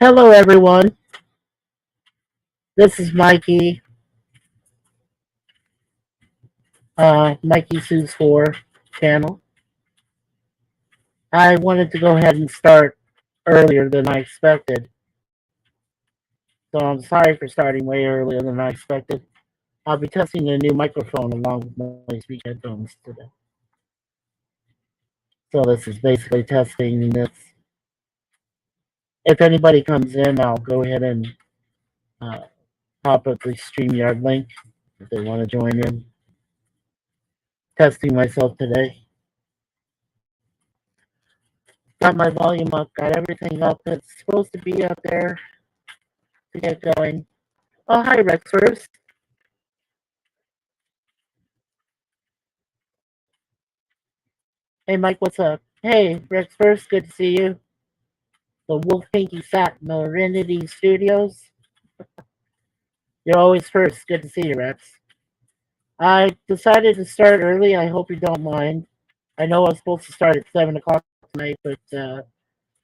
Hello, everyone. This is Mikey, Mikey Sue's 4 channel. I wanted to go ahead and start earlier than I expected, so I'm sorry for starting way earlier than I expected. I'll be testing a new microphone along with my speaker headphones today. So this is basically testing this. If anybody comes in, I'll go ahead and uh, pop up the StreamYard link if they want to join in. Testing myself today. Got my volume up, got everything up that's supposed to be up there to get going. Oh, hi, Rex first. Hey, Mike, what's up? Hey, Rex first, good to see you. The Wolf Pinky Sat Marinity Studios. You're always first. Good to see you, Rex. I decided to start early. I hope you don't mind. I know I was supposed to start at 7 o'clock tonight, but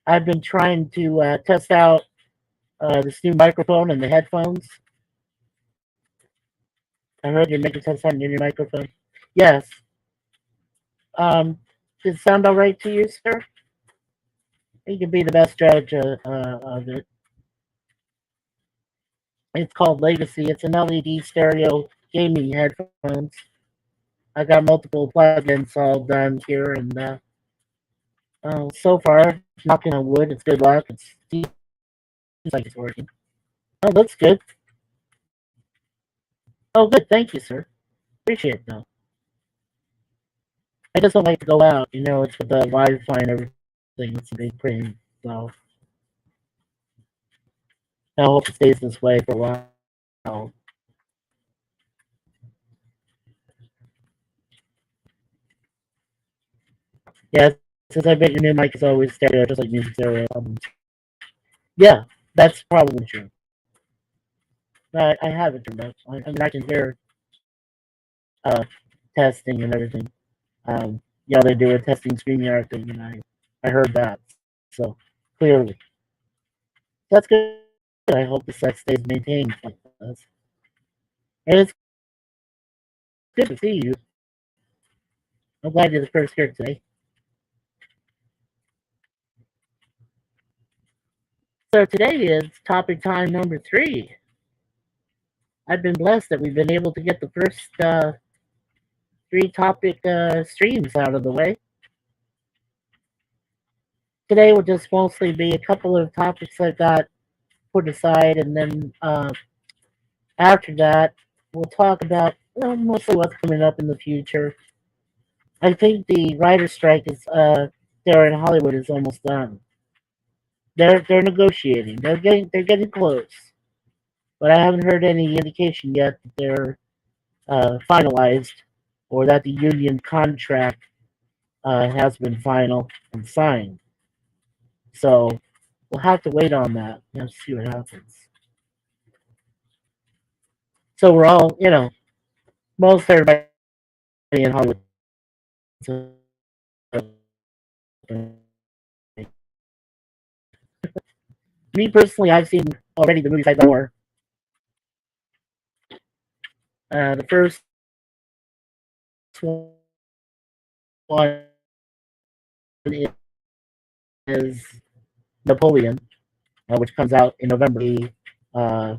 I've been trying to test out this new microphone and the headphones. I heard you're making test on your new microphone. Yes. Does it sound all right to you, sir? You can be the best judge of it. It's called Legacy. It's an LED stereo gaming headphones. I got multiple plugins all done here, and so far, knocking on wood, it's good luck. It seems like it's working. Oh, looks good. Oh, good. Thank you, sir. Appreciate it, though. I just don't like to go out. It's with the Wi-Fi and everything. It's a big pain. So I hope it stays this way for a while. Yeah, since I bet your new mic is always stereo, just like music stereo albums. Yeah, that's probably true. I have it turned up. I can hear uh, testing and everything. They do a testing StreamYard thing, and I heard that. So clearly, that's good. I hope the set stays maintained like this. And it's good to see you. I'm glad you're the first here today. So today is topic time number 3. I've been blessed that we've been able to get the first 3 topic streams out of the way. Today will just mostly be a couple of topics I got put aside, and then after that, we'll talk about mostly what's coming up in the future. I think the writer's strike is there in Hollywood is almost done. They're negotiating. They're getting close, but I haven't heard any indication yet that they're finalized or that the union contract has been final and signed. So we'll have to wait on that and see what happens. So we're all, most everybody in Hollywood. Me personally, I've seen already the movies I more. The first one is Napoleon, which comes out in November. Uh,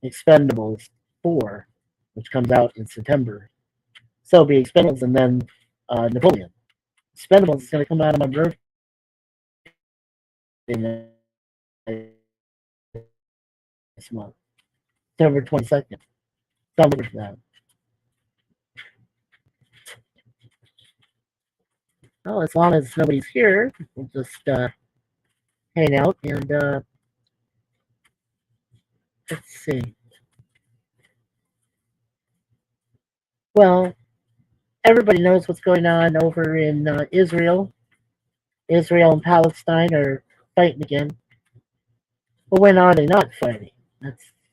Expendables 4, which comes out in September. So it'll be Expendables and then Napoleon. Expendables is going to come out on my birthday this month, September 22nd. So I'm looking for that. Well, as long as nobody's here, we'll just hang out and let's see. Well, everybody knows what's going on over in Israel. Israel and Palestine are fighting again. But when are they not fighting?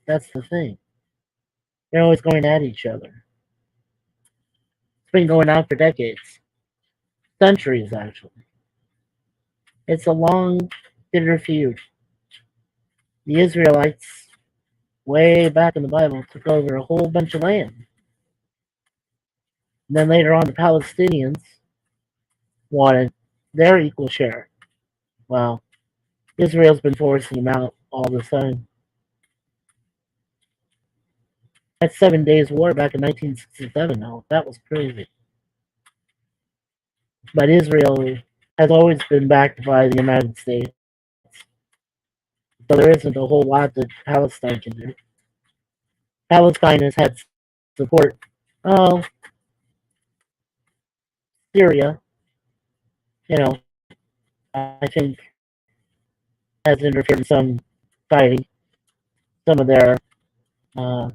That's the thing. They're always going at each other. It's been going on for decades, centuries actually. It's a long did refute. The Israelites, way back in the Bible, took over a whole bunch of land. And then later on, the Palestinians wanted their equal share. Well, Israel's been forcing them out all the time. That 7 Days War back in 1967, now, that was crazy. But Israel has always been backed by the United States. So there isn't a whole lot that Palestine can do. Palestine has had support. Oh, Syria, you know, I think has interfered in some fighting, some of their uh,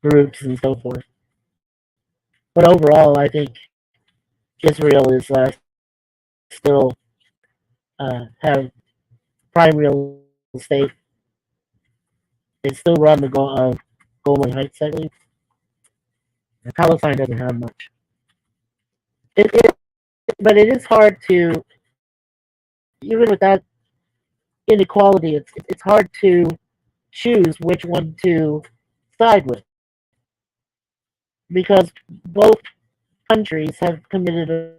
groups and so forth. But overall, I think Israel is still have prime real estate. They still run the Golan Heights, I believe. And Palestine doesn't have much. It, but it is hard to, even with that inequality, it's hard to choose which one to side with because both countries have committed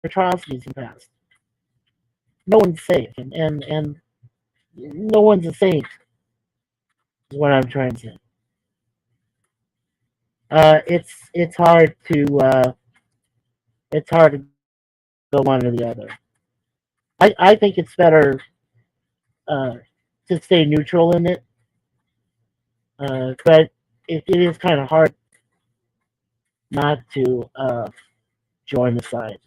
atrocities in the past. No one's safe, and no one's a saint. Is what I'm trying to say. It's hard to go one or the other. I think it's better uh, to stay neutral in it, but it is kind of hard not to join the side.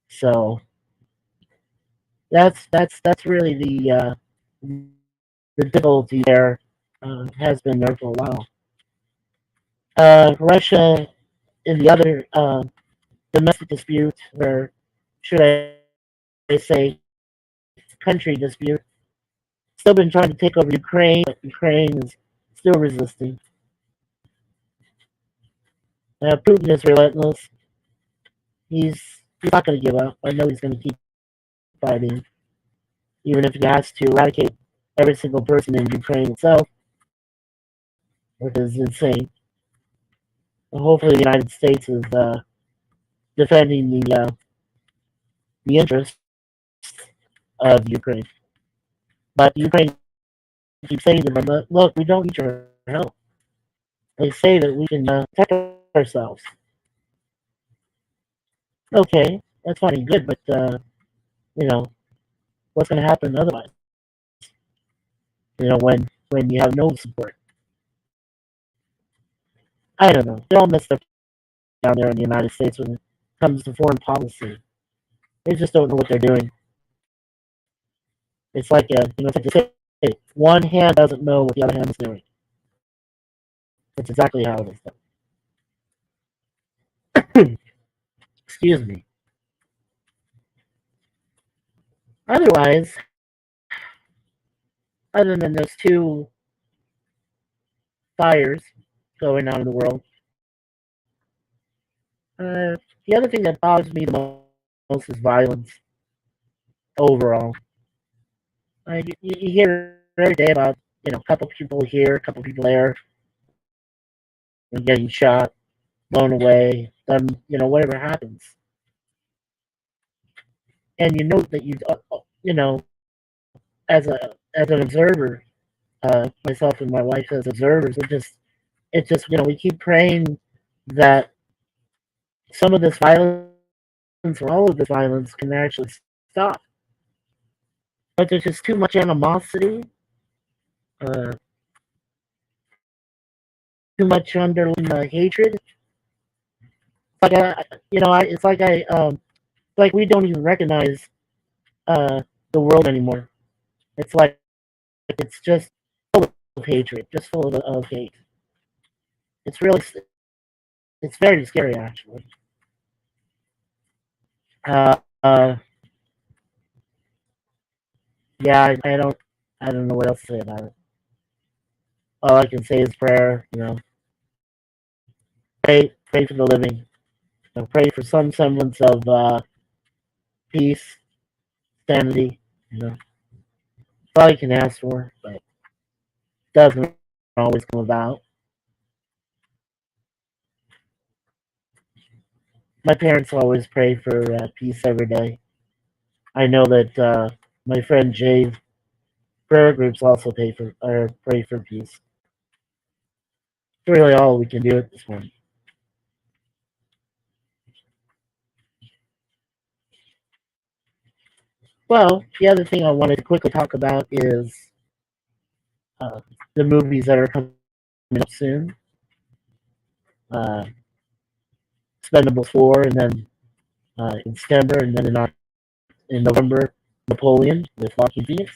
So that's really the difficulty there has been there for a while. Russia in the other domestic dispute, or should I say country dispute, still been trying to take over Ukraine, but Ukraine is still resisting. Putin is relentless. He's not going to give up. I know he's going to keep fighting, even if he has to eradicate every single person in Ukraine itself, which is insane. And hopefully, the United States is defending the interests of Ukraine. But Ukraine keeps saying to them, "Look, we don't need your help." They say that we can protect ourselves. Okay, that's fine and good, but you know what's going to happen otherwise? When you have no support. I don't know. They're all messed up down there in the United States when it comes to foreign policy. They just don't know what they're doing. It's like it's like to say one hand doesn't know what the other hand is doing. That's exactly how it is. Excuse me. Otherwise, other than those two fires going on in the world, the other thing that bothers me the most is violence overall. You hear every day about a couple people here, a couple people there, and getting shot, blown away, done whatever happens, and you know that you know as an observer, myself and my wife as observers, it just we keep praying that some of this violence or all of this violence can actually stop. But there's just too much animosity, uh, too much underlying hatred. Like it's like like we don't even recognize uh, the world anymore. It's like it's just full of hatred, just full of hate. It's really it's very scary actually. Uh, uh, yeah, I don't know what else to say about it. All I can say is prayer. Pray for the living. Pray for some semblance of peace, sanity. You know, that's all you can ask for, but it doesn't always come about. My parents always pray for peace every day. I know that my friend Jay's prayer groups also pay for or pray for peace. It's really all we can do at this point. Well, the other thing I wanted to quickly talk about is uh, the movies that are coming up soon. Uh, Expendables 4, and then in September, and then in November, Napoleon with Joaquin Phoenix.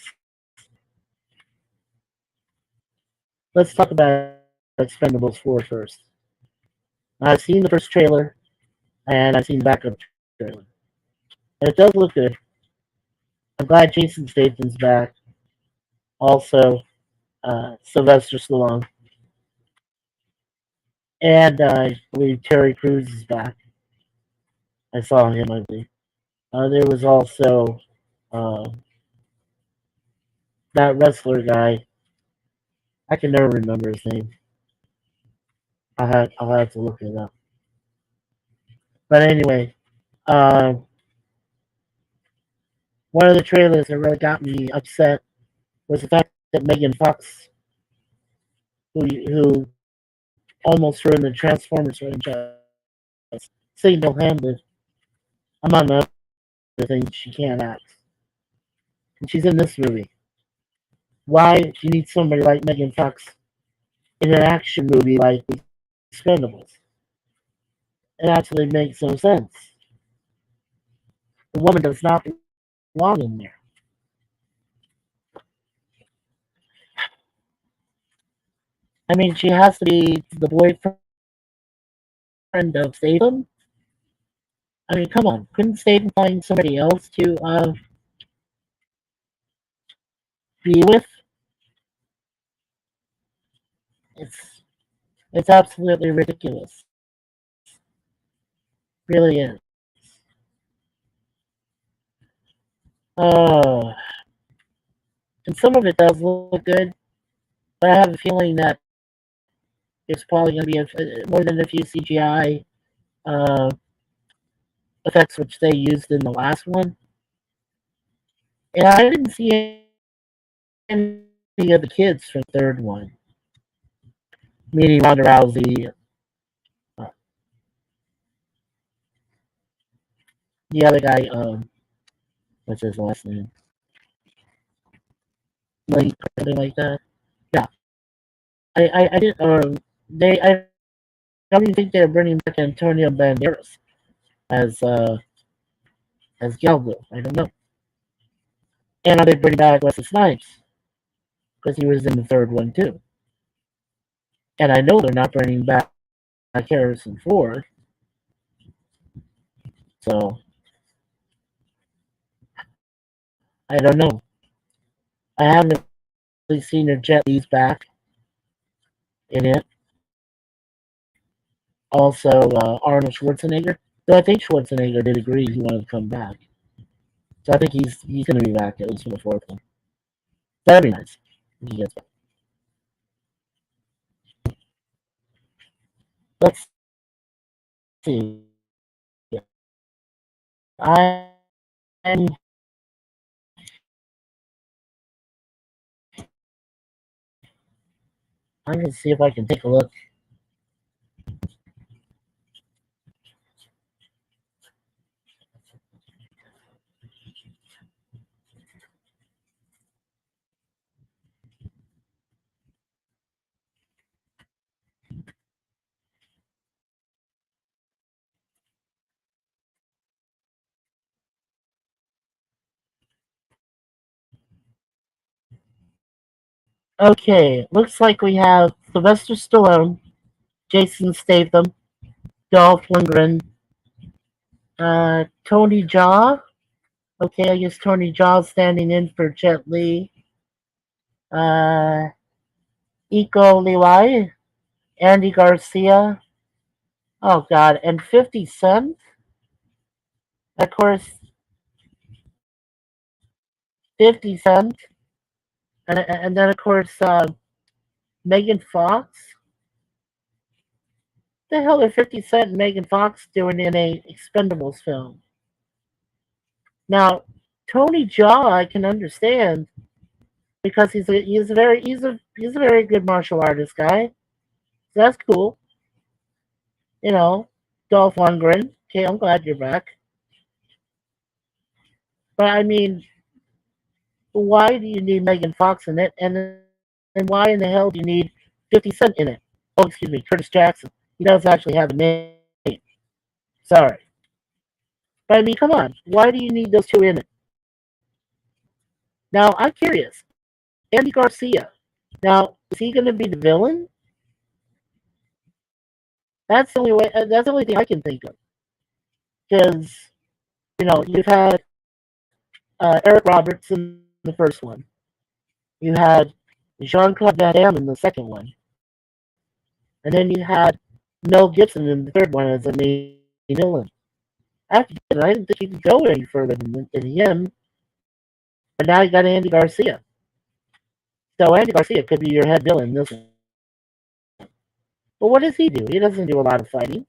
Let's talk about Expendables 4 first. I've seen the first trailer, and I've seen the backup trailer. And it does look good. I'm glad Jason Statham's back. Also, Sylvester Stallone. And I believe Terry Crews is back. I saw him, I believe. There was also uh, that wrestler guy. I can never remember his name. I'll have to look it up. But anyway, uh, one of the trailers that really got me upset was the fact that Megan Fox, who almost ruined the Transformers franchise, single-handed, among other things, she can't act. And she's in this movie. Why do you need somebody like Megan Fox in an action movie like Expendables? It actually makes no sense. The woman does not belong in there. I mean, she has to be the boyfriend of Statham. I mean, come on, couldn't Statham find somebody else to be with? It's it's absolutely ridiculous. Really is. Uh, and some of it does look good, but I have a feeling that it's probably going to be more than a few CGI uh, effects which they used in the last one. And I didn't see any of the kids from the third one, meaning Ronda Rousey, uh, the other guy, what's his last name? Like something like that. Yeah, I did. I don't even think they're bringing back Antonio Banderas as uh as Diablo. I don't know. And are they bringing back Wesley Snipes because he was in the third one too? And I know they're not bringing back Harrison Ford. So I don't know. I haven't really seen if Jet Li's back in it. Also, Arnold Schwarzenegger. Though I think Schwarzenegger did agree he wanted to come back. So I think he's going to be back at least for the fourth one. That'd be nice if he gets back. Let's see. I'm I'm going to see if I can take a look. Okay, looks like we have Sylvester Stallone, Jason Statham, Dolph Lundgren, Tony Jaa. Okay, I guess Tony Jaa standing in for Jet Li. Uh, Iko Liwai, Andy Garcia. Oh God, and 50 Cent. Of course, 50 Cent, and then of course Megan Fox. The hell are 50 Cent and Megan Fox doing in a Expendables film? Now, Tony Jaa, I can understand because he's a very good martial artist guy. So that's cool. You know, Dolph Lundgren. Okay, I'm glad you're back. But I mean, why do you need Megan Fox in it? And why in the hell do you need 50 Cent in it? Oh, excuse me, Curtis Jackson. He doesn't actually have a name. Sorry. But I mean, come on. Why do you need those two in it? Now, I'm curious. Andy Garcia. Now, is he going to be the villain? That's the only way. That's the only thing I can think of. Because you've had Eric Roberts in the first one. You had Jean Claude Van Damme in the second one, and then you had Mel Gibson in the third one as the main villain. After that, I didn't think you could go any further than him. But now you got Andy Garcia. So Andy Garcia could be your head villain in this one. But what does he do? He doesn't do a lot of fighting.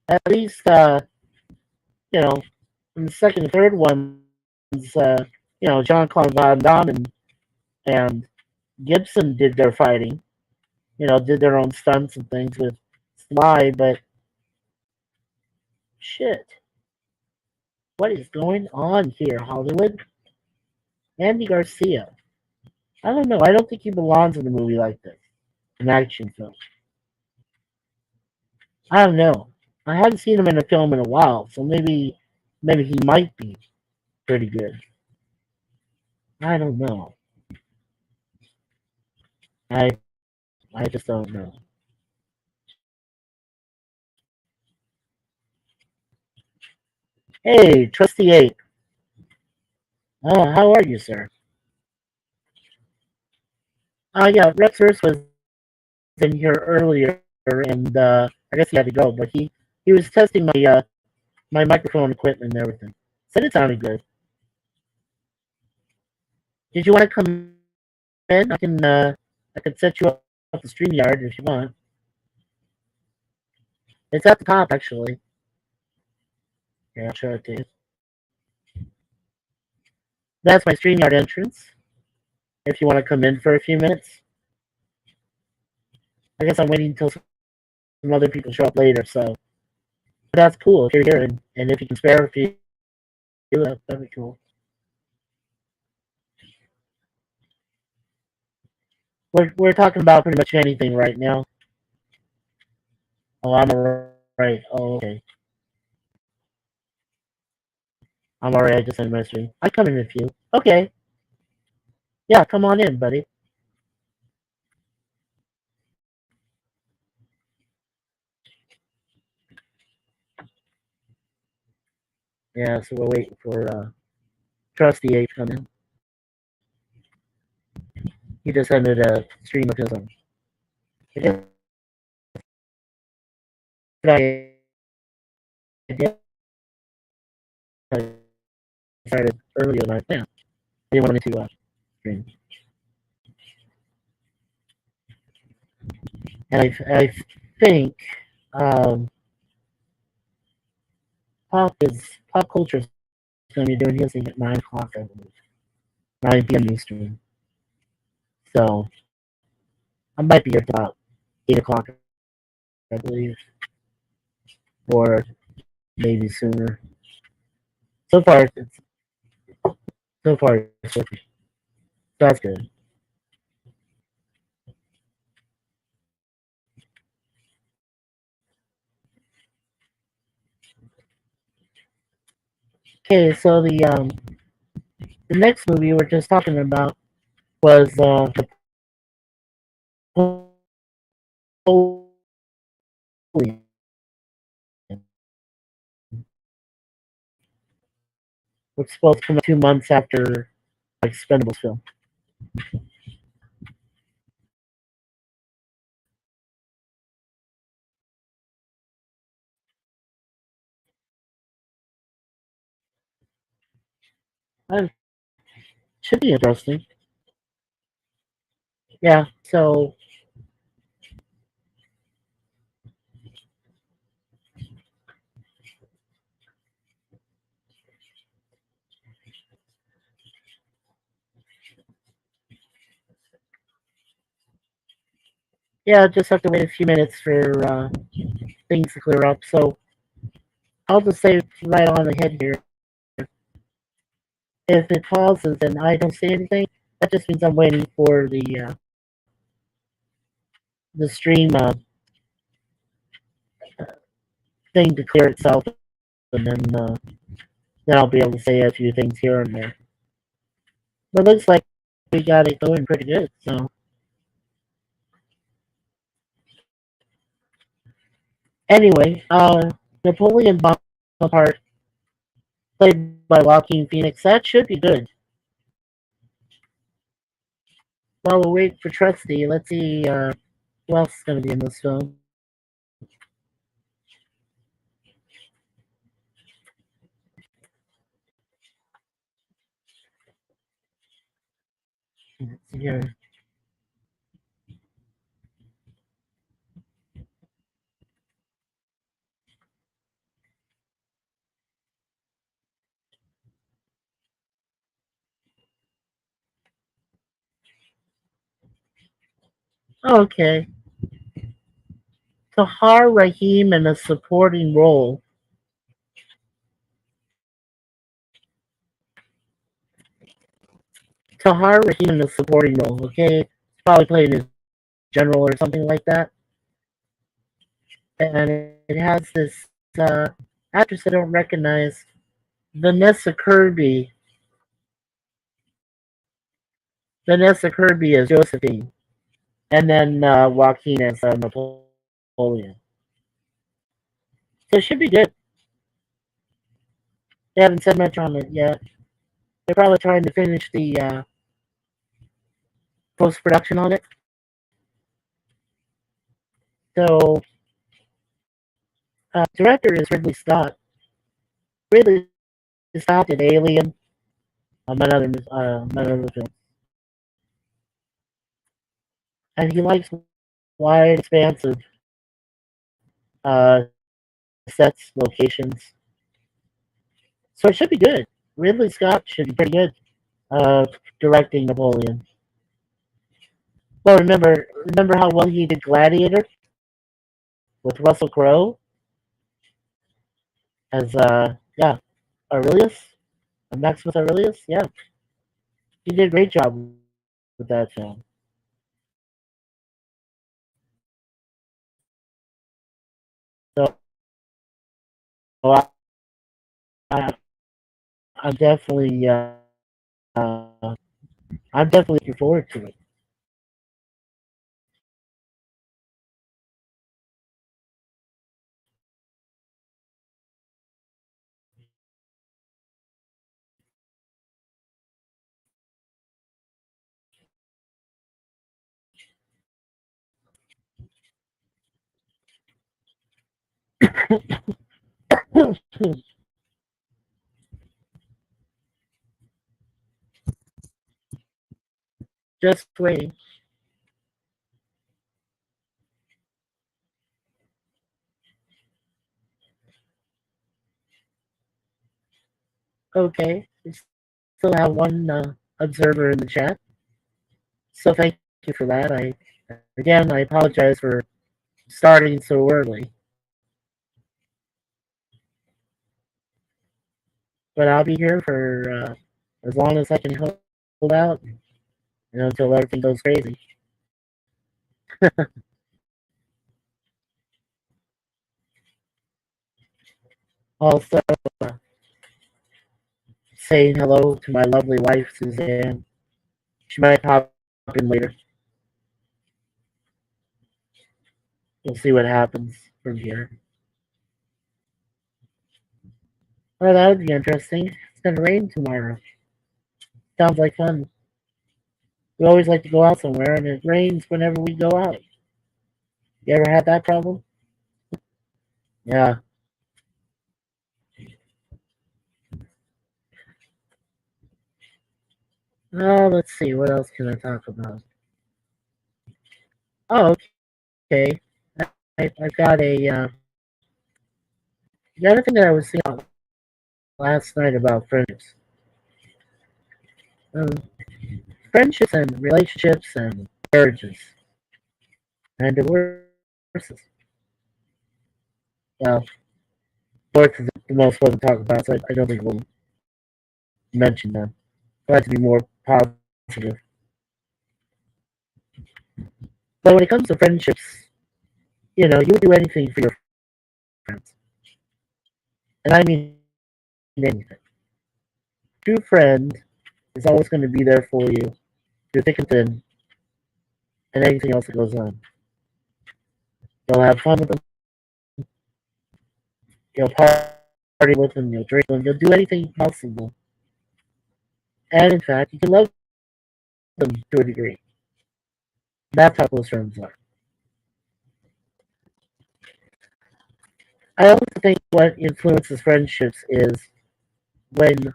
At least, you know, in the second and third ones, John Claude Van Damme and Gibson did their fighting. Did their own stunts and things with Sly. But shit, what is going on here, Hollywood? Andy Garcia. I don't know. I don't think he belongs in a movie like this, an action film. I don't know. I haven't seen him in a film in a while, so maybe he might be pretty good. I don't know. I I just don't know. Hey, Trusty Eight. How are you, sir? Yeah, Rex Hurst was in here earlier, and I guess he had to go, but he was testing my microphone equipment and everything. Said it sounded good. Did you want to come in? I can set you up the StreamYard if you want. It's at the top actually. Yeah, I'll show it to you. That's my StreamYard entrance. If you want to come in for a few minutes, I guess I'm waiting until some other people show up later. So but that's cool if you're here and if you can spare a few, that'd be cool. We're talking about pretty much anything right now. Oh, I'm alright. Oh, okay. I'm alright. I just ended my stream. I come in a few. Okay. Yeah, come on in, buddy. Yeah, so we're waiting for Trusty H to come in. He just ended a stream of his own. I did. I started earlier than I planned. I didn't want to stream. And I think um, pop culture is going to be doing his thing at 9 o'clock, I believe, 9 p.m. Eastern. So I might be here about 8 o'clock, I believe, or maybe sooner. So far, it's working. That's good. Okay, so the next movie we're just talking about was Napoleon, which is supposed to come out 2 months after Expendables film. Should be interesting. Yeah. So yeah, just have to wait a few minutes for things to clear up. So I'll just say right on ahead here. If it pauses and I don't say anything, that just means I'm waiting for the stream thing to clear itself, and then I'll be able to say a few things here and there. But it looks like we got it going pretty good. So anyway, Napoleon Bonaparte, played by Joaquin Phoenix, that should be good. While we wait for Trusty, let's see who else is going to be in this film. Let's see here. Okay, Tahar Rahim in a supporting role. Tahar Rahim in a supporting role. Okay, probably playing a general or something like that. And it has this uh, actress I don't recognize, Vanessa Kirby. Vanessa Kirby as Josephine, and then Joaquin as Napoleon. So it should be good. They haven't said much on it yet. They're probably trying to finish the post production on it. So director is Ridley Scott. Ridley Scott did Alien, among other films, and he likes wide, expansive uh, sets, locations. So it should be good. Ridley Scott should be pretty good directing Napoleon. Well, remember how well he did Gladiator with Russell Crowe as yeah, Aurelius, Maximus Aurelius. Yeah, he did a great job with that film. So I, I, I'm definitely I'm definitely looking forward to it. Just waiting. Okay, we still have one observer in the chat, so thank you for that. I apologize for starting so early, but I'll be here for as long as I can hold out, until everything goes crazy. Also, saying hello to my lovely wife, Suzanne. She might pop in later. We'll see what happens from here. Well, that would be interesting. It's gonna rain tomorrow. Sounds like fun. We always like to go out somewhere, and it rains whenever we go out. You ever had that problem? Yeah. Let's see. What else can I talk about? Oh, okay. I got got a thing that I was thinking about last night about friendships. Um, Friendships and relationships and marriages and divorces. Well, divorce is the most fun to talk about, so I don't think we'll mention them. I like to be more positive. But when it comes to friendships, you would do anything for your friends. And I mean anything. True friend is always going to be there for you through thick and thin and anything else that goes on. You'll have fun with them, you'll party with them, you'll drink with them, you'll do anything possible. And in fact, you can love them to a degree. That's how close friends are. I also think what influences friendships is when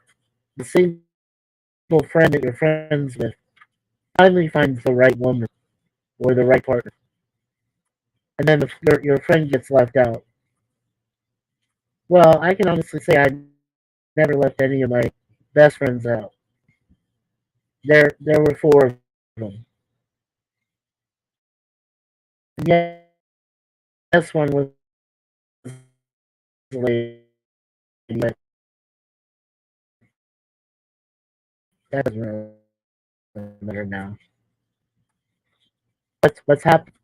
the single friend that you're friends with finally finds the right woman or the right partner, and then your friend gets left out. Well, I can honestly say I never left any of my best friends out. There were four of them. And yes, one was a lady, but that doesn't really matter now. What's happened?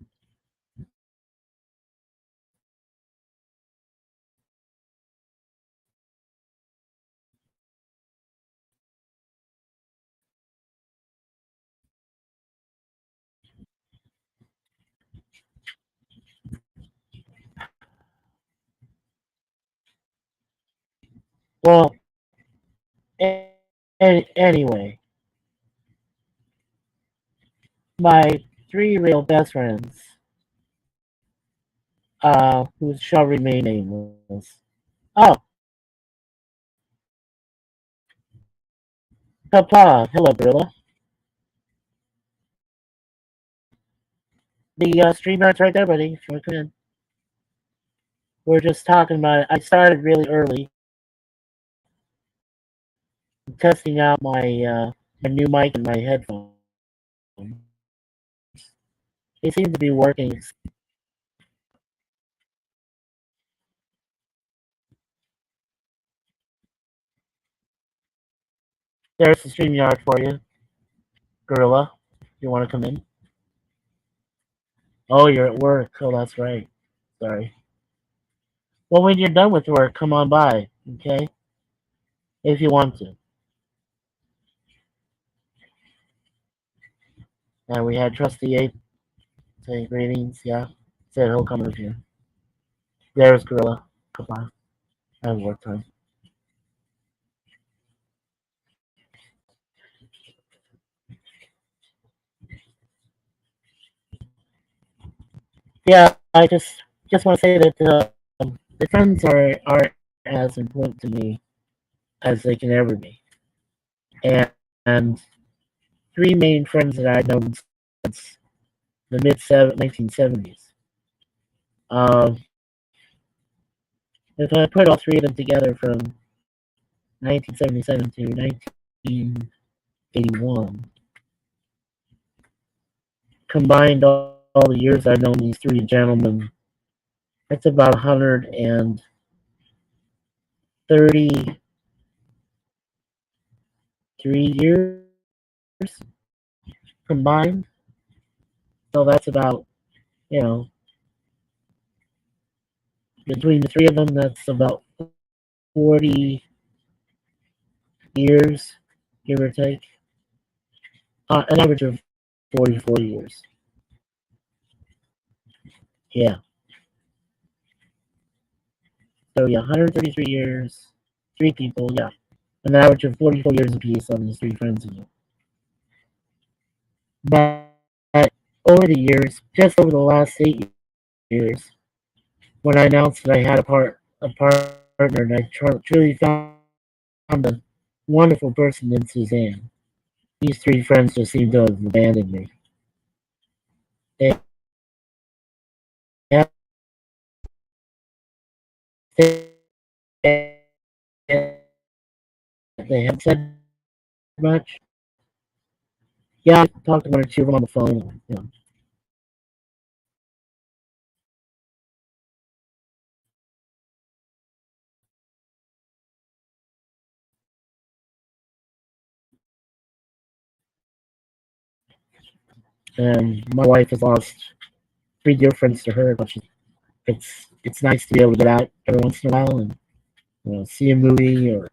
Well, anyway, my three real best friends, who shall remain nameless. Oh, Papa, hello, Gorilla. The stream yards right there, buddy. If you want to come in, we're just talking about it. I started really early, testing out my new mic and my headphones. They seem to be working. There's the stream yard for you, Gorilla. You want to come in? Oh, you're at work. Oh, that's right. Sorry. Well, when you're done with work, come on by, okay? If you want to. And we had Trusty Ape say greetings. Yeah, said he'll come with you. There's Gorilla. Goodbye. I have work time. Yeah, I just want to say that the friends are as important to me as they can ever be. And three main friends that I've known since the mid 1970s. Um, if I put all three of them together from 1977 to 1981, combined all the years I've known these three gentlemen, that's about 133 years combined. So that's about, you know, between the three of them, that's about 40 years, give or take. An average of 44 years. Yeah. So yeah, 133 years, three people, yeah. An average of 44 years apiece on these three friends of mine. But over the years, just over the last 8 years, when I announced that I had a partner, and I truly found a wonderful person in Suzanne. these three friends just seem to have abandoned me. They haven't said much. Yeah, I talked to one or two of them on the phone. And my wife has lost three dear friends to her, but it's nice to be able to get out every once in a while and see a movie or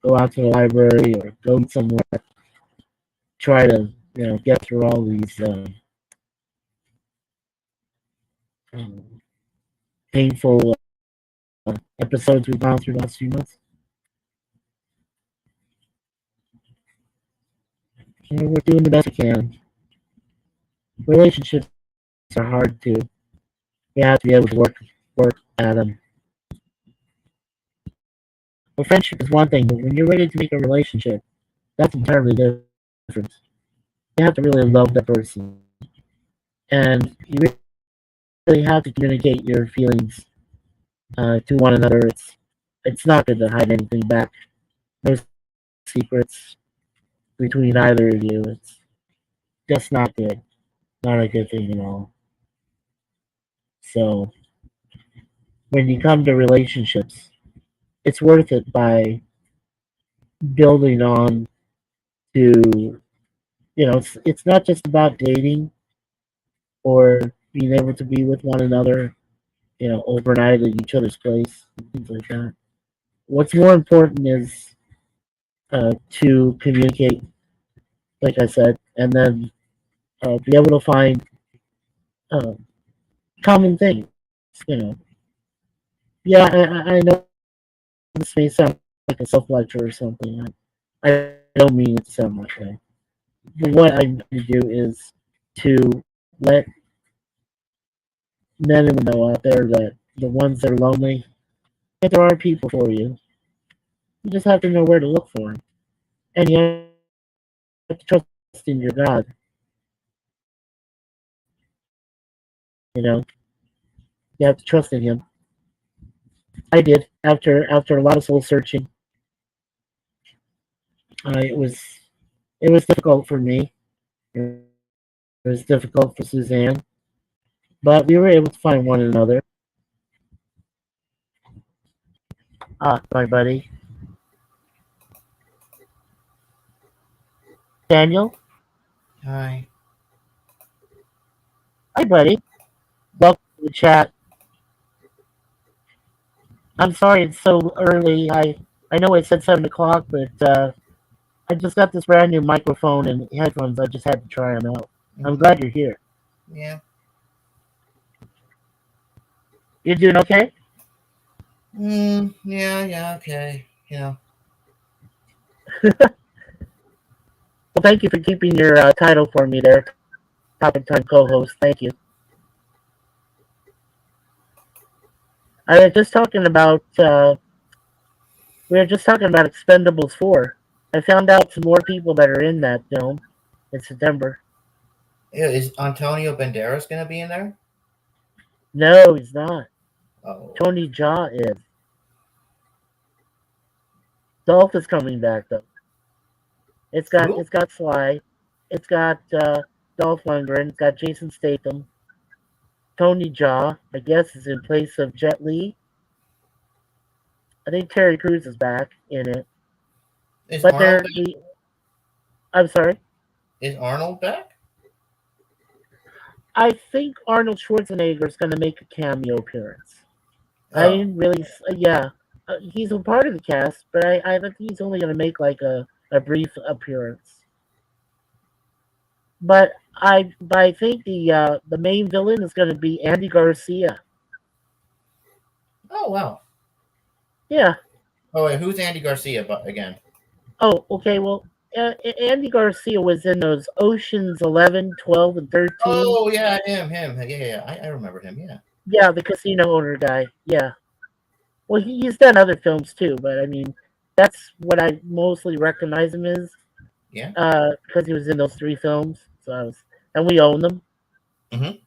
go out to the library or go somewhere. Try to get through all these um, painful episodes we've gone through the last few months. We're doing the best we can. Relationships are hard too. You have to be able to work at them. Well, friendship is one thing, but when you're ready to make a relationship, that's entirely different. You have to really love that person, and you really have to communicate your feelings to one another. It's not good to hide anything back. No secrets between either of you. It's just not good. Not a good thing at all. So when you come to relationships, it's worth it by building on to it's not just about dating or being able to be with one another, overnight at each other's place and things like that. What's more important is to communicate, like I said, and then be able to find uh, common things. You know, yeah, I know this may sound like a self lecture or something. I don't mean it to sound that way. But what I do is to let men and women know out there that the ones that are lonely, that there are people for you. You just have to know where to look for them, and you have to trust in your God. You know, you have to trust in Him. I did after a lot of soul searching. It was difficult for me. It was difficult for Suzanne, but we were able to find one another. My buddy Daniel. Hi. Hi, buddy. Welcome to the chat. I'm sorry it's so early. I know it said 7 o'clock, but I just got this brand new microphone and headphones. I just had to try them out. I'm Mm-hmm. glad you're here. Yeah. You're doing okay? Yeah. Yeah. Okay. Yeah. Well, thank you for keeping your title for me there, topic time co-host. Thank you. I was just talking about we were just talking about Expendables 4. I found out some more people that are in that film in September. Yeah. Is Antonio Banderas gonna be in there? No, he's not. Oh. Tony Jaa is. Dolph is coming back though. Who? It's got Sly, it's got Dolph Lundgren, it's got Jason Statham, Tony Jaa. I guess is in place of Jet Li. I think Terry Crews is back in it, Is but Arnold they're back? the. I'm sorry. Is Arnold back? I think Arnold Schwarzenegger is going to make a cameo appearance. I Oh. didn't really. Yeah, he's a part of the cast, but I think he's only going to make like a brief appearance. But I think the main villain is going to be Andy Garcia. Oh wow. Yeah. Oh wait, who's Andy Garcia again? Oh, okay. Well, Andy Garcia was in those Oceans 11, 12, and 13. Oh yeah, him. Yeah, yeah. I remember him. Yeah. Yeah, the casino owner guy. Yeah. Well, he's done other films too, but I mean, that's what I mostly recognize him as. Yeah. Because he was in those 3 films. And we own them. Mm-hmm.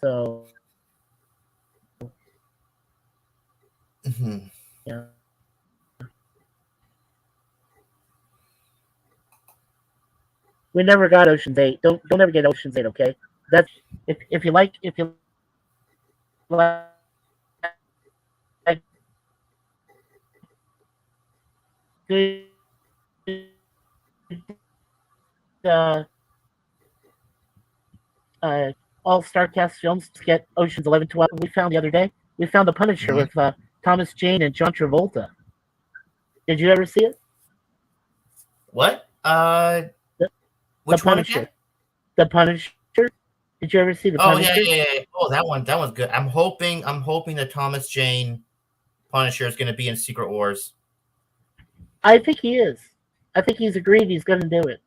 So Mm-hmm. yeah, we never got Ocean's 8. Don't ever get Ocean's 8. Okay, that's if you like good uh, all star cast films, get Ocean's 11, 12. We found the other day. We found The Punisher Mm-hmm. with Thomas Jane and John Travolta. Did you ever see it? What? The, the Which one again? Punisher. The Punisher. Did you ever see The Oh yeah, Punisher? yeah, yeah, yeah. Oh, that one. That one's good. I'm hoping that Thomas Jane Punisher is going to be in Secret Wars. I think he is. I think he's agreed he's going to do it.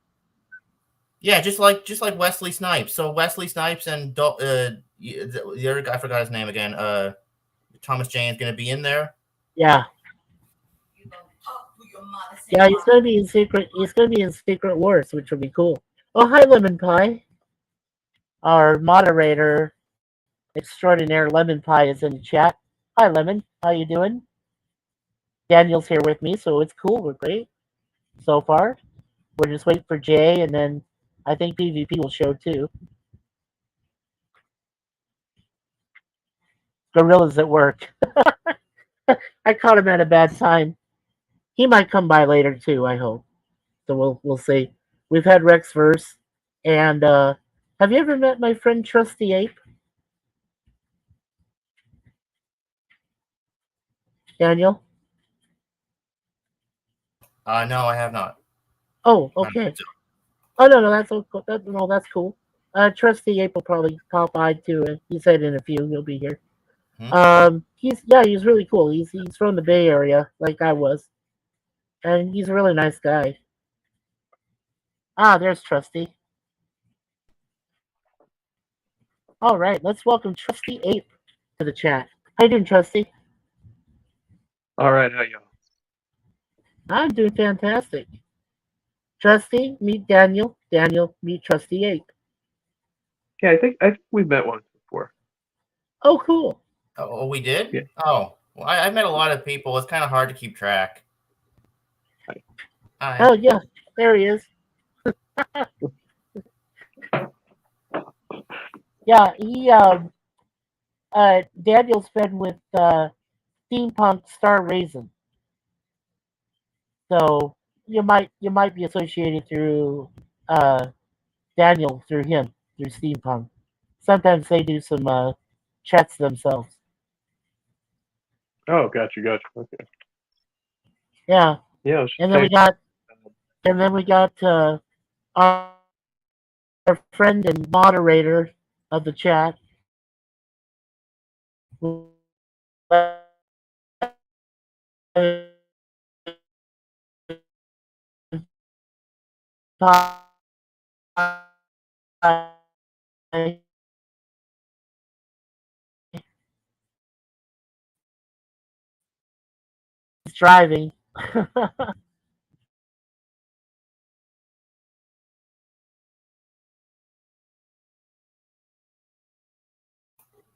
Yeah, just like Wesley Snipes. So Wesley Snipes and the other guy, I forgot his name again. Thomas Jane is going to be in there. Yeah. Yeah, he's going to be in Secret. He's going to be in Secret Wars, which will be cool. Oh, hi, Lemon Pie. Our moderator extraordinaire, Lemon Pie, is in the chat. Hi, Lemon. How you doing? Daniel's here with me, so it's cool. We're great so far. We're just waiting for Jay, and then I think PvP will show too. Gorilla's at work. I caught him at a bad time. He might come by later too. I hope. So we'll see. We've had Rex verse, and have you ever met my friend Trusty Ape? Daniel? No, I have not. Oh, I don't okay. think so. Oh no, that's cool. Trusty Ape will probably pop by too. He said in a few he'll be here. Hmm? He's really cool. He's from the Bay Area, like I was, and he's a really nice guy. Ah, there's Trusty. All right, let's welcome Trusty Ape to the chat. How you doing, Trusty? All right, how y'all? I'm doing fantastic. Trusty, meet Daniel. Daniel, meet Trusty Ape. Yeah, I think we've met once before. Oh, cool. Oh, we did. Yeah. Oh, well, I've met a lot of people. It's kind of hard to keep track. Hi. Hi. Oh yeah, there he is. Yeah, Daniel's been with Steampunk Star Raisin, so you might be associated through uh Daniel through him through Steampunk. Sometimes they do some chats themselves. Oh, gotcha. Okay. Yeah, Yeah, I was and just then we saying. got and then we got our friend and moderator of the chat. Driving.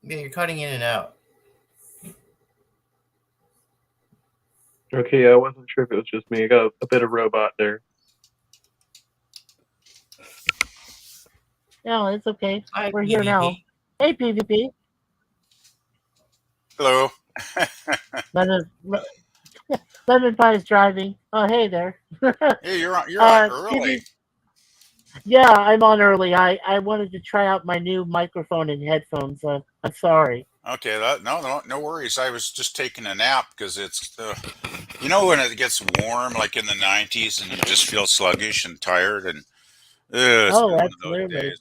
Yeah, you're cutting in and out. Okay, I wasn't sure if it was just me. I got a bit of robot there. No, it's okay. Hi, We're here now. PvP. Hey, PvP. Hello. Lemon, Lemon Pie is driving. Oh, hey there. Hey, you're on early. PvP. Yeah, I'm on early. I wanted to try out my new microphone and headphones. I'm sorry. Okay, no worries. I was just taking a nap because it's when it gets warm, like in the 90s, and you just feel sluggish and tired, and it's Oh, been one of those absolutely. days.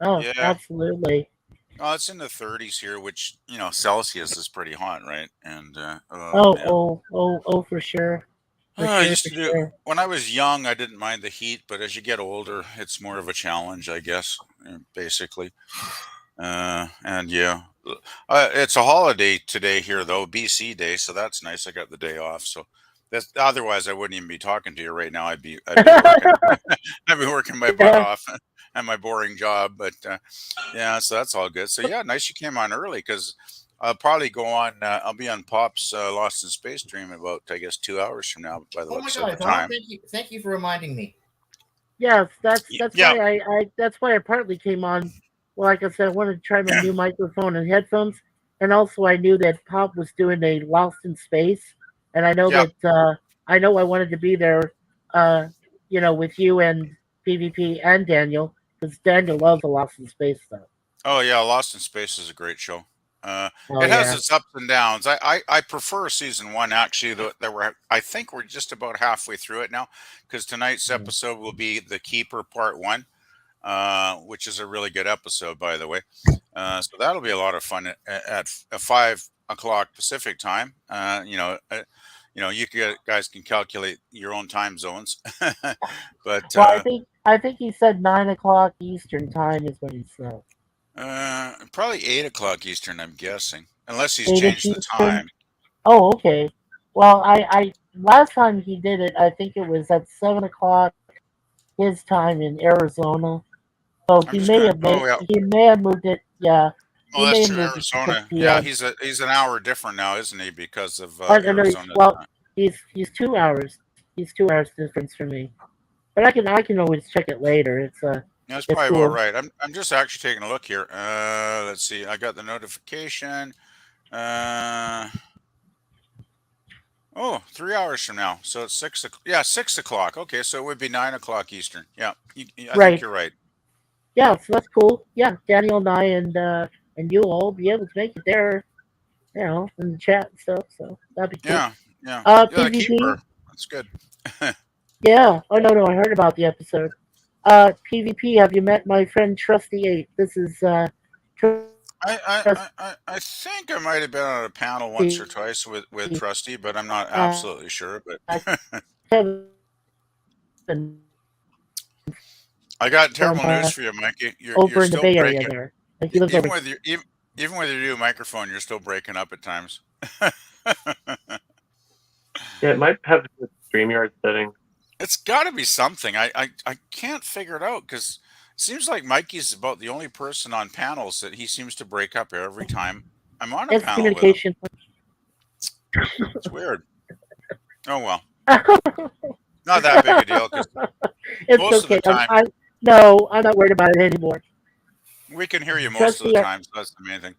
Oh, Yeah. absolutely. Oh, it's in the 30s here, which Celsius is pretty hot, right? And Oh, yeah. oh, for sure. For I sure, used for to do sure. when I was young. I didn't mind the heat, but as you get older, it's more of a challenge, I guess. Basically. And yeah, it's a holiday today here though, BC Day, so that's nice. I got the day off, so That's otherwise I wouldn't even be talking to you right now. I'd be working. I'd be working my butt Yeah. off at my boring job. But yeah, so that's all good. So yeah, nice you came on early because I'll probably go on. I'll be on Pop's Lost in Space stream in about I guess 2 hours from now. By the Oh my looks of God, the Tom! time. Thank you for reminding me. Yes, that's Yeah. why that's why I partly came on. Well, like I said, I wanted to try my new microphone and headphones, and also I knew that Pop was doing a Lost in Space, and I know Yeah. that I know I wanted to be there, with you and PvP and Daniel, because Daniel loves the Lost in Space stuff. Oh yeah, Lost in Space is a great show. Oh It has yeah. its ups and downs. I prefer season one actually. I think we're just about halfway through it now because tonight's Mm. episode will be the Keeper Part One, which is a really good episode by the way. So that'll be a lot of fun at 5 o'clock Pacific time. You guys can calculate your own time zones, but Well, I think he said 9 o'clock Eastern time is what he said. probably 8 o'clock Eastern. I'm guessing, unless he's 8 changed the Eastern. time. Oh, okay. Well, I last time he did it, I think it was at 7 o'clock his time in Arizona. So I'm just gonna. Oh yeah. he may have moved it. Yeah, Oh, he that's may have true. moved it to 6 Arizona. Yeah, p.m. he's an hour different now, isn't he? Because of Oh, no, Arizona. well, he's 2 hours. He's 2 hours difference from me. But I can always check it later. That's It's probably about cool. right. I'm just actually taking a look here. Let's see. I got the notification. Oh, 3 hours from now. So it's 6 o'clock. Yeah, 6 o'clock. Okay, so it would be 9 o'clock Eastern. Yeah, I think Right. you're right. Yeah, so that's cool. Yeah, Daniel and I and you all be able to make it there, in the chat and stuff. So that'd be cool. Yeah, yeah. Yeah, the PvP. Keeper. That's good. Yeah. Oh no, I heard about the episode. PvP. Have you met my friend Trusty8? This is I think I might have been on a panel once or twice with Trusty, but I'm not absolutely sure. But Kevin I got terrible from news for you, Mikey. over You're in the still Bay Area breaking. there. Like he lives Even over. with your microphone, you're still breaking up at times. Yeah, it might have to do with StreamYard settings. It's got to be something. I can't figure it out because it seems like Mikey's about the only person on panels that he seems to break up every time I'm on a It's panel with him. communication. It's weird. Oh well, not that big a deal because It's most okay. of the time I'm not worried about it anymore. we can hear you most of the Trusty, time. So that's the main thing.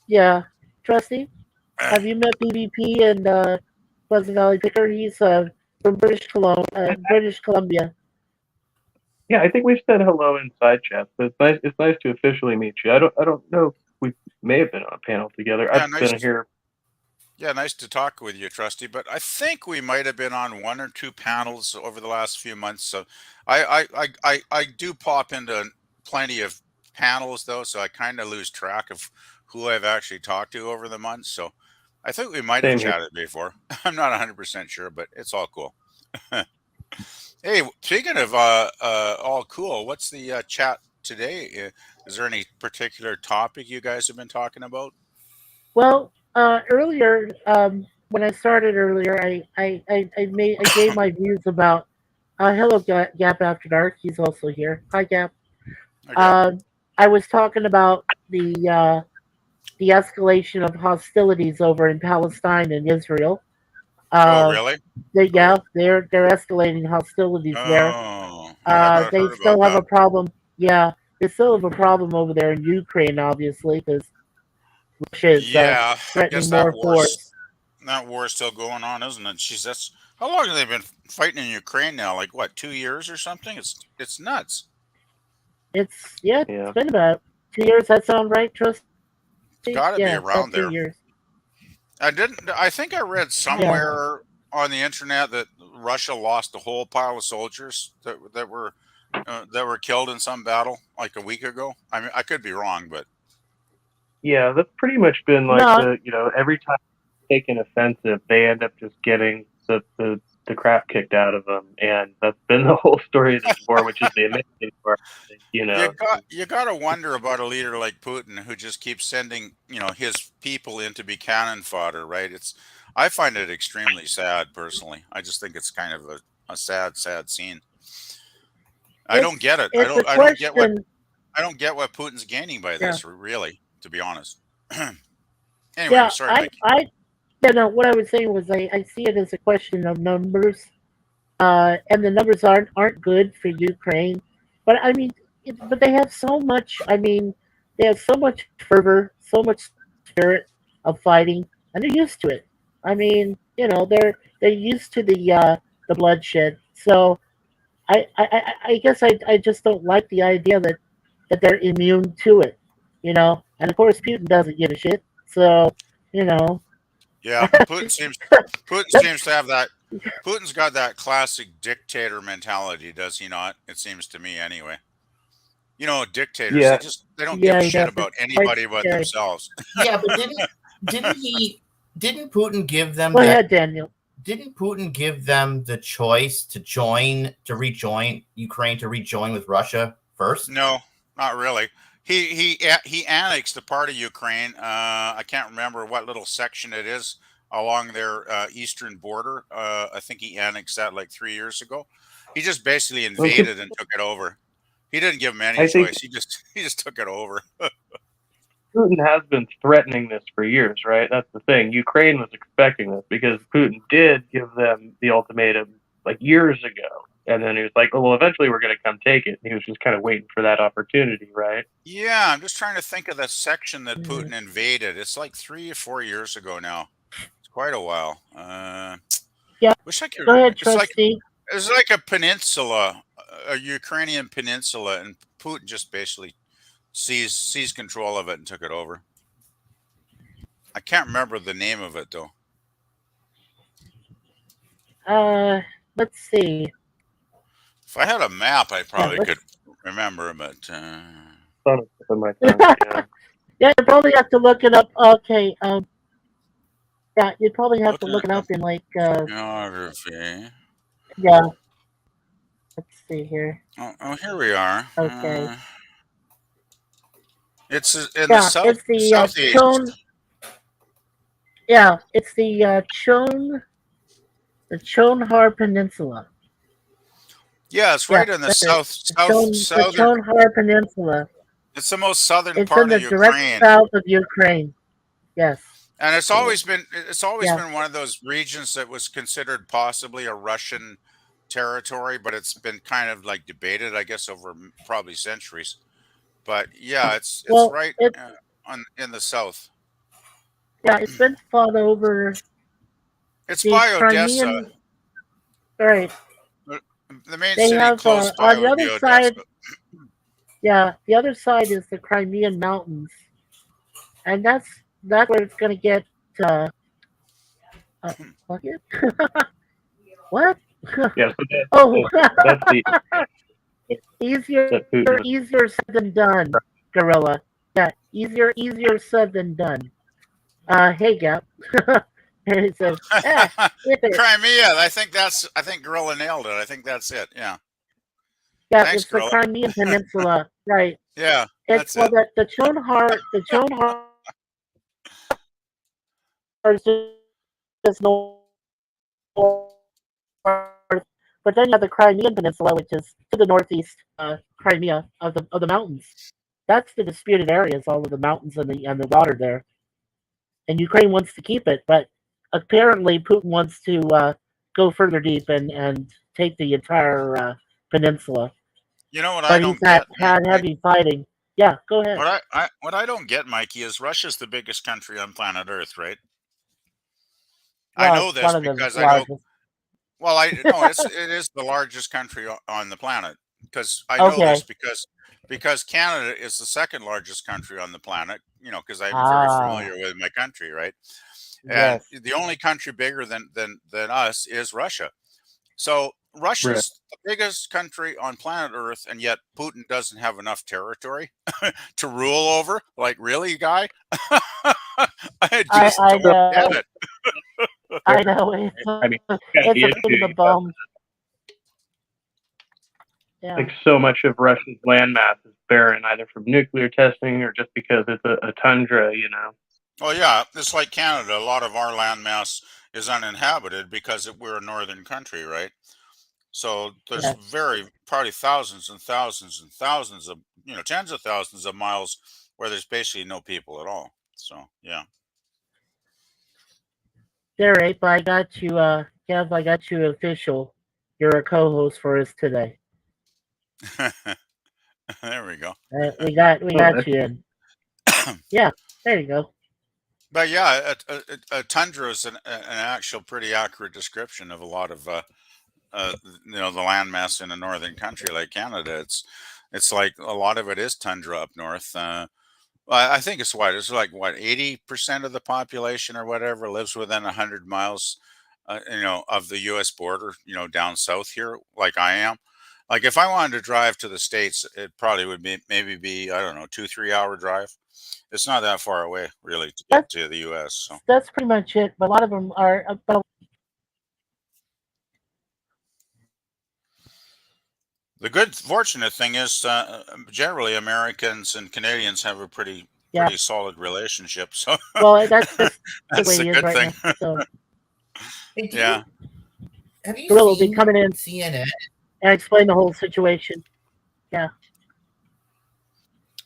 yeah, Trusty, have you met PvP and Pleasant Valley Picker? He's from British Columbia. Yeah, I think we've said hello in side chat, but it's nice to officially meet you. I don't know if we may have been on a panel together. Yeah, I've nice been here. Yeah, nice to talk with you, Trusty. But I think we might have been on one or two panels over the last few months. So I do pop into plenty of panels though, so I kind of lose track of who I've actually talked to over the months. So I think we might have Same here. chatted before. I'm not 100% sure, but it's all cool. Hey, speaking of all cool, what's the chat today? Is there any particular topic you guys have been talking about? Well, earlier, when I started earlier, I gave my views about. Hello, Gap After Dark. He's also here. Hi, Gap. Okay. I was talking about the escalation of hostilities over in Palestine and Israel. Oh, really? They're escalating hostilities there. Oh, I have not They heard still about have that. a problem. Yeah, they still have a problem over there in Ukraine, obviously, because Russia is Yeah, I threatening guess more force. that war is still going on, isn't it? Jeez, that's how long have they been fighting in Ukraine now? Like what, 2 years or something? It's nuts. It's Yeah. been about 2 years. That sound right, Trusty? It's got to be Yeah, around about there. 2 years. I think I read somewhere on the internet that Russia lost a whole pile of soldiers that were killed in some battle like a week ago. I mean, I could be wrong, but Yeah, that's pretty much been like No. every time they take an offensive, they end up just getting the crap kicked out of them, and that's been the whole story of this war, which is the amazing part. you got to wonder about a leader like Putin who just keeps sending his people in to be cannon fodder, right? I find it extremely sad personally. I just think it's kind of a sad, sad scene. I don't get it. It's a I don't get what question. I don't get what Putin's gaining by Yeah. this, really, to be honest. Anyway, Yeah, sorry, Mike. what I was saying was I see it as a question of numbers, and the numbers aren't good for Ukraine, but I mean, but they have so much. I mean, they have so much fervor, so much spirit of fighting, and they're used to it. I mean, they're used to the bloodshed. So I guess I just don't like the idea that they're immune to it. And of course Putin doesn't give a shit. So you know. Yeah, Putin seems to have that. Putin's got that classic dictator mentality, does he not? It seems to me, anyway. Dictators, Yeah. they don't give Yeah, a he shit does. about It's anybody quite but scary. themselves. Yeah, but didn't Putin give them Go ahead, Daniel. Didn't Putin give them the choice to rejoin Ukraine, to rejoin with Russia first? No, not really. He annexed a part of Ukraine. I can't remember what little section it is along their eastern border. I think he annexed that like 3 years ago. He just basically invaded and took it over. He didn't give them any I think- choice. He just took it over. Putin has been threatening this for years, right? That's the thing. Ukraine was expecting this because Putin did give them the ultimatum like years ago. And then he was like, well, eventually we're going to come take it. And he was just kind of waiting for that opportunity, right? Yeah, I'm just trying to think of the section that Putin invaded. It's like 3 or 4 years ago now. It's quite a while. Yeah. Wish I could. Go ahead, It's like Trustee. It's like a peninsula, a Ukrainian peninsula, and Putin just basically seized control of it and took it over. I can't remember the name of it though. Let's see. If I had a map, I probably let's- could remember, but Son of a my tongue, yeah. Yeah, you probably have to look it up. Okay. Yeah, you'd probably have to Looking look it at up in like. geography. Yeah. Let's see here. Oh, here we are. Okay. It's in Yeah, the south, it's the southeast. Chon. Yeah, it's the Chonhar Peninsula. Yeah, it's Yeah, right in the that's it. southern. The Chonhar Peninsula. It's the most southern It's part in the of Ukraine. direct south of Ukraine. Yes. And it's always been Yeah. been one of those regions that was considered possibly a Russian territory, but it's been kind of like debated, I guess, over probably centuries. But yeah, it's Well, right it's- in the south. Yeah, it's been fought over It's the by Crimean. Odessa. Right. The main They city have close by on the would be other Odessa. side. Yeah, the other side is the Crimean Mountains, and that's where it's going to get. Fuck it. What? Yeah, so Oh, that's the easier that Putin was easier said than done, Gorilla. Yeah, easier said than done. Hey, Gap. And it says, hit it. Crimea. I think Gorilla nailed it. I think that's it. Yeah. Yeah, Thanks, it's the Gorilla. Crimean Peninsula, right? Yeah. It's That's it. the Chonhar is just north, but then you have the Crimean Peninsula, which is to the northeast, Crimea of the mountains. That's the disputed areas, all of the mountains and the water there. And Ukraine wants to keep it, but apparently Putin wants to go further deep and take the entire peninsula. You know what I But don't he's had get? heavy fighting. Yeah, go ahead. What I don't get, Mikey, is Russia's the biggest country on planet Earth, right? I Well, know it's this one of the because I know. largest. Well, it is the largest country on the planet because I know this because Canada is the second largest country on the planet. Because I'm very familiar with my country, right? And Yes. the only country bigger than us is Russia. So Russia's the biggest country on planet Earth, and yet Putin doesn't have enough territory to rule over. Like, really, guy? I just I don't know. get it. I know. I mean, It's a pain in the bum. Yeah. like so much of Russia's landmass is barren, either from nuclear testing or just because it's a tundra, Oh yeah, it's like Canada. A lot of our landmass is uninhabited because we're a northern country, right? So there's Yeah. probably thousands and thousands and thousands of, tens of thousands of miles where there's basically no people at all. So yeah. All right, but I got you, Kev, I got you official. You're a co-host for us today. There we go. We got that's you in. Yeah, there you go. But yeah, a tundra is an actual pretty accurate description of a lot of the landmass in a northern country like Canada. It's like a lot of it is tundra up north. I think it's like what 80% of the population or whatever lives within 100 miles, of the U.S. border. Down south here, like I am. Like if I wanted to drive to the States, it probably would maybe be I don't know 2-3 hour drive. It's not that far away really to get That's to the U.S. So that's pretty much it. But a lot of them are about. the good fortunate thing is generally Americans and Canadians have a pretty Yeah. solid relationship. So Well, that's just the that's way a it is good right thing. now. So Hey, Yeah. have you Gorilla will be seen coming in CNN? and explain the whole situation. Yeah.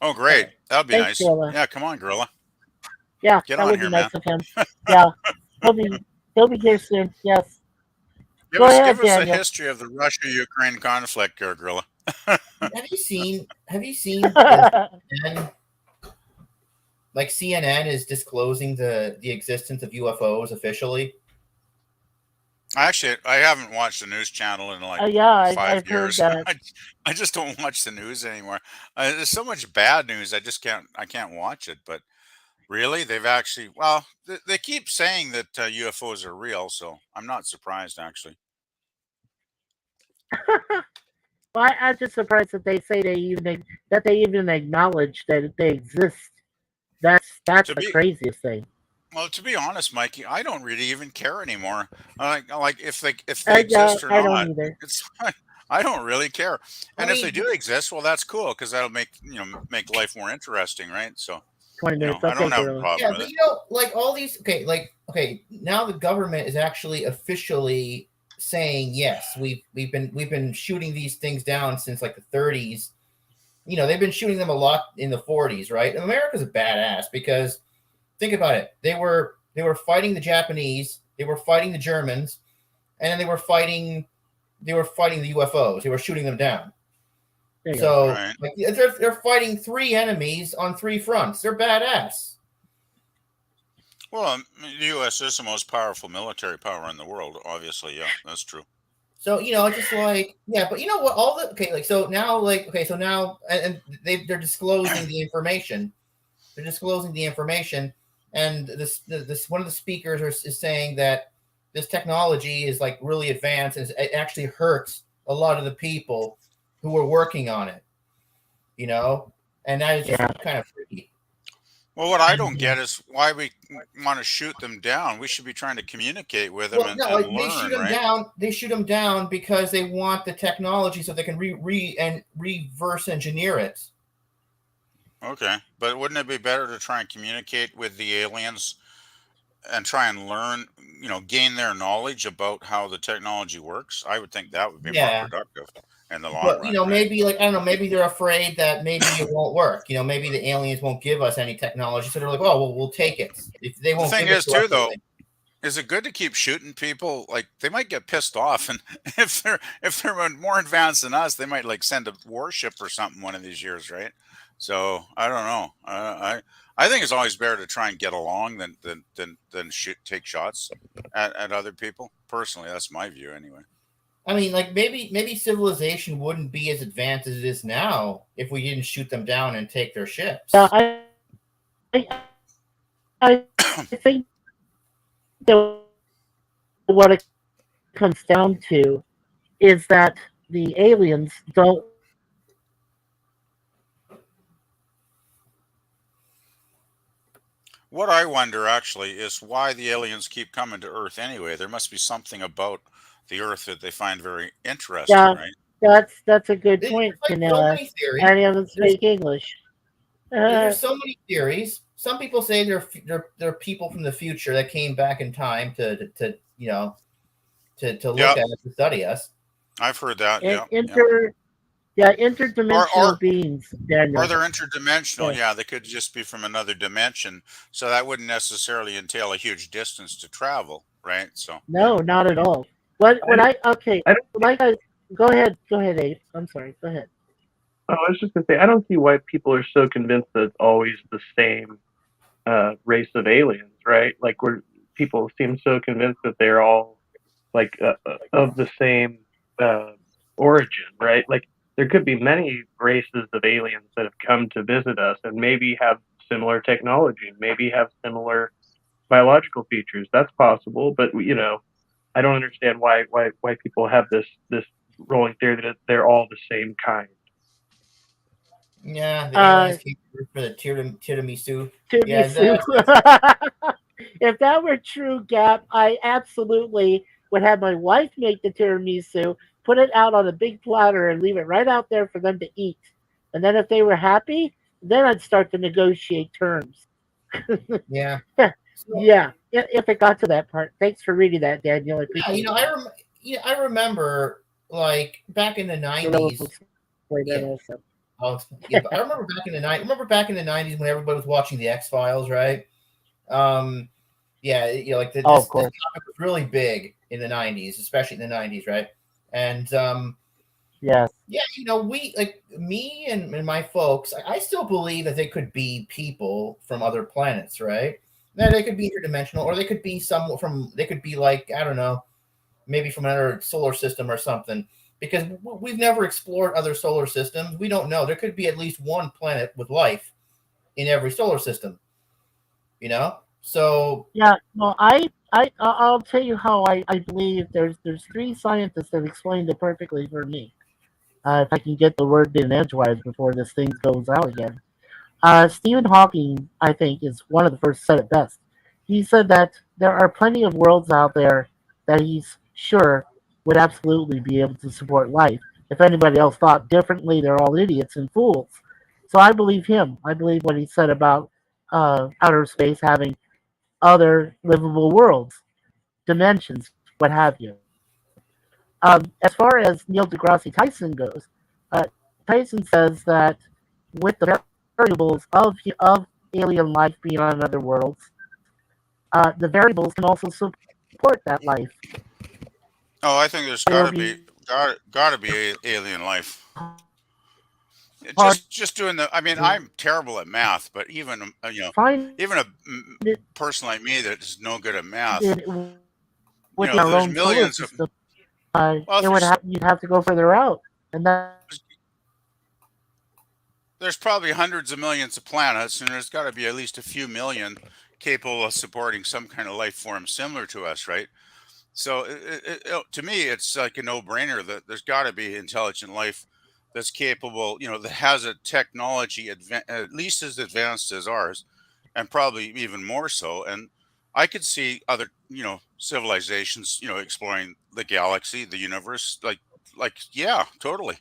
Oh, great. That'd be Thanks, nice. Gorilla. Yeah, come on, Gorilla. Yeah, Get that on would be here, nice man. of him. Yeah, he'll be here soon. Yes. Give Go us ahead, a Daniel. history of the Russia-Ukraine conflict, here, Gorilla. Have you seen the CNN, like CNN is disclosing the existence of UFOs officially? Actually, I haven't watched the news channel in like Yeah, five I've heard years. that. I just don't watch the news anymore. There's so much bad news. I can't watch it. But really, they've actually, well, they keep saying that UFOs are real. So I'm not surprised, actually. Well, I'm just surprised that they say that they even acknowledge that they exist. That's To the be craziest thing. Well, to be honest, Mikey, I don't really even care anymore. Like if they exist or I don't not, either. it's I don't really care. I And if they mean, do exist, well, that's cool because that'll make life more interesting, right? So 20 minutes. I Okay, don't have a Gorilla. problem yeah, with but it. like all these, okay, now the government is actually officially saying yes, we've been shooting these things down since like the 30s. They've been shooting them a lot in the 40s, right? And America's a badass because think about it. They were fighting the Japanese, they were fighting the Germans, and then they were fighting the UFOs. They were shooting them down. There you go. So Right. like they're fighting three enemies on three fronts. They're badass. Well, the U.S. is the most powerful military power in the world. Obviously, yeah, that's true. So it's just like yeah, but you know what? All the okay, like so now, and they're disclosing the information. They're disclosing the information, and this one of the speakers is saying that this technology is like really advanced, and it actually hurts a lot of the people who are working on it. And that is just Yeah. kind of freaky. Well, what I don't get is why we want to shoot them down. We should be trying to communicate with them Well, and no, like, they shoot learn, them right? down. They shoot them down because they want the technology so they can reverse engineer it. Okay, but wouldn't it be better to try and communicate with the aliens and try and learn, gain their knowledge about how the technology works? I would think that would be more Yeah. productive in the long But run, right? maybe like I don't know, maybe they're afraid that maybe it won't work. Maybe the aliens won't give us any technology, so they're like, "Oh, well, we'll take it." If they The won't thing give it is, to us, too, though, is it good to keep shooting people? Like they might get pissed off, and if they're more advanced than us, they might like send a warship or something one of these years, right? So I don't know. I think it's always better to try and get along than take shots at other people. Personally, that's my view, anyway. I mean, like maybe civilization wouldn't be as advanced as it is now if we didn't shoot them down and take their ships. I think that what it comes down to is that the aliens don't. What I wonder actually is why the aliens keep coming to Earth anyway. There must be something about the Earth that they find very interesting, Yeah, right? that's a good There's point, like so Canilla. many theories. I don't speak English. There's so many theories. some people say they're people from the future that came back in time to look Yeah, at us, to study us. I've heard that. And Yeah, yeah. interdimensional Or beings, or Daniel. they're interdimensional. Yeah. Yeah, they could just be from another dimension. So that wouldn't necessarily entail a huge distance to travel, right? So yeah. No, not at all. What I, I okay, I don't. like I go ahead, Abe. I'm sorry. Go ahead. I was just gonna say I don't see why people are so convinced that it's always the same race of aliens, right? Like where people seem so convinced that they're all like of the same uh, origin, right? Like there could be many races of aliens that have come to visit us and maybe have similar technology, maybe have similar biological features. That's possible, but I don't understand why people have this rolling theory that they're all the same kind. Yeah, the Uh, aliens came through for the tiramisu. Yeah, Tiramisu. that's If that were true, Gap, I absolutely would have my wife make the tiramisu, put it out on a big platter, and leave it right out there for them to eat. And then if they were happy, then I'd start to negotiate terms. yeah. So, Yeah, if it got to that part. Thanks for reading that, Daniel. I yeah, appreciate that. I remember like back in the '90s. Play that Yeah, also. but I remember back in the night. Remember back in the '90s when everybody was watching the X Files, right? Um, yeah, like Oh, this of course. topic was really big in the '90s, especially in the '90s, right? And Yes. yeah, we like me and my folks. I still believe that they could be people from other planets, right? Now they could be interdimensional, or they could be some from. They could be like, I don't know, maybe from another solar system or something. Because we've never explored other solar systems, we don't know. There could be at least one planet with life in every solar system. So Yeah. No, I'll tell you how I believe there's three scientists that explained it perfectly for me. If I can get the word in edgewise before this thing goes out again. Stephen Hawking, I think, is one of the first said it best. He said that there are plenty of worlds out there that he's sure would absolutely be able to support life. If anybody else thought differently, they're all idiots and fools. So I believe him. I believe what he said about outer space having other livable worlds, dimensions, what have you. As far as Neil deGrasse Tyson goes, uh, Tyson says that with the variables of alien life being on other worlds, the variables can also support that life. Oh, I think there's It'll be gotta be alien life. hard Just doing the. I mean, to I'm terrible at math, but even find even a it, person like me that is no good at math, it within our there's own solar millions of. system. Well, if It would you'd have to go further out, and there's probably hundreds of millions of planets, and there's got to be at least a few million capable of supporting some kind of life form similar to us, right? So to me, it's like a no-brainer that there's got to be intelligent life that's capable, that has a technology at least as advanced as ours, and probably even more so. And I could see other, civilizations, exploring the galaxy, the universe, like yeah, totally.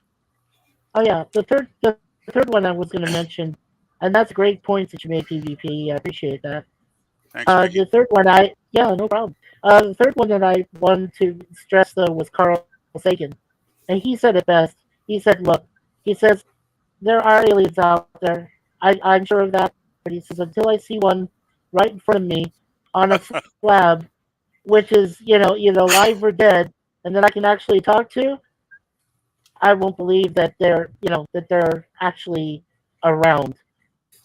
oh yeah, the third one I was going to mention, and that's a great point that you made, PvP. I appreciate that. Thanks, Mickey. The third one, yeah, no problem. The third one that I wanted to stress though was Carl Sagan, and he said it best. He said, "Look, he says there are aliens out there. I'm sure of that. But he says until I see one right in front of me on a slab, which is either alive or dead, and that I can actually talk to, I won't believe that they're actually around.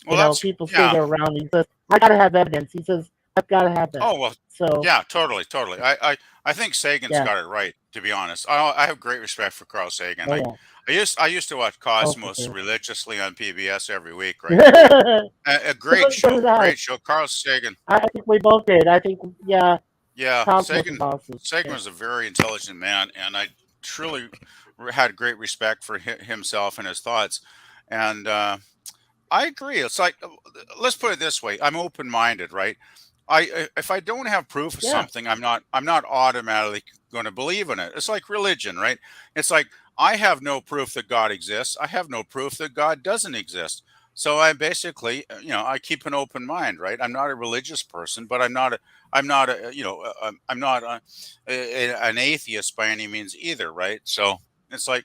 Well, that's People say yeah. they're around. He says I gotta have evidence. He says I've gotta have that. Oh well, So yeah, totally, totally. I think Sagan's yeah, got it right. To be honest, I have great respect for Carl Sagan. oh yeah, I used to watch oh for Cosmos sure. religiously on PBS every week. Right, so, a great so show, did I. great show. Carl Sagan. I think we both did. I think yeah, Yeah, Cosmos is Sagan. awesome. Sagan Yeah, was a very intelligent man, and I truly had great respect for himself and his thoughts. And I agree. It's like, let's put it this way: I'm open-minded, right? If I don't have proof of yeah, something, I'm not automatically going to believe in it. It's like religion, right? It's like I have no proof that God exists. I have no proof that God doesn't exist. So I basically, I keep an open mind, right? I'm not a religious person, but I'm not an atheist by any means either, right? So it's like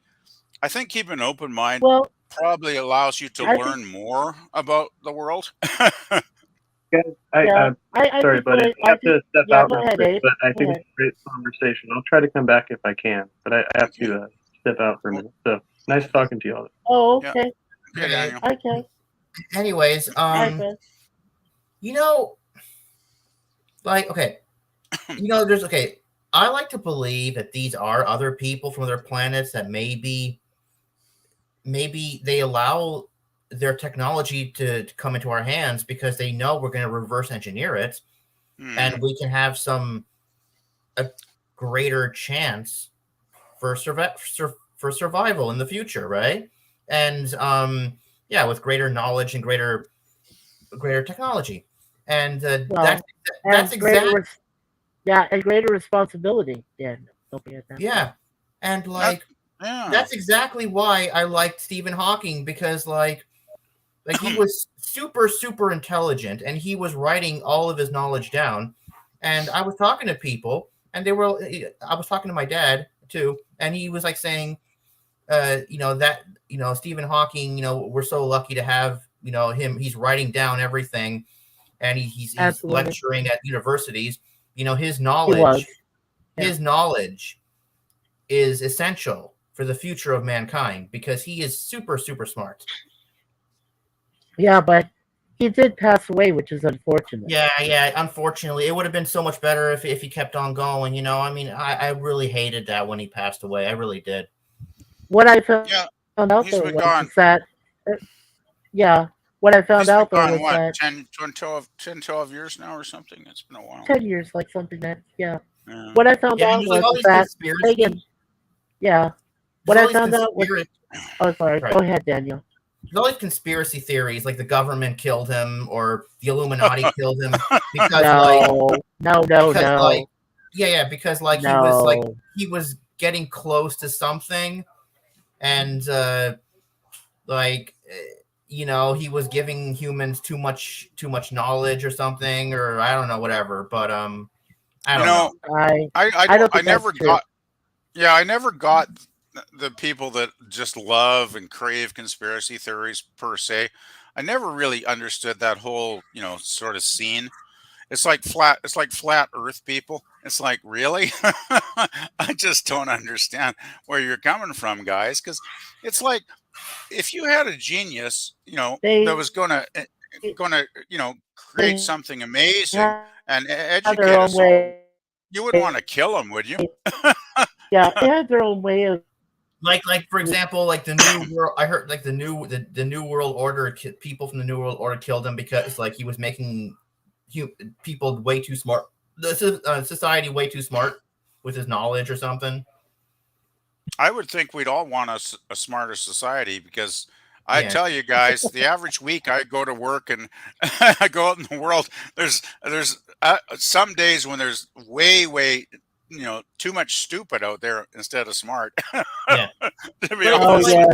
I think keeping an open mind Well, probably allows you to I think learn more about the world. Guys, yeah, I sorry, think buddy. what I I have think to step yeah. out Go real ahead, quick, Dave. but I Go think it's ahead. a great conversation. I'll try to come back if I can, but I have Okay. to step out for a Well, minute. So nice talking to you all. Oh, yeah. okay. Okay, Okay. Daniel. Okay. Anyways, Okay. you know, like, okay, there's okay. I like to believe that these are other people from other planets that maybe they allow their technology to come into our hands because they know we're going to reverse engineer it, and Hmm. we can have a greater chance for for survival in the future, right? And yeah, with greater knowledge and greater technology, and Well, that's and greater, exact yeah, and greater responsibility. Yeah, don't forget that. yeah, and That, like yeah. that's exactly why I liked Stephen Hawking, because like he was super intelligent, and he was writing all of his knowledge down. And I was talking to people, and I was talking to my dad too, and he was like saying, that Stephen Hawking, we're so lucky to have him. He's writing down everything, and he's Absolutely, lecturing at universities. His he was. knowledge, Yeah, his knowledge is essential for the future of mankind because he is super smart. yeah, but he did pass away, which is unfortunate. Yeah. Unfortunately, it would have been so much better if he kept on going. I mean, I really hated that when he passed away. I really did. What I found Yeah. out He's though been was gone. is that, uh, yeah, what I found He's been out though gone, was what, that 10, 12 years now or something? It's been a while. 10 years, like something that, yeah. Yeah. What I found Yeah, and out there's like was all is these that conspiracy. Reagan, yeah. There's What all I these found out was, conspiracy. oh, sorry, Right. go ahead, Daniel. There's all these conspiracy theories, like the government killed him or the Illuminati killed him because, No. because No. he was getting close to something, and like he was giving humans too much knowledge or something, or I don't know, whatever. But I You don't know. know, I don't I think that's never true. got. Yeah, I never got the people that just love and crave conspiracy theories per se. I never really understood that whole, sort of scene. It's like flat earth people. It's like, really? I just don't understand where you're coming from, guys, cuz it's like if you had a genius, that They was going to, create they something amazing have and their educate own us all, way. you wouldn't want to kill them, would you? Yeah, they have their own way of. Like for example, like the new world. I heard like the new world order. People from the new world order killed him because like he was making people way too smart. The society way too smart with his knowledge or something. I would think we'd all want a smarter society because I Yeah. tell you guys, the average week I go to work and I go out in the world. There's some days when there's way too much stupid out there instead of smart. Yeah. To be But Oh honest. yeah,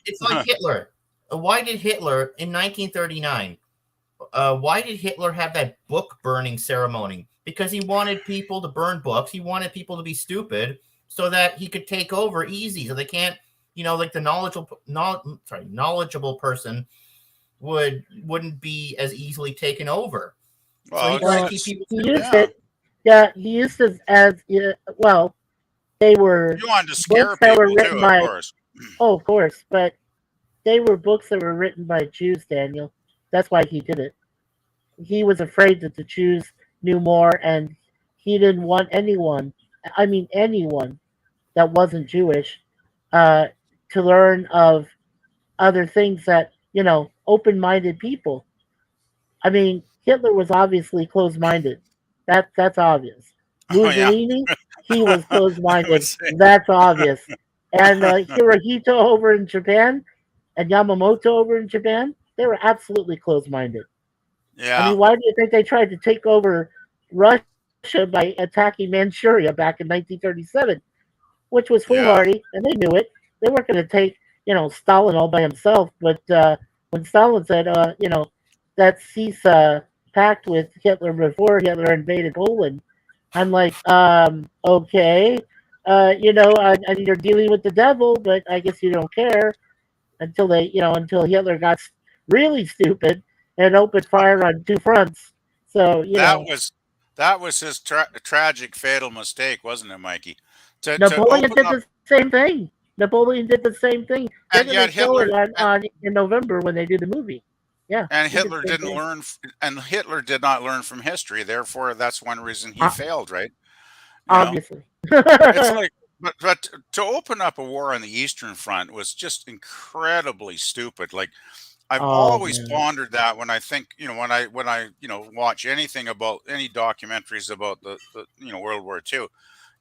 it's like Hitler. Why did Hitler in 1939? Why did Hitler have that book burning ceremony? Because he wanted people to burn books. He wanted people to be stupid so that he could take over easy. So they can't, like the knowledgeable person wouldn't be as easily taken over. So Well, he tried to keep it's people he stupid. used yeah. it. Yeah, he used it as well. They were You wanted to scare books that were people too, written of by. course. Oh, of course, but they were books that were written by Jews, Daniel. That's why he did it. He was afraid that the Jews knew more, and he didn't want anyone that wasn't Jewish, uh, to learn of other things that open-minded people. I mean, Hitler was obviously closed-minded. That's obvious. Oh yeah. Mussolini, he was I would closed-minded. say. That's obvious. And Hirohito over in Japan and Yamamoto over in Japan, they were absolutely closed-minded. I Yeah. mean, why do you think they tried to take over Russia by attacking Manchuria back in 1937, which was Yeah. foolhardy, and they knew it. They weren't going to take Stalin all by himself, but when Stalin said, that cease pact with Hitler before Hitler invaded Poland. I'm like, okay, and you're dealing with the devil, but I guess you don't care until Hitler got really stupid and opened fire on two fronts. So that was his tragic fatal mistake, wasn't it, Mikey? To Napoleon open did up, the same thing. Napoleon did the same thing. They're and going to yet show it Hitler on in November when they do the movie. Yeah, and he did Hitler the same didn't thing. learn, and Hitler did not learn from history. Therefore, that's one reason he Uh, failed, right? You know, Obviously. it's like, but to open up a war on the Eastern Front was just incredibly stupid. Like I've Oh always man. pondered that when I think, when I watch anything about any documentaries about the World War II.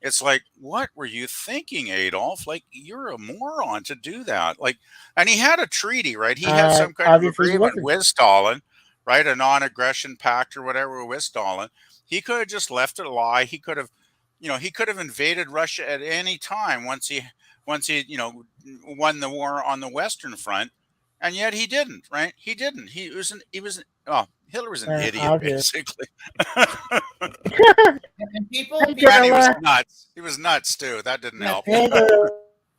It's like, what were you thinking, Adolf? Like, you're a moron to do that. Like, and he had a treaty, right? He had some kind of Obviously he agreement wasn't. with Stalin, right? A non-aggression pact or whatever with Stalin. He could have just left it lie. He could have invaded Russia at any time once he won the war on the Western Front, and yet he didn't, right? He didn't. Oh, Hitler was an idiot, Obvious. basically. And people, Hey, people And he was Gorilla. nuts. He was nuts too. That didn't help. Hey, Gorilla.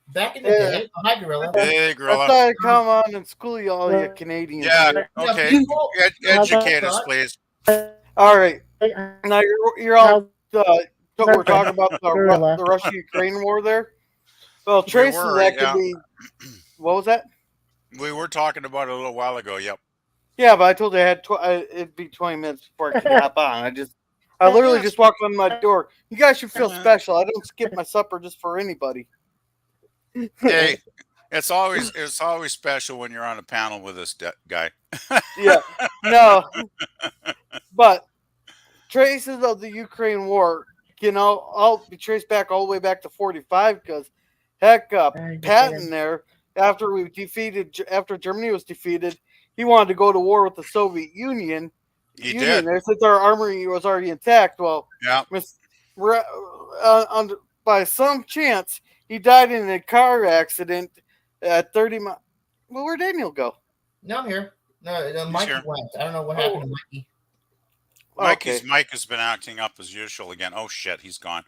back in the Yeah. day, oh, hi Gorilla. Hey, I Gorilla. thought I'd come on and school you all, you Canadians. Yeah. here. Okay. People, Educate us, please. All right. Now you're all. We're talking about Gorilla. the Russia-Ukraine war there. Well, traces were, that yeah. could be. What was that? We were talking about it a little while ago. Yep. Yeah, but I told you I had it'd be 20 minutes before I could hop on. I literally just walked on my door. You guys should feel special. I don't skip my supper just for anybody. Hey, it's always special when you're on a panel with this guy. Yeah, no, but traces of the Ukraine war can all be traced back all the way back to 45 because heck, Patton there after Germany was defeated, he wanted to go to war with the Soviet Union. He did. There, since our armory was already intact. Well, Yeah. By some chance, he died in a car accident at 30 miles. Well, where'd Daniel go? No, I'm here. No, Mikey here. went. I don't know what happened to Mikey. Okay. Mike has been acting up as usual again. Oh shit, he's gone.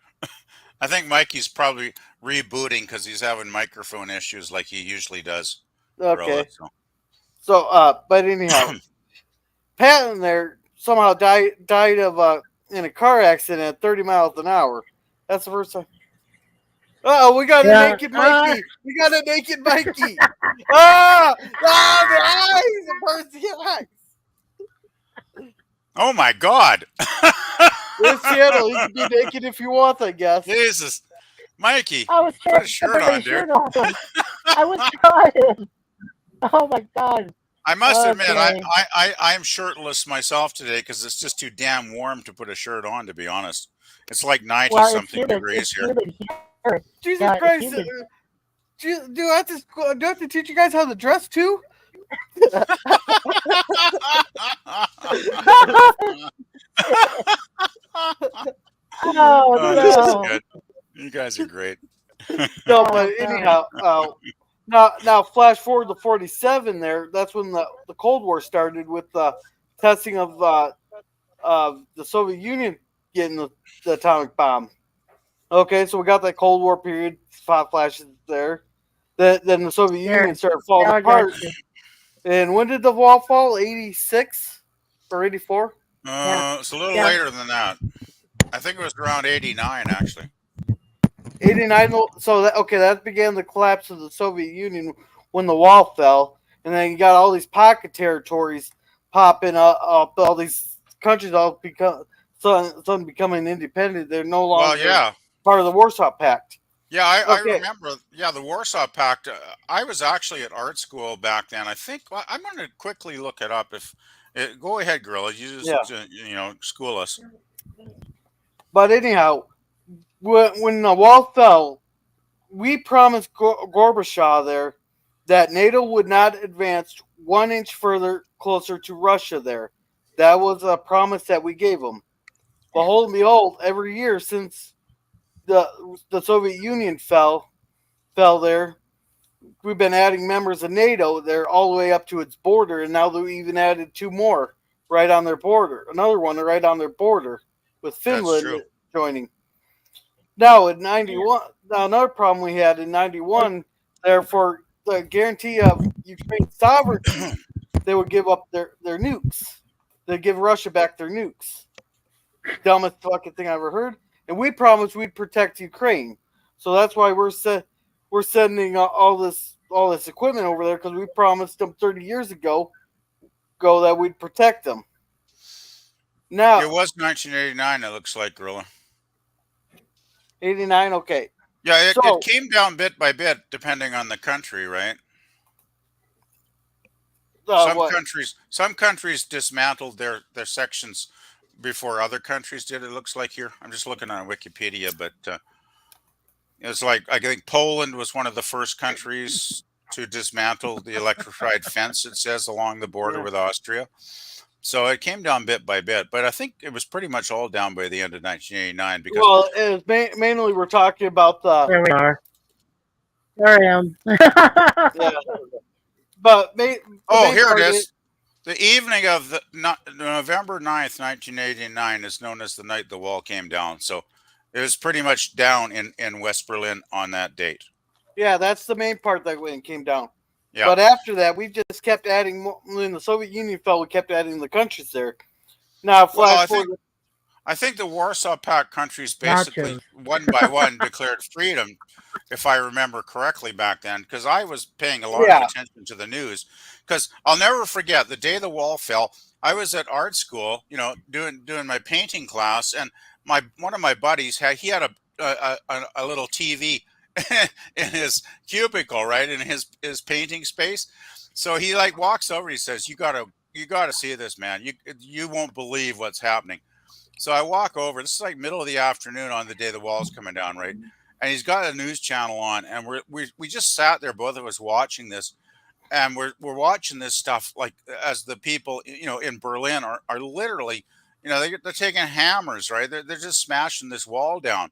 I think Mikey's probably rebooting because he's having microphone issues like he usually does. Okay. Gorilla, so. So, but anyhow, Patton there somehow died of in a car accident at 30 miles an hour. That's the first time. Oh, we got a naked Mikey. We got a naked Mikey. The eyes! The bird's eyes! Oh my God! In Seattle, you can be naked if you want, I guess. Jesus, Mikey, I was put a shirt on, dude. I was trying. Oh my God! I must admit, Okay. I'm shirtless myself today because it's just too damn warm to put a shirt on. To be honest, it's like 90 Well, it's something humid. degrees It's here. humid here. Jesus Yeah, it's Christ! humid. Do I have to teach you guys how to dress too? Oh This is no! good. You guys are great. No, but anyhow, now flash forward to 47. There, that's when the Cold War started with the testing of the Soviet Union getting the atomic bomb. Okay, so we got that Cold War period, spot flashes there. Then the Soviet Union started falling Now I apart. got you. And when did the wall fall? 86 or 84? It's a little Yeah. later than that. I think it was around 89, actually. 89. So that began the collapse of the Soviet Union when the wall fell, and then you got all these pocket territories popping up. All these countries all becoming independent. They're no longer part of the Warsaw Pact. Yeah, I Okay. remember. Yeah, the Warsaw Pact. I was actually at art school back then. I think I'm going to quickly look it up. Go ahead, Gorilla. You just school us. But anyhow, when the wall fell, we promised Gorbachev there that NATO would not advance 1 inch further closer to Russia there. That was a promise that we gave him. Behold and behold, every year since the Soviet Union fell there, we've been adding members of NATO. They're all the way up to its border, and now they even added 2 more right on their border. Another one right on their border with That's Finland true. joining. Now in '91, now another problem we had in '91, therefore the guarantee of Ukraine's sovereignty, they would give up their nukes. They'd give Russia back their nukes. Dumbest fucking thing I ever heard. And we promised we'd protect Ukraine, so that's why we're sending all this equipment over there, because we promised them 30 years ago that we'd protect them. Now It was 1989. It looks like, Gorilla. 89, okay. Yeah, it So- came down bit by bit, depending on the country, right? What? Some countries dismantled their sections before other countries did. It looks like here. I'm just looking on Wikipedia, but it's like I think Poland was one of the first countries to dismantle the electrified fence. It says along the border Yeah. with Austria. So it came down bit by bit, but I think it was pretty much all down by the end of 1989. Because Well, it was mainly we're talking about the There we are. There I am. yeah. But here it is. The evening of the November 9th, 1989 is known as the night the wall came down. So it was pretty much down in West Berlin on that date. Yeah, that's the main part that when it came down. Yeah. But after that, we just kept adding more. When the Soviet Union fell, we kept adding the countries there. Now, flash forward. I think the Warsaw Pact countries basically Nachos. one by one declared freedom, if I remember correctly back then, because I was paying a lot Yeah. of attention to the news. Because I'll never forget the day the wall fell. I was at art school, doing my painting class, and one of my buddies had a little TV in his cubicle, right in his painting space. So he like walks over. He says, "You gotta see this, man. You won't believe what's happening." So I walk over. This is like middle of the afternoon on the day the wall's coming down, right? And he's got a news channel on, and we just sat there, both of us watching this, and we're watching this stuff like as the people in Berlin are literally they're taking hammers, right? They're just smashing this wall down,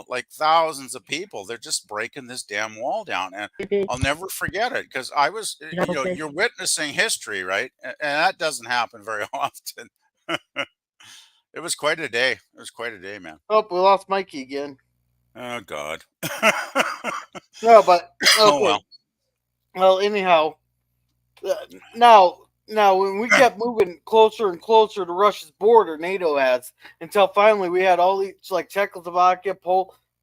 like thousands of people. They're just breaking this damn wall down, and I'll never forget it because I was you're witnessing history, right? And that doesn't happen very often. It was quite a day. It was quite a day, man. Oh, we lost Mikey again. Oh God. No, but okay. Oh well. Well, anyhow, now when we kept moving closer and closer to Russia's border, NATO has, until finally we had all these like Czechoslovakia,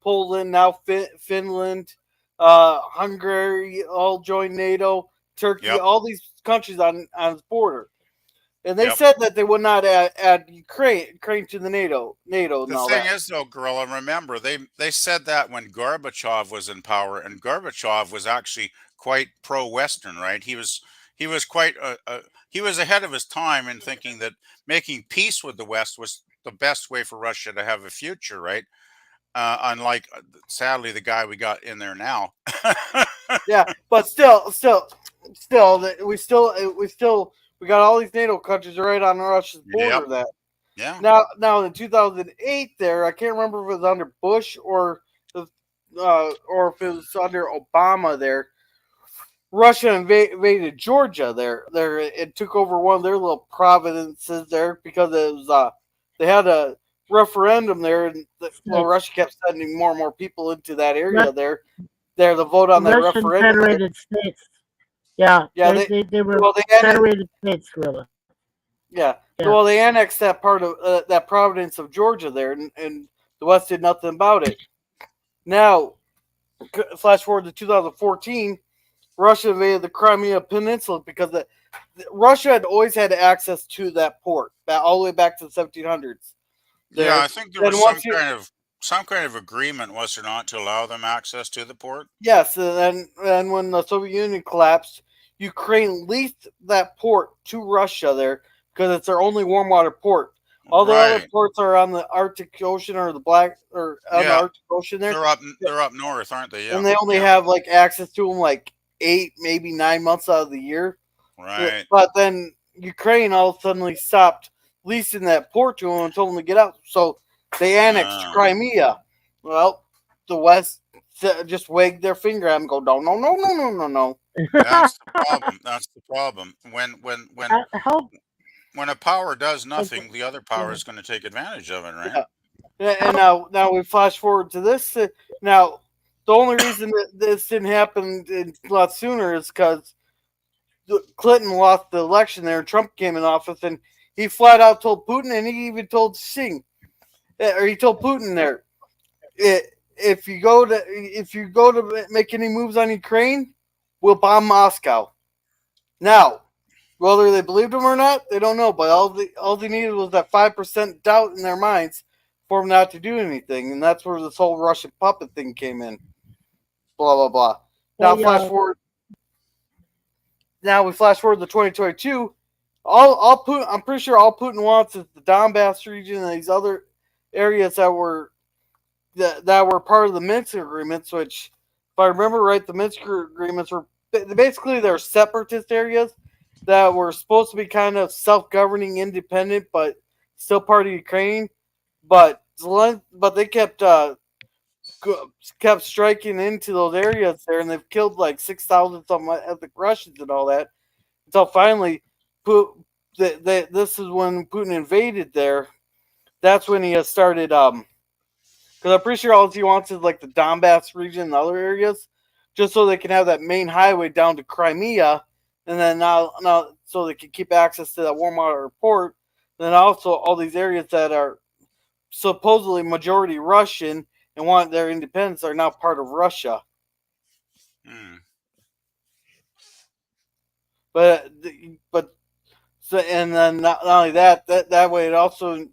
Poland, now Finland, Hungary all joined NATO, Turkey, Yep. all these countries on its border. And they Yep. said that they would not add Ukraine to the NATO. And The all thing that. is, though, Gorilla, remember they said that when Gorbachev was in power, and Gorbachev was actually quite pro-Western, right? He was quite he was ahead of his time in thinking that making peace with the West was the best way for Russia to have a future, right? Unlike, sadly, the guy we got in there now. Yeah, but still, we got all these NATO countries right on Russia's border. Yep. That Yeah. now in 2008, there I can't remember if it was under Bush or if it was under Obama. There, Russia invaded Georgia. There, it took over one of their little provinces there because it was they had a referendum there, and Russia kept sending more and more people into that area there to vote on that Russian referendum. Federated States. Yeah, Yeah, they were they Federated States, Gorilla. Yeah. Yeah. Well, they annexed that part of that province of Georgia there, and the West did nothing about it. Now, flash forward to 2014, Russia invaded the Crimea Peninsula because Russia had always had access to that port, all the way back to the 1700s. Yeah, I think there Then was once some kind of agreement, was there not, to allow them access to the port? Yes, and then when the Soviet Union collapsed, Ukraine leased that port to Russia there because it's their only warm water port. All the other Right. ports are on the Arctic Ocean or the Yeah. Arctic Ocean there, They're up north, aren't they? Yeah. and they only have like access to them like 8, maybe 9 months out of the year. Right. But then Ukraine all suddenly stopped leasing that port to them and told them to get out. So they annexed Oh. Crimea. Well, the West just wag their finger at him, and go, no, no, no, no, no, no, no. That's the problem. That's the problem. How When a power does nothing, the other power is going to take advantage of it, right? And now we flash forward to this. Now, the only reason that this didn't happen a lot sooner is because Clinton lost the election there. Trump came in office, and he flat out told Putin, and he even told he told Putin there, if you go to make any moves on Ukraine, we'll bomb Moscow. Now, whether they believed him or not, they don't know. But all they needed was that 5% doubt in their minds for him not to do anything, and that's where this whole Russian puppet thing came in. Blah blah blah. Now flash forward. Now we flash forward to 2022. All Putin, I'm pretty sure all Putin wants is the Donbass region and these other areas that were part of the Minsk agreements. Which, if I remember right, the Minsk agreements were basically they're separatist areas that were supposed to be kind of self-governing, independent, but still part of Ukraine. But they kept striking into those areas there, and they've killed like 6,000 something ethnic Russians and all that. Until finally, this is when Putin invaded there. That's when he has started. Because I'm pretty sure all he wants is like the Donbass region and other areas, just so they can have that main highway down to Crimea, and then now so they can keep access to that warm water port. And then also all these areas that are supposedly majority Russian and want their independence are now part of Russia. But so, and then not only that way it also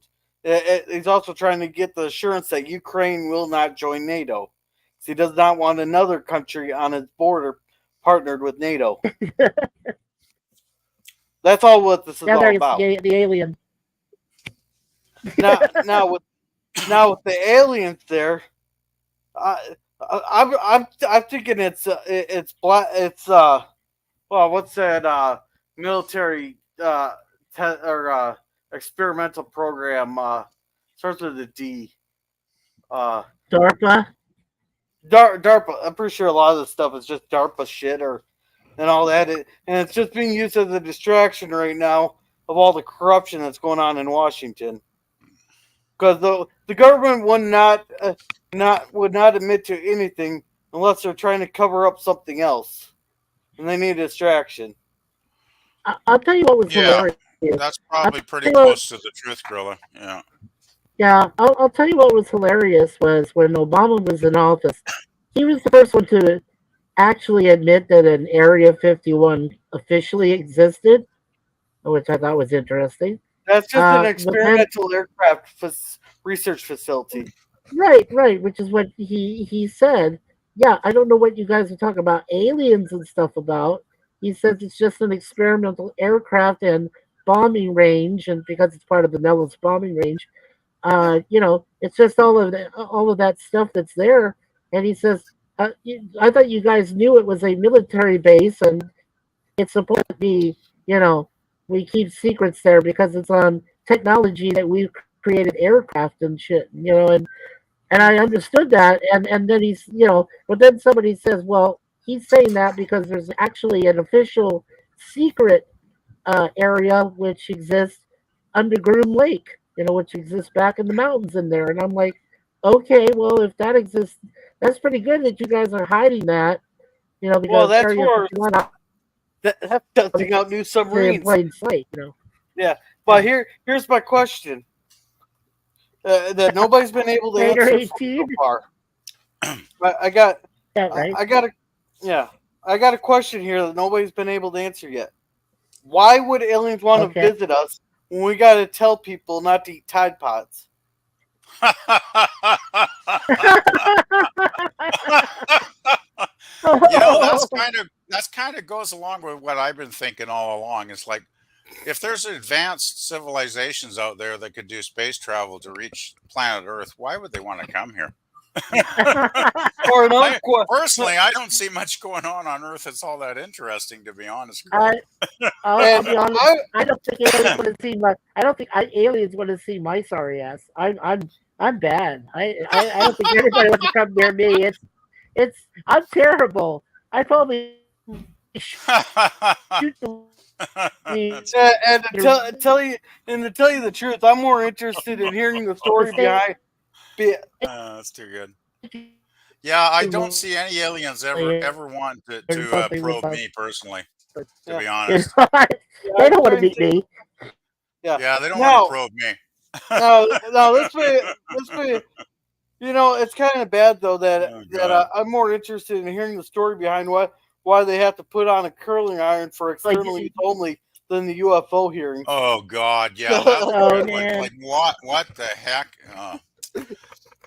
he's also trying to get the assurance that Ukraine will not join NATO. He does not want another country on his border partnered with NATO. That's all what this is all about. The alien. Now with the aliens there, I'm thinking it's what's that military experimental program starts with a D. DARPA. DARPA. I'm pretty sure a lot of this stuff is just DARPA shit and all that, and it's just being used as a distraction right now of all the corruption that's going on in Washington. Because the government would not admit to anything unless they're trying to cover up something else, and they need a distraction. I'll tell you what was hilarious. That's probably pretty close to the truth, Gorilla. Yeah. Yeah, I'll tell you what was hilarious was when Obama was in office, he was the first one to actually admit that an Area 51 officially existed, which I thought was interesting. That's just an experimental aircraft research facility. Right, which is what he said. Yeah, I don't know what you guys are talking about aliens and stuff about. He says it's just an experimental aircraft and bombing range, and because it's part of the Nellis bombing range, it's just all of that stuff that's there. And he says, I thought you guys knew it was a military base, and it's supposed to be, we keep secrets there because it's on technology that we've created aircraft and shit, and I understood that, and then he's, but then somebody says, well, he's saying that because there's actually an official secret area which exists under Groom Lake, which exists back in the mountains in there, and I'm like, okay, well, if that exists, that's pretty good that you guys are hiding that, because well, that's where that's testing out new submarines. In plain sight, Yeah, but here's my question that nobody's been able to answer so far. I got a question here that nobody's been able to answer yet. Why would aliens want to visit us when we got to tell people not to eat Tide Pods? That's kind of goes along with what I've been thinking all along. It's like, if there's advanced civilizations out there that could do space travel to reach planet Earth, why would they want to come here? Personally, I don't see much going on Earth that's all that interesting, to be honest. I'll be honest. I don't think aliens want to see my. I don't think aliens want to see my sorry ass. I'm bad. I don't think anybody wants to come near me. I'm terrible. I probably shoot the leader. And to tell you the truth, I'm more interested in hearing the story behind. That's too good. Yeah, I don't see any aliens ever want to probe me personally. To be honest. They don't want to meet me. Yeah, they don't want to probe me. No, this way, it's kind of bad though that I'm more interested in hearing the story behind why they have to put on a curling iron for external use only than the UFO hearings. Oh God, yeah, like what the heck?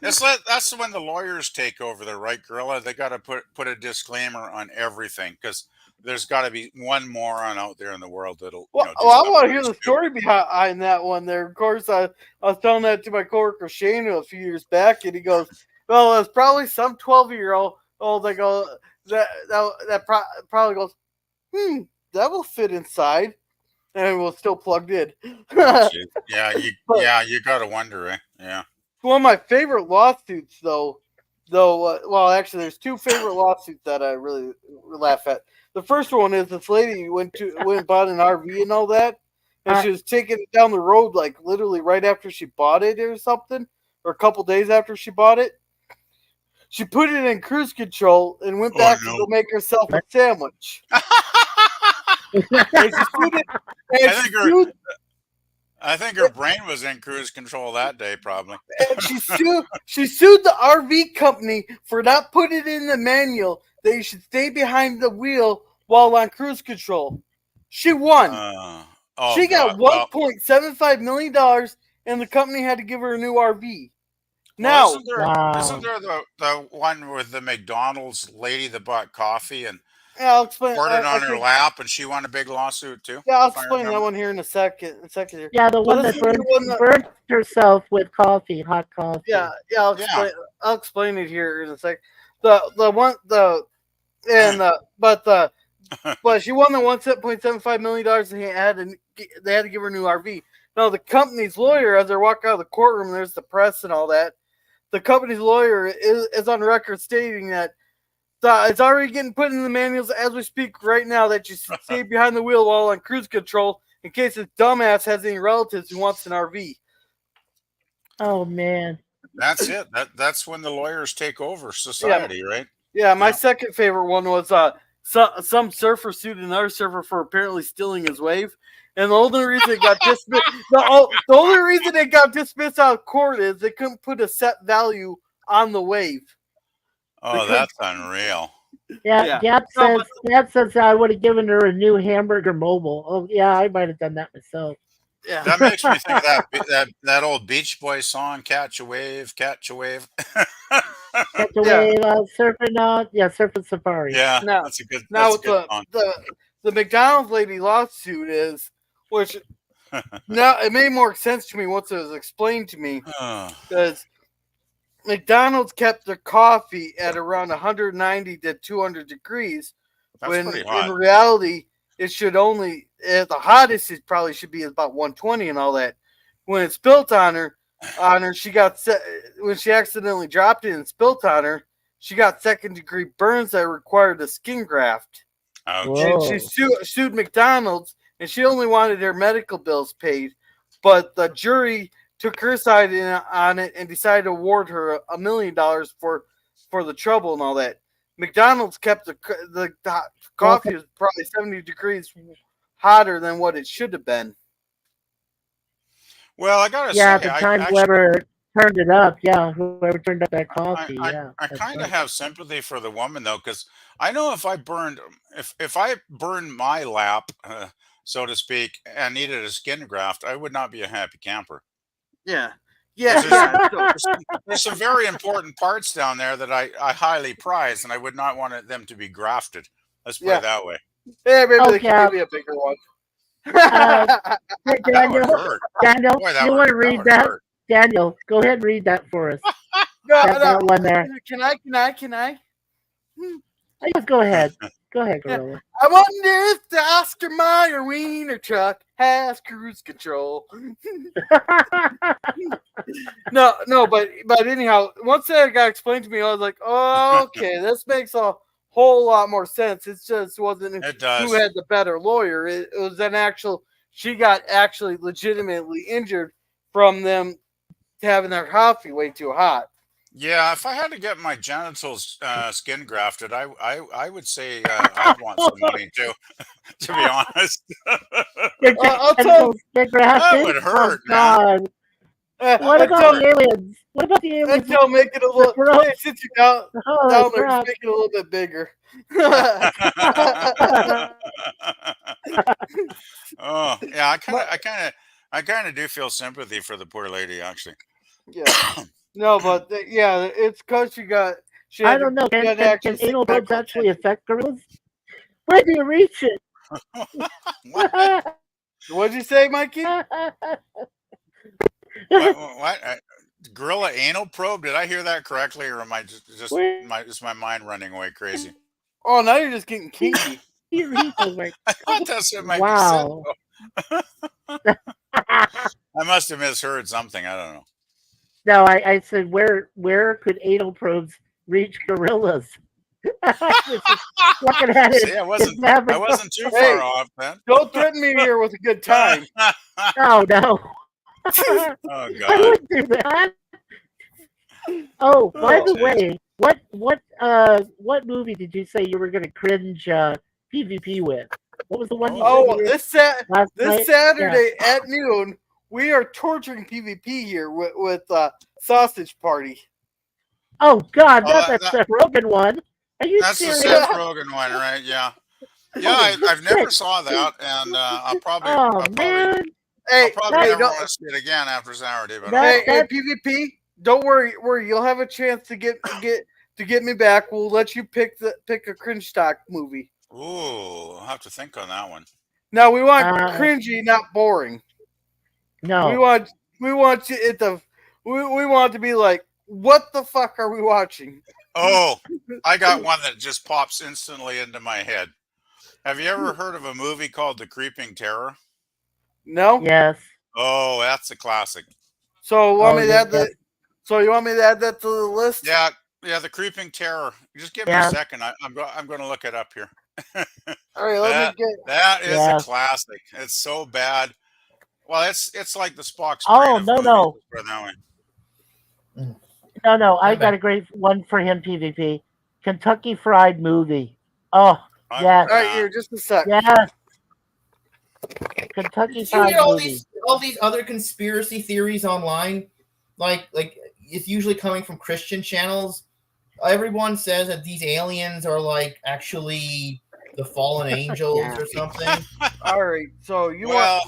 That's when the lawyers take over, there, right, Gorilla? They got to put a disclaimer on everything because there's got to be one moron out there in the world that'll. I want to hear the story behind that one. There, of course, I was telling that to my coworker Shane a few years back, and he goes, "Well, it's probably some 12-year-old. Oh, they go that probably goes, that will fit inside." And it was still plugged in. You gotta wonder, eh? Yeah. One of my favorite lawsuits, though, well, actually, there's two favorite lawsuits that I really laugh at. The first one is this lady went and bought an RV and all that, and she was taking it down the road, like literally right after she bought it or something, or a couple days after she bought it. She put it in cruise control and went back to go make herself a sandwich. I think her brain was in cruise control that day, probably. And she sued the RV company for not putting it in the manual that you should stay behind the wheel while on cruise control. She won. She got $1.75 million, and the company had to give her a new RV. Now, isn't there the one with the McDonald's lady that bought coffee and I'll explain. Poured it on her lap, and she won a big lawsuit too. Yeah, I'll explain that one here in a second. Here. Yeah, the one that burned herself with coffee, hot coffee. Yeah, I'll explain it here in a sec. But she won the $1.75 million, and they had to give her a new RV. Now the company's lawyer, as they walk out of the courtroom, there's the press and all that. The company's lawyer is on record stating that. It's already getting put in the manuals as we speak right now that you stay behind the wheel while on cruise control in case this dumbass has any relatives who wants an RV. Oh, man. That's it. That's when the lawyers take over society, right? Yeah, my second favorite one was some surfer sued another surfer for apparently stealing his wave. And the only reason it got dismissed, the only reason it got dismissed out of court is they couldn't put a set value on the wave. Oh, that's unreal. Yeah. Gap says I would have given her a new hamburger mobile. Oh, yeah, I might have done that myself. Yeah. That makes me think of that old Beach Boys song, Catch a Wave, Catch a Wave. Catch a Wave, Surfing Safari. Yeah, that's a good song. The McDonald's lady lawsuit is, which now it made more sense to me once it was explained to me, because McDonald's kept their coffee at around 190 to 200 degrees. That's pretty hot. In reality, it should only, at the hottest, it probably should be about 120 and all that. When it spilt on her, she got when she accidentally dropped it and spilt on her, she got second-degree burns that required a skin graft. And she sued McDonald's, and she only wanted her medical bills paid, but the jury took her side on it and decided to award her $1 million for the trouble and all that. McDonald's kept the coffee is probably 70 degrees hotter than what it should have been. Well, I gotta say, at the time whoever turned it up, whoever turned up that coffee, I kind of have sympathy for the woman though, because I know if I burned my lap, so to speak, and needed a skin graft, I would not be a happy camper. Yeah. There's some very important parts down there that I highly prize, and I would not want them to be grafted. Let's put it that way. Yeah, maybe they can give me a bigger one. Hey, Daniel, you want to read that? Daniel, go ahead and read that for us. No. One there. Can I? Just go ahead. Go ahead, Gorilla. I wonder if the Oscar Mayer wiener truck has cruise control. No, but anyhow, once that got explained to me, I was like, oh, okay, this makes a whole lot more sense. It just wasn't It does. who had the better lawyer. It was an actual. She got actually legitimately injured from them having their coffee way too hot. Yeah, if I had to get my genitals skin grafted, I would say I'd want some money too. To be honest, Your I'll tell genitals get grafted? that would Oh, hurt, man. God. What about the aliens? What about the aliens? Until make it a little. Gross. Hey, since you down Oh, there, just crap. make it a little bit bigger. Oh yeah, I kind of do feel sympathy for the poor lady, actually. Yeah. No, but yeah, it's because she got. She I had don't know. she had to Can actually seek anal probes medical actually attention. affect gorillas? Where do you reach it? What? What'd you say, Mikey? What? Gorilla anal probe? Did I hear that correctly, or am I just my mind running away crazy? Oh, now you're just getting kinky. You reach over. I thought that's what might Wow. be said. I must have misheard something. I don't know. No, I said where could anal probes reach gorillas? I was just looking at it. See, I wasn't too Hey. far off then. Don't threaten me here with a good time. No, no. Oh I God. wouldn't do that. Oh, by the way, what movie did you say you were going to cringe PvP with? What was the one? Oh, you this last night? Saturday at noon, we are torturing PvP here with Sausage Party. Oh God, Oh, that's that Rogan one. Are you That's the serious? Seth Rogen one, right? Yeah. Yeah, I've never saw that, and I'll probably man. Hey, never don't, want to see it again after Saturday. But hey, PvP, don't worry, you'll have a chance to get me back. We'll let you pick a cringe stock movie. Ooh, I'll have to think on that one. Now we want cringy, not boring. No, we want it to we want it to be like, what the fuck are we watching? Oh, I got one that just pops instantly into my head. Have you ever heard of a movie called The Creeping Terror? No. Yes. Oh, that's a classic. So you want me to add that to the list? Yeah, The Creeping Terror. Just give me a second. I'm going to look it up here. All right, let me get. That is a classic. It's so bad. Well, it's like the Spock's brain. Oh, of no, movies, no. put it that way. No, I got a great one for him, PvP. Kentucky Fried Movie. Oh, yes. All right, here, just a sec. Yes. Kentucky Did you Fried hear Movie. all these other conspiracy theories online? Like it's usually coming from Christian channels. Everyone says that these aliens are like actually the fallen angels or something. All right, so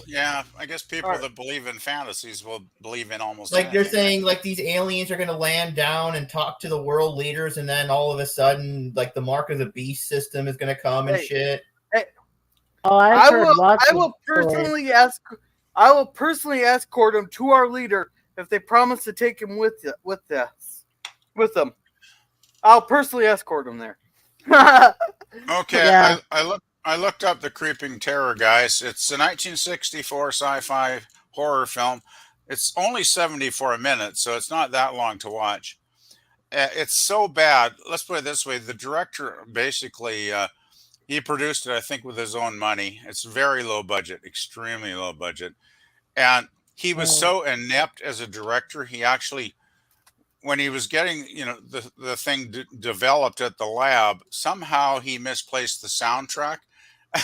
yeah, I guess people that believe in fantasies will believe in almost like anything. they're saying like these aliens are going to land down and talk to the world leaders, and then all of a sudden like the mark of the beast system is going to come and shit. Hey, oh, I will personally ask Cordum to our leader if they promise to take him with them. I'll personally escort him there. Okay, Yeah. I looked up The Creeping Terror, guys. It's a 1964 sci-fi horror film. It's only 74 minutes, so it's not that long to watch. It's so bad. Let's put it this way: the director basically he produced it, I think, with his own money. It's very low budget, extremely low budget, and he was so inept as a director. He actually, when he was getting the thing developed at the lab, somehow he misplaced the soundtrack,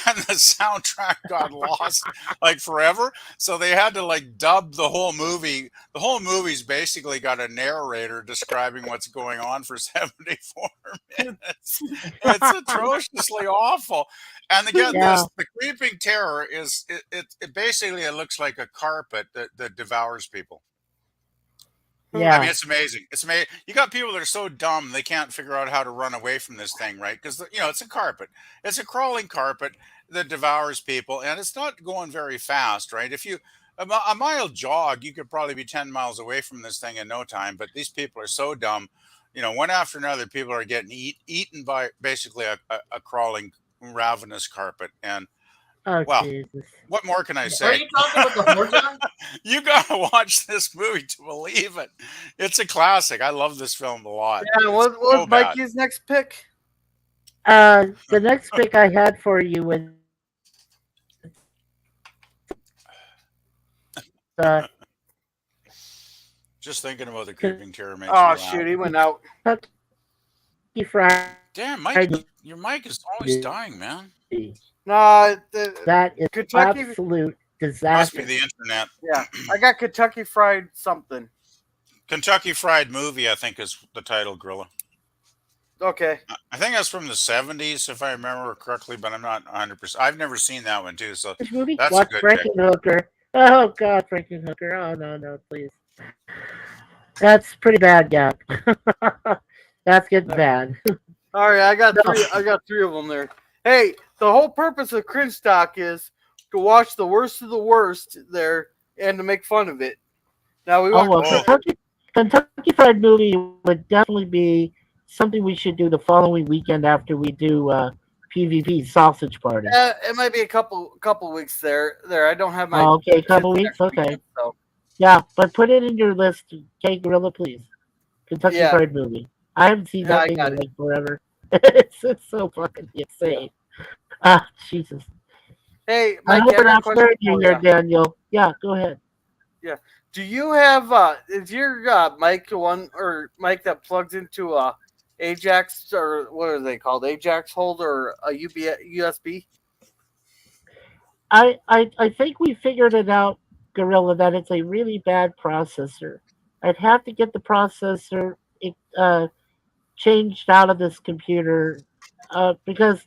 and the soundtrack got lost like forever. So they had to like dub the whole movie. The whole movie's basically got a narrator describing what's going on for 74 minutes. It's atrociously awful. And again, the Creeping Terror is it basically it looks like a carpet that devours people. Yeah. I mean, it's amazing. It's amazing. You got people that are so dumb they can't figure out how to run away from this thing, right? Because it's a carpet. It's a crawling carpet that devours people, and it's not going very fast, right? If you a mile jog, you could probably be 10 miles away from this thing in no time. But these people are so dumb. One after another, people are getting eaten by basically a crawling ravenous carpet. And Oh well, Jesus! what more can I Are say? you talking about the horse on? You gotta watch this movie to believe it. It's a classic. I love this film a lot. Yeah, It's what was so bad. Mikey's next pick? The next pick I had for you was uh, Just thinking about the creeping terror makes me Oh laugh. shoot, he went out. Kentucky Fried Damn, Mike, your mic is always dying, man. No, That is Kentucky. absolute Must be disaster. the internet. Yeah, I got Kentucky Fried something. Kentucky Fried Movie, I think, is the title, Gorilla. Okay. I think that's from the 70s, if I remember correctly, but I'm not 100%. I've never seen that one, too, so This movie? that's a Watch good pick. Frankenhooker. Oh God, Frankenhooker. Oh no, please. That's pretty bad, yeah. That's getting bad. All right, I got No. three. I got three of them there. Hey, the whole purpose of Cringe Stock is to watch the worst of the worst there and to make fun of it. Now we Oh want. well, Kentucky Fried Movie would definitely be something we should do the following weekend after we do PvP Sausage Party. It might be a couple weeks there. I don't have my. Oh, okay, a kids couple next weeks. Okay, weekend, so. yeah, but put it in your list, okay, Gorilla, please. Kentucky Yeah. Fried Movie. I haven't seen Yeah, I that thing got in like forever. it's so fucking insane. Ah, Jesus. Hey, I Mikey, hope I we're got a not question scaring you for here, you. Daniel. Yeah, go ahead. Do you have is your mic one or mic that plugs into a Ajax or what are they called? Ajax holder or a USB? I think we figured it out, Gorilla, that it's a really bad processor. I'd have to get the processor changed out of this computer because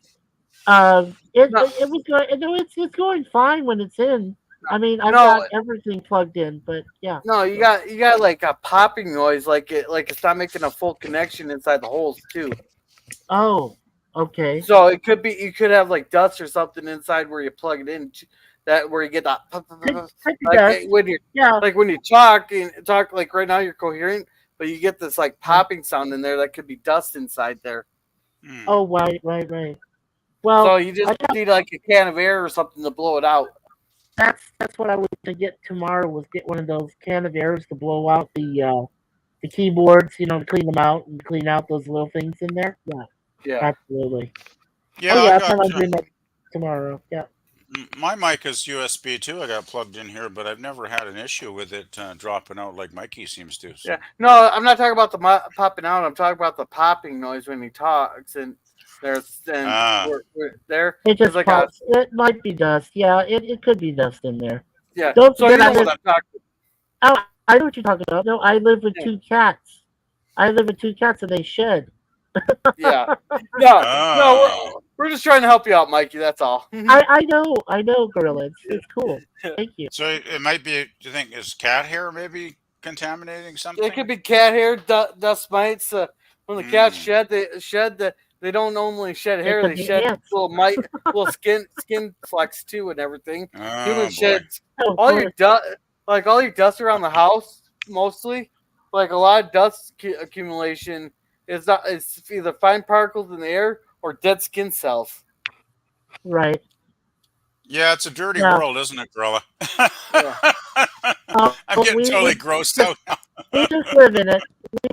No, it was going. No, it's going fine when it's in. I mean, I've no, got everything plugged in, but yeah. no. You got like a popping noise, like it's not making a full connection inside the holes too. Oh, okay. So it could be you could have like dust or something inside where you plug it in. That where you get that Could be like dust. when you Yeah. like when you talk and talk like right now you're coherent, but you get this like popping sound in there that could be dust inside there. Hmm. Oh, right. Well, So you just need like a can of air or something to blow it out. that's what I was to get tomorrow was get one of those can of airs to blow out the keyboards, to clean them out and clean out those little things in there. Yeah, Yeah. absolutely. Yeah, Oh yeah, I I plan on got doing that tomorrow. Yeah. my mic is USB too. I got plugged in here, but I've never had an issue with it dropping out like Mikey seems to. So. Yeah. No, I'm not talking about the popping out. I'm talking about the popping noise when he talks and we're there. It just like pops. It might be dust. Yeah, it could be dust in there. yeah. Don't So you forget know I what I'm talking. Oh, I know what you're talking about. No, I live with Yeah. 2 cats. I live with 2 cats and they shed. Yeah. No, Oh. we're just trying to help you out, Mikey. That's all. I know, Gorilla. It's cool. Thank you. So it might be. Do you think is cat hair maybe contaminating something? It could be cat hair, dust mites. When the cats Mm. shed. They don't normally shed hair. could They be shed ants. little skin flecks too, and everything. Oh, Human boy. sheds Oh, all of your course. all your dust around the house, mostly. Like a lot of dust accumulation is not. It's either fine particles in the air or dead skin cells. Right. Yeah, it's a dirty Yeah. world, isn't it, Gorilla? Yeah. I'm getting we totally grossed out now. just live in it.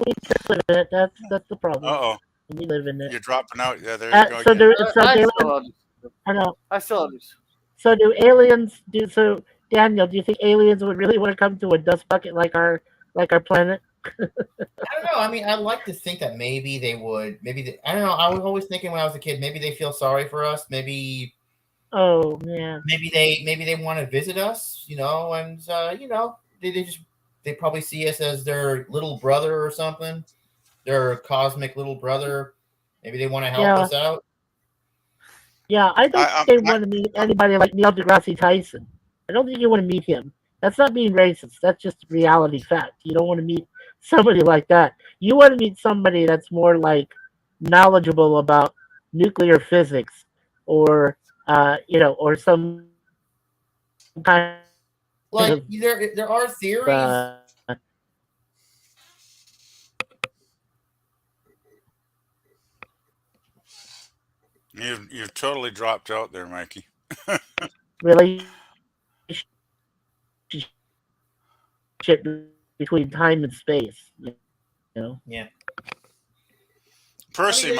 We just live in it. That's the problem. Uh-oh. We live in it. You're dropping out. Yeah, there you go So again. I know. I still understand. So do aliens do so? Daniel, do you think aliens would really want to come to a dust bucket like our planet? I don't know. I mean, I'd like to think that maybe they would. I don't know. I was always thinking when I was a kid, maybe they feel sorry for us. Maybe Oh man. maybe they want to visit us. And they probably see us as their little brother or something. Their cosmic little brother. Maybe they want to help us out. Yeah, I don't I- think they want to meet anybody like Neil deGrasse Tyson. I don't think you want to meet him. That's not being racist. That's just reality fact. You don't want to meet somebody like that. You want to meet somebody that's more like knowledgeable about nuclear physics or or some kind Like of there are theories. You've totally dropped out there, Mikey. Relationship between time and space. Yeah. I mean, Personally,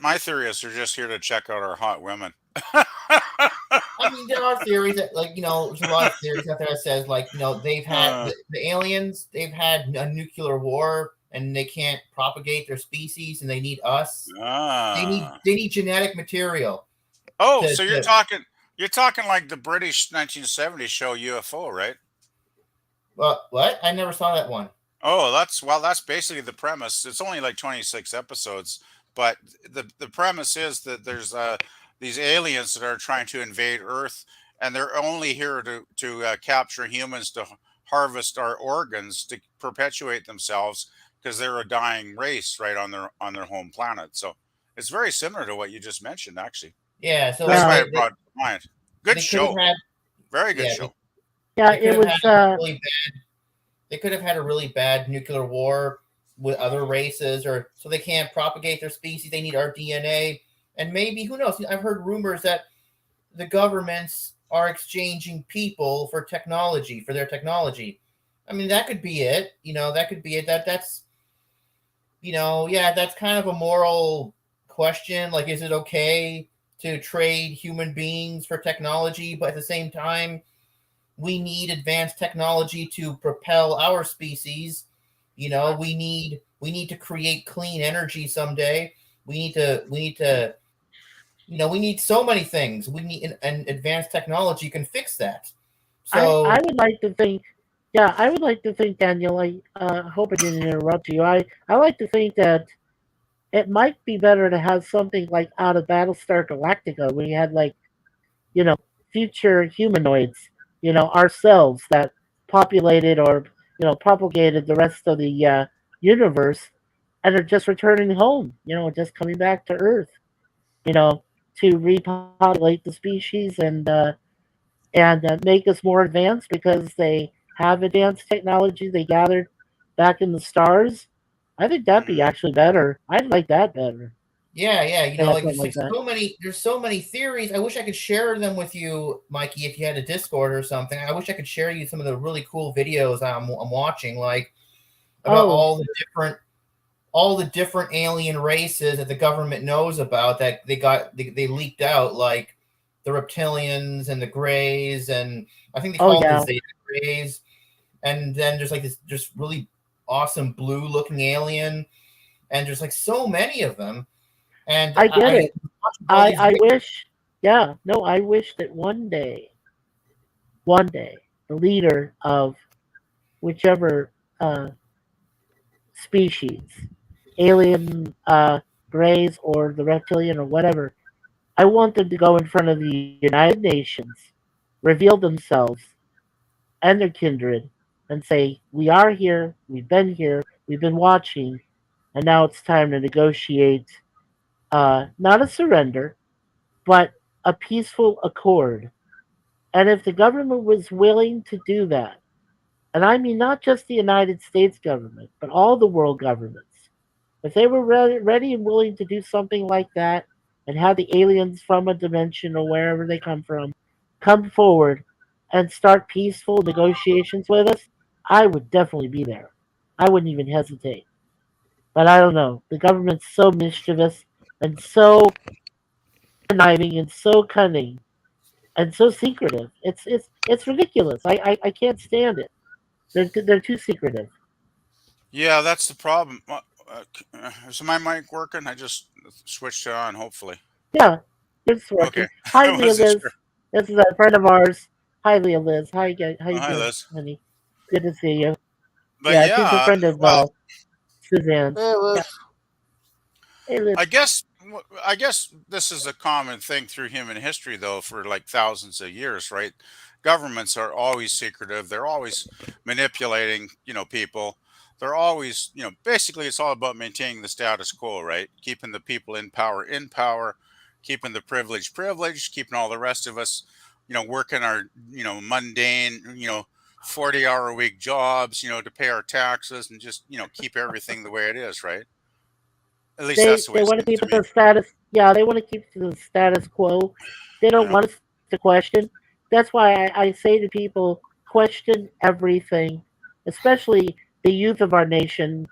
my theory is they're just here to check out our hot women. I mean, there are theories that, like, there's a lot of theories out there that says, like, they've had Uh, the aliens, they've had a nuclear war, and they can't propagate their species, and they need us. ah. They need genetic material Oh, to, so you're to talking like the British 1970s show UFO, right? what? I never saw that one. Oh, that's basically the premise. It's only like 26 episodes, but the premise is that there's these aliens that are trying to invade Earth, and they're only here to capture humans to harvest our organs to perpetuate themselves because they're a dying race right on their home planet. So it's very similar to what you just mentioned, actually. Yeah, so That's like why Yeah, I brought it to mind. Good they could have show, had very good yeah show. yeah, they could it have had was. a really bad they could have had a really bad nuclear war with other races, or so they can't propagate their species. They need our DNA, and maybe, who knows? I've heard rumors that the governments are exchanging people for technology, for their technology. I mean, that could be it. That could be it. That's yeah, that's kind of a moral question. Like, is it okay to trade human beings for technology? But at the same time, we need advanced technology to propel our species. We need to create clean energy someday. We need so many things. We need, and advanced technology can fix that. I So would like to think. Yeah, I would like to think, Daniel. I hope I didn't interrupt you. I like to think that it might be better to have something like out of Battlestar Galactica, where you had like you know future humanoids, ourselves that populated or propagated the rest of the universe, and are just returning home. Just coming back to Earth. You know, to repopulate the species and make us more advanced because they have advanced technology they gathered back in the stars. I think that'd be Hmm. actually better. I'd like that better. yeah, Yeah, like, something like that. there's so many theories. I wish I could share them with you, Mikey, if you had a Discord or something. I wish I could share you some of the really cool videos I'm watching, like, about Oh, all the different alien races that the government knows about, that they leaked out, like the reptilians and the grays, and I think they oh call them the yeah. Zeta Grays. And then there's like this just really awesome blue looking alien, and there's like so many of them. And I get I it. watching all these I videos. wish. Yeah, no, I wish that one day, the leader of whichever species, alien, grays, or the reptilian, or whatever, I want them to go in front of the United Nations, reveal themselves and their kindred, and say, "We are here. We've been watching, and now it's time to negotiate. Not a surrender, but a peaceful accord." And if the government was willing to do that, and I mean not just the United States government, but all the world governments, if they were ready and willing to do something like that and have the aliens from a dimension or wherever they come from come forward and start peaceful negotiations with us, I would definitely be there. I wouldn't even hesitate. But I don't know. The government's so mischievous and so conniving and so cunning and so secretive. It's ridiculous. I can't stand it. They're too secretive. Yeah, that's the problem. Is my mic working? I just switched it on, hopefully. Yeah, it's Okay. working. Hi, I Leah wasn't Liz. sure. This is a friend of ours. Hi, Leah Liz. How Oh, you hi, doing, Liz. honey? Good to see you. But Yeah, she's a yeah, friend of well, Suzanne's. Hey, Yeah. Liz. Hey, Liz. I guess this is a common thing through human history, though, for like thousands of years, right? Governments are always secretive. They're always manipulating, people. They're always, basically, it's all about maintaining the status quo, right? Keeping the people in power, keeping the privileged privileged, keeping all the rest of us, working our, mundane, 40-hour a week jobs, to pay our taxes and just, keep everything the way it is, right? At least that's the way They it want to seems keep to it me. the status. Yeah, they want to keep the status quo. They don't Yeah. want us to question. That's why I say to people, question everything, especially the youth of our nations,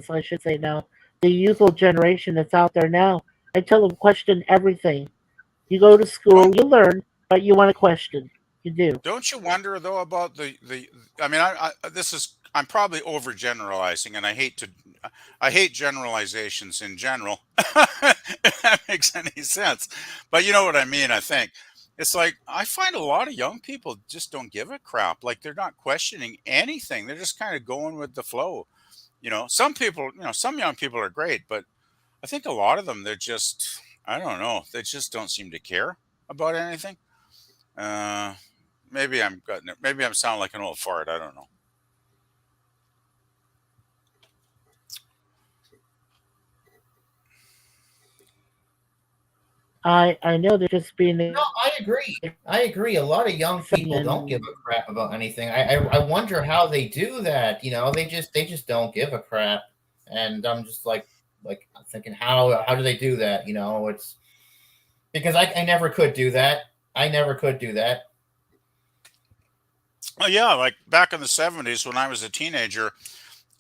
I should say now, the youthful generation that's out there now. I tell them, question everything. You go to school, Don't you learn, but you want to question. You do. don't you wonder though about the? I mean, this is I'm probably overgeneralizing, and I hate generalizations in general. If that makes any sense, but you know what I mean. I think it's like I find a lot of young people just don't give a crap. Like they're not questioning anything. They're just kind of going with the flow. Some people, some young people are great, but I think a lot of them, they're just, I don't know, they just don't seem to care about anything. Uh, maybe I'm sounding like an old fart. I don't know. I know they're just being No, I agree. I agree. A lot of young people don't give a crap about anything. I wonder how they do that. They just don't give a crap. And I'm just like I'm thinking how do they do that? It's because I never could do that. I never could do that. Oh yeah, like back in the '70s when I was a teenager,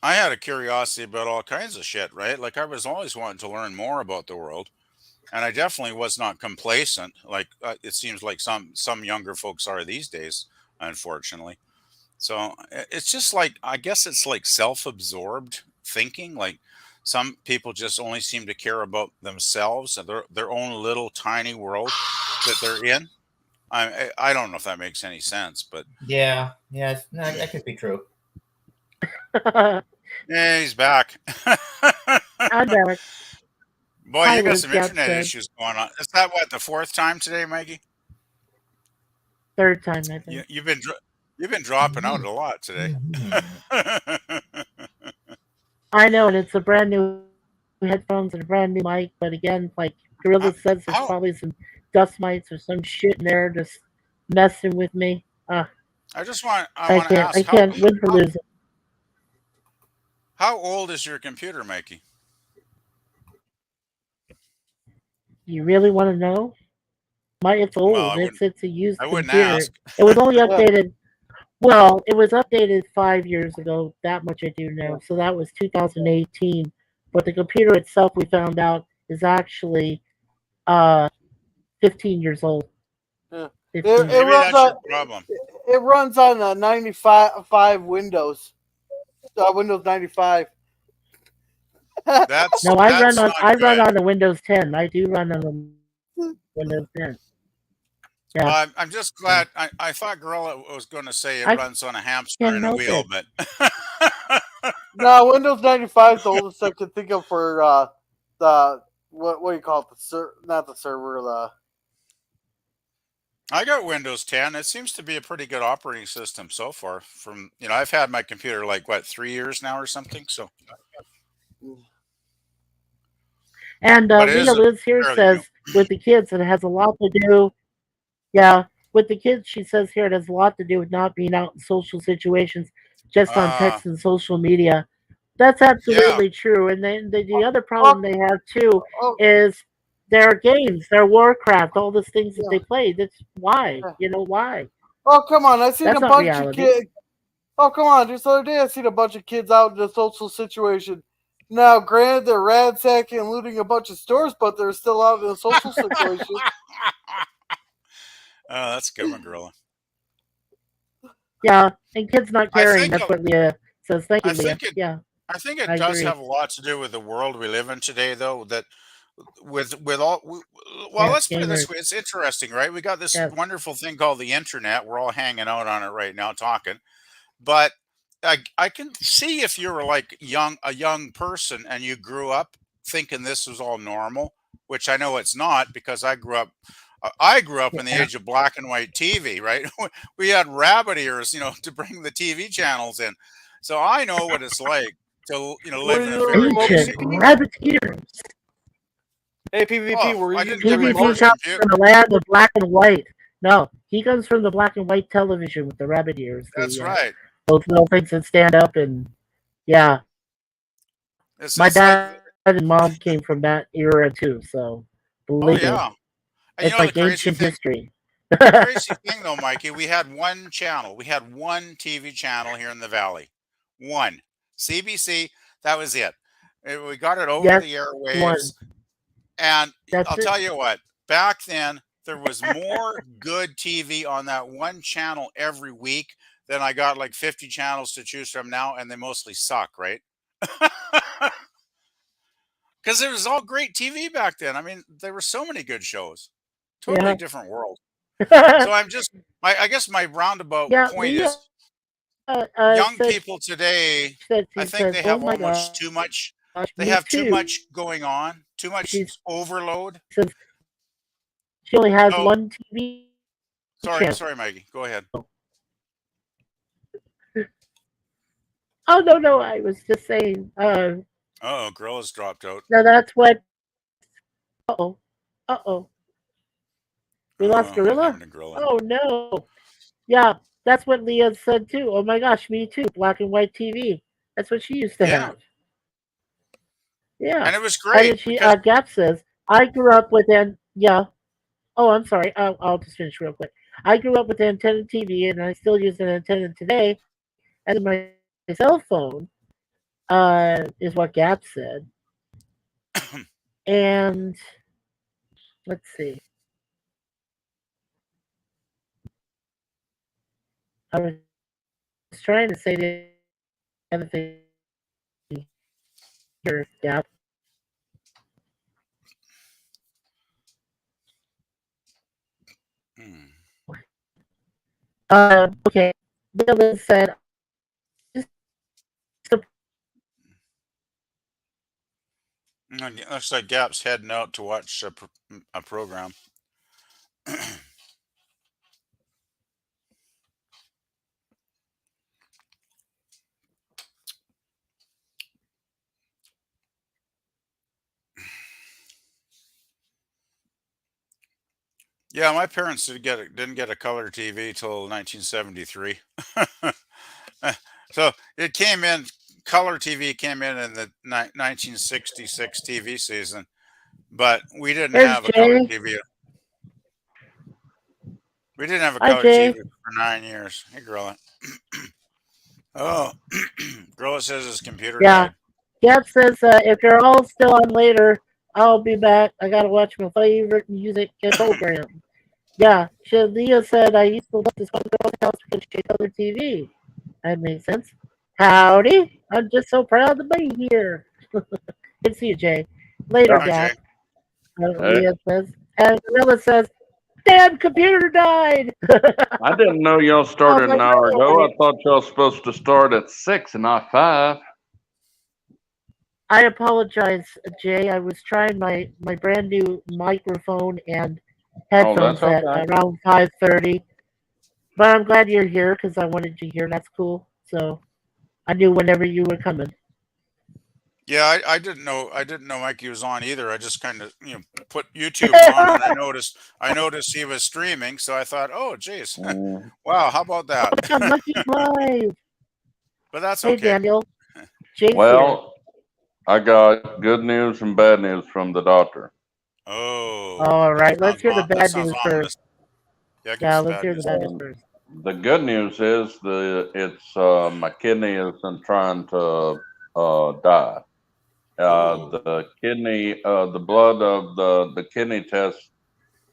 I had a curiosity about all kinds of shit, right? Like I was always wanting to learn more about the world, and I definitely was not complacent. Like it seems like some younger folks are these days, unfortunately. So it's just like I guess it's like self-absorbed thinking. Like some people just only seem to care about themselves and their own little tiny world that they're in. I don't know if that makes any sense, but Yeah, yeah, no, that could be true. yeah, he's back. I'm back. Boy, Hi, you got Liz some internet Gapstead. issues going on. Is that what the fourth time today, Mikey? Third time, I You, think. you've been dro- you've been dropping out a lot today. Mhm. I know, and it's a brand new headphones and a brand new mic, but again, like Gorilla says, there's how probably some dust mites or some shit in there just messing with me. I want to I ask can't win for how losing. how old is your computer, Mikey? You really want to know? It's Well, old. It's a used I wouldn't computer. ask. It was only Yeah, updated. Well, it was updated 5 years ago. That much I do yeah, know. So that was 2018. But the computer itself, we found out, is actually uh 15 years old. yeah. It, 15 it years. Maybe runs that's on your problem. it runs on a 95 Windows. Windows 95. No, That's not I run good. on the Windows 10. I do run on the Windows 10. Yeah, Well, I'm just yeah. glad. I thought Gorilla was going to say it I runs on a hamster can't and a help wheel, it. but No, Windows 95 is the oldest I can think of for the what do you call it? Not the server. I got Windows 10. It seems to be a pretty good operating system so far. I've had my computer like what 3 years now or something. So, And but it Leah is a Liz here fairly new. says with the kids, it has a lot to do. Yeah, with the kids, she says here it has a lot to do with not being out in social situations, just on Uh, text and social media. That's yeah, absolutely true. And then the other problem Oh, they have too oh, is their games, their Warcraft, all those things that yeah. they play. That's why. Yeah. You know why? Oh, come on! I seen That's a not bunch of reality. kids. Oh, come on! Just the other day, I seen a bunch of kids out in a social situation. Now, granted, they're ransacking and looting a bunch of stores, but they're still out in a social situation. that's a good one, Gorilla. Yeah, and kids not I caring. think That's what Leah says. Thank you, I Leah. think it Yeah, I think I it does agree. have a lot to do with the world we live in today, though. That with all well, Yes, let's put it this gamers. way: it's interesting, right? We got this Yes, wonderful thing called the internet. We're all hanging out on it right now, talking. But I can see if you're like a young person and you grew up thinking this was all normal, which I know it's not because I grew up in the yeah. age of black and white TV, right? We had rabbit ears, to bring the TV channels in. So I know what it's like to, Were live you in a the very remote Ancient basic PvP? world. rabbit ears. Hey, PvP, Oh, were I you didn't the get my PvP remote? first comes computer. from the land of black and white. No, he comes from the black and white television with the rabbit ears. That's The right. those little things that stand up and yeah. It's My it's like dad and mom came from that era too, so Oh believe me, yeah. And it's like ancient history. the crazy thing though, Mikey, we had one channel. We had one TV channel here in the valley. One. CBC, that was it. We got it over Yes, the one. airwaves. And That's I'll it. tell you what, back then there was more good TV on that one channel every week than I got like 50 channels to choose from now, and they mostly suck, right? Because it was all great TV back then. I mean, there were so many good shows. Totally Yeah. different world. So I guess my roundabout Yeah, point Leah is young said people today, I she think says, they "Oh have my almost gosh, too much. They me have too too." much going on, too much She overload. says she only has So one TV channel. sorry, Maggie. Go ahead. Oh no, I was just saying. Oh, Gorilla's dropped out. No, that's what. Uh-oh, uh-oh, we lost Oh, what Gorilla. happened to Gorilla? Oh no. Yeah, that's what Leah said too. Oh my gosh, me too. Black and white TV. That's what she used to Yeah, have. Yeah, and it was and great then she because Gap says I grew up with an yeah. Oh, I'm sorry. I'll just finish real quick. I grew up with an antenna TV, and I still use an antenna today. And my cell phone is what Gap said. And let's see. I was trying to say the other thing here, Gap. hmm. Okay. Dylan said, Looks like Gap's heading out to watch a program. Yeah, my parents didn't get a color TV till 1973. So it came in color TV came in the 1966 TV season, but we didn't there's have a color Jay. TV. We didn't have a Hi, color TV Jay. for 9 years. Hey, Gorilla. Oh, Gorilla says his computer Yeah. died. Gab says, if you're all still on later, I'll be back. I gotta watch my favorite music program. Yeah, Leah said I used to love this one girl's house because she had other TV. That makes sense. Howdy. I'm just so proud to be here. Good to see you, Jay. Later, Yeah. Hi, Jay. Gap. Hey, Leah says. And Gorilla says, damn computer died. I didn't know y'all I was started an like, hour no, ago. I thought y'all supposed to start at 6 and not 5. I apologize, Jay. I was trying my brand new microphone and Oh, that's headphones at okay. around 5:30. But I'm glad you're here because I wanted you here. That's cool. So I knew whenever you were coming. Yeah, I didn't know. I didn't know Mikey was on either. I just kind of put YouTube on, and I noticed he was streaming. So I thought, oh, geez, Mm. wow, how about that? Mikey's live. But that's Hey, okay. Daniel. Jay's here. Well, I got good news and bad news from the doctor. Oh, All right. Let's sounds hear the that bad sounds news ominous. first. Yeah, give us Yeah, the let's bad hear the news. bad news Um, first. the good news is my kidney isn't trying to die. Oh, The blood of the kidney test,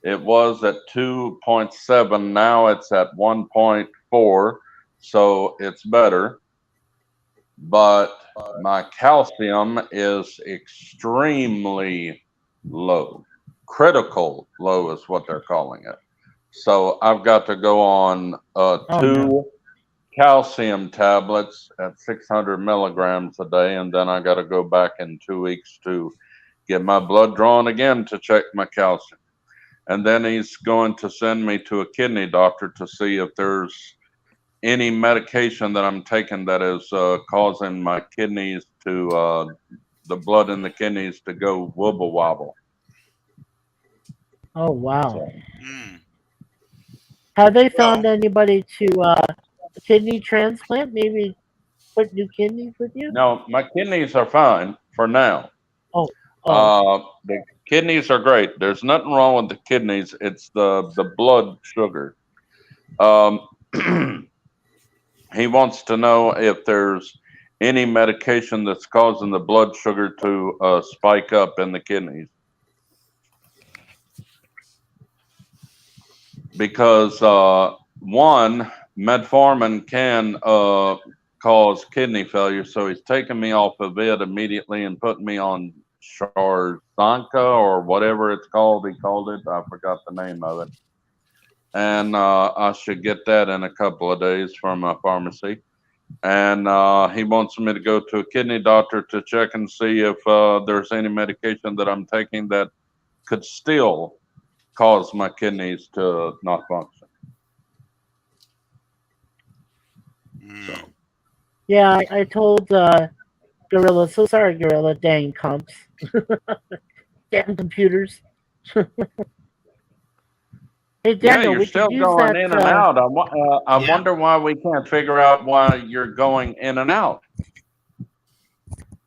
it was at 2.7. Now it's at 1.4, so it's better. But my calcium is extremely low. Critical low is what they're calling it. So I've got to go on Oh no. two calcium tablets at 600 milligrams a day, and then I got to go back in 2 weeks to get my blood drawn again to check my calcium. And then he's going to send me to a kidney doctor to see if there's any medication that I'm taking that is causing my kidneys the blood in the kidneys to go wobble wobble. Oh wow. So, hmm. Have they Well, found anybody to kidney transplant? Maybe put new kidneys with you? no, my kidneys are fine for now. Oh, The kidneys are great. There's nothing wrong with the kidneys. It's the blood sugar. Um, he wants to know if there's any medication that's causing the blood sugar to spike up in the kidneys. Because one, metformin can cause kidney failure, so he's taking me off of it immediately and putting me on Sharzanka or whatever it's called. He called it. I forgot the name of it. And I should get that in a couple of days from my pharmacy. And he wants me to go to a kidney doctor to check and see if there's any medication that I'm taking that could still cause my kidneys to not function. So. Yeah, I told Gorilla, so sorry, Gorilla, dang comps. Damn computers. Hey, Daniel, you're we still could use going that. in and out. I Yeah. wonder why we can't figure out why you're going in and out.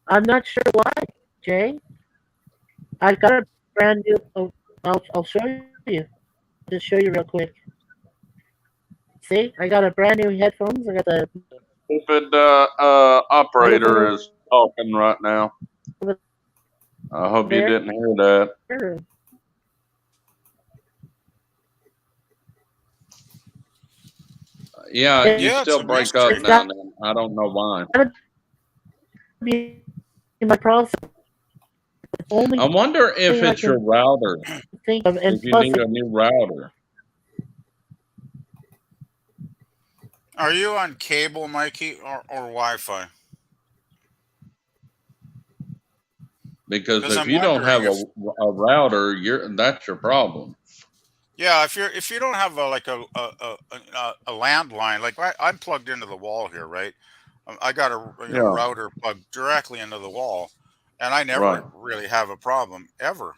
I'm not sure why, Jay. I got a brand new. Oh, I'll show you. Just show you real quick. See, I got a brand new headphones. I got the Stupid operator is talking right now. I hope you didn't hear that. Yeah, you still break up now and then. I don't know why. My process. I wonder if it's your router. Think of, and if you need a new router. Are you on cable, Mikey, or Wi-Fi? Because if you don't have a router, that's your problem. Yeah, if you don't have a landline, like I'm plugged into the wall here, right? I got a router plugged directly into the wall, and I never really have a problem ever.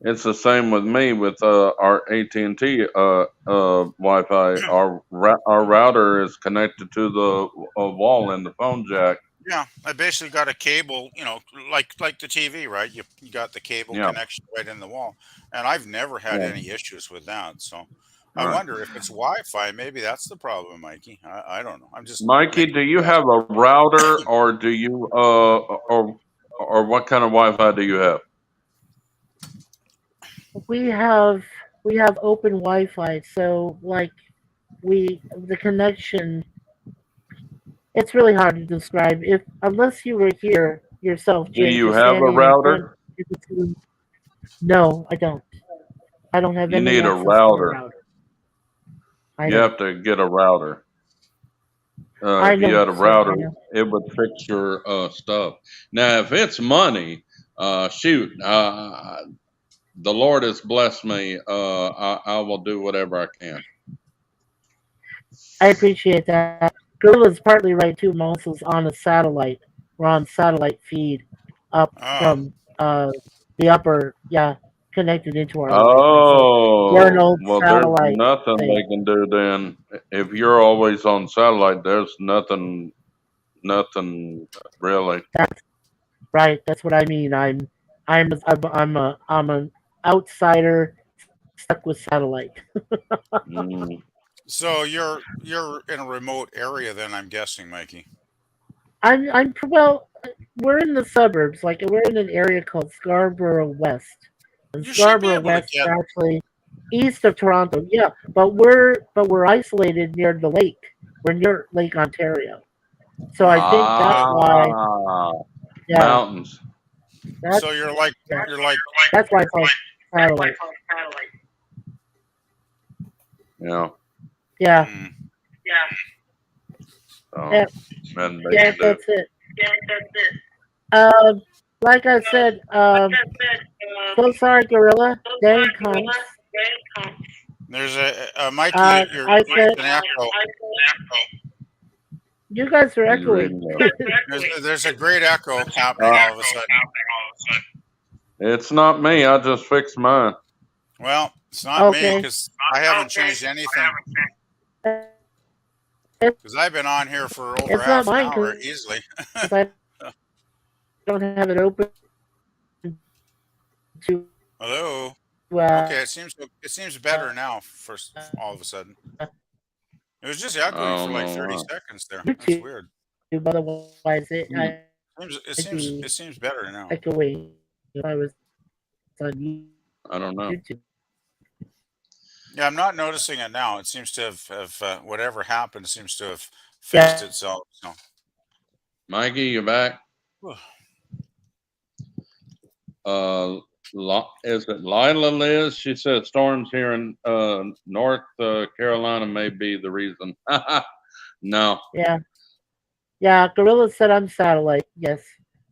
It's the same with me with our AT&T Wi-Fi. Our router is connected to the wall in the phone jack. Yeah, I basically got a cable, like the TV, right? You got the cable connection right in the wall, and I've never had any issues with that. So I wonder if it's Wi-Fi. Maybe that's the problem, Mikey. I don't know. I'm just Mikey. Do you have a router, or do you or what kind of Wi-Fi do you have? We have open Wi-Fi, so like the connection. It's really hard to describe unless you were here yourself. Do you have a router? No, I don't. I don't have any. You need a router. You have to get a router. If you had a router, it would fix your stuff. Now, if it's money, shoot, the Lord has blessed me. I will do whatever I can. I appreciate that. Gorilla's partly right too. Moses on a satellite. We're on satellite feed up from the upper, connected into our. Oh, we're an old well, satellite there's nothing they can do then. If you're always on satellite, there's nothing really. That's right. That's what I mean. I'm an outsider stuck with satellite. So you're in a remote area, then I'm guessing, Mikey. We're in the suburbs. Like we're in an area called Scarborough West. And Scarborough West is actually east of Toronto. Yeah, but we're isolated near the lake. We're near Lake Ontario. So I think that's why. Yeah. Mountains. So you're like. That's why it's called satellite. Yeah. Yeah. That's it. Like I said, so sorry, Gorilla. Dang comes. There's a Mikey. I said, an echo. You guys are echoing. There's a great echo happening all of a sudden. It's not me. I just fixed mine. Well, it's not me because I haven't changed anything. Because I've been on here for over half an hour easily. I don't have it open to Hello. uh, Okay, it seems better now. First, all of a sudden, it was just echoing I for don't like know 30 why. seconds there. That's YouTube. weird. Otherwise, Hmm, I'd be It seems better now. echoing if I was on I don't know. YouTube. Yeah, I'm not noticing it now. It seems to have whatever happened seems to have fixed Yeah, itself. So, Mikey, you back? Is it Lila Liz? She said storms here in North Carolina may be the reason. No. yeah, yeah. Gorilla said I'm satellite. Yes,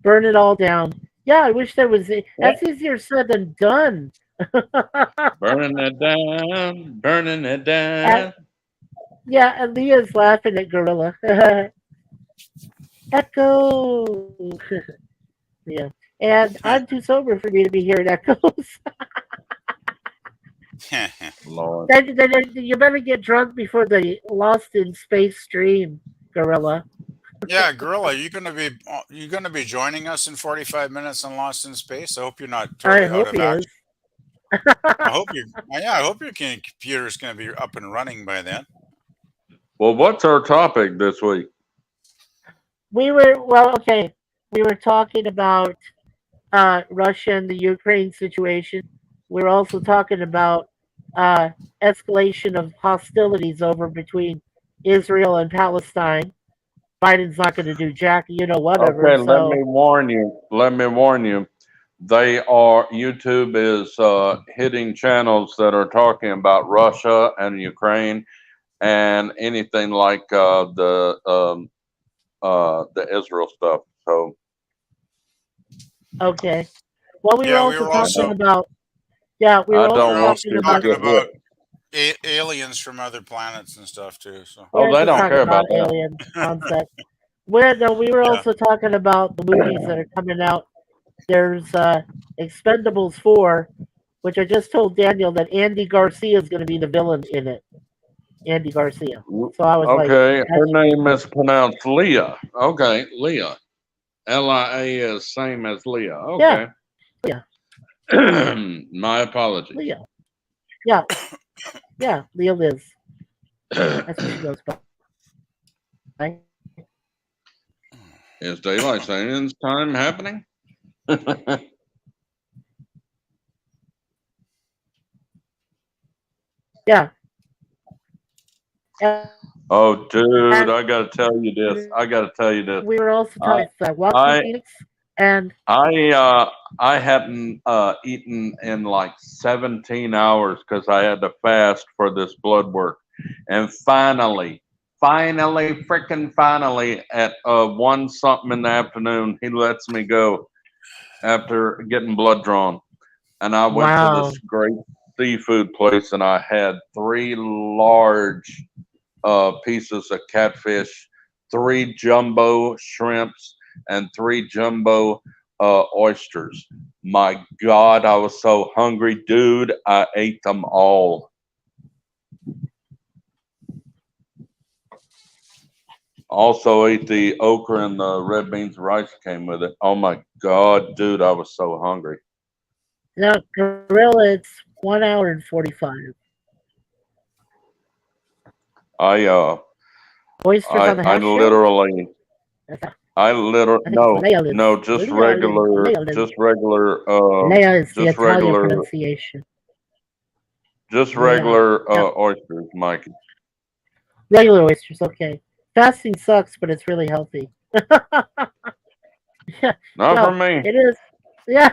burn it all down. Yeah, I wish there was. That's easier said than done. Burning it down, burning it And, down. yeah, and Leah's laughing at Gorilla. Echo. Yeah, and I'm too sober for me to be hearing echoes. Lord. Then you better get drunk before the Lost in Space stream, Gorilla. yeah, Gorilla, you gonna be joining us in 45 minutes on Lost in Space? I hope you're not I totally out hope of he is. action. I hope your computer's gonna be up and running by then. Well, what's our topic this week? We were talking about Russia and the Ukraine situation. We were also talking about escalation of hostilities over between Israel and Palestine. Biden's not going to do jack, whatever. Okay, let So me warn you. Let me warn you. YouTube is hitting channels that are talking about Russia and Ukraine and anything like the Israel stuff. So okay. Well, we were Yeah, we also were I talking also don't about we I were we also were don't want also talking people to about talking get hit. about aliens from other planets and stuff too. So we Oh, weren't they just don't talking care about about that. alien concept. We were yeah, also talking about the movies that are coming out. There's Expendables 4, which I just told Daniel that Andy Garcia is going to be the villain in it. Andy Garcia. So I was like, Okay, her that's name is pronounced Leah. Okay, Leah. Lia is same as Leah. yeah, Okay. Leah, My apologies. Leah, yeah, yeah, Leah Liz. That's what she goes by. Is daylight savings time happening? Yeah. And Oh, dude, I gotta tell you this. I gotta tell you this. we were also I talking about Joaquin I Phoenix and I hadn't eaten in like 17 hours because I had to fast for this blood work, and freaking finally, at 1 something in the afternoon, he lets me go after getting blood drawn, and I went to wow. this great seafood place, and I had 3 large pieces of catfish, 3 jumbo shrimps, and 3 jumbo oysters. My God, I was so hungry, dude. I ate them all. Also ate the okra and the red beans and rice that came with it. Oh my God, dude, I was so hungry. Now, Gorilla, it's 1 hour and 45. Oysters on the I half shell? literally That's I literally I think it's Leia Liz. no, Leia Liz. Leia Liz. Leia is the just Italian regular pronunciation. just Leia. regular Yeah. oysters, Mikey. Regular oysters, okay. Fasting sucks, but it's really healthy. Yeah, Not for no, me. it is. Yeah,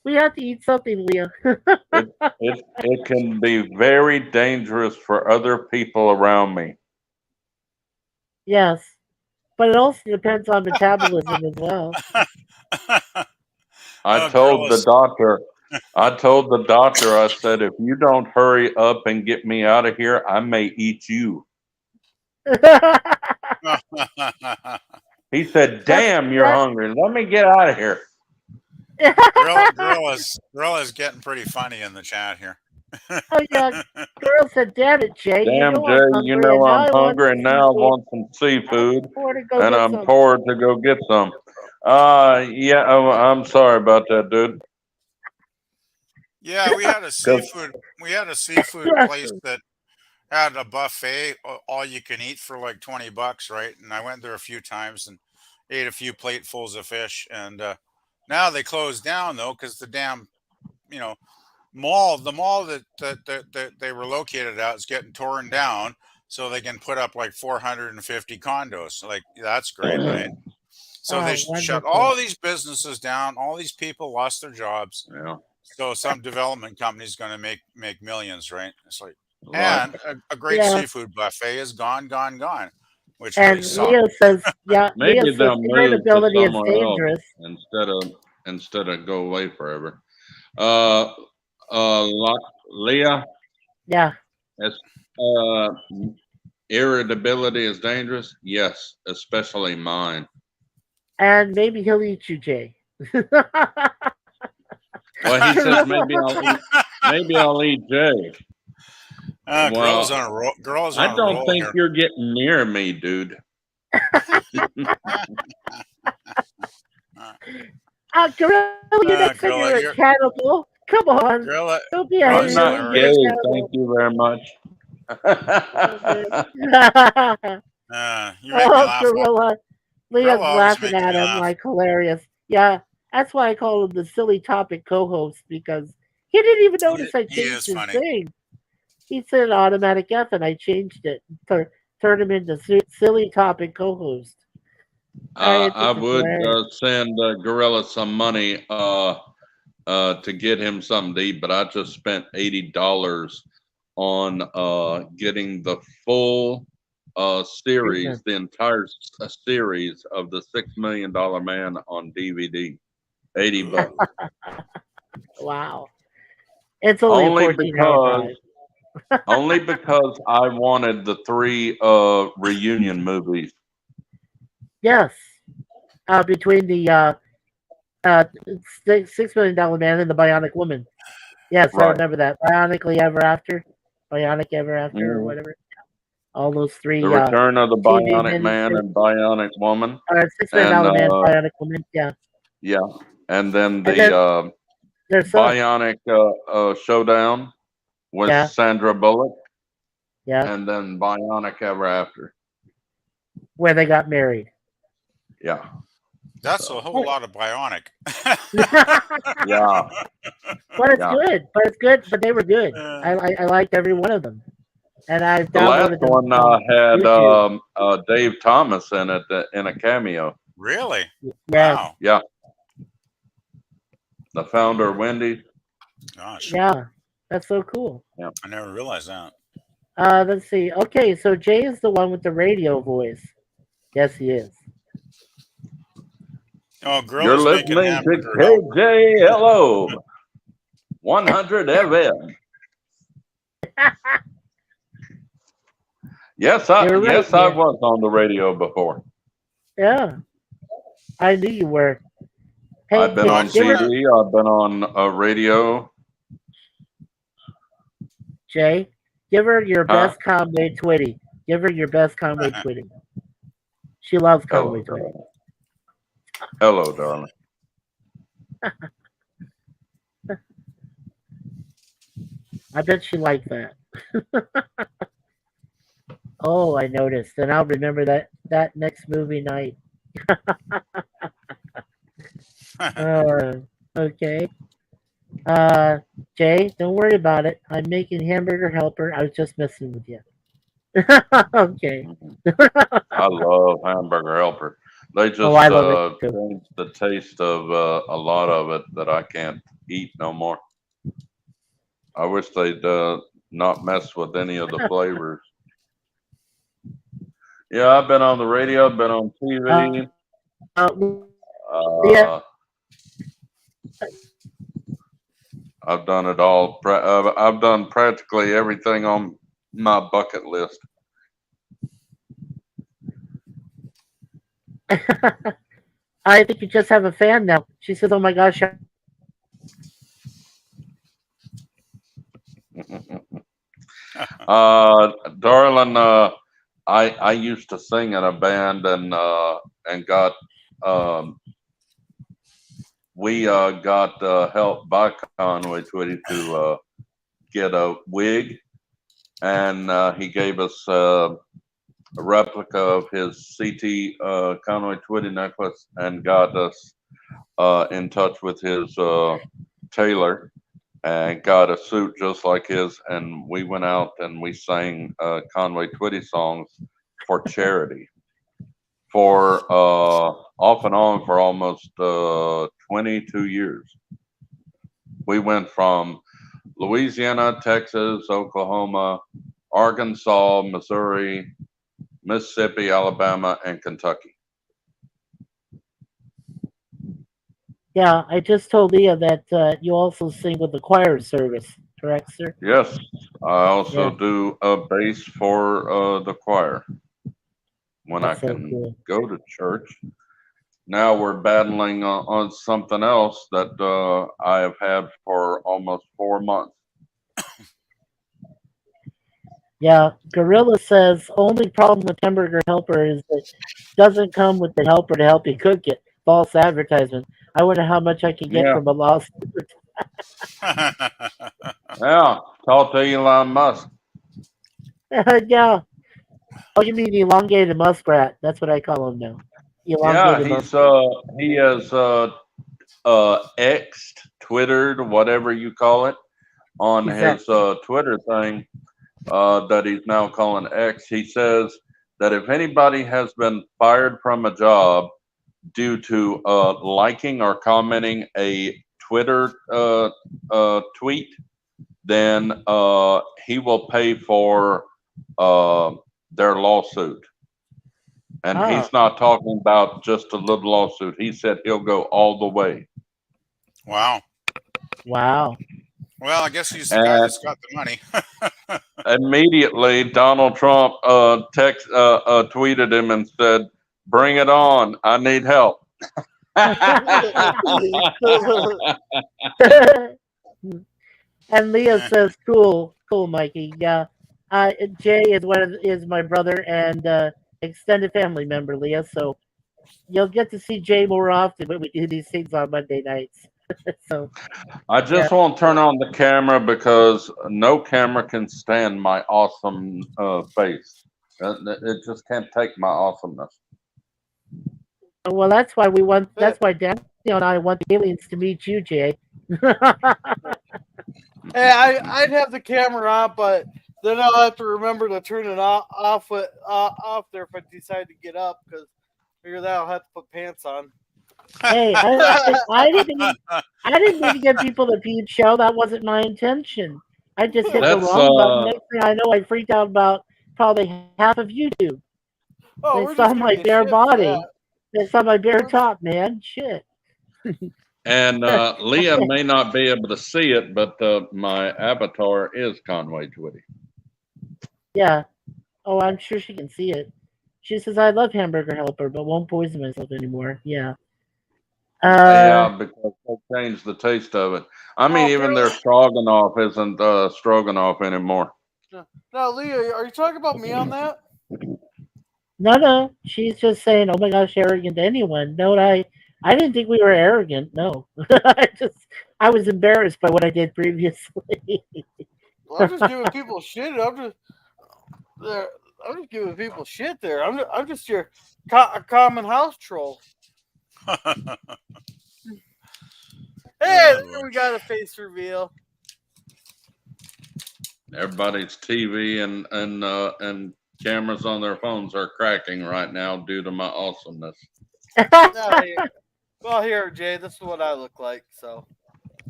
we have to eat something, Leah. It can be very dangerous for other people around me. Yes, but it also depends on metabolism as well. I oh, told the gorillas. doctor, I said, if you don't hurry up and get me out of here, I may eat you. He said, That's damn, you're that. hungry. Let me get out of here. Gorilla's getting pretty funny in the chat here. Oh yeah, girl said, "Damn it, Jay! You Damn, know I'm Jay, you hungry, know and now I'm I want hungry some and now I seafood. want some I'm seafood poor to go and get I'm some." poor to go get some. Yeah, I'm sorry about that, dude. Yeah, we had a seafood place that had a buffet, all you can eat for like $20, right? And I went there a few times and ate a few platefuls of fish. And now they closed down though because the damn, you know, the mall that they were located at is getting torn down, so they can put up like 450 condos. Like that's great, right? So they Oh, shut wonderful. all these businesses down. All these people lost their jobs. Yeah, So some development company is going to make millions, right? It's like, right. and a great Yeah. seafood buffet is gone, which really And sucks. Maybe Leo says they'll move to irritability is somewhere else dangerous. instead of go away forever. Uh, Leah, Yeah. it's, uh, irritability is dangerous. Yes, especially mine. And maybe he'll eat you, Jay. Well, he says maybe I'll eat Jay. Girls Well, on a roll. Girls I on a don't roll think here. you're getting near me, dude. Gorilla, you next time Gorilla, you're a cannibal. Come on. Gorilla, Don't be a I'm Gorilla's hater. not Don't gay. be a hilarious. Thank cannibal. you very much. You make me Oh, laugh. Gorilla. Gorilla Leah's always laughing makes at me him laugh. like hilarious. Yeah, that's why I call him the silly topic co-host because he didn't even notice I He is changed his funny. thing. He said automatic F and I changed it. Turned him into silly topic co-host. I I think it's would hilarious. send Gorilla some money to get him something to eat, but I just spent $80 on getting the full series, Treatment. the entire series of the $6 Million Man on DVD. $80. Wow. It's only a Only 14-hour because drive. only because I wanted the three reunion movies. Yes. Between the uh, $6 million Man and the Bionic Woman. Yes, I Right. remember that. Bionically Ever After. Bionic Ever After or Mhm. whatever. All those The three Return of the TV Bionic Man miniseries. and Bionic Woman, $6 Million and Man, Bionic Woman. Yeah. yeah, and then And then the their son. Bionic Showdown with Yeah. Sandra Bullock, Yeah. and then Bionic Ever After. Where they got married. Yeah, That's a so whole lot of bionic. yeah, But it's yeah. good. But it's good. But they were good. Uh, I liked every one of them. And I've The last downloaded them one from had YouTube. Dave Thomas in it in a cameo. really? Yes. Wow. Yeah, the founder of Wendy's. Gosh, Yeah. That's so cool. I never realized that. Let's see. Okay, so Jay is the one with the radio voice. Yes, he is. Oh, You're Gorilla's making listening to hamburger helper. KJLO 100 FM. Yes, You're right. I was on the radio before. Yeah. I knew you were. Hey, I've been on give her, TV. I've been on radio. Jay, give her your Huh? best Conway Twitty. Give her your best Conway Twitty. She loves Hello, Conway Twitty. darling. Hello, darling. I bet she liked that. Oh, I noticed. And I'll remember that next movie night. Okay. Jay, don't worry about it. I'm making hamburger helper. I was just messing with you. Okay. I love Hamburger Helper. They just Oh, I love it too. changed the taste of a lot of it that I can't eat no more. I wish they'd not mess with any of the flavors. Yeah, I've been on the radio. I've been on TV. Yeah. I've done it all. I've done practically everything on my bucket list. I think you just have a fan now. She says, "Oh my gosh." Darling, I used to sing in a band and got we got help by Conway Twitty to get a wig, and he gave us a replica of his CT Conway Twitty necklace, and got us in touch with his tailor, and got a suit just like his, and we went out and we sang Conway Twitty songs for charity for off and on for almost 22 years. We went from Louisiana, Texas, Oklahoma, Arkansas, Missouri, Mississippi, Alabama, and Kentucky. Yeah, I just told Leah that you also sing with the choir service, correct, sir? Yes, I also Yeah. do a bass for the choir when That's I so can cool. go to church. Now we're battling on something else that I have had for almost 4 months. Yeah, Gorilla says only problem with Hamburger Helper is that it doesn't come with the helper to help you cook it. False advertisement. I wonder how much I can get Yeah, from a lawsuit. yeah. Talk to Elon Musk. Yeah. Oh, you mean elongated muskrat? That's what I call him now. Yeah, Elongated he's muskrat. he has X'd, Twittered, whatever you call it, on He's his that. Twitter thing that he's now calling X. He says that if anybody has been fired from a job due to liking or commenting a Twitter tweet, then he will pay for their lawsuit. And Ah, he's not talking about just a little lawsuit. He said he'll go all the way. Wow. wow. Well, I guess he's the guy And that's got the money. immediately, Donald Trump tweeted him and said, "Bring it on! I need help." And Leah Eh, says, "Cool, cool, Mikey. Yeah, Jay is my brother and extended family member, Leah. So you'll get to see Jay more often when we do these things on Monday nights. So I yeah, just won't turn on the camera because no camera can stand my awesome face. It just can't take my awesomeness. well, that's why we want. Hey, That's why Daniel and I want the aliens to meet you, Jay. I'd have the camera on, but then I'll have to remember to turn it off there if I decide to get up, because figure that I'll have to put pants on. Hey, I didn't mean to get people to peep show. That wasn't my intention. I just hit the Let's wrong button. Next thing I know, I freaked out about probably half of YouTube. Oh, They we're saw just giving my you bare shit for that. body. They saw my bare top, man. Shit. And Leah may not be able to see it, but my avatar is Conway Twitty. Yeah. Oh, I'm sure she can see it. She says, I love Hamburger Helper, but won't poison myself anymore. Yeah. Yeah, because they changed the taste of it. I mean, Oh, even their apparently. stroganoff isn't stroganoff anymore. Now, Leah, are you talking about me on that? No. She's just saying, oh my gosh, arrogant to anyone. No, I didn't think we were arrogant. No. I was embarrassed by what I did previously. Well, I'm just giving people shit. I'm just giving people shit there. I'm just your common house troll. Hey, oh, there we got a face reveal. Everybody's TV and cameras on their phones are cracking right now due to my awesomeness. No, well, here, Jay, this is what I look like. So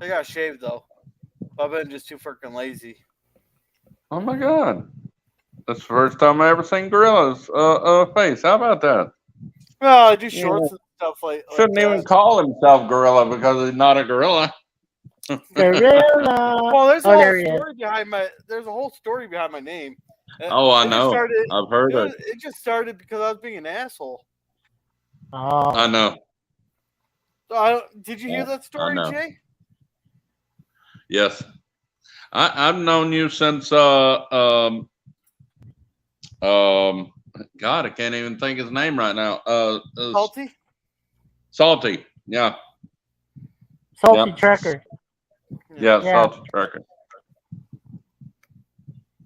I got shaved though. I've been just too freaking lazy. Oh my God. That's the first time I ever seen Gorilla's face. How about that? Well, I do Yeah. shorts and stuff like Shouldn't that. even call himself Gorilla because he's not a gorilla. Gorilla. Well, there's a Oh, whole there he is. story behind my. There's a whole story behind my name. Oh, I It just know. started. I've heard it. It just started because I was being an asshole. Oh. I know. Did you hear that I story, know. Jay? Yes. I've known you since God, I can't even think his name right now. Salty? Salty. Yeah. Salty Yep. Tracker. Yeah, Yeah. Salty Tracker.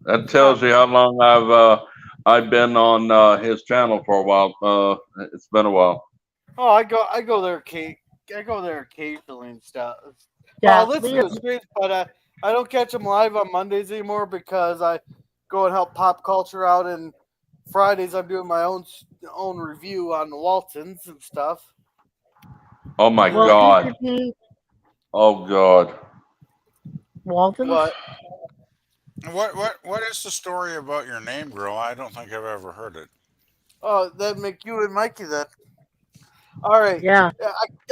That tells you how long I've been on his channel for a while. It's been a while. Oh, I go there, I go there occasionally and stuff. Yeah, Well, I listen to his streams, but I don't catch him live on Mondays anymore because I go and help Pop Culture out, and Fridays I'm doing my own review on the Waltons and stuff. Oh my well, God. PCP, Oh God. Walton. What? What is the story about your name, girl? I don't think I've ever heard it. Oh, that'd make you and Mikey then. All right. Yeah.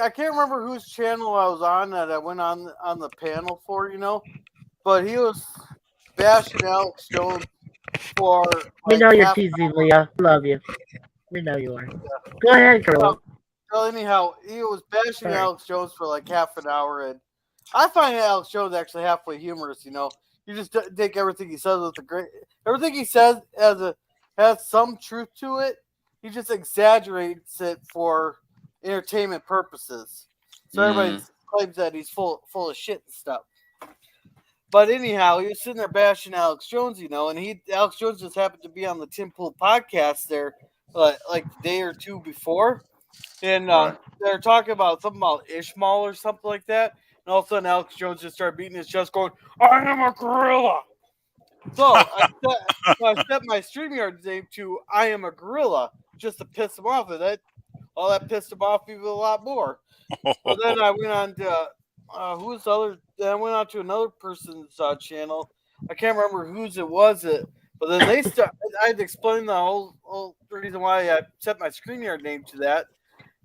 I can't remember whose channel I was on that I went on the panel for, but he was bashing Alex Jones for We like know you're half. teasing, Leah. Love you. We know you are. Go ahead, girl. Well, anyhow, he was bashing Sorry. Alex Jones for like half an hour, and I find Alex Jones actually halfway humorous. You just take everything he says with everything he says has some truth to it. He just exaggerates it for entertainment purposes. So everybody claims that he's full of shit and stuff. But anyhow, he was sitting there bashing Alex Jones, and Alex Jones just happened to be on the Tim Pool podcast there, like the day or two before, and they're talking about something about Ishmael or something like that, and all of a sudden Alex Jones just started beating his chest, going, "I am a gorilla." So I set my StreamYard name to "I am a gorilla" just to piss him off, and that pissed him off even a lot more. So then I went on to who's the other? Then I went on to another person's channel. I can't remember whose it was. But then they start. I had to explain the whole reason why I set my StreamYard name to that.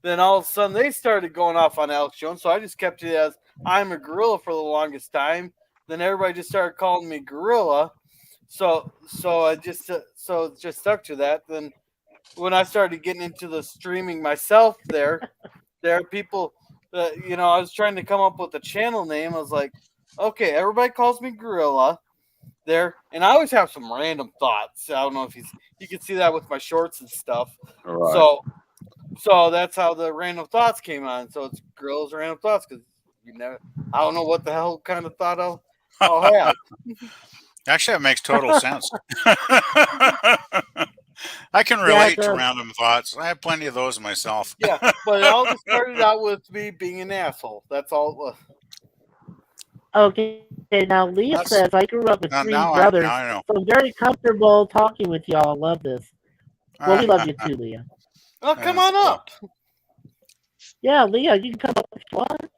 Then all of a sudden they started going off on Alex Jones, so I just kept it as "I'm a gorilla" for the longest time. Then everybody just started calling me Gorilla, so I just stuck to that. Then when I started getting into the streaming myself, there are people that I was trying to come up with a channel name. I was like, okay, everybody calls me Gorilla there, and I always have some random thoughts. I don't know if you can see that with my shorts and stuff. Right. So that's how the random thoughts came on. So it's Gorilla's random thoughts because I don't know what the hell kind of thought I'll have. Actually, that makes total sense. I can relate to random thoughts. I have plenty of those myself. Yeah, but it all just started out with me being an asshole. That's all it was. Okay, now Leah says, I grew up with three brothers, I know. so I'm very comfortable talking with y'all. Love this. Well, we love you too, Leah. Well, come on up. Yeah, Leah, you can come up if you want.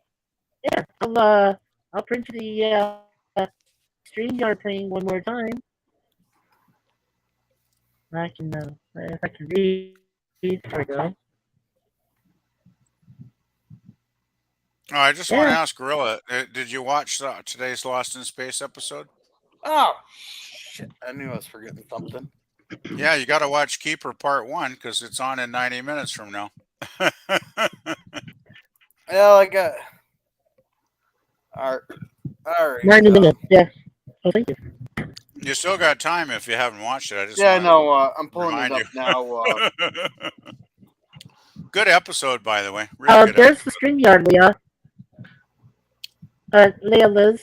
Yeah, I'll print the StreamYard thing one more time. I can, if I can read, there we go. Oh, I just want to ask Gorilla, did you watch today's Lost in Space episode? Oh, shit. I knew I was forgetting something. Yeah, you got to watch Keeper Part 1 because it's on in 90 minutes from now. Well, I got... All right. 90 minutes, yeah. Oh, thank you. You still got time if you haven't watched it. I'm pulling it up now. Good episode, by the way. Really good there's the StreamYard, Leah. Leah Liz,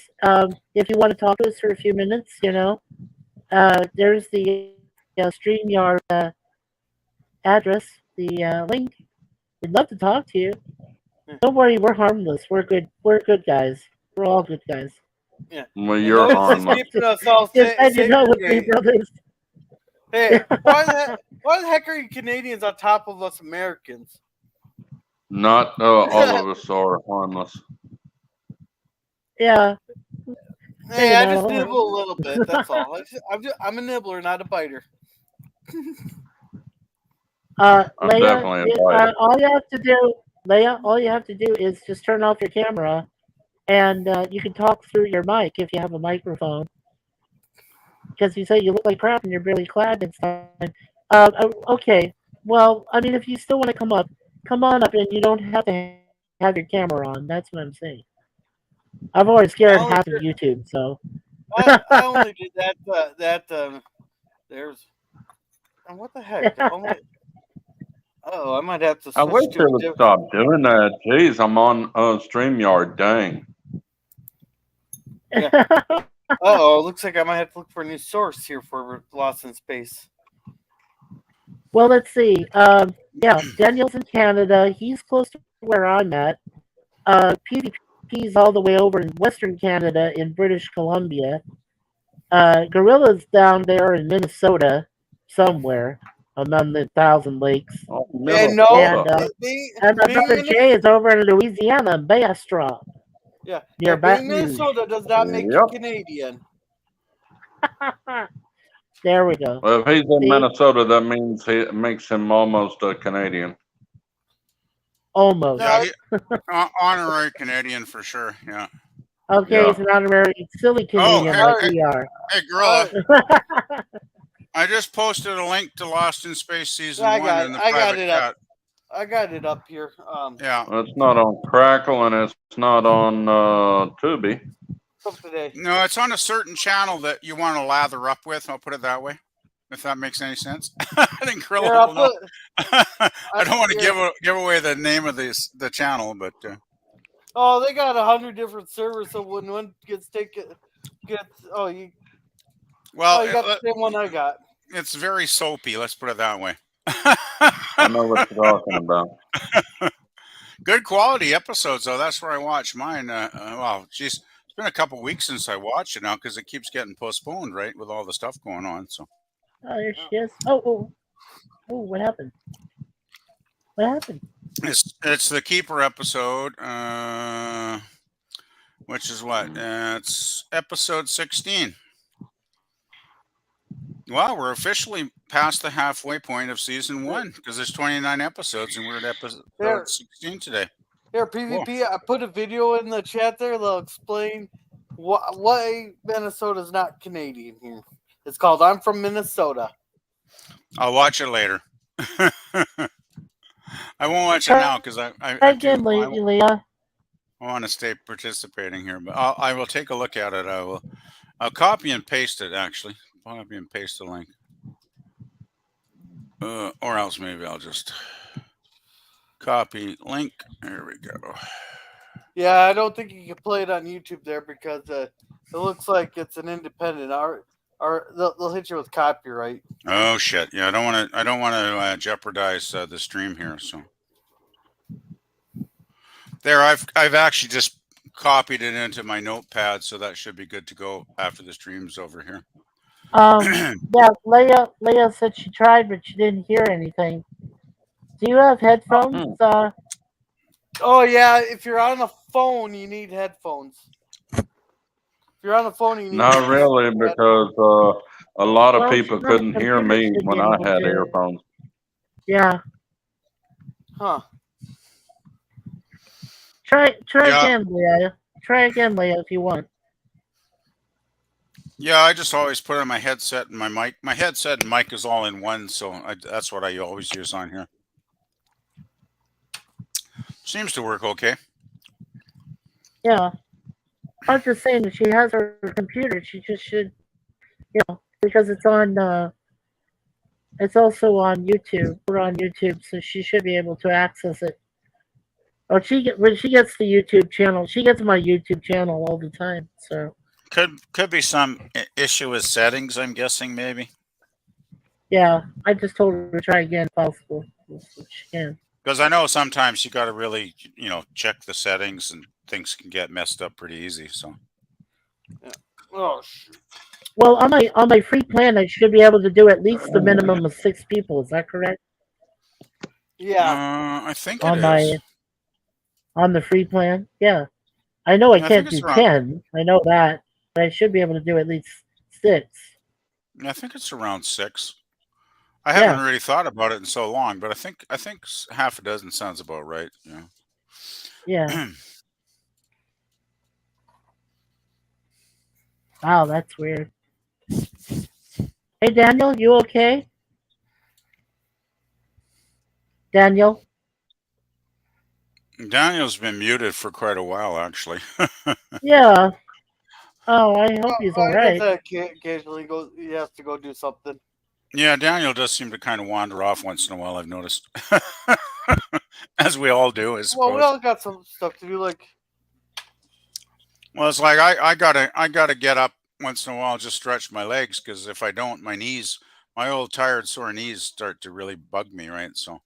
if you want to talk to us for a few minutes, there's the StreamYard address, the link. We'd love to talk to you. Don't worry, we're harmless. We're good. We're good guys. We're all good guys. Yeah. Well, you're harmless. Keeping us all with three brothers. Hey, why the heck are you Canadians on top of us Americans? Not all of us are harmless. Yeah. Hey, I just nibble a little bit. That's all. I'm a nibbler, not a biter. Leia, all you have to do, Leia, all you have to do is just turn off your camera, and you can talk through your mic if you have a microphone. Because you say you look like crap and you're barely clad and stuff. Okay. Well, I mean, if you still want to come on up, and you don't have to have your camera on. That's what I'm saying. I've already scared half of YouTube, so. I only did that. There's. And what the heck? Oh, I might have to I wish switch they to a would different. stop doing that. Jeez, I'm on StreamYard. Dang. Oh, looks like I might have to look for a new source here for Lost in Space. Well, let's see. Yeah, Daniel's in Canada. He's close to where I'm at. PvP's all the way over in Western Canada in British Columbia. Gorilla's down there in Minnesota somewhere among the Thousand Lakes. Oh, And Minnesota. And my brother Jay is over in Louisiana, Bastrop. Yeah, Near and being Baton Rouge. Minnesota does not make you Yep. Canadian. There we go. Well, if he's in See? Minnesota, that means it makes him almost a Canadian. Almost. No, Yeah, honorary Canadian for sure. Yeah. Okay, Yeah. it's an honorary silly Canadian hey, like we are. Hey, Gorilla. I just posted a link to Lost in Space season I 1 got in it. the I got private it chat. up. I got it up here. Yeah. It's not on Crackle and it's not on Tubi. From today. No, it's on a certain channel that you want to lather up with. I'll put it that way, if that makes any sense. I think Gorilla Here, I'll will know. put. I don't want to give away the name of the channel, but Oh, they got 100 different servers, so when one gets taken, you well, got the same one I got. it's very soapy. Let's put it that way. I know what you're talking about. Good quality episodes, though. That's where I watch mine. Well, geez, it's been a couple weeks since I watched it now because it keeps getting postponed, right, with all the stuff going on. So. Oh, there she is. Oh, what happened? What happened? It's the Keeper episode, which is what? It's episode 16. Well, we're officially past the halfway point of season 1 because there's 29 episodes and we're at episode 16 today. Here, PvP, I put a video in the chat there that'll explain why Minnesota's not Canadian here. It's called I'm from Minnesota. I'll watch it later. I won't watch it now because I want to stay participating here, but I will take a look at it. I'll copy and paste it, actually. Copy and paste the link. Or else maybe I'll just copy link. There we go. Yeah, I don't think you can play it on YouTube there because it looks like it's an independent art. Or they'll hit you with copyright. Oh shit! Yeah, I don't want to jeopardize the stream here. So there, I've actually just copied it into my notepad, so that should be good to go after the stream's over here. Yeah, Leia said she tried, but she didn't hear anything. Do you have headphones? Oh yeah, if you're on a phone, you need headphones. If you're on a phone, you need. Not really, because a lot of people couldn't hear me when I had earphones. Yeah. Huh. Try again, Leia. Try again, Leia, if you want. Yeah, I just always put on my headset and my mic. My headset and mic is all in one, so that's what I always use on here. Seems to work okay. Yeah. I was just saying that she has her computer. She just should, because it's on. It's also on YouTube. We're on YouTube, so she should be able to access it. Or when she gets the YouTube channel, she gets my YouTube channel all the time. So could be some issue with settings. I'm guessing maybe. Yeah, I just told her to try again if possible. If she can. Because I know sometimes you got to really, check the settings and things can get messed up pretty easy. So. Yeah. Oh. Well, on my free plan, I should be able to do at least the minimum of 6 people. Is that correct? Yeah. I think it is. On the free plan, yeah. I know I can't do 10. I know that, but I should be able to do at least 6. I think it's around 6. I haven't really thought about it in so long, but I think half a dozen sounds about right. Yeah. Yeah. Wow, that's weird. Hey, Daniel, you okay? Daniel? Daniel's been muted for quite a while, actually. Yeah. Oh, I hope he's all right. Occasionally he has to go do something. Yeah, Daniel does seem to kind of wander off once in a while, I've noticed. As we all do, I Well, suppose. we all got some stuff to do. Like, Well, it's like I gotta get up once in a while, just stretch my legs, because if I don't, my old tired sore knees start to really bug me, right? So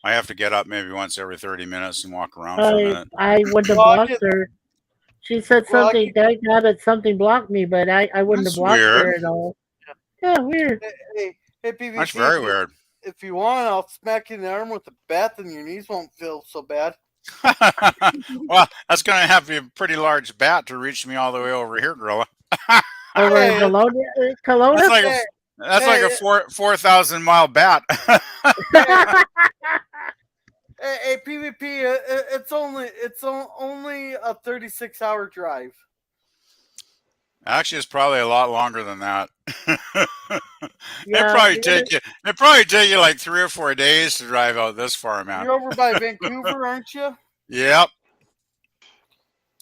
I have to get up maybe once every 30 minutes and walk around for a minute. I wouldn't have Well, I blocked get- her. She said Well, I something. That something blocked me, but I wouldn't That's have blocked her weird. at all. Yeah, weird. hey, PvP. That's very weird. If you want, I'll smack you in the arm with a bat, and your knees won't feel so bad. Well, that's going to have to be a pretty large bat to reach me all the way over here, Gorilla. Over in Hey, Kelowna. That's like Hey, like a 4,000 mile bat. hey, PvP. It's only a 36-hour drive. Actually, it's probably a lot longer than that. Yeah, It'd probably take you like 3 or 4 days to drive out this far, man. You're over by Vancouver, aren't you? Yep.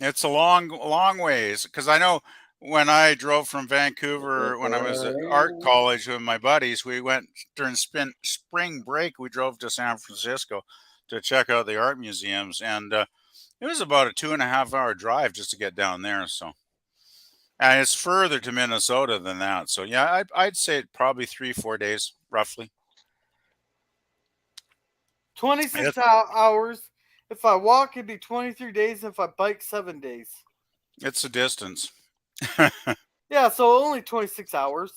It's a long ways, because I know when I drove from Vancouver when I was at art college with my buddies, we went during spring break. We drove to San Francisco to check out the art museums, and it was about a 2.5 hour drive just to get down there. So, and it's further to Minnesota than that. So yeah, I'd say probably 3-4 days roughly. 26 hours. If I walk, it'd be 23 days. If I bike, 7 days. It's a distance. Yeah, so only 26 hours.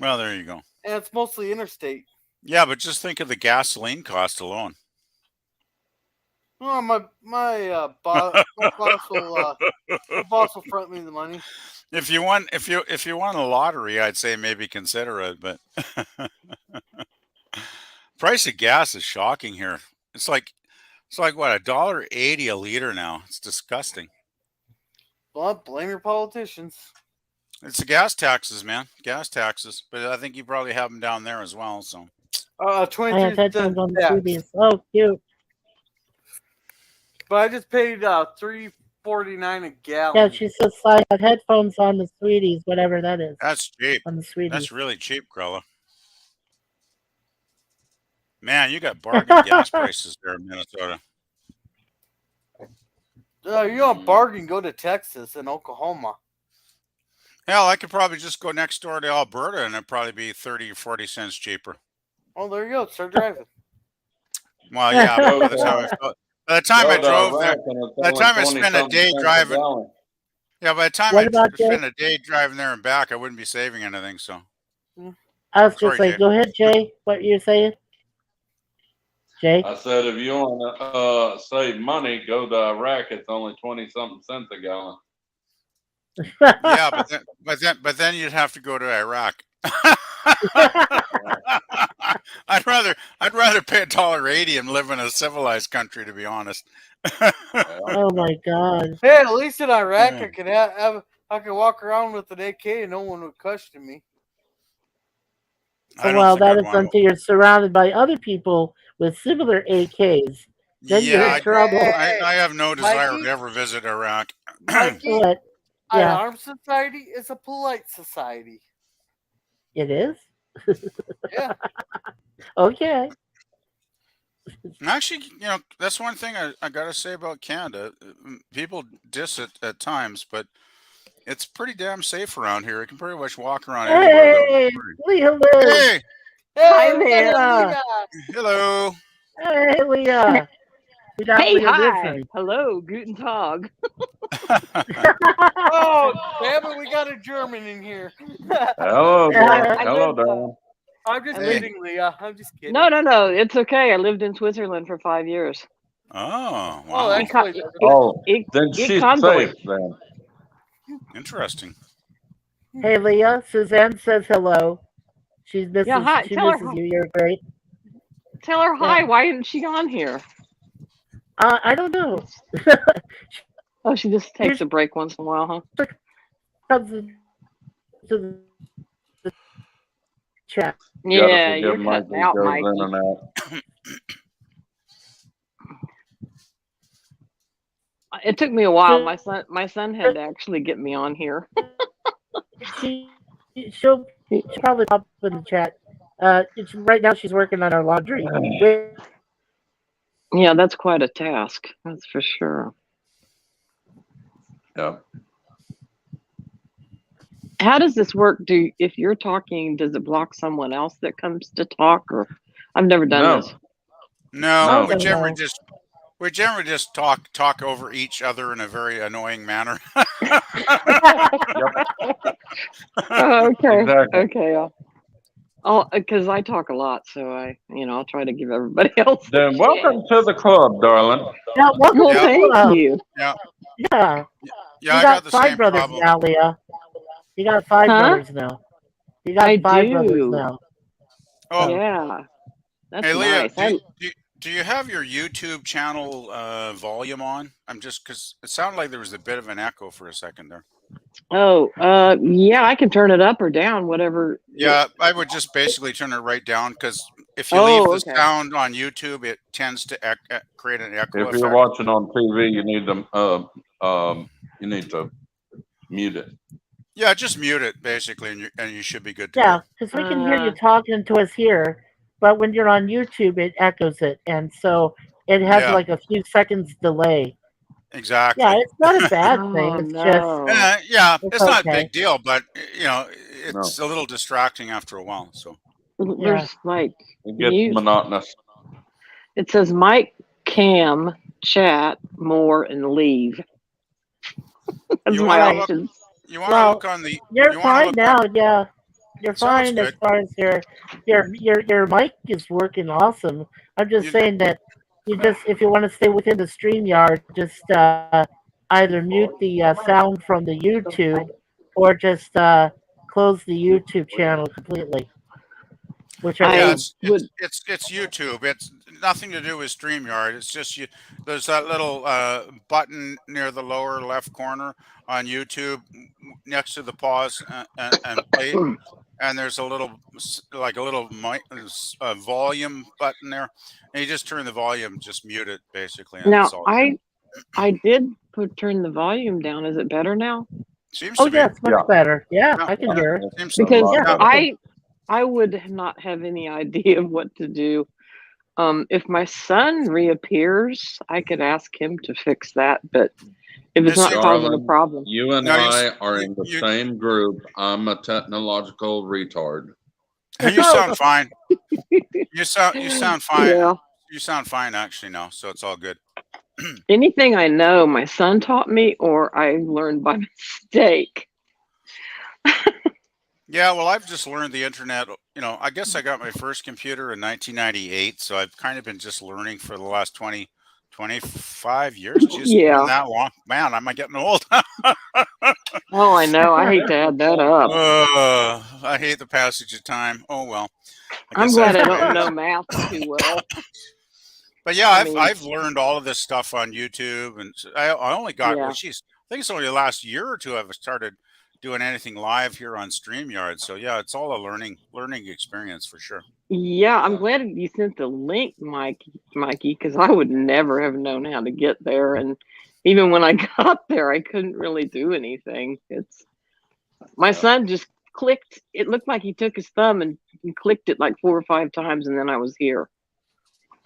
Well, there you go. And it's mostly interstate. Yeah, but just think of the gasoline cost alone. Oh, my boss will front me the money. If you won a lottery, I'd say maybe consider it. But price of gas is shocking here. It's like what, $1.80 a liter now. It's disgusting. Well, blame your politicians. It's the gas taxes, man. Gas taxes. But I think you probably have them down there as well. So 23 cents on the TVs. Oh, cute. But I just paid $3.49 a gallon. Yeah, she says I have headphones on the Sweeties, whatever that is. That's cheap. On the Sweeties. That's really cheap, Grella. Man, you got bargain gas prices there in Minnesota. You want bargain? Go to Texas and Oklahoma. Hell, I could probably just go next door to Alberta and it'd probably be 30 or 40 cents cheaper. Oh, there you go. Start driving. Well, yeah, but by the time I drove there, by the time I spent a day driving, by the time I spent a day driving there and back, I wouldn't be saving anything. So I was just like, go ahead, Jay. What you're saying? Jay? I said, if you want to save money, go to Iraq. It's only 20-something cents a gallon. Yeah, but then you'd have to go to Iraq. I'd rather pay $1.80 and live in a civilized country, to be honest. Oh my God! Hey, at least in Iraq, I could walk around with an AK and no one would question me. Well, that is until you're surrounded by other people with similar AKs. Then you're in trouble. I have no desire to ever visit Iraq. An armed society is a polite society. It is? Yeah. Okay. Actually, that's one thing I got to say about Canada. People diss it at times, but it's pretty damn safe around here. You can pretty much walk around anywhere. Hey, Leah. Hey. Hi, Leah. Hello. Hey, Leah. Hey, hi. Hello, Guten Tag. Oh, damn it, we got a German in here. Hello, Dan. I'm just kidding, Leah. I'm just kidding. No. It's okay. I lived in Switzerland for 5 years. Oh, wow. Then she's safe, then. Interesting. Hey, Leah. Suzanne says hello. She misses you. You're great. Tell her hi. Why isn't she on here? I don't know. Oh, she just takes a break once in a while, huh? Comes to the chat. Yeah, you're cutting out, Mikey. It took me a while. My son had to actually get me on here. He She'll probably pop up in the chat. Right now she's working on her laundry. Yeah, that's quite a task. That's for sure. Yeah. How does this work? If you're talking, does it block someone else that comes to talk? Or I've never done No. this. No, No. we generally just talk over each other in a very annoying manner. Oh, okay. Exactly. Okay. Because I talk a lot, so I'll try to give everybody else. Then welcome to the club, darling. Yeah, welcome Well, to thank you. Yeah, Yeah, yeah, you I got got the 5 same brothers problem. now, Leah. You got 5 Huh? brothers now. You got I 5 brothers do. now. Oh, Yeah, that's hey Leah, nice. do you have your YouTube channel volume on? I'm just because it sounded like there was a bit of an echo for a second there. Yeah, I can turn it up or down, whatever. Yeah, I would just basically turn it right down because if you leave the Okay. sound on YouTube, it tends to create an echo If effect. you're watching on TV, you need to mute it. Yeah, just mute it basically, and you should be good to Yeah, go. because we can hear you talking to us here, but when you're on YouTube, it echoes it, and so it has Yeah. like a few seconds delay. Exactly. Yeah, it's not a bad Oh, thing. It's just no. Yeah, It's it's not a okay. big deal, but it's a little distracting after a while. So There's like It gets monotonous. it says Mike, Cam, chat, more, and leave. That's you my want options. to look on the. You're fine now. Yeah, you're Sounds fine as good. far as your mic is working awesome. I'm just saying that if you want to stay within the StreamYard, just either mute the sound from the YouTube or just close the YouTube channel completely. Yeah, it's YouTube. It's nothing to do with StreamYard. It's just there's that little button near the lower left corner on YouTube next to the pause and play, and there's a little volume button there, and you just turn the volume, just mute it basically. And Now it's all I did turn the volume down. Is it better now? Seems to be. Yeah, it's much better. Yeah, I can hear it. Because I would not have any idea of what to do. If my son reappears, I could ask him to fix that, but if it's not causing a problem. You and I are in the same group. I'm a technological retard. You sound fine. You sound fine. Yeah. You sound fine actually now, so it's all good. Anything I know, my son taught me, or I learned by mistake. Yeah, well, I've just learned the internet. I guess I got my first computer in 1998, so I've kind of been just learning for the last 25 years. Just Yeah. been that long. Man, am I getting old? Oh, I know. I hate to add that up. I hate the passage of time. Oh well. I'm glad I don't know math too well. But yeah, I've learned all of this stuff on YouTube, and I only got I think it's only the last year or two I've started doing anything live here on StreamYard. So yeah, it's all a learning experience for sure. Yeah, I'm glad you sent the link, Mikey, because I would never have known how to get there, and even when I got there, I couldn't really do anything. My son just clicked. It looked like he took his thumb and clicked it like 4 or 5 times, and then I was here.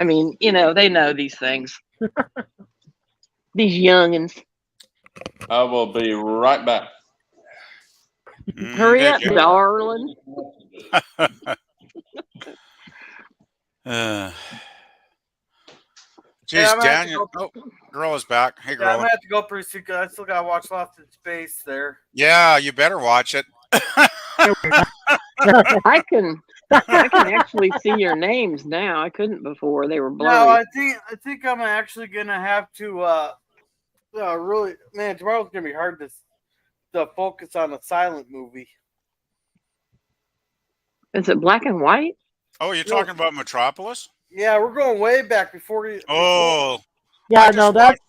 I mean, they know these things. These youngins. I will be right back. Hurry up, darling. Geez, Daniel. Girl is back. Hey, girl. Yeah, I'm gonna have to go pretty soon because I still gotta watch Lost in Space there. Yeah, you better watch it. I can actually see your names now. I couldn't before; they were blurry. No, I think I'm actually gonna have to really, man. Tomorrow's gonna be hard to focus on a silent movie. Is it black and white? Oh, you're talking about Metropolis? Yeah, we're going way back before you. Oh, yeah, no, that's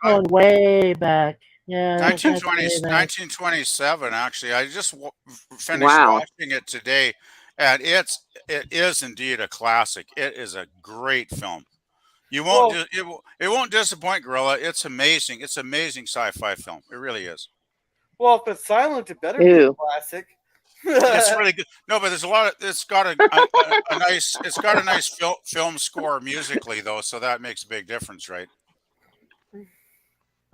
going way back. Yeah, 1927. Actually, I just finished watching it today, and it is indeed a classic. It is a great film. You won't it won't disappoint, Gorilla. It's amazing. It's amazing sci-fi film. It really is. Well, if it's silent, it better be a classic. It's really good. No, but there's a lot of. It's got a nice. It's got a nice film score musically though, so that makes a big difference, right?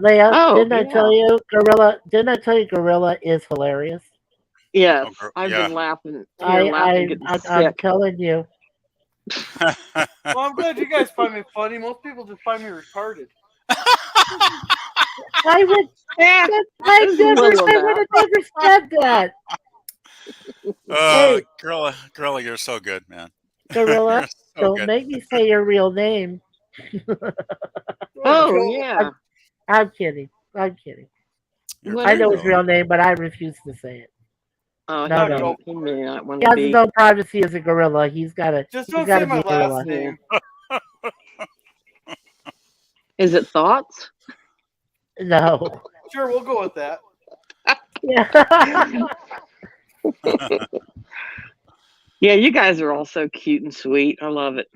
Leia, Oh, didn't I yeah. tell you Gorilla? Didn't I tell you Gorilla is hilarious? Yes, Oh, I've yeah. been laughing, getting I'm sick. telling you. Well, I'm glad you guys find me funny. Most people just find me retarded. I would. Yeah, I there's a little of would that. have never said that. Hey, Gorilla, you're so good, man. Gorilla, You're so don't good. make me say your real name. Oh, Joe, yeah. I'm kidding. I'm kidding. You're What I is know it? his real name, but I refuse to say it. Oh, No, no, no. Joe. he may not want He to has his be. own privacy as a gorilla. He's Just he's don't got say to my be a gorilla. last name. Is it thoughts? No. Sure, we'll go with that. Yeah. Yeah, you guys are all so cute and sweet. I love it.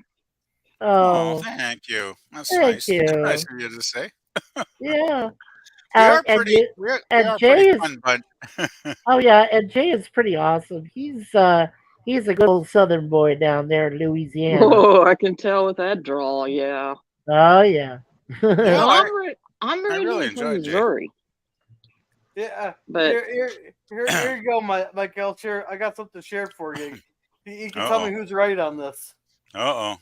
Oh, Oh, thank you. That's thank nice. you. Nice of you to say. Yeah. We are And pretty. you We are and pretty Jay is fun, bud. oh yeah, and Jay is pretty awesome. He's a good old Southern boy down there in Louisiana. Oh, I can tell with that drawl. Yeah. Oh yeah. No, Well, I I'm really originally from enjoyed Jay. Missouri, Yeah. but Here you go, Mike Elcher. I got something to share for you. You can tell me Uh-oh. who's right on this. Uh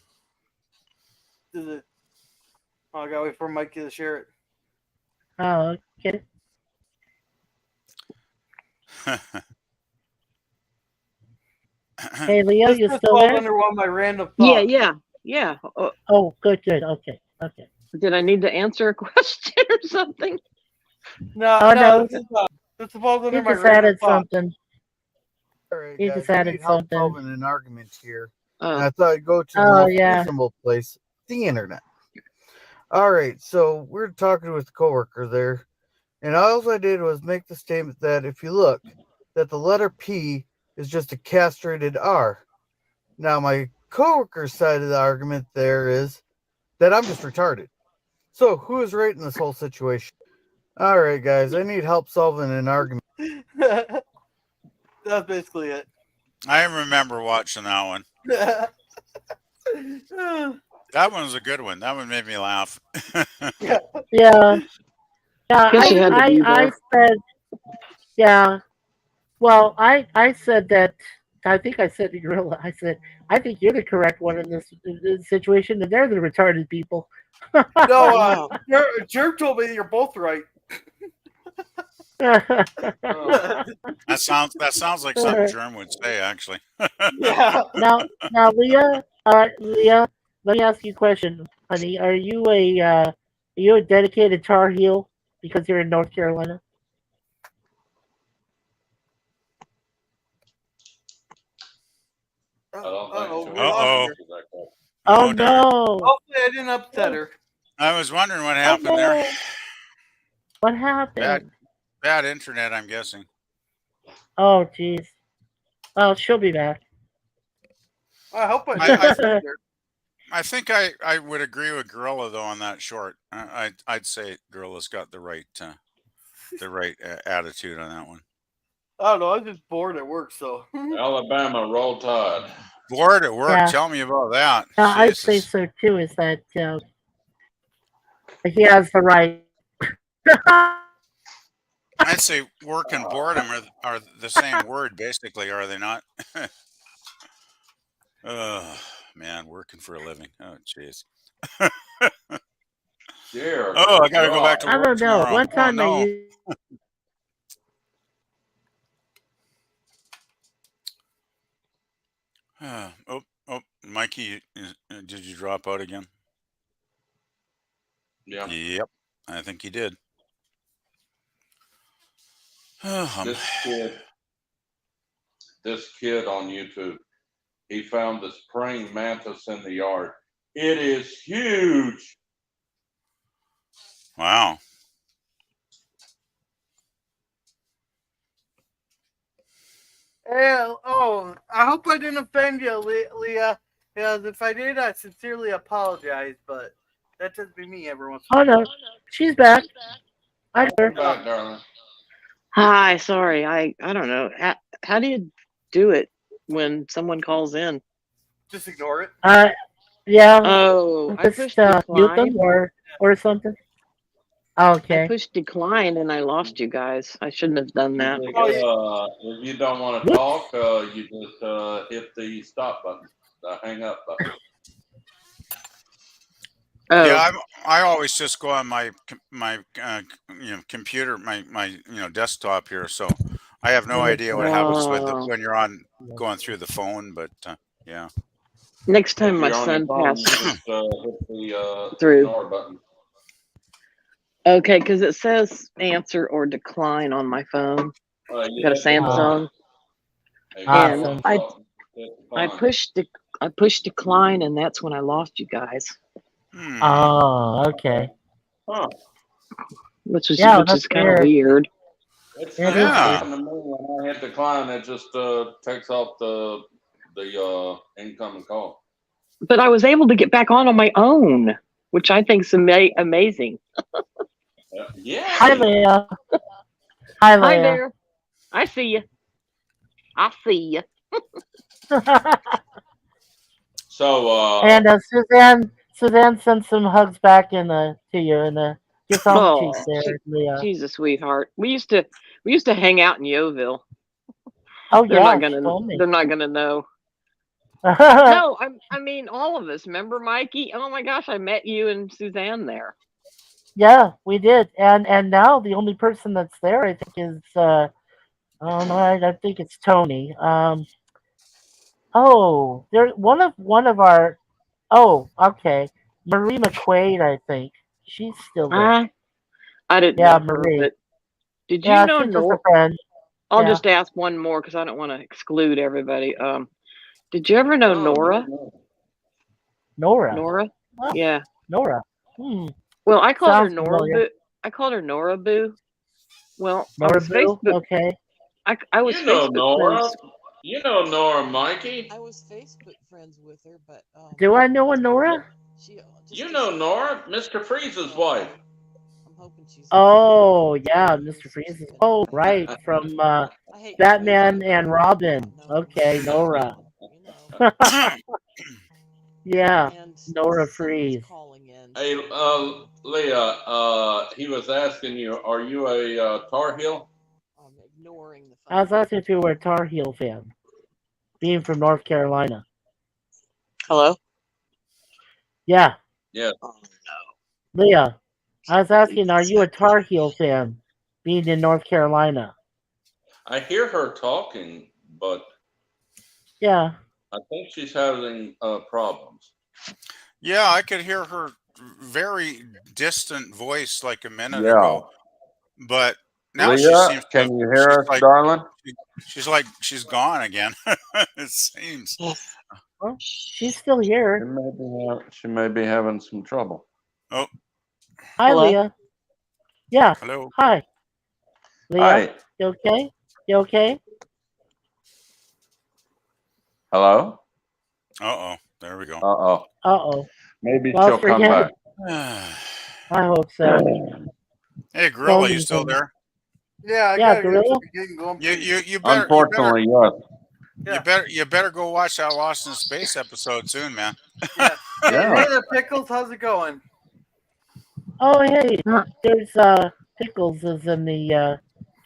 Is it? Oh, I gotta wait for Mikey to share it. Oh, okay. oh. Hey Leo, This you just still falls there? under one of my random yeah, thoughts. yeah. Oh, good. Okay. Did I need to answer a question or something? No, Oh no, this falls under he my just random added thought. something. All right, He guys, just I added need help something. solving an argument here. And Oh, I thought I'd go to the Oh most yeah. reasonable place, the internet. All right, so we're talking with a coworker there, and all I did was make the statement that if you look, that the letter P is just a castrated R. Now, my coworker's side of the argument there is that I'm just retarded. So, who is right in this whole situation? All right, guys, I need help solving an argument. That's basically it. I remember watching that one. That one was a good one. That one made me laugh. Yeah. Yeah. guess you had to be I there. said yeah. Well, I said that. I think I said to Gorilla. I said I think you're the correct one in this situation, and they're the retarded people. No, Jerk told me you're both right. Oh. That sounds like something Germ would say, actually. Yeah. Now, Leah, Leah, let me ask you a question, honey. Are you a dedicated Tar Heel because you're in North Carolina? I don't Uh-oh, think we so. lost Uh-oh. her. Oh darn. no! Hopefully, I didn't upset her. I was wondering what Oh happened there. no! What happened? Bad internet, I'm guessing. Oh jeez. Oh, she'll be back. I hope I didn't upset her. I think I would agree with Gorilla though on that short. I'd say Gorilla's got the right attitude on that one. I don't know. I was just bored at work, so. Alabama, roll tide. Bored at work. Yeah. Tell me about that. I'd say Jesus. so too. Is that he has the right? I'd say work and boredom are the same word, basically, are they not? Oh man, working for a living. Oh jeez. Dear Oh, I gotta go back to I work don't know. tomorrow. One time oh, no. I used. Oh, Mikey, did you drop out again? Yeah. Yep, I think he did. Oh, This kid on YouTube, he found this praying mantis in the yard. It is huge. wow. Hey, I hope I didn't offend you, Leah. Yeah, if I did, I sincerely apologize, but that just be me every once in a Oh while. no, she's back. I heard her. Come back, darling. Hi, sorry. I don't know. how do you do it when someone calls in? Just ignore it. Yeah, Oh, I just pushed mute them decline. or something. I Okay. pushed decline and I lost you guys. I shouldn't have done that. If you don't want to talk, you just hit the stop button, the hang up button. Oh, Yeah, I always just go on my computer, my desktop here. So I have no idea what happens Oh. when you're on going through the phone. But yeah. Next time If my you're on your son phone, you passes just hit the through. ignore button. Okay, because it says answer or decline on my phone. I You got a hit decline. Samsung, Hey, and Awesome. I pushed decline, and that's when I lost you guys, Oh, okay. Huh. which is that's kind of weird. weird. It's It never is happened to me when I hit decline. It just takes off the incoming call. But I was able to get back on my own, which I think is amazing. Yeah. Hi, Leah. Hi, Hi Leah. there. I see you. I see you. So And Suzanne sent some hugs back to you and kiss on the cheek there, Leah. She's a sweetheart. We used to hang out in Yeovil. Oh They're yeah, not she told me. they're not gonna know. No, I mean all of us. Remember, Mikey? Oh my gosh, I met you and Suzanne there. Yeah, we did, and now the only person that's there, I think, is I don't know, I think it's Tony. Oh, there one of our. Oh, okay, Marie McQuaid, I think she's still there. I didn't Yeah, know her, Marie. but did you Yeah, know she's just a Nora? friend. I'll Yeah. just ask one more because I don't want to exclude everybody. Did you ever know Nora? Nora. Nora? What? Yeah. Nora. Well, I called her Sounds Nora familiar. Boo. I called her Nora Boo. Well, Nora I was Boo? Facebook. Okay. I was you know Facebook Nora. friends. You know Nora, Mikey. I was Facebook friends with her, but Do I know a Nora? You know Nora, Mr. Freeze's wife. I'm hoping she's. Oh yeah, Mr. Freeze. Oh right, from Batman and Robin. Okay, Nora. Yeah, Nora Freeze. Hey, Leah, he was asking you, are you a Tar Heel? I was asking if you were a Tar Heel fan, being from North Carolina. Hello? Yeah. Yeah. Oh no. Leah, I was asking, are you a Tar Heel fan, being in North Carolina? I hear her talking, but yeah, I think she's having problems. Yeah, I could hear her very distant voice like a minute ago, but now Leah, she seems. can you hear us, darling? She's like she's gone again. It seems. Well, she's still here. She may be having some trouble. Oh. Hi, hello? Leah. Yeah. Hello. Hi. Leah, Hi. you okay? You okay? Hello? Uh-oh. There we go. Uh-oh. Uh-oh. Maybe Well, she'll come back. I hope so. Hey, Gorilla, you still there? Yeah, I Yeah, gotta Gorilla? You better. Unfortunately, yes. You better go watch that Lost in Space episode soon, man. Yeah. Yeah. Hey there, Pickles. How's it going? Oh, hey, there's Pickles is in the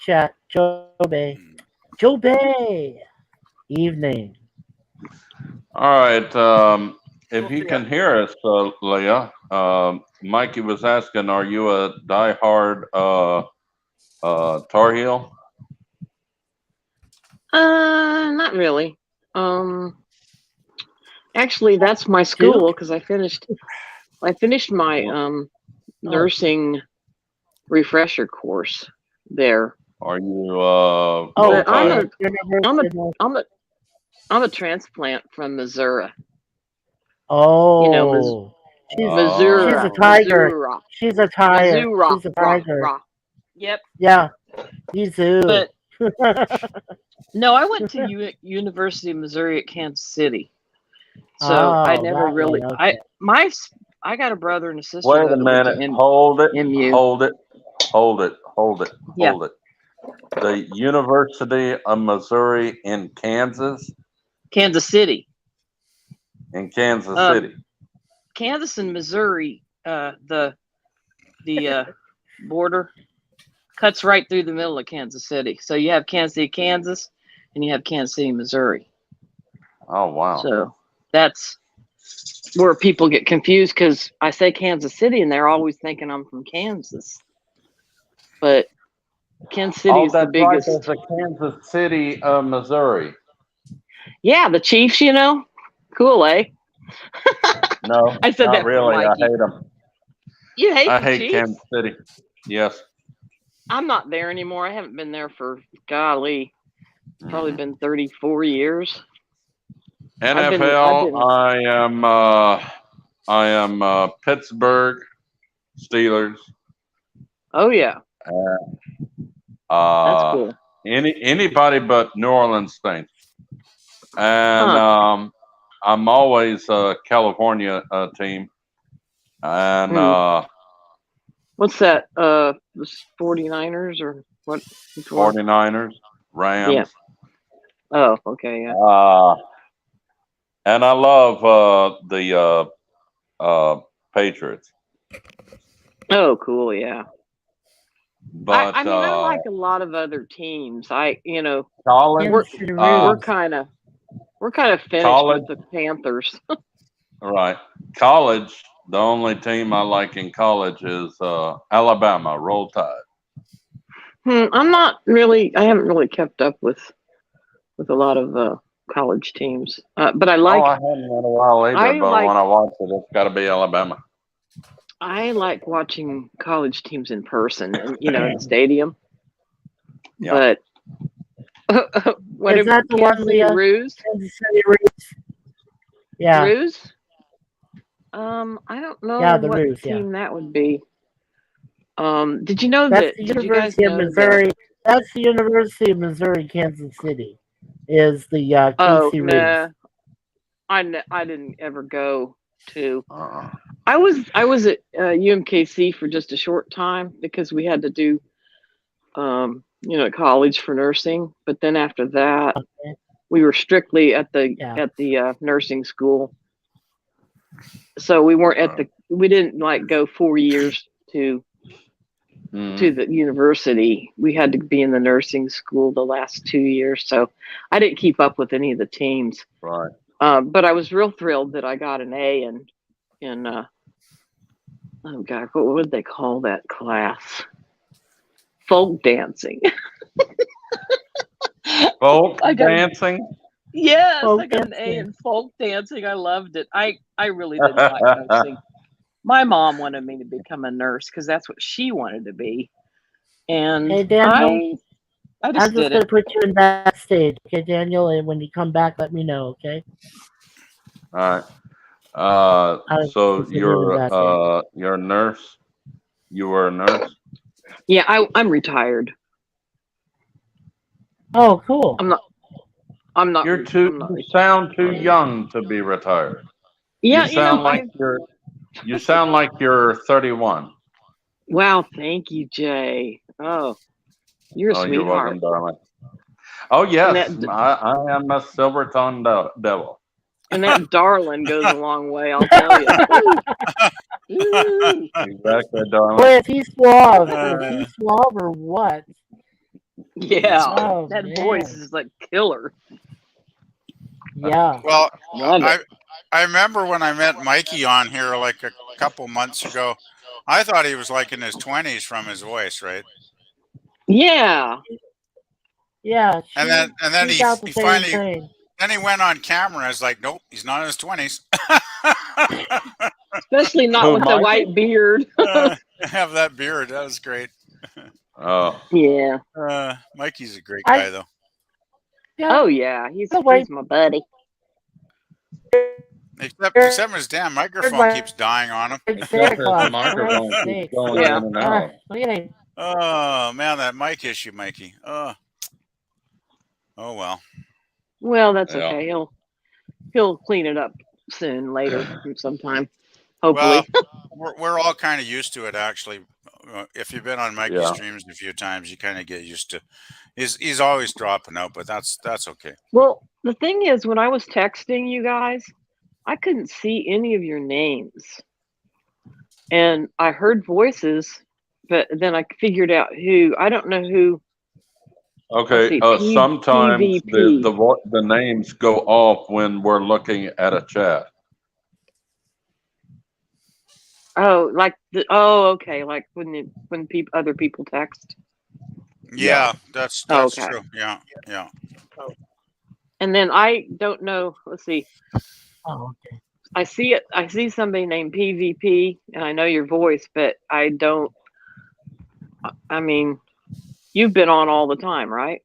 chat. Joe Bay. Joe Bay. Evening. All right. If you can hear us, Leah, Mikey was asking, are you a diehard Tar Heel? Not really. Actually, that's my school because I finished my nursing refresher course there. Are you I'm a transplant from Missouri. Oh, you know, Missouri. She's a tiger. Missouri. She's a tiger. Missouri. She's a tiger. Yep. Yeah. Mizzou. But no, I went to University of Missouri at Kansas City. So I never really. Okay. I got a brother and a sister. Wait a minute. Hold it. MU. Hold it. Hold it. Hold it. Yeah. Hold it. the University of Missouri in Kansas. Kansas City. In Kansas Um, City. Kansas and Missouri, the border cuts right through the middle of Kansas City. So you have Kansas City, Kansas, and you have Kansas City, Missouri. Oh wow. So that's where people get confused because I say Kansas City and they're always thinking I'm from Kansas. But Kansas City Oh, is the that's right. biggest. There's a Kansas City, Missouri. Yeah, the Chiefs, you know. Cool, eh? No, I said not that for really. I Mikey. hate them. You hate I the hate Chiefs? Kansas City. Yes. I'm not there anymore. I haven't been there for golly, probably been 34 years. NFL. I am Pittsburgh Steelers. Oh yeah, that's cool. Anybody but New Orleans Saints. And Huh. I'm always a California team. And What's that? The 49ers or what? Which one? 49ers, Rams. Yeah. Oh, okay, yeah. And I love the Patriots. Oh, cool, yeah. But I mean, I like a lot of other teams. college, we're kind of finished college, with the Panthers. right? College. The only team I like in college is Alabama. Roll Tide. I haven't really kept up with a lot of college teams. But I like. I haven't in a while either. But when I watch it, it's got to be Alabama. I like watching college teams in person, and in the stadium. Yeah. But what Is that the one, Leah? Ruse? Kansas City Ruse. Yeah. Ruse? I don't know the what Ruse, team that would be. Did you know That's that? the Did you guys University of know Missouri. That's the University of Missouri, Kansas City. Is the KC Ruse? Nah. I didn't ever go to. I was at UMKC for just a short time because we had to do college for nursing, but then after that we were strictly at the nursing school. So we weren't we didn't like go 4 years to the university. We had to be in the nursing school the last 2 years. So I didn't keep up with any of the teams. Right. But I was real thrilled that I got an A in oh God, what would they call that class? Folk dancing. Folk dancing? Yes, folk I got an A dancing. in folk dancing. I loved it. I really didn't like nursing. My mom wanted me to become a nurse because that's what she wanted to be. And Hey, Daniel, I I'm just just did going to it. put you in backstage, okay, Daniel? And when you come back, let me know, okay? All right. So just you're doing that you're a nurse. You were a nurse. Yeah, I'm retired. Oh, cool. I'm not. You're too. You sound too young to be retired. Yeah, You sound like you're 31. Wow, thank you, Jay. Oh, you're a sweetheart. You're welcome, darling. Oh yes, I am a silver-tongued devil. And that darling goes a long way, I'll tell you. Exactly, darling. Boy, is he suave? Is he suave or what? Yeah, that voice is like killer. Yeah. Well, I remember when I met Mikey on here like a couple months ago. I thought he was like in his 20s from his voice, right? Yeah. Yeah. And then he finally. Then he went on camera. I was like, nope, he's not in his 20s. Especially not with the white beard. Have that beard. That was great. Oh. Yeah. Mikey's a great guy, though. Yeah. Oh, yeah. He's my buddy. Except his damn microphone keeps dying on him. Except his microphone keeps going in and out. Oh, man, that mic issue, Mikey. Oh, well. Well, that's okay. He'll clean it up soon, later, sometime. Hopefully. Well, we're all kind of used to it, actually. if you've been on Mikey's Yeah. streams a few times, you kind of get used to. He's always dropping out, but that's okay. Well, the thing is, when I was texting you guys, I couldn't see any of your names, and I heard voices, but then I figured out who. I don't know who. Let's Okay. see, Sometimes PvP. the names go off when we're looking at a chat. Oh, like okay, like when other people text. Yeah, that's Okay. true. Yeah. And then I don't know. Let's see. Oh, okay. I see it. I see somebody named PvP, and I know your voice, but I don't. I mean, you've been on all the time, right?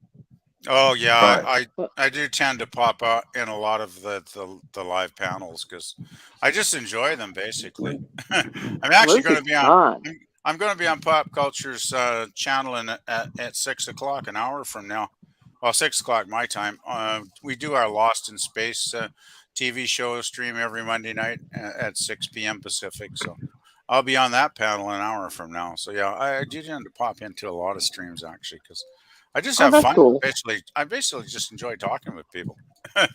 Oh yeah, Right. I do tend to pop out in a lot of the live panels because I just enjoy them basically. I'm actually This going is to be on. fun. I'm going to be on Pop Culture's channel at 6 o'clock, an hour from now. Well, 6 o'clock my time. We do our Lost in Space TV show stream every Monday night at 6 p.m. Pacific. So I'll be on that panel an hour from now. So yeah, I do tend to pop into a lot of streams actually because I just have that's fun. cool. I basically just enjoy talking with people.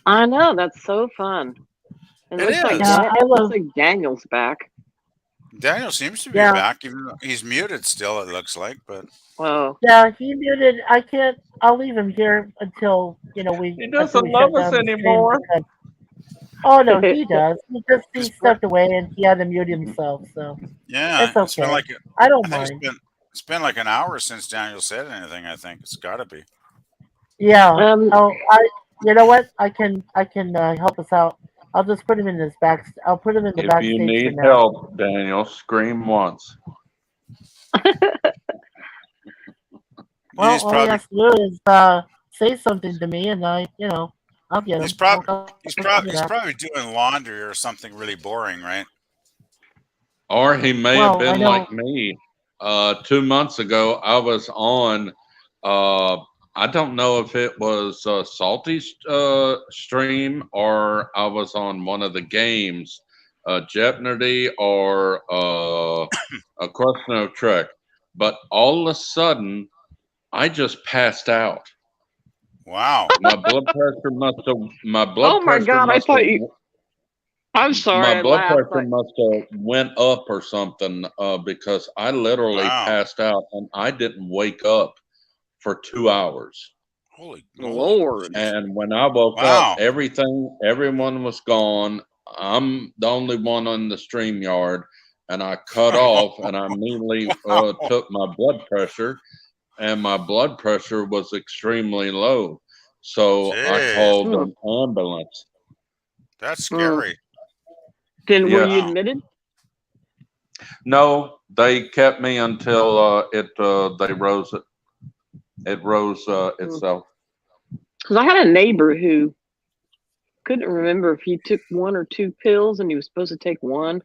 I know, that's so fun. And It looks like is. Yeah, I looks love. like Daniel's back. Daniel seems to be Yeah, back, even though he's muted still. It looks like, but Oh, yeah. He muted. I can't. I'll leave him here until He until doesn't we love shut us down the stream. anymore. Because, oh no, he does. He It's stepped away and he had to mute himself. So yeah, it's it's been okay. like I don't I think mind. it's been like an hour since Daniel said anything. I think it's got to be. Yeah. um, Oh, you know what? I can help us out. I'll just put him in this back. I'll put him in the If you backstage for need now. help, Daniel, scream once. Well, He's all he probably has to do is say something to me, and I'll get he's him. probably I'll he's figure probably it he's out. probably doing laundry or something really boring, right? Or he may have Well, I been know. like me. 2 months ago, I was on. I don't know if it was Salty's stream or I was on one of the games, Jeopardy or A Question of Trick. But all of a sudden, I just passed out. Wow. My blood pressure must have. My oh blood my pressure God! I must thought have. you. I'm sorry, My I blood laughed. pressure Like, must have went up or something because I literally Wow. passed out and I didn't wake up for 2 hours. Holy Lord. And when I woke up, Wow. everyone was gone. I'm the only one on the stream yard, and I cut off and I immediately Wow. took my blood pressure, and my blood pressure was extremely low. So I Jeez. called an ambulance. That's scary. Then were Yes. you Wow. admitted? No, they kept me until they rose it. It rose itself. Because I had a neighbor who couldn't remember if he took 1 or 2 pills, and he was supposed to take 1.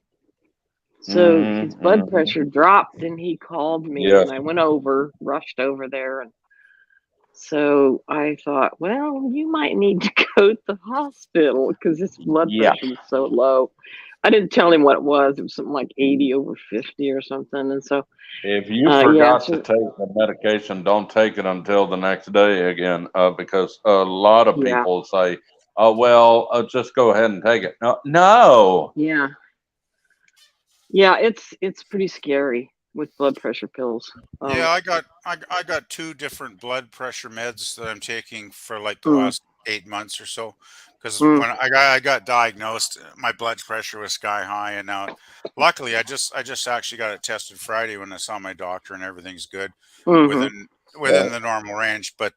So his blood pressure dropped, and he called me, Yes. and I went rushed over there, and so I thought, well, you might need to go to the hospital because his blood Yeah. pressure was so low. I didn't tell him what it was. It was something like 80 over 50 or something, and so If you yeah. forgot So to take the medication, don't take it until the next day again, because a lot of yeah, people say, "Oh well, just go ahead and take it." No. yeah. It's pretty scary with blood pressure pills. Yeah, I got 2 different blood pressure meds that I'm taking for like the Mm. last 8 months or so. Because Mm. when I got diagnosed, my blood pressure was sky high, and now, luckily, I just actually got it tested Friday when I saw my doctor, and everything's good Mhm. within the normal range. But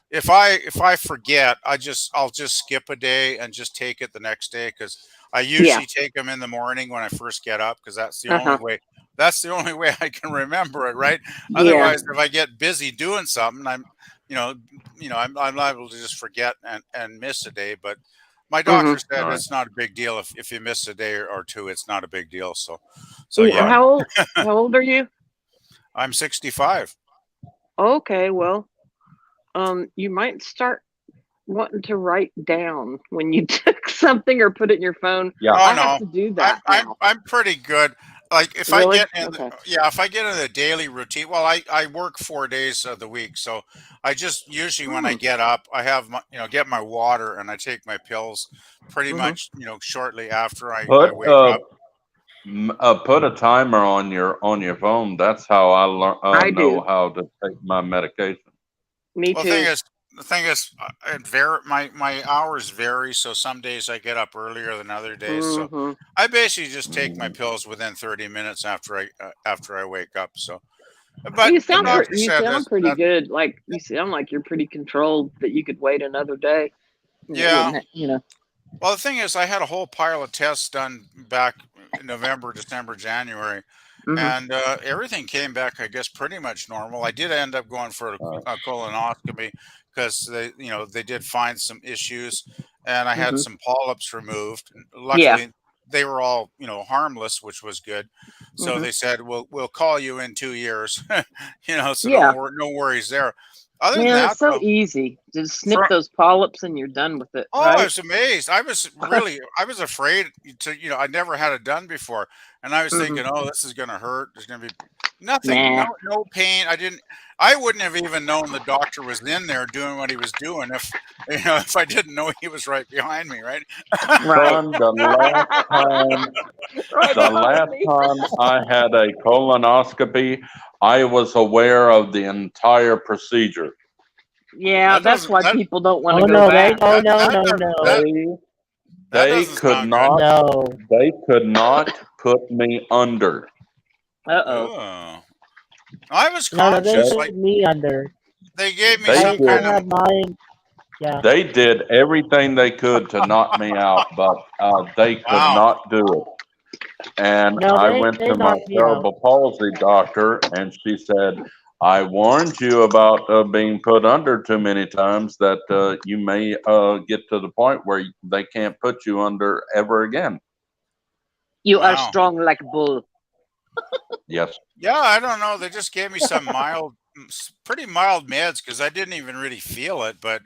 if I forget, I'll just skip a day and just take it the next day because I Yeah. usually take them in the morning when I first get up because that's the only Uh-huh. way. That's the only way I can remember it, right? Yeah. Otherwise, if I get busy doing something, I'm liable to just forget and miss a day. But my doctor Mhm. said All right. it's not a big deal if you miss a day or 2. It's not a big deal. So Ooh, yeah, How old are you? I'm 65. Okay, well, you might start wanting to write down when you took something or put it in your phone. Yeah. Oh I no, have to do that now. I'm pretty good. like if I Really? get in, Okay. if I get in the daily routine. Well, I work 4 days of the week, so I just usually when I Hmm. get up, I have my get my water and I take my pills pretty Hmm. much shortly after I Put wake up. put a timer on your phone. That's how I I know do. how to take my medication. Me Well, too. the thing is, my hours vary. So some days I get up earlier than other days. So Hmm. I basically just take my Mm. pills within 30 minutes after I wake up. So, Well, but the Yeah. doctor you said sound pretty good. Like you sound like you're pretty controlled. That you could wait another day. And it yeah. wouldn't. You know. Well, the thing is, I had a whole pile of tests done back in November, December, January, Hmm. and everything came back, I guess, pretty much normal. I did end up going for Uh, a colonoscopy because they did find some issues, and I had Hmm. some polyps removed. Yeah. Luckily, they were all harmless, which was good. So Hmm. they said, we'll call you in 2 years, so Yeah. no worries there. Other than Man, it's that, so though, easy. Just snip for those polyps and you're done with it, Oh, I right? was amazed. I was afraid I never had it done before. And I was Hmm. thinking, oh, this is going to hurt. There's going to be nothing, Nah. no pain. I wouldn't have even known the doctor was in there doing what he was doing if I didn't know he was right behind me, right? Right. Son, Right the behind last me. time I had a colonoscopy, I was aware of the entire procedure. Yeah, That that's doesn't why that people don't want Oh to go no, back. no, that no, that no, does no, that They that they doesn't could sound good. not no, they could not put me under. Uh-oh. Oh, I was no, no. They conscious. They put Like me under. they gave me they some I did kind of had mine. Yeah. they did everything they could to knock me out, but they could wow. not do it. And No, I went they to my knocked me out. cerebral palsy doctor, and she said, I warned you about being put under too many times that you may get to the point where they can't put you under ever again. You are Wow. strong like bull. Yes. Yeah, I don't know. They just gave me some pretty mild meds because I didn't even really feel it, but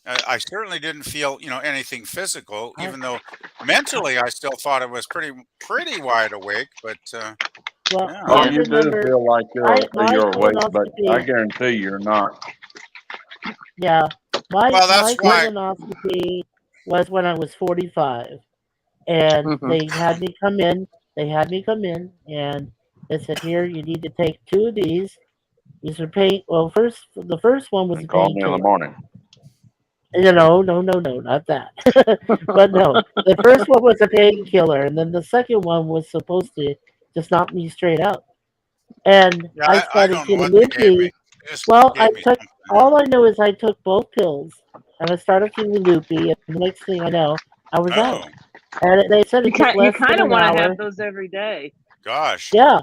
I certainly didn't feel, anything physical, I, even though mentally I still thought I was pretty wide awake. But well, yeah, Oh, I Yeah. you do remember feel like my you're awake, but I colonoscopy. guarantee you're not. Yeah, well, my that's why. colonoscopy was when I was 45, and Hmm. they had me come in. They had me come in, and they said, "Here, you need to take two of these. These are pain. Well, the first one was a And call me in the painkiller. morning. No, no, no, no, not that. But no, the first one was a painkiller, and then the second one was supposed to just knock me straight out. And Yeah, I I started don't know feeling what they gave me. loopy. They just Well, gave me something. all I know is I took both pills, and I started feeling loopy, and the next thing I know, I was out. Oh And they said You it took you less than kind of an want to have hour. those every day. gosh. Yeah,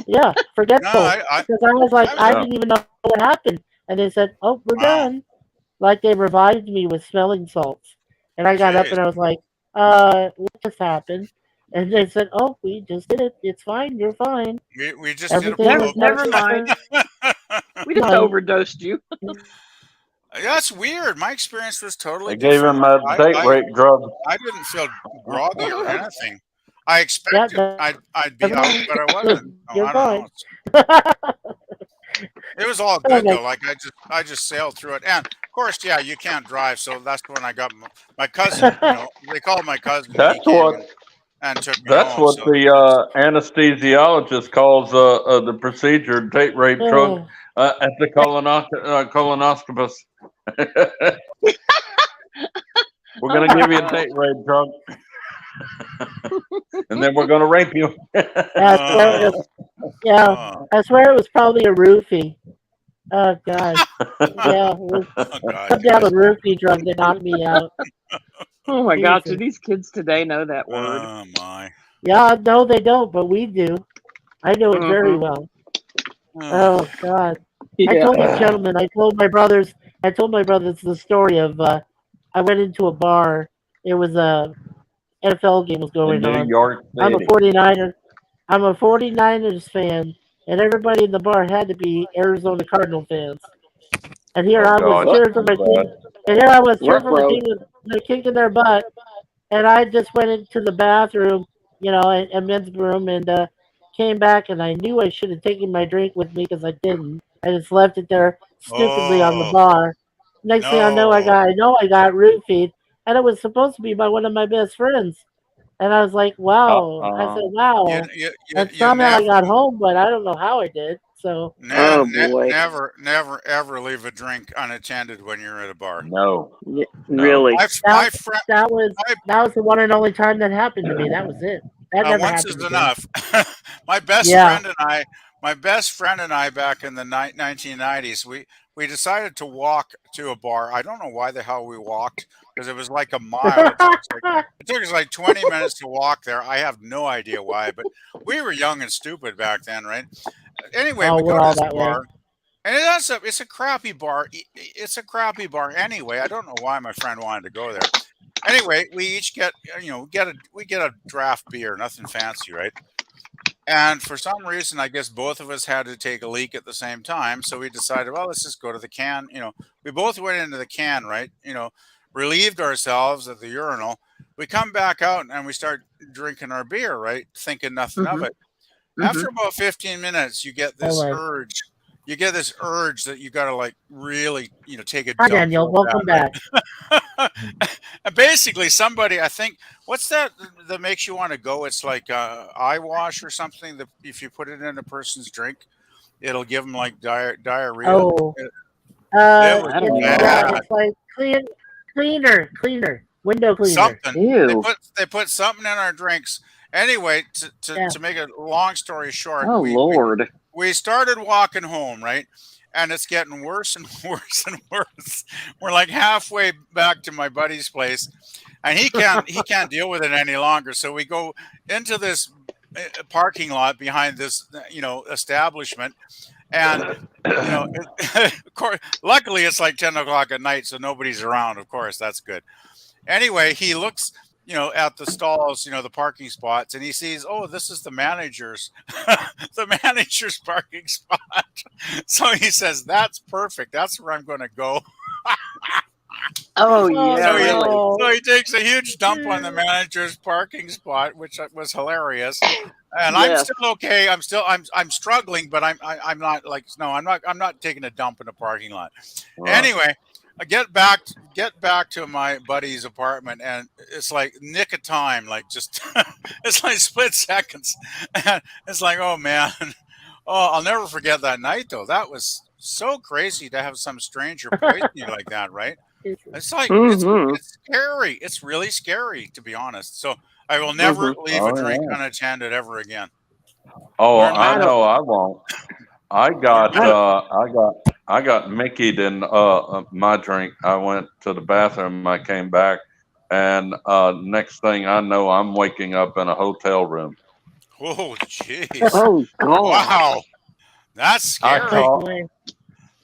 yeah, No, forgetful. Because I was like, I was I Yeah. didn't even know what happened. And they said, "Oh, we're wow. done." Like they revived me with smelling salts. And I got up Jeez. and I was like, what just happened? And they said, "Oh, we just did it. It's fine. You're fine. We just did a Everything Never, was never poke. mind. We just fine." overdosed you. That's weird. My experience was totally They gave different. him a date rape drug. I didn't feel groggy or anything. I Yeah, expected I'd be never out, mind. but I wasn't. Oh, You're I don't know. fine. It was all good Okay. though. Like I just sailed through it, and of course, yeah, you can't drive, so that's when I got my cousin. They called my cousin, and he That's came what and took me that's home. what So the anesthesiologist calls the procedure, date rape drug, Oh, at the colonoscopist. We're Oh gonna my give you a god. date rape drug, and then we're gonna rape you. I swear it uh, was, yeah, uh, I swear it was probably a roofie. Oh, God. Yeah, it was oh God, some down a roofie drug that knocked me out. Oh my god. Do Jesus. these kids today know that word? oh my. Yeah, no, they don't, but we do. I know it very Hmm. well. Uh, Oh, God. I Yeah. told this gentleman, I told my brothers the story of, I went into a bar. It was a NFL game was In going New on. York I'm a City. 49er. I'm a 49ers fan, and everybody in the bar had to be Arizona Cardinal fans. And here Oh I was God, What? cheering for my too team, and here I was cheering for my Ruh-roh. team with the kicking their butt, and I just went into the bathroom, and men's room, and came back, and I knew I should have taken my drink with me because I didn't. I just left it there stupidly on the Oh bar. Next thing I know, no! I got roofied, and it was supposed to be by one of my best friends. And I was like, wow. I said, You wow. you you, And you somehow I never got home, but I don't know how I did. So, Oh boy. never ever leave a drink unattended when you're at a bar. No. Yeah, No. really? My friend, that was my that was the one and only time that happened to me. That was it. That never once is happened again. enough. my best Yeah. friend and I, back in the 1990s, we decided to walk to a bar. I don't know why the hell we walked because it was like a mile. It took us like 20 minutes to walk there. I have no idea why, but we were young and stupid back then, right? Anyway, Oh, we go we're to all this that way. bar, and it's a crappy bar. It's a crappy bar anyway. I don't know why my friend wanted to go there. Anyway, we each get we get a draft beer, nothing fancy, right? And for some reason, I guess both of us had to take a leak at the same time. So we decided, well, let's just go to the can. We both went into the can, right? Relieved ourselves at the urinal. We come back out and we start drinking our beer, right? Thinking nothing of Mhm. it. After about 15 minutes, you get this Alright. urge. You get this urge that you got to like really, take a Hi, dump Daniel. real Welcome bad, back. right? And basically, somebody, I think, what's that makes you want to go? It's like eye wash or something. That if you put it in a person's drink, it'll give them like diarrhea. Oh, It was I don't it's know bad. that. it's like cleaner, window cleaner. Something Ew. they put something in our drinks. Anyway, Yeah. to make a long story short, Oh Lord. we started walking home, right? And it's getting worse and worse and worse. We're like halfway back to my buddy's place, and he can't deal with it any longer. So we go into this parking lot behind this establishment, and of course, luckily it's like 10 o'clock at night, so nobody's around. Of course, that's good. Anyway, he looks, at the stalls, the parking spots, and he sees, oh, this is the manager's, the manager's parking spot. So he says, that's perfect. That's where I'm going to go. Oh Oh yeah, So he, really. no. so he takes a huge dump on the manager's parking spot, which was hilarious. And I'm Yes. still okay. I'm struggling, but I'm not like, no, I'm not taking a dump in a parking lot. Anyway, I get back to my buddy's apartment, and it's like nick of time, like just it's like split seconds. And it's like, oh man, oh, I'll never forget that night though. That was so crazy to have some stranger poison you like that, right? It's like Mm-hmm. it's scary. It's really scary, to be honest. So I will never Mm-hmm. leave a drink unattended ever again. Oh, Learn I that. know I won't. I got Mickey'd in my drink. I went to the bathroom. I came back, and next thing I know, I'm waking up in a hotel room. Oh, jeez. Oh God. Wow, that's I scary. called.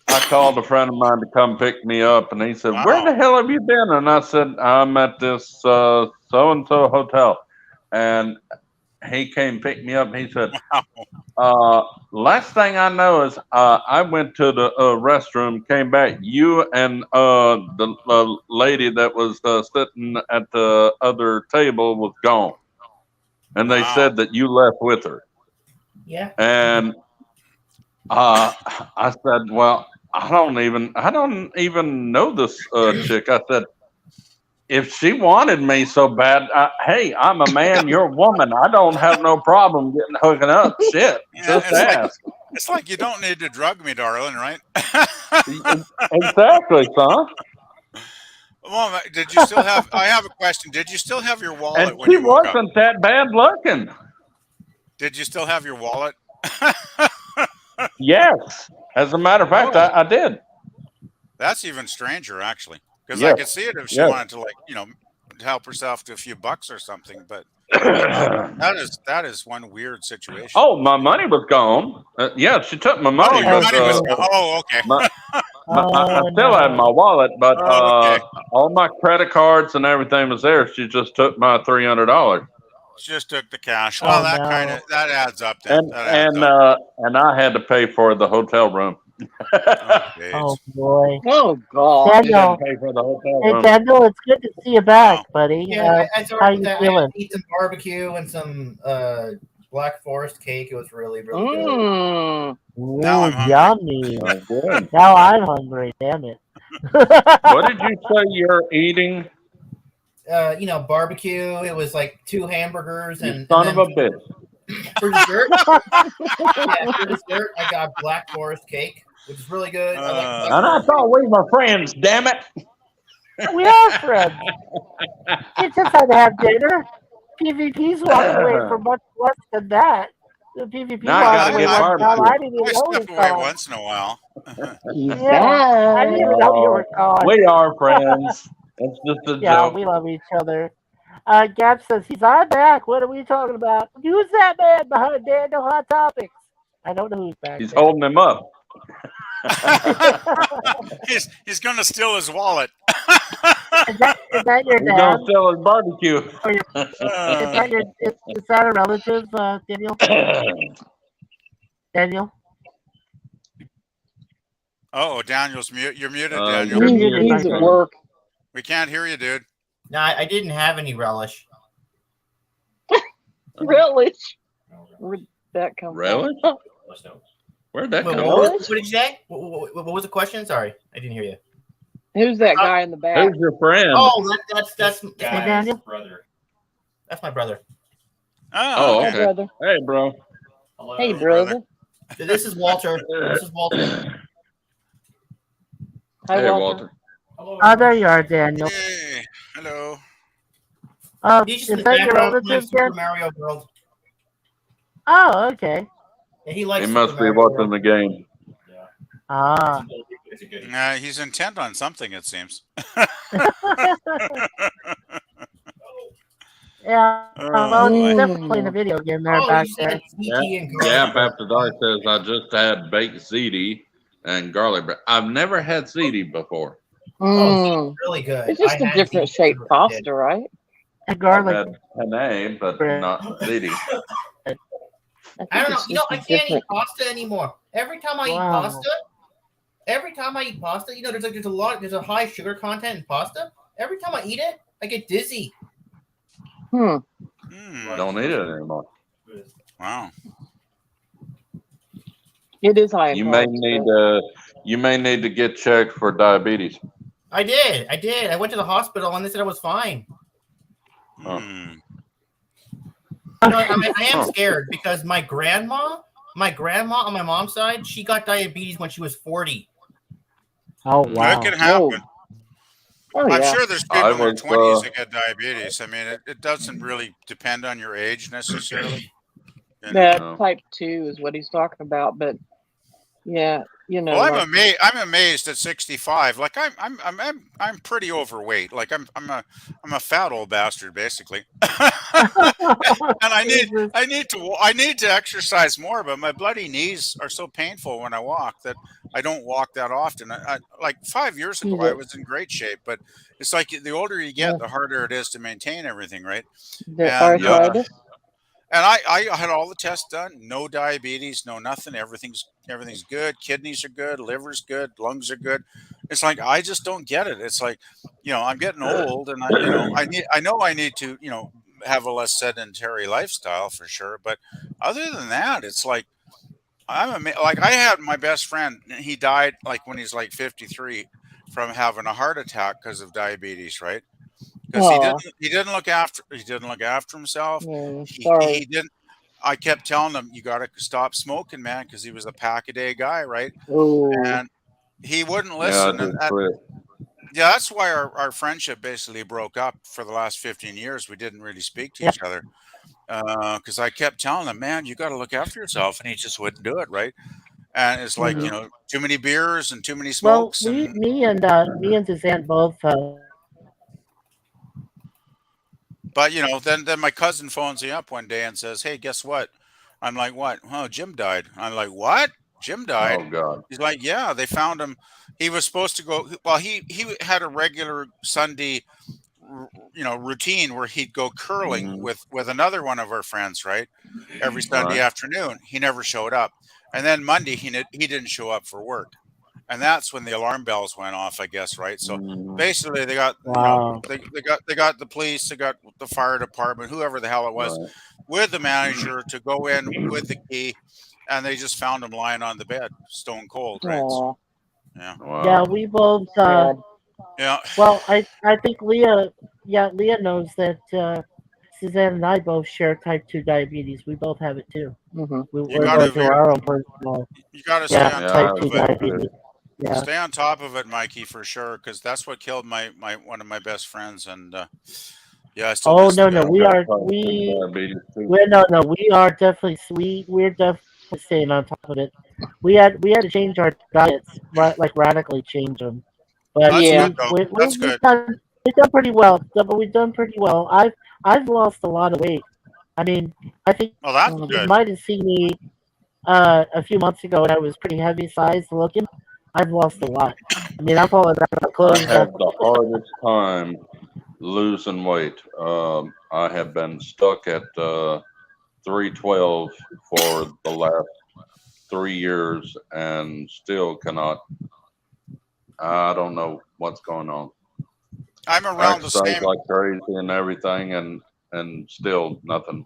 I called a friend of mine to come pick me up, and he said, "Where the Wow. hell have you been?" And I said, "I'm at this so and so hotel." And he came pick me up. And he said, "Last thing I know is I went to the restroom, came back. You and the lady that was sitting at the other table was gone, and they Wow. said that you left with her." Yeah. And I said, "Well, I don't even know this chick." I said, "If she wanted me so bad, hey, I'm a man, you're a woman. I don't have no problem getting hooking up. Shit, Yeah, just ask." it's like you don't need to drug me, darling, right? Exactly, son. Well, did you still have? I have a question. Did you still have your wallet And when she you woke up? wasn't that bad looking. Did you still have your wallet? Yes, as a matter of fact, Oh, I did. that's even stranger, actually, because I Yes, could see it if she yes. wanted to, like, help herself to a few bucks or something. But that is one weird situation. Oh, my money was gone. Yeah, she took my Oh, money, your but money was. Oh, okay. I still had my wallet, but Oh, okay. all my credit cards and everything was there. She just took my $300, She just took the cash. Well, Oh no. that adds up then. and That adds up. I had to pay for the hotel room. Oh, days. Oh boy. Oh God. She didn't Daniel. pay for the hotel Hey room. Daniel, it's good to see you back, buddy. Yeah, I How started you that. I feeling? eat some barbecue and some Black Forest cake. It was really good. Mm. Now I'm Ooh, hungry. yummy. Oh, good. Now I'm hungry. Damn it. What did you say you're eating? Barbecue. It was like 2 hamburgers You and son then of a bitch. for dessert. For dessert, I got Black Forest cake, which is really good. I like Black And I Forest. thought we were friends, damn it. We are friends. You just had to have dinner. PvP's walked away for much less than that. The PvP Now I walked gotta away get one time. barbecue. I didn't even I know he step was away gone. once in a while. He's Yeah, I didn't even know you were gone. We are friends. It's just a Yeah, joke. we love each other. Gab says I'm back. What are we talking about? Who's that man behind Daniel Hot Topics? I don't know who's back He's there. holding him up. He's gonna steal his wallet. Is that your He's dad? gonna sell his barbecue. Or is that a relative, Daniel? Daniel? Oh, Daniel's mute. You're muted, You're Daniel. muted, He's at brother. work. We can't hear you, dude. No, I didn't have any relish. Relish. Where'd that come Relish? from? Where'd that What, come what, from? what did you say? What was the question? Sorry, I didn't hear you. Who's that guy in the back? Who's your friend? Oh, that's Hey, Daniel? brother. That's my brother. Oh, Hey, okay. brother. Hey, bro. Hey, brother. brother. This is Walter. This is Walter. Hi, Hey, Walter. Walter. Oh, there you are, Daniel. Hey, hello. He's just Is in the that your background playing relative, Super Dan? Mario World. Oh, okay. Yeah, he likes He Super must be Mario watching World. the game. Ah. He's intent on something, it seems. Yeah, well, he's boy. definitely playing a video game there Oh, back you there. said ZT and Gap garlic. After Dark says, I just had baked ziti and garlic bread. I've never had ziti before. Mm. Really good. It's just I a had different ziti shaped as a kid. pasta, right? And I've garlic had penne, but bread. not ziti. I I think don't know. it's You know, just I a can't different. eat pasta anymore. Every time I eat Wow. pasta, there's a high sugar content in pasta. Every time I eat it, I get dizzy. Hmm. Don't eat it anymore. Wow. It is high in You may carbs. need but- you may need to get checked for diabetes. I did. I went to the hospital and they said I was fine. Hmm. You know, I am scared because my grandma on my mom's side, she got diabetes when she was 40. Oh, It wow. can happen. Oh, I'm yeah. sure there's I people in their was, 20s that get diabetes. I mean, it doesn't really depend on your age necessarily. You know? Yeah, No. type 2 is what he's talking about. But yeah, you know, Well, I'm like, amazed. I'm amazed at 65. Like I'm pretty overweight. Like I'm a fat old bastard basically. And Jesus. I need to exercise more, but my bloody knees are so painful when I walk that I don't walk that often. Like 5 years ago, I was in great shape, but it's like the older you get, Yeah. the harder it is to maintain everything, right? the And arthritis. and I had all the tests done, no diabetes, no nothing. Everything's good. Kidneys are good, liver's good, lungs are good. It's like I just don't get it. It's like, I'm getting old, and I need to, have a less sedentary lifestyle for sure. But other than that, it's like like I had my best friend. He died like when he's like 53 from having a heart attack because of diabetes, right? Because Oh, he didn't look after himself. yeah, He sorry. didn't. I kept telling him, you got to stop smoking, man, because he was a pack a day guy, right? Oh, And he wouldn't Yeah, I listen. just And quit. yeah, that's why our friendship basically broke up for the last 15 years. We didn't really speak to Yeah. each other because I kept telling him, man, you got to look after yourself, and he just wouldn't do it, right? And it's like, Mhm. too many beers and too many Well, smokes, me, and me and Suzanne both. but then my cousin phones me up one day and says, "Hey, guess what?" I'm like, "What?" "Oh, Jim died." I'm like, "What? Jim died?" Oh God. He's like, "Yeah, they found him. He was supposed to go. Well, he had a regular Sunday, routine where he'd go curling Mhm. with another one of our friends, right? Every Sunday Right. afternoon. He never showed up, and then Monday he didn't show up for work, and that's when the alarm bells went off, I guess, right? So Mhm. basically, they got Wow. they got the police, they got the fire department, whoever the hell it was. Right. with the manager to go in with the key, and they just found him lying on the bed, stone cold, right? Aw, Yeah, Yeah, Wow. we both. sad. yeah. Well, I think Leah. Yeah, Leah knows that Suzanne and I both share type 2 diabetes. We both have it too. Hmm. You We're gotta going through our own personal. you gotta stay Yeah, on Yeah, top I type have 2 of it. that diabetes. too. Yeah. Stay on top of it, Mikey, for sure, because that's what killed my one of my best friends, and yeah, I still Oh miss the no no guy. I've we got are type 2 diabetes too. we are definitely we're definitely staying on top of it. We had to change our diets, right, like radically change them. But That's Yeah. good though. That's good. we've done pretty well. But we've done pretty well. I've lost a lot of weight. I mean, I think Well, that's Mhm. you good. might have seen me a few months ago when I was pretty heavy sized looking. I've lost a lot. I mean, I'm falling back on I clothes. have the hardest time losing weight. I have been stuck at 312 for the last 3 years and still cannot. I don't know what's going on. I'm I around the exercise same. like crazy and everything, and still nothing.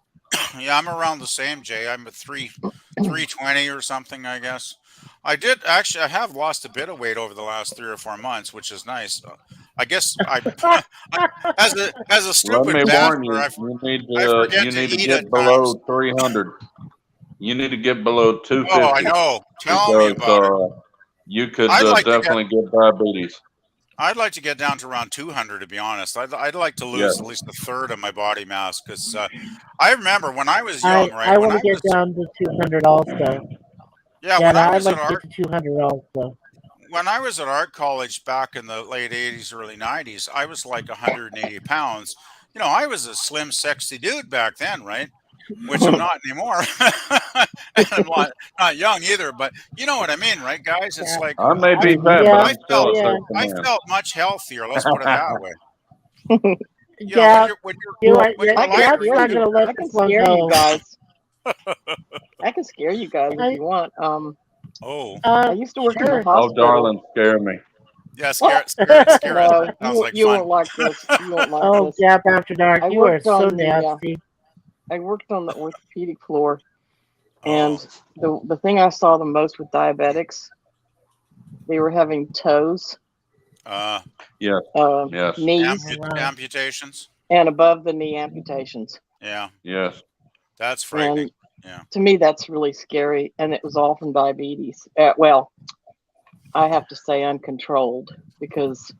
Yeah, I'm around the same, Jay. I'm at 320 or something, I guess. I did actually. I have lost a bit of weight over the last 3 or 4 months, which is nice. I guess I, as a Let stupid me warn bachelor, you. I forget You to need to eat at get times. below 300. You need to get below Oh, I 250 know. Tell me because about it. you could I'd like to get. definitely get diabetes. I'd like to get down to around 200, to be honest. I'd like to Yes. lose at least a third of my body mass because I remember when I was I young, right? I When want I to get was down to 200 also. yeah, Yeah, when and I I'd was at like to art get to 200 also. when I was at art college back in the late 80s, early 90s, I was like 180 pounds. I was a slim, sexy dude back then, right? Which I'm not anymore. And I'm not young either, but you know what I mean, right, guys? It's Yeah, like I may I be fat, but yeah, I I'm still felt a yeah, sexy I man. felt much healthier. Let's put it that way. When yeah. you're I a can lighter, That's scare not you. gonna let I can this one scare you go. guys. I can scare you guys if I, you want. oh I used to work in the sure. Oh, hospital. darling, scare me. yeah, scare us. No, Sounds like you fun. won't like this. You won't like Oh, this. Gap After Dark, I you are worked so on the nasty. I worked on the orthopedic floor, Oh, and the thing I saw the most with diabetics, they were having toes, uh, Yes, yes, knees, Oh, wow. amputations. and above the knee amputations. Yeah, yes. that's frightening. And Yeah. to me, that's really scary. And it was all from diabetes. Well, I have to say uncontrolled because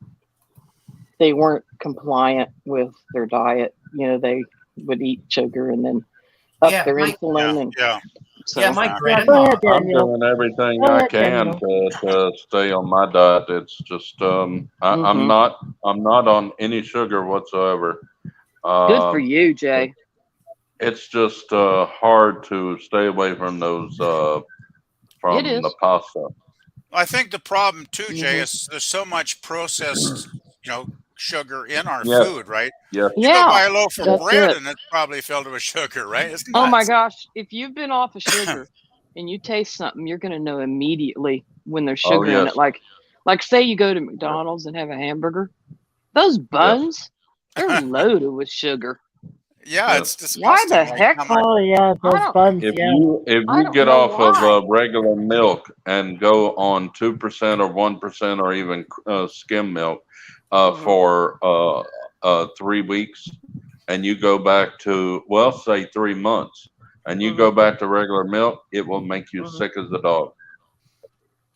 they weren't compliant with their diet. They would eat sugar and then up Yeah, their my insulin, Yeah, and yeah. so yeah, my Yeah, go grandma. ahead, I'm Daniel. doing everything Go I ahead, can Daniel. to stay on my diet. It's just I'm Mhm. not on any sugar whatsoever. Good for Um, you, Jay. it's just hard to stay away from those It from the is. pasta. I think the problem too, Jay, Mhm. is there's so much processed, sugar in our Yes, food, right? yes, You go Yeah, buy a loaf of yes. that's bread it. and it's probably filled with sugar, right? It's Oh my nuts. gosh, if you've been off of sugar and you taste something, you're gonna know immediately when there's Oh sugar in yes, it. Like say you go to yes, McDonald's and have a hamburger, those yes, buns, they're loaded with sugar. Yeah, yes. it's Why disgusting. the Like heck? how much Oh, yeah, I those don't buns, If yeah. you don't get know off of why. regular milk and go on 2% or 1% or even skim milk Mhm. for 3 weeks, and you go back to, well, say 3 months, and you go Mhm. back to regular milk, it will make you Mhm. sick as a dog.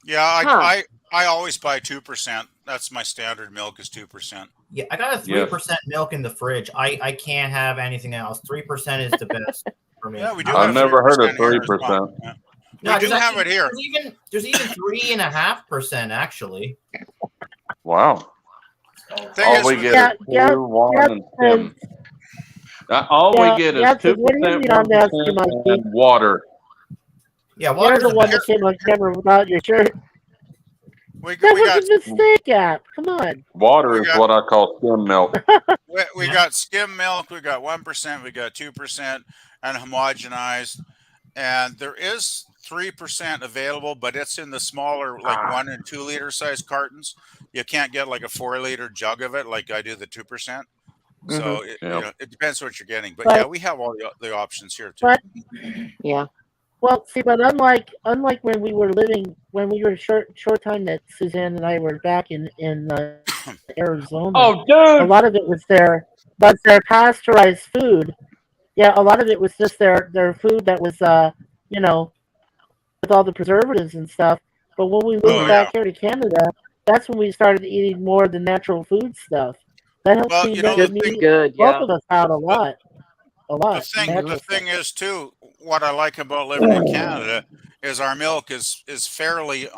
yeah, I Huh. I I always buy 2%. That's my standard milk is 2%. Yeah, I got a Yes. 3% milk in the fridge. I can't have anything else. 3% is the best for me. Yeah, we do I I've have was, never heard 3% of here as well. 3%. Yeah. no, We do there's have actually it here. there's even 3.5% actually. Wow. Thing All is, we with get Yeah, is yeah, 2, 1, yeah, and skim. All we yeah, get is yeah, 2%, what do you mean on that, 1%, Mikey? and water. Yeah, You're water's the the one that best. came on camera without your shirt. we That we was got a mistake, Gap. Come on. Water we is got what I call skim milk. we Yeah. got skim milk, we got 1%, we got 2%, and homogenized. And there is 3% available, but it's in the smaller, like 1 and 2 liter size cartons. You can't get like a 4 liter jug of it, like I do the 2%. So it, Yeah. it depends what you're getting. But But- yeah, we have all the options here too. But Yeah. well, see, but unlike when we were short time that Suzanne and I were back in Arizona. Oh, A dude. lot of it was their pasteurized food. Yeah, a lot of it was just their food that was with all the preservatives and stuff. But when we moved Oh, back here to Canada, that's when we started eating more of the natural food stuff. That helped Well, me you know, make the me thing, Good. both Yeah. of us out a lot. the Natural thing stuff. is too. What I like about living in Canada is our milk is fairly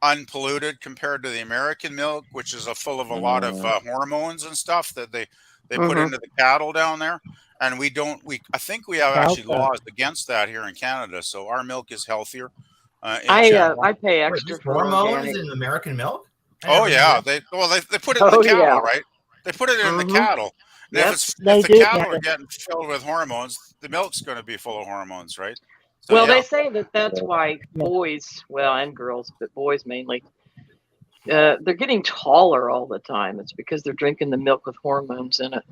unpolluted compared to the American milk, which is full of a lot of hormones and stuff that they put Mhm. into the cattle down there. And we don't. I think we have Cow actually stuff. laws against that here in Canada. So our milk is healthier in general. I pay Wait, extra there's for hormones organic. in American milk? I Oh never knew yeah, that. they put it in the Oh cattle, yeah. right? They put it in the Mhm. cattle. And Yep. if They the do. cattle are Yeah. getting filled with hormones, the milk's going to be full of hormones, right? So Well, yeah. they say that that's why boys, well, and girls, but boys mainly, they're getting taller all the time. It's because they're drinking the milk with hormones in it.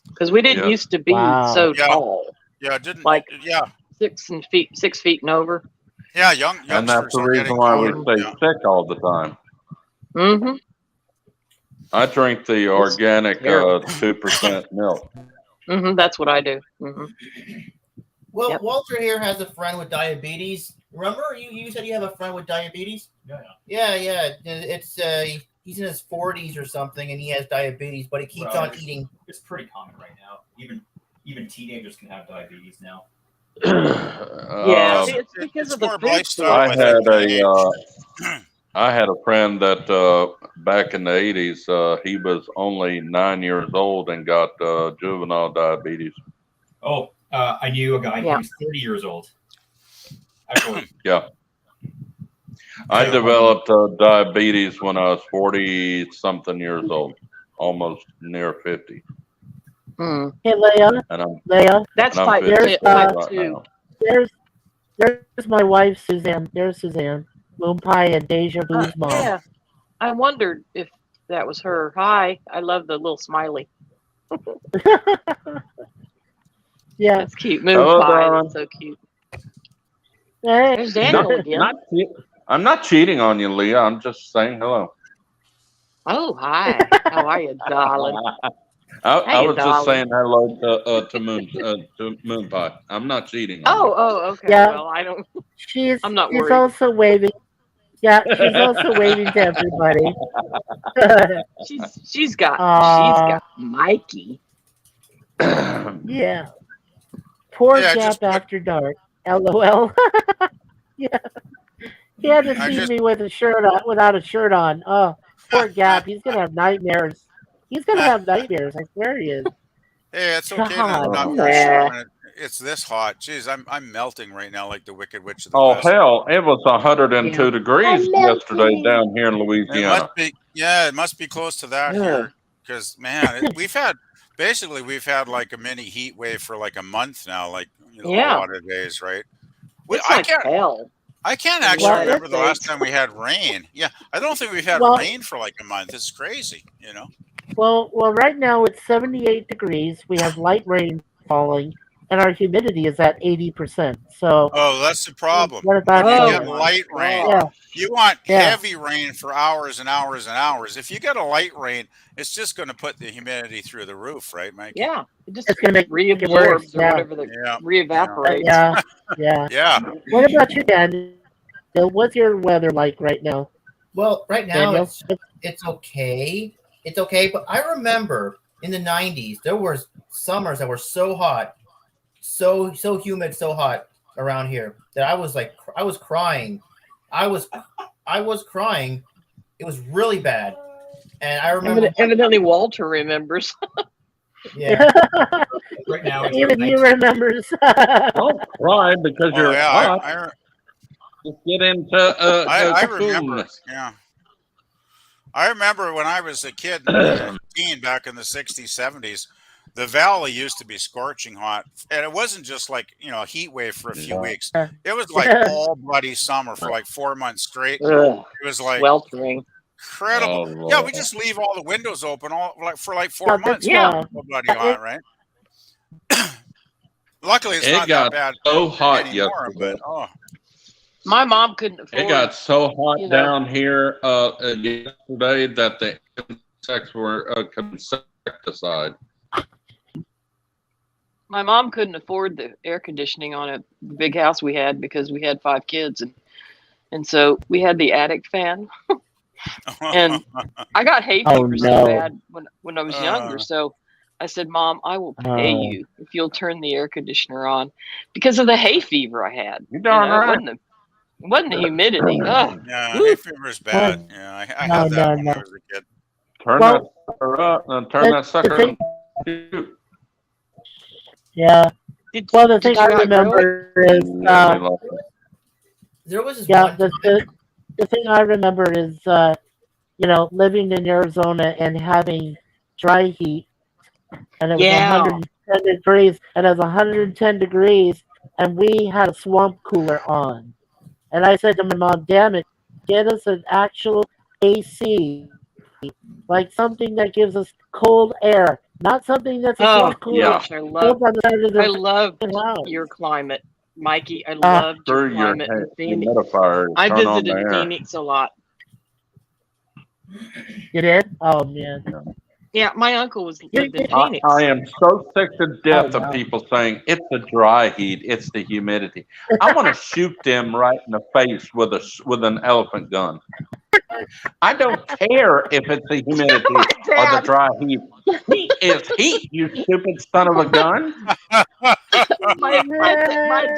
Because we didn't Yeah. used to be Wow. so Yeah. tall, Yeah, didn't like yeah. 6 feet and over. Yeah, And that's youngsters the are reason getting why we taller. stay Yeah. sick all the time. Mm-hmm. I drink the organic terrible. 2% milk. Mm-hmm. That's what I do. Mm-hmm. Well, Yep. Walter here has a friend with diabetes. Remember, you said you have a friend with diabetes? Yeah. It's he's in his 40s or something, and he has diabetes, but he keeps on eating. It's pretty common right now. Even teenagers can have diabetes now. Yeah, see, it's because It's of the more of food lifestyle, I I source. had think, than a age. I had a friend that back in the 80s, he was only 9 years old and got juvenile diabetes. Oh, I knew a guy Yeah. who was 30 years old. Actually, Yeah. I Yeah. developed diabetes when I was 40 something years old, almost near 50. Mm. Hey, Leia. And I'm That's and I'm type, 54 type right 2. now. There's my wife, Suzanne. There's Suzanne. Moon Pie and Deja Vu's mom. Yeah, I wondered if that was her. Hi, I love the little smiley. Yeah. That's cute. Moon Hello, pie. darling. That's so cute. Hey. There's Daniel again. I'm not cheating on you, Leah. I'm just saying hello. Oh, hi. How are you, darling? I Hey, was just darling. saying hello to Moon Pie. I'm not cheating on you. Oh, okay. Yeah. Well, I don't. She's I'm not she's worried. also waving. Yeah, she's also waving to everybody. She's got Mikey. Yeah. Poor Yeah, Gap after dark. LOL. Yeah. He had to see me with a shirt on, without a shirt on. Oh, poor Gap. He's gonna have nightmares. He's gonna have nightmares. I swear he is. Hey, it's okay to God. not wear a shirt when it's this hot. Jeez, I'm melting right now like the Wicked Witch of the Oh West. hell! It was 102 Yeah. degrees yesterday down here in It Louisiana. must be, it must be close to that Yeah. here, because man, we've had like a mini heat wave for like a month now, like a Yeah. lot of days, right? It's like hell. I can't in the actually United remember the last States. time we had rain. Yeah, I don't think we've had Well- rain for like a month. It's crazy, Well, right now it's 78 degrees. We have light rain falling, and our humidity is at 80%. So Oh, that's the problem. what about When you Oh, get my light rain, Yeah. you want Yeah. heavy rain for hours and hours and hours. If you get a light rain, it's just going to put the humidity through the roof, right, Mike? Yeah. It just It's gonna make it reabsorbs worse, or yeah. whatever the Yeah. reevaporates. Yeah, yeah. Yeah. What about you, Daniel? What's your weather like right now? Well, right now Daniel? it's okay. It's okay, but I remember in the 90s there were summers that were so hot, so humid, so hot around here that I was crying. I was crying. It was really bad. And I remember Evidently, Walter remembers. yeah. right now it's Even you remembers. Don't cry because Oh you're yeah. hot. Just get into I remember. coolness. Yeah. I remember when I was a kid, teen back in the 60s, 70s, the valley used to be scorching hot. And it wasn't just like, a heat wave for a few Yeah. weeks. It was like all bloody summer for like 4 months straight. Ugh, It was like, sweltering. incredible. Yeah, we just leave all the windows open for like 4 Yeah, months. Yeah. So bloody hot, right? Luckily, it's It not that got bad so hot anymore. yesterday. But oh, My mom couldn't It afford, got so hot you know, down here yesterday that the insects were insecticide. my mom couldn't afford the air conditioning on a big house we had because we had 5 kids, and so we had the attic fan. And I got hay Oh, fever so no. bad when I was younger. So I said, Mom, I will pay Oh. you if you'll turn the air conditioner on because of the hay fever I had. You darn right. It wasn't the humidity. Ugh. yeah, Woo. hay fever is bad. Yeah, I had that when I was a kid. Turn Well, that sucker up and turn that sucker thing- on. Yeah. Did, Well, the did thing you I not grow it? remember is, Yeah, they love it. There was this yeah, one time. the thing I remember is, living in Arizona and having dry heat, and it was Yeah. 110 degrees, and it was 110 degrees, and we had a swamp cooler on. And I said to my mom, damn it, get us an actual AC, like something that gives us cold air, not something that's a Oh swamp cooler Yeah. gosh, I love built on the side of I the love house. your climate, Mikey. I loved your Screw your climate in Phoenix. humidifier. I Turn on the visited air. Phoenix a lot. You did? Oh, man. Yeah, my uncle lived in I Phoenix. am so sick to death Oh, of no. people saying it's the dry heat, it's the humidity. I want to shoot them right in the face with an elephant gun. I don't care if it's the humidity My or the dad. dry heat. Heat is heat, you stupid son of a gun. My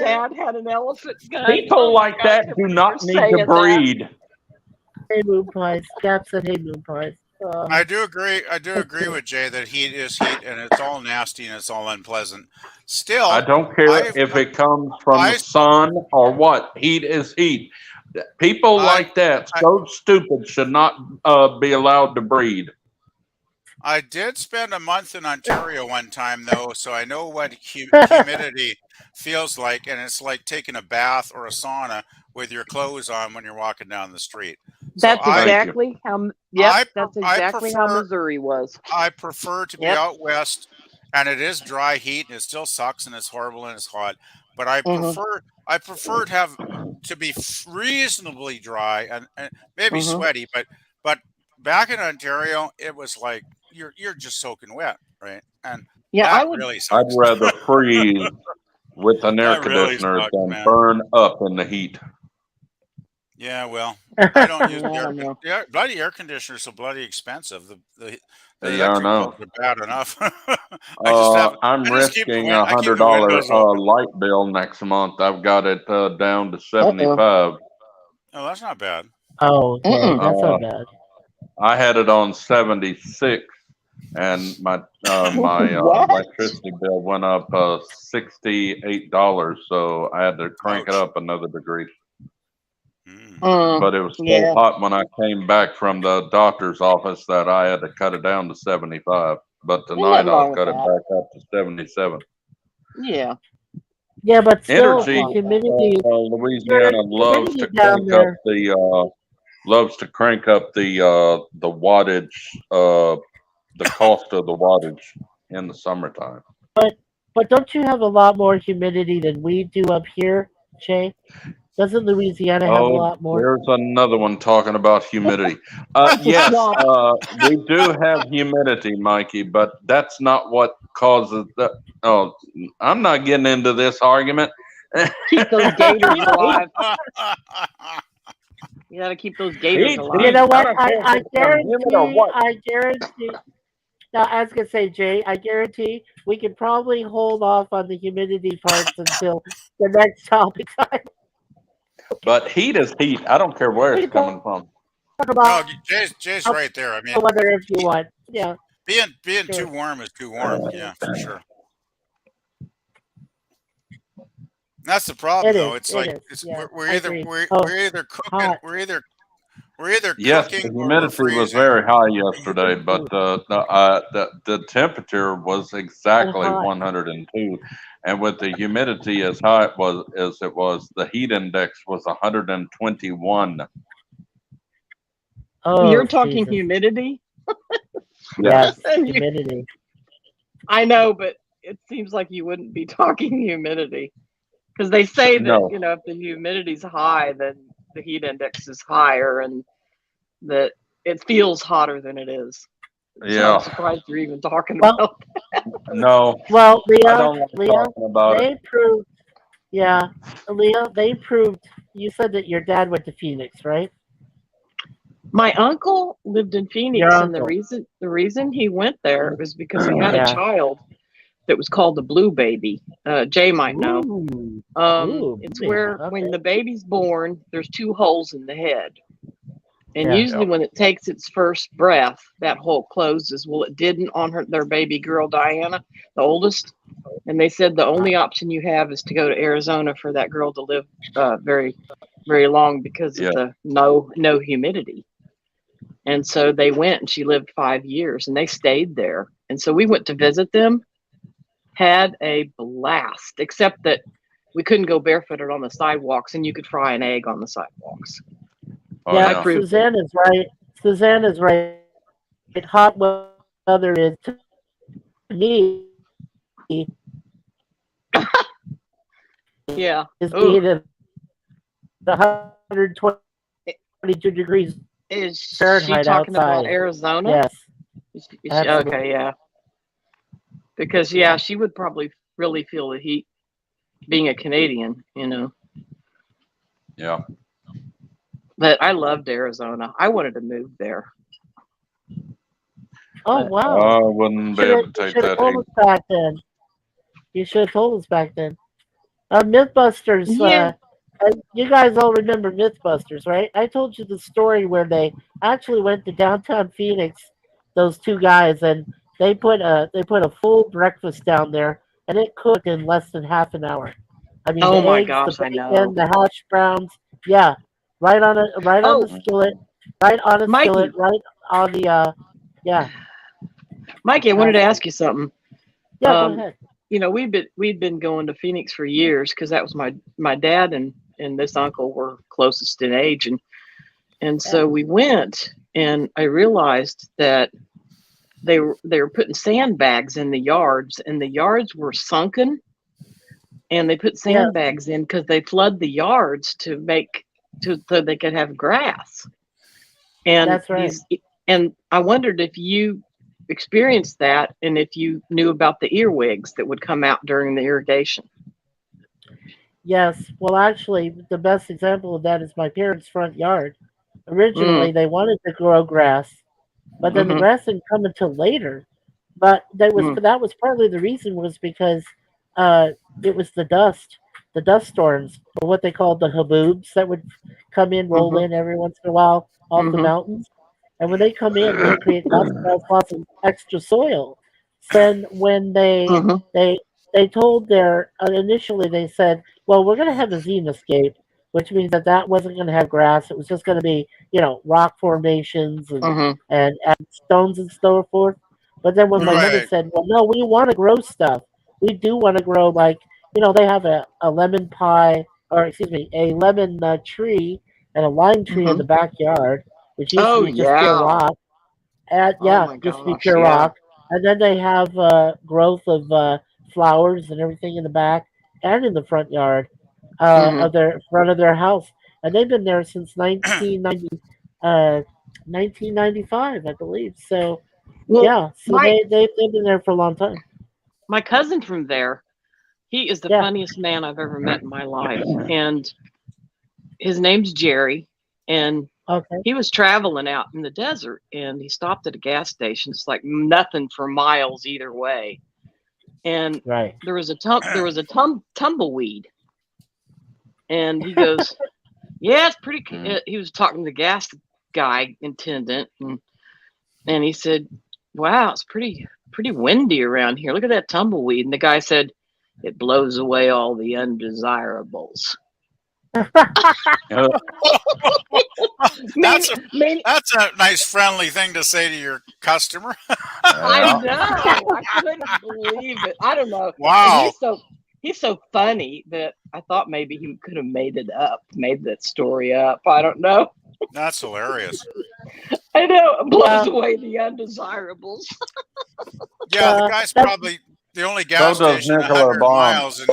dad had an elephant gun. People Oh my like gosh, that I do remember not need saying to that. breed. Hey, moon pies. Gaps and hey, moon pies. I do agree with Jay that heat is heat, and it's all nasty and it's all unpleasant. Still, I don't care if it comes from the sun or what. Heat is heat. People like that, so stupid, should not be allowed to breed. I did spend a month in Ontario one time, though, so I know what humidity feels like, and it's like taking a bath or a sauna with your clothes on when you're walking down the street. That's So exactly how. Yep, that's exactly how Missouri was. I prefer to be out west, and it is dry heat, and it still sucks, and it's horrible, and it's hot. But I prefer to be reasonably dry and maybe sweaty, but back in Ontario, it was like you're just soaking wet, right? And Yeah, really sucks. I'd rather freeze with an air That really conditioner sucks, than man. burn up in the heat. Yeah, well, I don't use bloody air conditioners so bloody expensive. The Yeah, I electric know. bills are bad enough. I'm risking $100 light bill next month. I've got it down to 75. Oh, that's not bad. Oh, okay. That's not bad. I had it on 76, and my electricity bill went up $68. So I had to crank it up another degree. But it was so hot when I came back from the doctor's office that I had to cut it down to 75. But tonight I'll cut it back up to 77. Yeah. Yeah, but still, Energy, the humidity. Louisiana loves to crank up the wattage, the cost of the wattage in the summertime. But don't you have a lot more humidity than we do up here, Jay? Doesn't Louisiana have a lot more? There's another one talking about humidity. Yes, we do have humidity, Mikey, but that's not what causes the. Oh, I'm not getting into this argument. Keep those gators alive. You got to keep those gators alive. You know what? I guarantee. Now, I was gonna say, Jay, I guarantee we can probably hold off on the humidity parts until the next topic. But heat is heat. I don't care where it's coming from. No, Jay's right there. I mean, whether if you want, yeah. Being too warm is too warm. Yeah, for sure. That's the problem, though. It's like we're either cooking. Yes, the humidity was very high yesterday, but the temperature was exactly 102, and with the humidity as high as it was, the heat index was 121. Oh, You're talking Jesus. humidity? Yeah. Yes, And you, humidity. I know, but it seems like you wouldn't be talking humidity. Because they say that, No. if the humidity's high, then the heat index is higher and that it feels hotter than it is. So I'm Yeah. surprised you're even talking Well, about No. well, I Leah, don't like Leah, talking about it. they proved, yeah, Leah, they proved. You said that your dad went to Phoenix, right? my uncle lived in Your Phoenix, and the uncle. reason he went there was because he had a Yeah. child that was called the blue baby. Jay might know. Ooh. Ooh, It's baby. where Okay. when the baby's born, there's two holes in the head. And Yeah. usually when it takes its first breath, that hole closes. Well, it didn't on their baby girl, Diana, the oldest. And they said the only option you have is to go to Arizona for that girl to live very, very long because of Yeah. the no humidity. And so they went and she lived 5 years and they stayed there. And so we went to visit them, had a blast, except that we couldn't go barefooted on the sidewalks and you could fry an egg on the sidewalks. Oh Yeah, I yeah. proved it. Suzanne is right. Suzanne is right. Hot weather is to me Yeah. is Oh, being at 122 degrees is she Fahrenheit talking about outside. Arizona? Yes, absolutely. Okay, yeah. Because she would probably really feel the heat being a Canadian. Yeah. But I loved Arizona. I wanted to move there. Oh But wow! I wouldn't be able to You take should have that told heat. us back then. You should have told us back then. MythBusters. yeah. You guys all remember MythBusters, right? I told you the story where they actually went to downtown Phoenix. Those two guys, and they put a full breakfast down there, and it cooked in less than half an hour. I mean, Oh the my eggs, the gosh, I bacon, know. the hash browns. Yeah, right on the Oh, skillet, right on a skillet, Mikey, right on the yeah. Mikey, I wanted to Fantastic. ask you something. Yeah, go Um, ahead. we'd been going to Phoenix for years because that was my dad and this uncle were closest in age, and Yeah. so we went, and I realized that they were putting sandbags in the yards, and the yards were sunken, and they put Yeah, sandbags in because they flood the yards so they could have grass. And that's right. and I wondered if you experienced that and if you knew about the earwigs that would come out during the irrigation. Yes. Well, actually, the best example of that is my parents' front yard. Mm, Originally, they wanted to grow grass, but then the mm-hmm, grass didn't come until later. But mm, that was partly the reason was because it was the dust storms, or what they called the haboobs that would come in, roll mm-hmm, in every once in a while off the mm-hmm, mountains, and when they come in, they create lots of extra soil. So then when mm-hmm, they told their initially they said, well, we're going to have a xenoscape, which means that wasn't going to have grass. It was just going to be rock formations mm-hmm, and stones and so forth. But then when my mm-hmm, mother Right. said, well, no, we want to grow stuff. We do want to grow, like, they have a lemon pie, or excuse me, a lemon tree and a lime tree in mm-hmm. the backyard, which used to Oh be just pure yeah. rock. And Oh yeah, my used to be gosh, pure yeah. rock. And then they have growth of flowers and everything in the back and in the front yard Mm-hmm. of their front of their house. And they've been there since 1995, I believe. So Well, yeah, so my they've been there for a long time. my cousin from there, he is the Yeah. funniest man I've ever met in my life. And his name's Jerry. And Okay. he was traveling out in the desert and he stopped at a gas station. It's like nothing for miles either way. And Right. there was a tumbleweed. And he goes, yeah, it's pretty. He was talking to the gas guy attendant, and he said, wow, it's pretty windy around here. Look at that tumbleweed. And the guy said, it blows away all the undesirables. That's a Mean, that's a nice friendly thing to say to your customer. I Yeah. know. I couldn't believe it. I don't know. And Wow. he's so funny that I thought maybe he could have made that story up. I don't know. That's hilarious. I know it blows Yeah. away the undesirables. Yeah, the guy's That's probably the only So gas does station nuclear 100 bomb. miles, and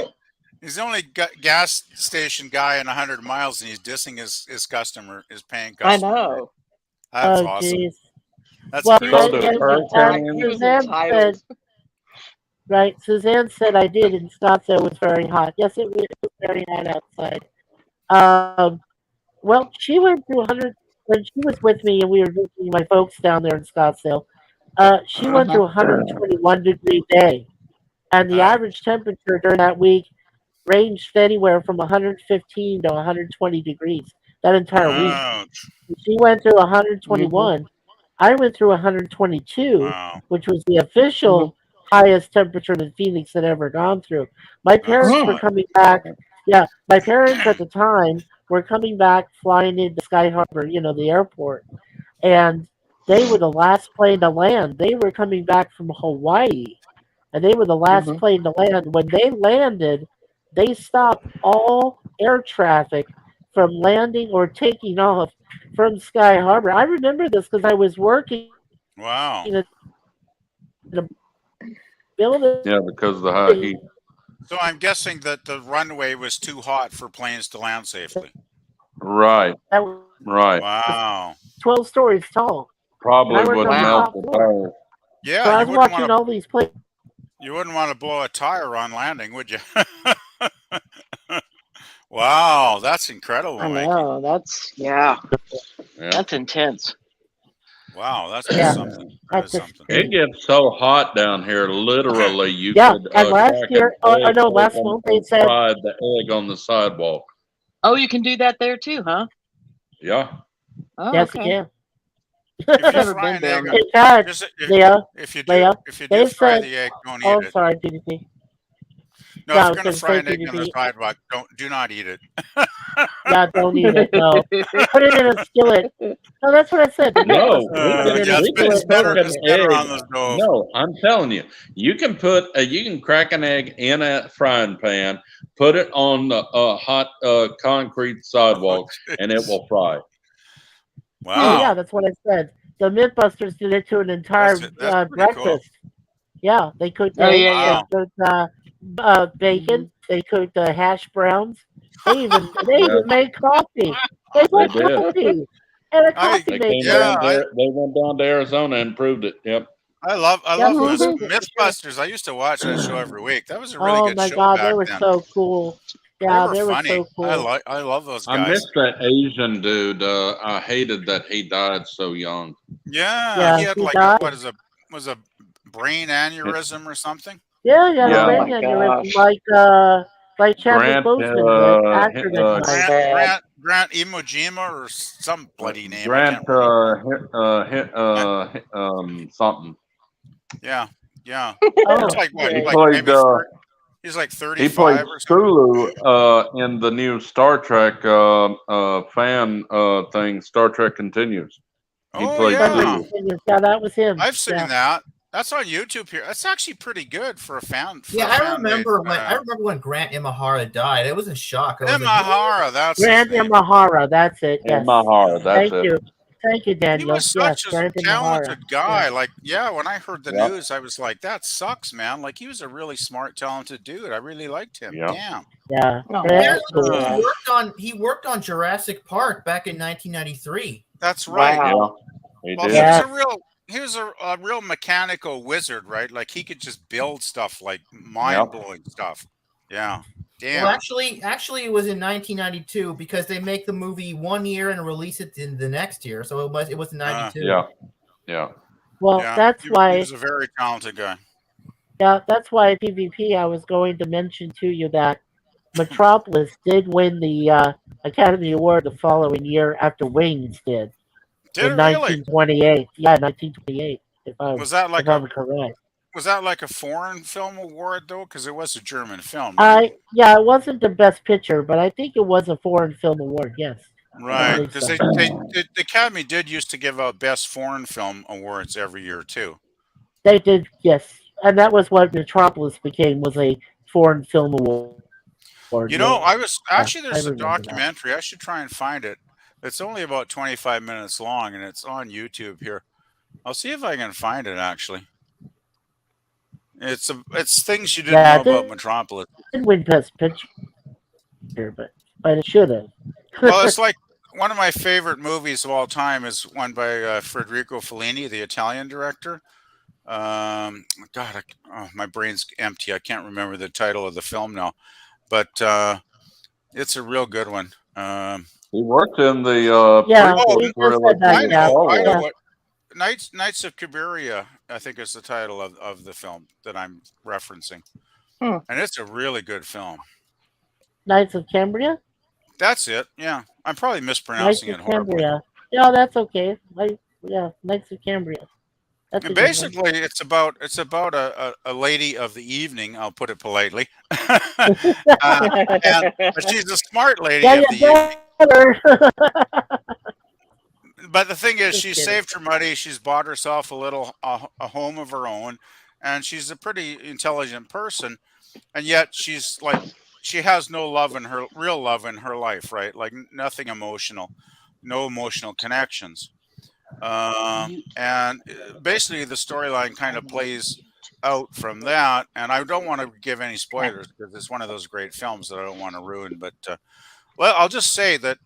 he's the only gas station guy in 100 miles, and he's dissing his customer, his paying I customer. Right? know. That's oh awesome. jeez. That's Well, So crazy. does He was hurricane. Suzanne entitled. said, right? Suzanne said I did in Scottsdale was very hot. Yes, it was very hot outside. Um, well, she went through 100 when she was with me, and we were visiting my folks down there in Scottsdale. She went Uh-huh. through 121-degree day, and the Right. average temperature during that week ranged anywhere from 115 to 120 degrees that entire week. Ouch. She went through Mm-hmm. 121. I went through 122, Wow. which was the Mm-hmm. official highest temperature that Phoenix had ever gone through. My That's parents were hot. coming back. Yeah, my parents at the time were coming back flying into Sky Harbor, the airport, and they were the last plane to land. They were coming back from Hawaii, and they were the last Mm-hmm. plane to land. When they landed, they stopped all air traffic from landing or taking off from Sky Harbor. I remember this because I was working Wow. in a building. Yeah, because of the high heat. So I'm guessing that the runway was too hot for planes to land safely. Right, That was right. Wow. 12 stories tall, and Probably I worked would on the Wow. melt top the floor. tires. Yeah, So I you was wouldn't watching want all these planes. to blow a tire on landing, would you? Wow, that's incredible, I Mikey. know. Yeah. Yeah. That's intense. Wow, that's Yeah, something. That that's is just something. It gets so hot down here, literally, you yeah. could And last crack an year, egg last open month they and said, fry the egg on the sidewalk. Oh, you can do that there too, huh? Yeah. Oh, yes, you okay. can. If you Never fry been an egg, down there. In fact, just Leah, if you do they fry said, the egg, don't oh, eat I'm it. sorry, PDP. No, Yeah, if I you're was gonna going to fry say an egg on the PDP. sidewalk, do not eat it. Yeah, don't eat it. No, put it in a skillet. No, that's what I said. The No, Mythbusters put it in a Yeah, we can skillet cook first. an it's better egg. on the stove. No, I'm telling you, you can crack an egg in a frying pan, put it on the hot concrete sidewalk, and it will fry. Oh yeah, Wow, that's what I said. The Mythbusters did it to an entire that's pretty cool. breakfast. Yeah, they cooked Oh, eggs, yeah, yeah. they Wow. cooked bacon, they cooked hash browns. They even Yeah, made coffee. They they put did. coffee and a I coffee They came maker. down there. They went down to Arizona and proved it. Yep. I Yeah, love they Myth, proved it for sure. MythBusters. I used to watch that show every week. That was a really Oh good my show God, they back were then. so cool. They Yeah, were they were funny. so cool. I love those I guys. missed that Asian dude. I hated that he died so young. Yeah, Yeah, he had he like died. was a brain aneurysm or something. Yeah, he had a Oh, Yeah, brain my aneurysm gosh. like Chadwick Grant, Boseman, the actor that That's died. sad. Grant Imojima or some bloody name. I Grant, can't remember. something. Yeah, yeah. Oh, It's like what? He Okay. Like played. maybe he's like He played 35 or something. Sulu in the new Star Trek fan thing. Star Trek Continues. He Oh played Star Trek yeah, Sulu. Continues. Yeah, that was him. I've seen Yeah. that. That's on YouTube here. That's actually pretty good for a fan. Yeah, I remember when Grant Imahara died. It was a shock. I was like, Imahara, that's his Grant name. Imahara, that's it. Yes. Imahara, that's Thank it. you. Thank you, He Daniel. was Yes, such a Grant Imahara. talented guy. Yeah. Like, yeah, when I heard the Yep. news, I was like, that sucks, man. Like, he was a really smart, talented dude. I really liked him. Yep. Damn. Yeah. Oh, Grant that's was cool. sad. he worked on Jurassic Park back in 1993. That's right. Wow. Yeah, he Well, did. Yeah. he was a real mechanical wizard, right? Like he could just build stuff, like mind blowing stuff. Yeah. Damn. Well, actually, it was in 1992 because they make the movie 1 year and release it in the next year. So it was 92. Yeah. Well, yeah. that's He why. was a very talented guy. Yeah, that's why PvP. I was going to mention to you that Metropolis did win the Academy Award the following year after Wings did Did in it really? 1928. Yeah, 1928. Was that like if I'm correct. Was that like a foreign film award though? Because it was a German film, right? Yeah, it wasn't the best picture, but I think it was a foreign film award. Yes. I Right, believe because so. the Academy did used to give out best foreign film awards every year too. They did, yes, and that was what Metropolis became, was a foreign film award. You know, I was Yeah, actually I there's a remember that. documentary. I should try and find it. It's only about 25 minutes long, and it's on YouTube here. I'll see if I can find it. Actually, it's things you didn't know about Metropolis. It didn't win Best Picture, but it should have. Well, it's like one of my favorite movies of all time is one by Federico Fellini, the Italian director. God, my brain's empty. I can't remember the title of the film now, but it's a real good one. He worked in the Yeah, prequel he just trilogy said that, with yeah. Star I know Wars. what Knights of Cabiria, I think is the title of the film that I'm referencing. Hmm. And it's a really good film. Knights of Cambria? That's it. Yeah. I'm probably Knights mispronouncing of it horribly. Cambria. Yeah, that's okay. Knights of Cambria. That's a And good one. basically it's about a lady of the evening, I'll put it politely. But she's a smart lady Yeah, of you the evening. better. But the thing is, Just she kidding. saved her money. She's bought herself a home of her own, and she's a pretty intelligent person. And yet, she has no real love in her life, right? Like nothing emotional, no emotional connections. And basically, the storyline kind of plays out from that. And I don't want to give any spoilers because it's one of those great films that I don't want to ruin. But well, I'll just say that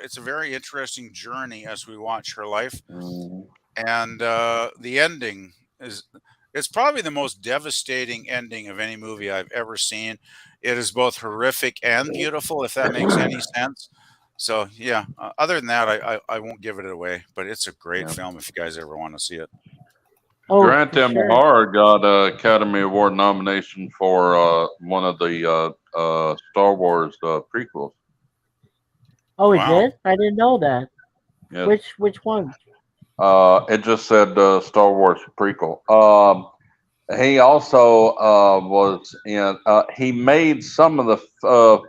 it's a very interesting journey as we watch her life, and the ending it's probably the most devastating ending of any movie I've ever seen. It is both horrific and beautiful, if that makes any sense. So yeah, other than that, I won't give it away, but it's a great film if you guys ever want to see it. Grant for sure. Imahara got an Academy Award nomination for one of the Star Wars prequels. Oh, it Wow. did? I didn't know that. Yes. Which one? It just said Star Wars prequel. He also was in. He made some of the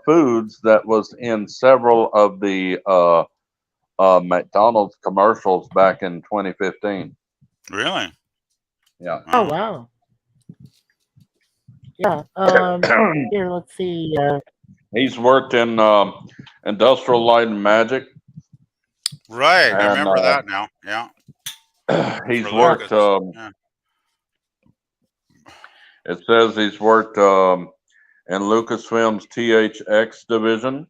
foods that was in several of the McDonald's commercials back in 2015. Really? Yeah. Oh, wow. Yeah. Here, let's see. He's worked in Industrial Light and Magic. Right, And, I remember that now. Yeah. He's For worked. Lucas. Yeah. It says he's worked in Lucasfilm's THX division.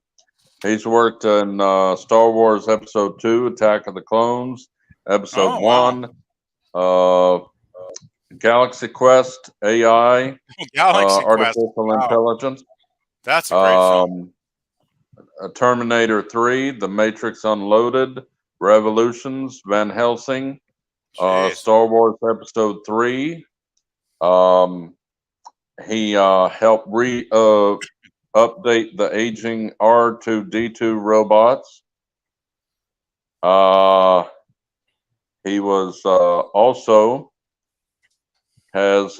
He's worked in Star Wars Episode 2, Attack of the Clones, Episode 1, Galaxy Quest, AI, Galaxy Quest. Artificial Intelligence. That's a great film. Terminator 3, The Matrix Unloaded, Revolutions, Van Helsing, Star Wars Episode 3. He helped update the aging R2D2 robots. He was also has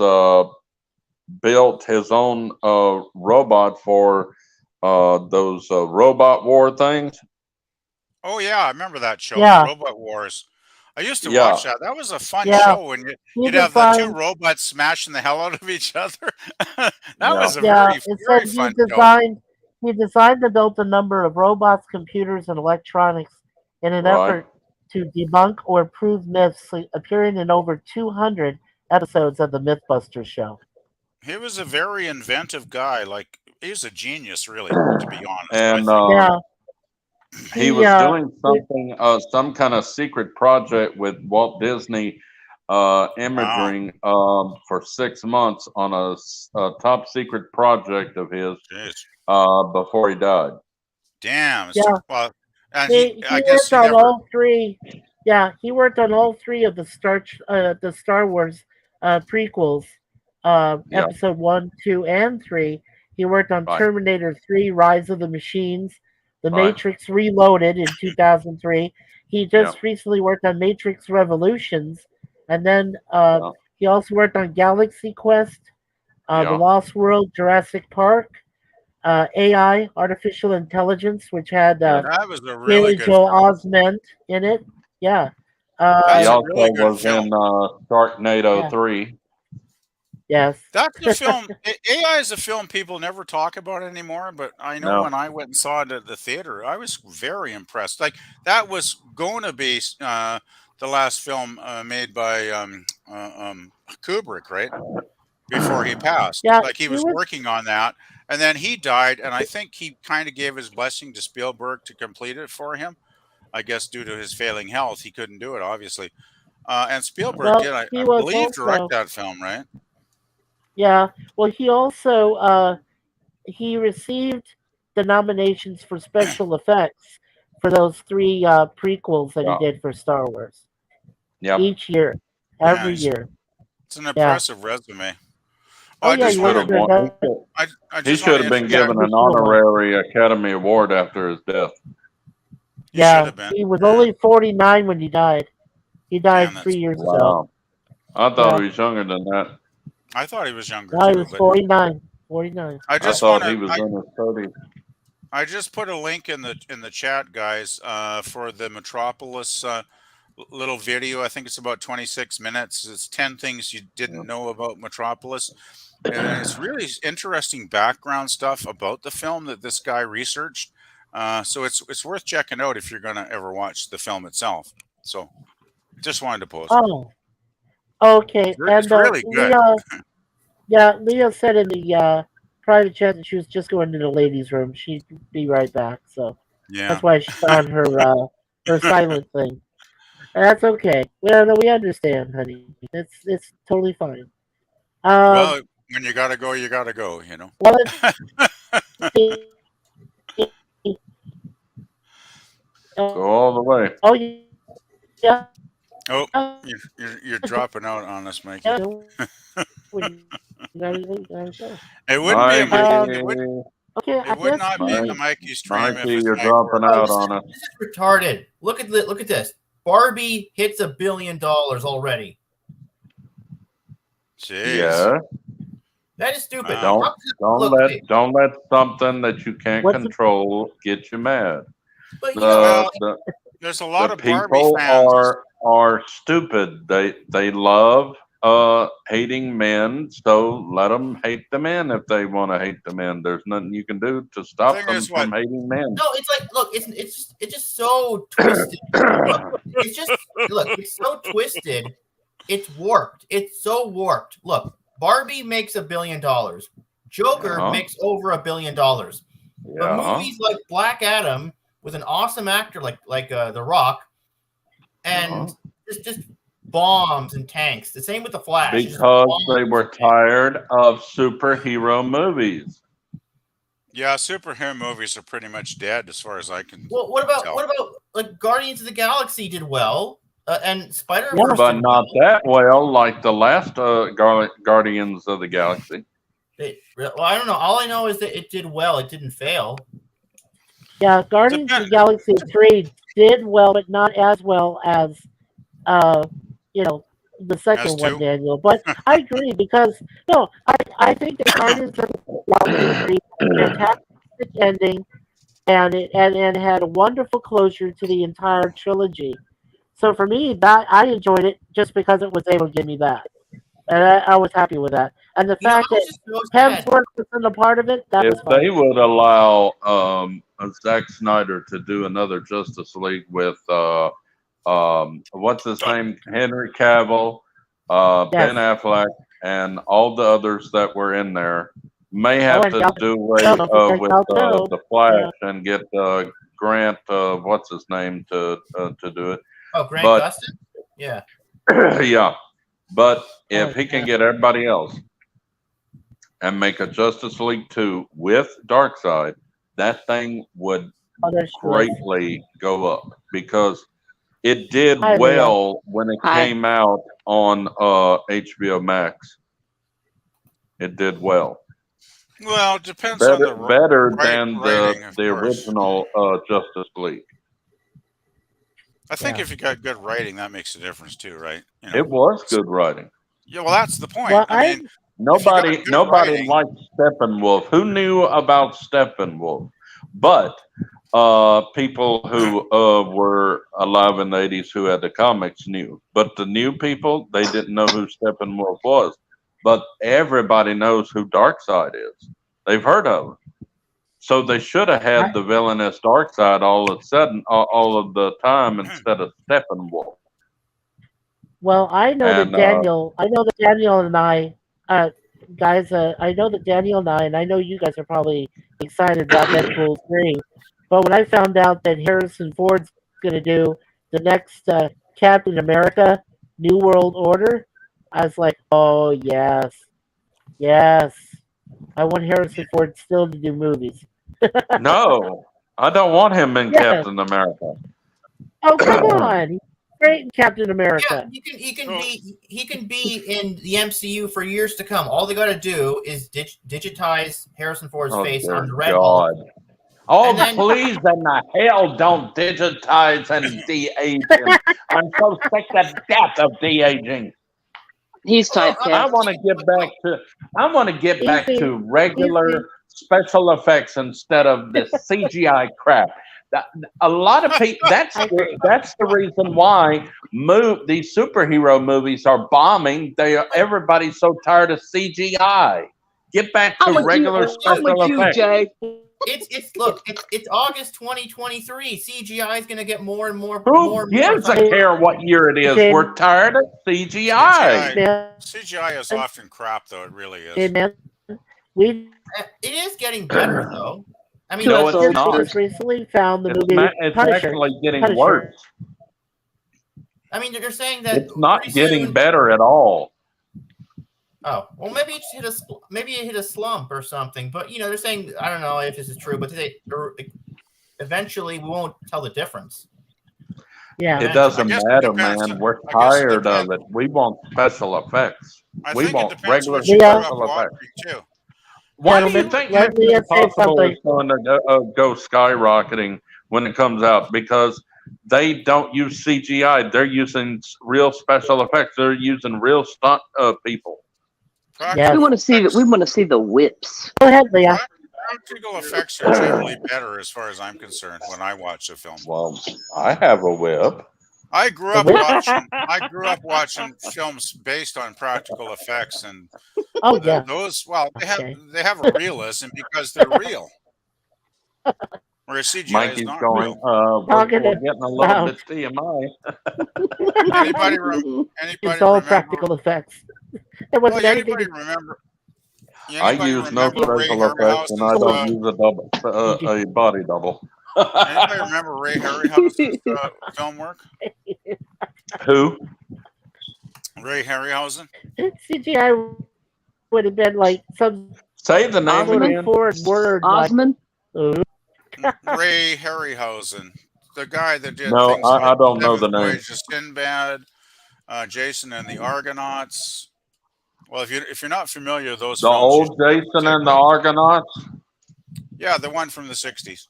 built his own robot for those robot war things. Oh yeah, I remember that show, Yeah. Robot Wars. I used to Yeah. watch that. That was a fun Yeah. show when you'd have the two designed- robots smashing the hell out of each other. That Yeah. was a Yeah, very, it very said fun he designed and built a number of robots, computers, and electronics in an Right. effort to debunk or prove myths, appearing in over 200 episodes of the Mythbusters show. He was a very inventive guy. Like he was a genius, really, to be honest. And Yeah. he was doing something, some kind of secret project with Walt Disney Imaging for 6 months on a top secret project of his before he died. Damn. Yeah. Well, and He I guess worked he on never. all three. Yeah, he worked on all three of the Star Wars prequels, Yeah. Episode 1, 2, and 3. He worked on Right. Terminator 3: Rise of the Machines, The Right. Matrix Reloaded in 2003. He just Yeah. recently worked on Matrix Revolutions, and then Yeah. he also worked on Galaxy Quest, The Yeah. Lost World, Jurassic Park, AI, Artificial Intelligence, which had That was a really Haley good Joel film. Osment in it. Yeah. That's He a also really good was film. in Sharknado Yeah. 3. Yes. That's the film. AI is a film people never talk about anymore. But I know No. when I went and saw it at the theater, I was very impressed. Like that was going to be the last film made by Kubrick, right? Before he passed. Yeah, Like he he was was. working on that, and then he died. And I think he kind of gave his blessing to Spielberg to complete it for him. I guess due to his failing health, he couldn't do it, obviously. And Spielberg Well, did, I he was believe, direct also. that film, right? Yeah. Well, he also he received the nominations for special effects for those three prequels that he Yeah. did for Star Wars Yep. each year, Yeah, every year. it's an Yeah. impressive resume. Oh I yeah, He just he should was want have to, very won. good. I He just want should to have been introduce. Yeah, given he an should have won. honorary Academy Award after his death. He should Yeah, have been. he was Yeah. only 49 when he died. He died Damn, that's 3 years ago. Wow. I thought Yeah, he was younger than that. I thought he was younger no, he too, was but 49. 49. I I just want thought he to. was in his 30s. I just put a link in the chat, guys, for the Metropolis little video. I think it's about 26 minutes. It's 10 things you didn't know about Metropolis, and it's really interesting background stuff about the film that this guy researched. So it's worth checking out if you're gonna ever watch the film itself. So just wanted to post. Oh, okay. It's And really good. Leah said in the private chat that she was just going to the ladies' room. She'd be right back. So Yeah. that's why she's on her silent thing. That's okay. We understand, honey. It's totally fine. Well, when you gotta go, you gotta go. You know. Well, let's see. Go all the way. Oh yeah. Oh, you're dropping out on us, Mikey. Yeah. It It wouldn't be a Mikey. Mikey, Okay, I It would guess not be a Mikey stream if Mikey, his you're mic dropping worked. out on us. This is retarded. Look at this. Barbie hits $1 billion already. Jeez. Yeah. That is stupid. Wow. Don't let something that you can't What's the- control get you mad. But you know, There's a lot The of Barbie people fans. are stupid. They love hating men, so let them hate the men if they want to hate the men. There's nothing you can do to stop Thing them is from hating men. no, it's like look, it's just so twisted. Look, it's so twisted. It's warped. It's so warped. Look, Barbie makes $1 billion. Joker Yeah. makes over $1 billion. But Yeah. movies like Black Adam with an awesome actor like The Rock, and just bombs and tanks. The same with The Flash. It's just Because bombs they were and tanks. tired of superhero movies. Yeah, superhero movies are pretty much dead as far as I can Well, what about tell. like Guardians of the Galaxy did well, and Spider-Verse Yeah. But did not well. that well like the last Guardians of the Galaxy. Well, I don't know. All I know is that it did well. It didn't fail. Yeah, Guardians of the Galaxy 3 did well, but not as well as the second As one, two? Daniel. But I agree because I think the Guardians of the Galaxy 3 fantastic ending, and it had a wonderful closure to the entire trilogy. So for me, that I enjoyed it just because it was able to give me that, and I was happy with that. And the You know, fact I was that just so sad. Hemsworth was in a part of it, that If was fine. they would allow Zack Snyder to do another Justice League with what's his name, Henry Cavill, Ben Affleck, and all the others that were in there, may have and to Gal do away Gadot, forget with Gal Gadot. the Flash and get Grant, what's his name, to do it. Oh, Grant But- Gustin? Yeah. Yeah, but if Oh, he can yeah. get everybody else and make a Justice League 2 with Darkseid, that thing would Oh, there's greatly go up because it did Hi, Leah. well when it Hi. came out on HBO Max. It did well. Well, it depends on the Better right than writing, of the course. original Justice League. I think Yeah. if you got good writing, that makes a difference too, right? You know? It was good writing. Yeah, well, that's the point. Well, I mean, Nobody good writing- liked Steppenwolf. Who knew about Steppenwolf? But people who were alive in the 80s who had the comics knew. But the new people, they didn't know who Steppenwolf was. but everybody knows who Darkseid is. They've heard of him. So they should have had the villainous Darkseid all of the time instead of Steppenwolf. Well, I know that And Daniel and I, guys, I know that Daniel and I know you guys are probably excited about Deadpool 3. But when I found out that Harrison Ford's going to do the next Captain America New World Order, I was like, oh, yes. Yes. I want Harrison Ford still to do movies. no, I don't want him in Yes. Captain America. Oh, come on. He's great in Captain America. Yeah, he can be in the MCU for years to come. All they got to do is digitize Harrison Ford's face on the Red Hulk. Oh, please and the hell don't digitize and de-age him. I'm so sick to death of de-aging. He's typecast. I want to get back to regular special effects instead of this CGI crap. A lot of people. That's the reason why these superhero movies are bombing. Everybody's so tired of CGI. Get back to regular special effects. Jay. It's August 2023. CGI is going to get more and more. Who gives a care what year it is? We're tired of CGI. CGI is often crap, though. It really is. It is getting better, though. I mean, no, it's not. Just recently found the movie It's Punisher. actually getting worse. I mean, they're saying that it's not getting better at all. Oh, well, maybe it hit a slump or something. But they're saying, I don't know if this is true, but eventually we won't tell the difference. Yeah, it doesn't matter, man. We're tired of it. We want special effects. We want regular special effects. Why do you think Mission Impossible is going to go skyrocketing when it comes out? Because they don't use CGI. They're using real special effects. They're using real stunt people. Yes. We want to see the whips. Go ahead, Leah. Practical effects are generally better, as far as I'm concerned, when I watch a film. Well, I have a whip. I grew up watching films based on practical effects, and those. Well, they have a realism because they're real. Whereas CGI Mikey's is not going. real. We're getting a little bit TMI. Anybody it's all remember? Practical effects. There wasn't anything. Anybody remember? I use no special effects, and I don't use a body double. Anybody remember Ray Harryhausen's film work? Who? Ray Harryhausen. CGI would have been like some. Say the name again. Word. Osmond. Ray Harryhausen, the guy that did. No, things I don't know the name. Sinbad, Jason and the Argonauts. Well, if you're not familiar with those, the films, old Jason and the Argonauts. Yeah, the one from the '60s.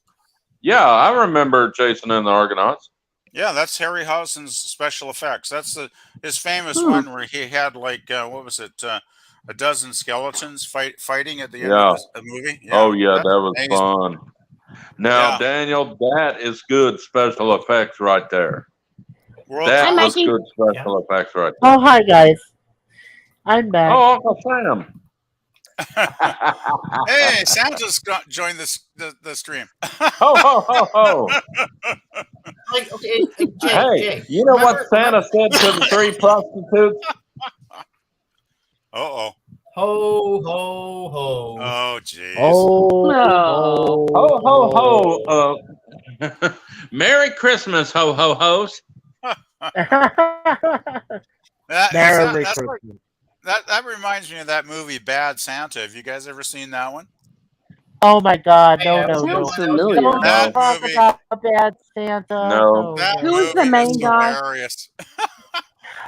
Yeah, I remember Jason and the Argonauts. Yeah, that's Harryhausen's special effects. That's his famous one where he had like what was it, a dozen skeletons fighting at the end of the movie. Yeah, oh yeah, that was amazing. Fun. Now, Daniel, that is good special effects right there. That was good special effects right there. Oh, hi guys. I'm back. Oh, Uncle Sam. Hey, Santa's joined the stream. Ho, ho, ho, ho. Jay, you know what Santa said to the three prostitutes? Uh-oh. Ho, ho, ho. Oh, jeez. Oh, no. Ho, ho, ho. Merry Christmas, ho, ho, ho's. That reminds me of that movie Bad Santa. Have you guys ever seen that one? Oh my God! No. Sounds familiar. Don't talk about Bad Santa. No. Who was the main guy? Hilarious.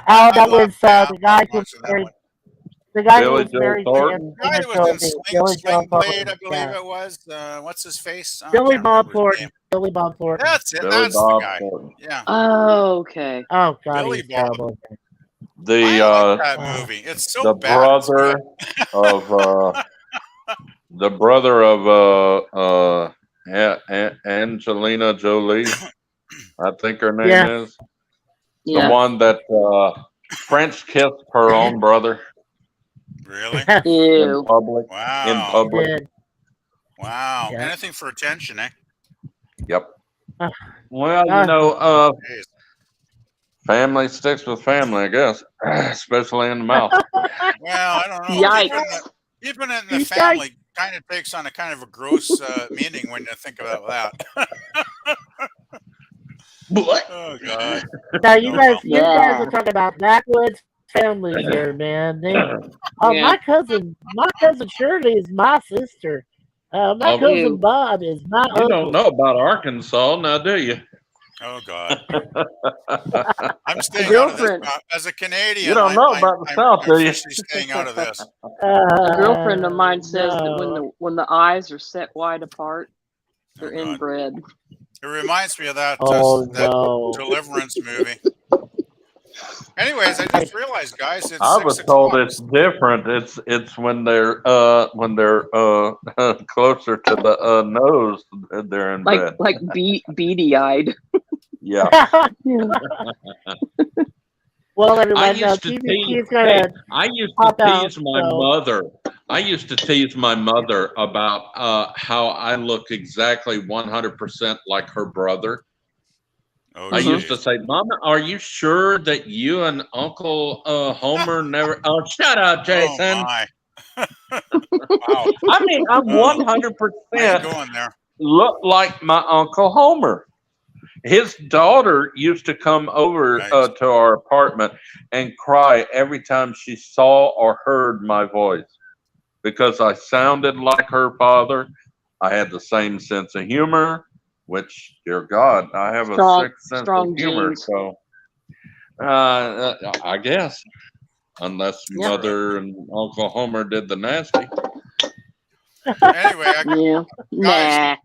Oh, that was the guy who was married. The guy who was married to the guy who was in Sling Blade, I believe it was. What's his face? Billy Bob Thornton. Billy Bob Thornton. That's it. Billy That's Bob the guy. Thornton. Yeah. Oh, okay. Oh God, Billy he's terrible. The I like that movie. It's so the bad. brother of Angelina Jolie, I think her name is. The one that French kissed her own brother. Really? in Ew. public. In Wow. public. Did. Wow. Yeah. Anything for attention, eh? Yep. Uh, Well, Jeez. family sticks with family, I guess, especially in the mouth. Well, I don't know. Yikes. Keeping it in the You family kind of takes on a kind of a gross meaning when you think about that. What? Oh God. Now you Oh, guys, well. you guys Yeah. are talking about backwoods family here, man. Yeah. My cousin Shirley is my sister. My Oh, cousin Ew. Bob is my you uncle. don't know about Arkansas, now do you? Oh God. I'm My staying out of this. girlfriend, As a Canadian, You don't know about the South, I'm do you? officially staying out of this. a girlfriend of mine says that No. when the eyes are set wide apart, Oh they're God. inbred. It reminds me of that Oh that no. Deliverance movie. Anyways, I just realized, guys, it's I 6 was told o'clock. it's different. It's when they're closer to the nose, they're inbred. Like beady eyed. Yeah. Yeah. Well, I everyone, used to TVP tease. is gonna I used pop to out. tease my So mother. I used to tease my mother about how I look exactly 100% like her brother. Oh I used jeez. to say, "Mama, are you sure that you and Uncle Homer never?" Oh, shut up, Oh Jason. my. Wow. I mean, I'm Nice 100% going there. look like my Uncle Homer. His daughter used to come over Nice. to our apartment and cry every time she saw or heard my voice because I sounded like her father. I had the same sense of humor, which, dear God, I have a sick sense of Strong humor. genes. So, I guess, unless Yeah. Mother and Uncle Homer did the nasty. Anyway, Yeah. Nah.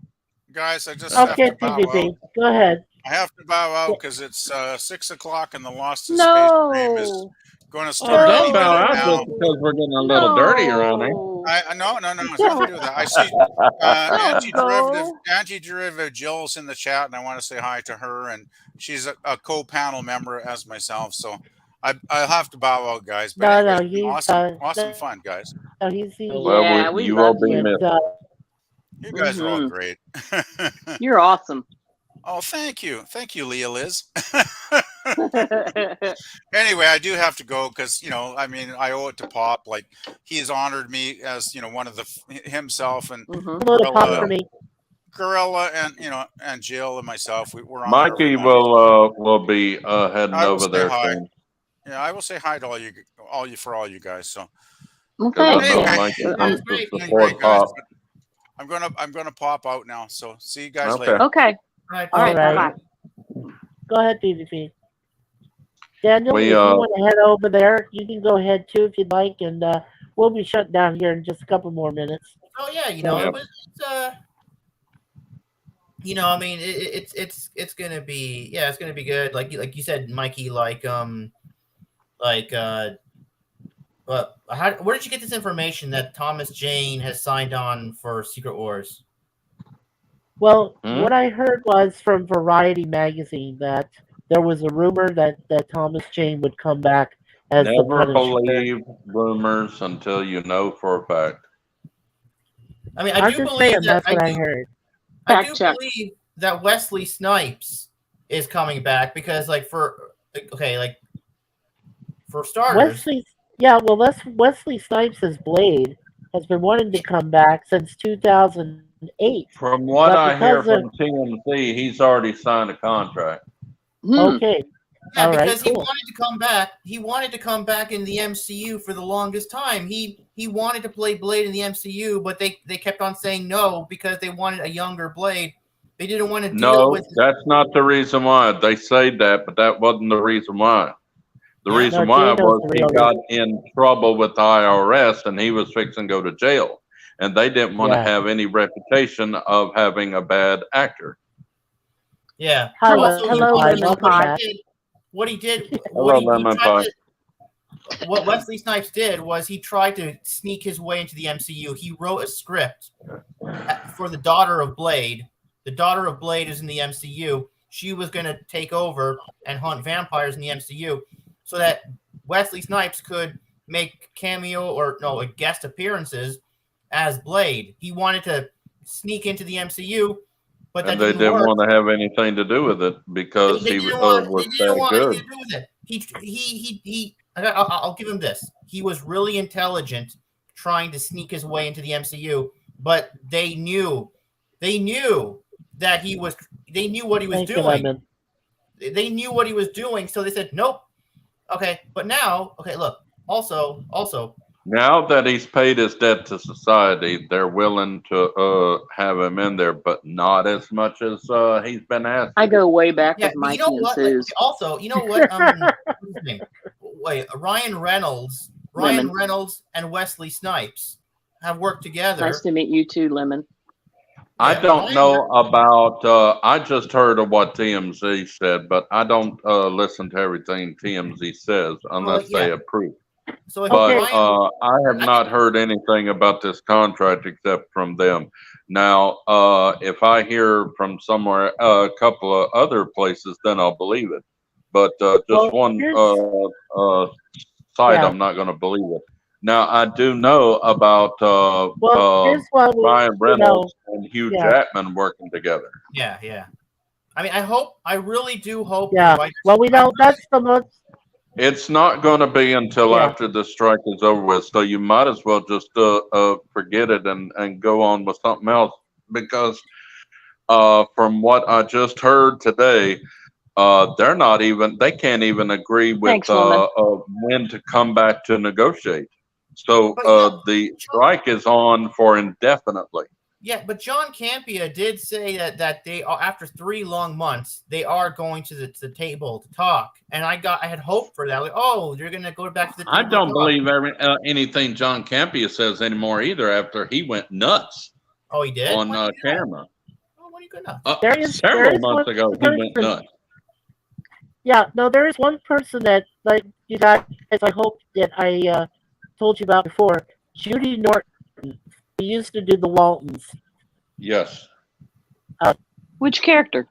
guys, I just have okay, to bow out. TVP, go ahead. I have to bow out because it's 6 o'clock and the Lost in Space stream is No. going to Oh, start any don't bow minute out now. just because we're getting a little dirty around here. No. No, it's nothing to do with that. I see Don't go. anti-derivative Jill's in the chat, and I want to say hi to her. And she's a co-panel member as myself, so I'll have to bow out, guys. But No, anyways, no, he's awesome fun, guys. no, he's Well, Yeah, we you will love be you. missed. You guys are all Mhm. great. You're awesome. Oh, thank you, Leah Liz. Anyway, I do have to go because I mean, I owe it to Pop. Like he has honored me as one of the himself and Mhm. little pop Gorilla, for me. Gorilla, and and Jill and myself. We're on Mikey there every Monday. will be heading I will over say there hi. soon Yeah, I will say hi to all you guys. So Well, because I thanks. know anyway, Mikey I'm wants to great. doing support great, guys. Pop. But I'm gonna pop out now. So see you guys Okay. later. okay. Right. All right. All Bye right. bye. Go ahead, TVP. Daniel, We if you want to head over there, you can go ahead too if you'd like, and we'll be shut down here in just a couple more minutes. Oh yeah, Yep. I mean, it's gonna be it's gonna be good. Like you said, Mikey. But where did you get this information that Thomas Jane has signed on for Secret Wars? Well, Hmm? what I heard was from Variety magazine that there was a rumor that Thomas Jane would come back as the Never Punisher. believe rumors until you know for a fact. I mean, I'm just saying that's what I heard. I Fact do check. believe that Wesley Snipes is coming back because, for starters, Wesley Snipes as Blade has been wanting to come back since 2008. From what But I hear because from TMZ, he's already signed a contract. Okay, yeah, all right, because he cool. wanted to come back. He wanted to come back in the MCU for the longest time. He wanted to play Blade in the MCU, but they kept on saying no because they wanted a younger Blade. They didn't want to deal No, with. that's not the reason why. They say that, but that wasn't the reason why. The Yeah. reason No, why Jay knows was the he real got in trouble with the IRS and he was fixing to go to jail. And they didn't want to Yeah. have any reputation of having a bad actor. Yeah. Hi, Also, hello, Hi, lemon welcome pie. back. What he did, Hello, Lemon Pie. what Wesley Snipes did was he tried to sneak his way into the MCU. He wrote a script for the daughter of Blade. The daughter of Blade is in the MCU. She was going to take over and hunt vampires in the MCU so that Wesley Snipes could make cameo or no guest appearances as Blade. He wanted to sneak into the MCU, but that And they didn't didn't work. want to have anything to do with it because They he didn't want was that good. anything to do with it. I'll give him this. He was really intelligent trying to sneak his way into the MCU, but they knew that they knew what he was Thank you, doing. Lemon. They knew what he was doing, so they said, nope. Okay, but now, okay, look, also, Now that he's paid his debt to society, they're willing to have him in there, but not as much as he's been asked. I go way back yeah, with but you Mikey know and what? Like, Sue's. also, you know what? What's his name? Wait, Ryan Reynolds and Wesley Snipes have worked together. Nice to meet you too, Lemon. I Yeah, don't Ryan know about. I just heard of what TMZ said, but I don't listen to everything TMZ says unless they yeah. approve. So if But Ryan, I have not heard anything about this contract except from them. Now, if I hear from somewhere, a couple of other places, then I'll believe it. But just Well, one here's- site, Yeah. I'm not going to believe it. Now, I do know about Well, here's what we, Ryan you Reynolds know, and Hugh yeah. Jackman working together. yeah. I mean, I really do hope. Yeah. Well, we know that's the most. It's not going to be until Yeah. after the strike is over with, so you might as well just forget it and go on with something else because from what I just heard today, they can't even agree with Thanks, Lemon. when to come back to negotiate. So But, yeah, the strike is on for indefinitely. Yeah, but John Campea did say that they are, after 3 long months, they are going to the table to talk, and I had hope for that. Like, oh, you're going to go back to the table. I don't to talk. believe anything John Campea says anymore either. After he went nuts. Oh, he did on camera. Oh, when he go nuts? Several months ago, he went nuts. Yeah, no, there is one person that, like, you guys, I hope that I told you about before. Judy Norton. He used to do the Waltons. Yes. Which character?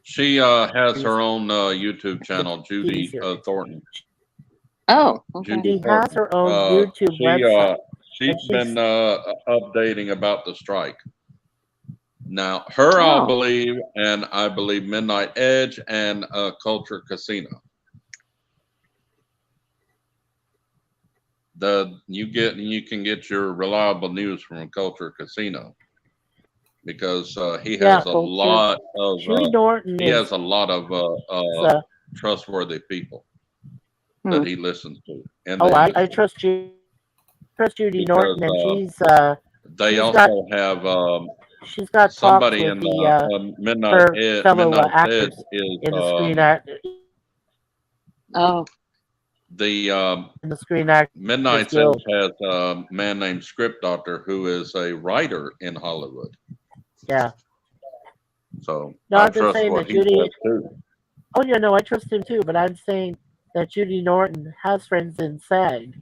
She has her own YouTube channel, Judy Thornton. Oh, okay. She has her own YouTube website. She's been updating about the strike. Now, I believe, and I believe Midnight Edge and Culture Casino. You can get your reliable news from Culture Casino because he has a lot of trustworthy people that he listens to. And I trust Judy Norton, and they also have she's got somebody talks in with the Midnight fellow Edge actors is in the Screen Actors. Oh. The Screen Actors Midnight Edge has a man named Script Doctor who is a writer in Hollywood. Yeah. So no, I I'm just trust saying what that he Judy. says too. Oh yeah, no, I trust him too. But I'm saying that Judy Norton has friends in SAG,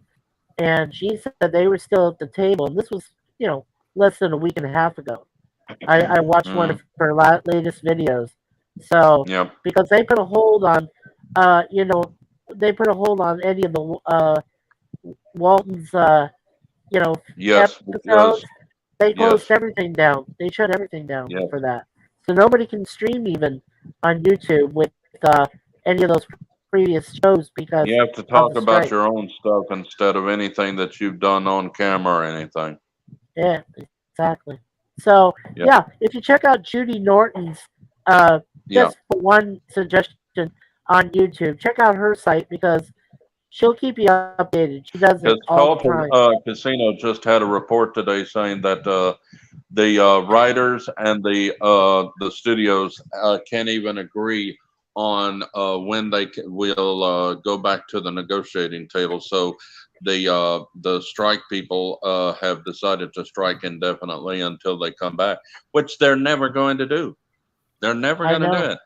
and she said they were still at the table. And this was, less than a week and a half ago. I watched one of her latest videos. So because they put a hold on, they put a hold on any of the Walton's, episodes. They closed everything down. They shut everything down for that. So nobody can stream even on YouTube with any of those previous shows because you have to talk about your own stuff instead of anything that you've done on camera or anything. Yeah, exactly. So if you check out Judy Norton's, just for one suggestion on YouTube, check out her site because she'll keep you updated. She does it all the time. Casino just had a report today saying that the writers and the studios can't even agree on when they will go back to the negotiating table. So the strike people have decided to strike indefinitely until they come back, which they're never going to do. They're never going to do it.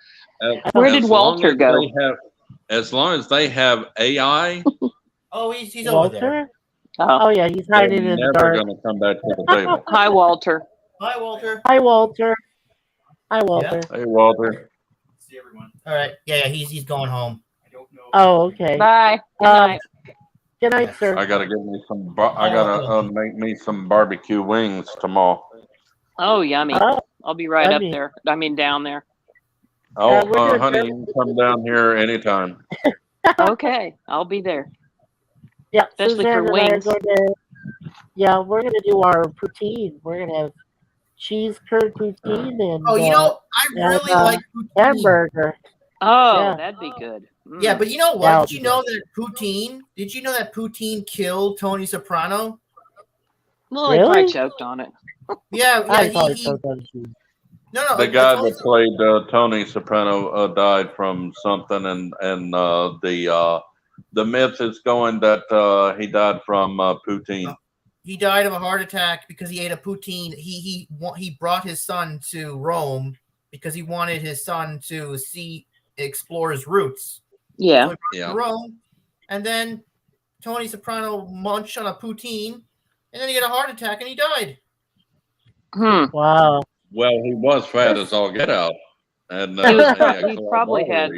Where did Walter go? As long as they have AI. Oh, he's over there. Oh yeah, he's hiding in the dark. Never going to come back to the table. Hi, Walter. Hi, Walter. Hi, Walter. Hi, Walter. Hey, Walter. See everyone. All right. Yeah, he's going home. Oh, okay. Bye. Good Um, night. Good night, sir. I gotta get me some. I gotta make me some barbecue wings tomorrow. Oh, yummy. Oh, I'll be right up yummy. there. I mean, down there. Oh, we're gonna honey, you can come down here anytime. Okay, I'll be there. Yeah, Especially Suzanne for and I are wings. going to. Yeah, we're gonna do our poutine. We're gonna have cheese curd poutine and Oh, I really like poutine. hamburger. Oh, Yeah. that'd be good. Yeah, but you know Yeah, what? Did you know that Poutine killed Tony Soprano? Well, he probably Really? choked on it. Yeah, I he probably choked on cheese. no. The guy that played Tony Soprano died from something, and the myth is going that he died from poutine. He died of a heart attack because he ate a poutine. He brought his son to Rome because he wanted his son to explore his roots. Yeah. So he brought him to Rome, and then Tony Soprano munched on a poutine, and then he had a heart attack and he died. Wow. Well, he was fat as all get out, and he probably had,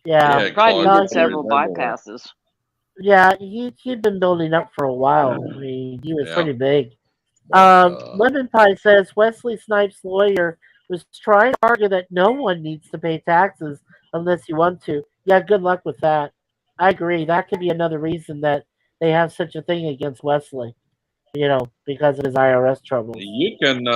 Yeah, probably no, did several bypasses. Yeah, he'd been building up for a while. I mean, he was Yeah. pretty big. Lemon Pie says Wesley Snipes' lawyer was trying to argue that no one needs to pay taxes unless you want to. Yeah, good luck with that. I agree. That could be another reason that they have such a thing against Wesley. Because of his IRS troubles. You can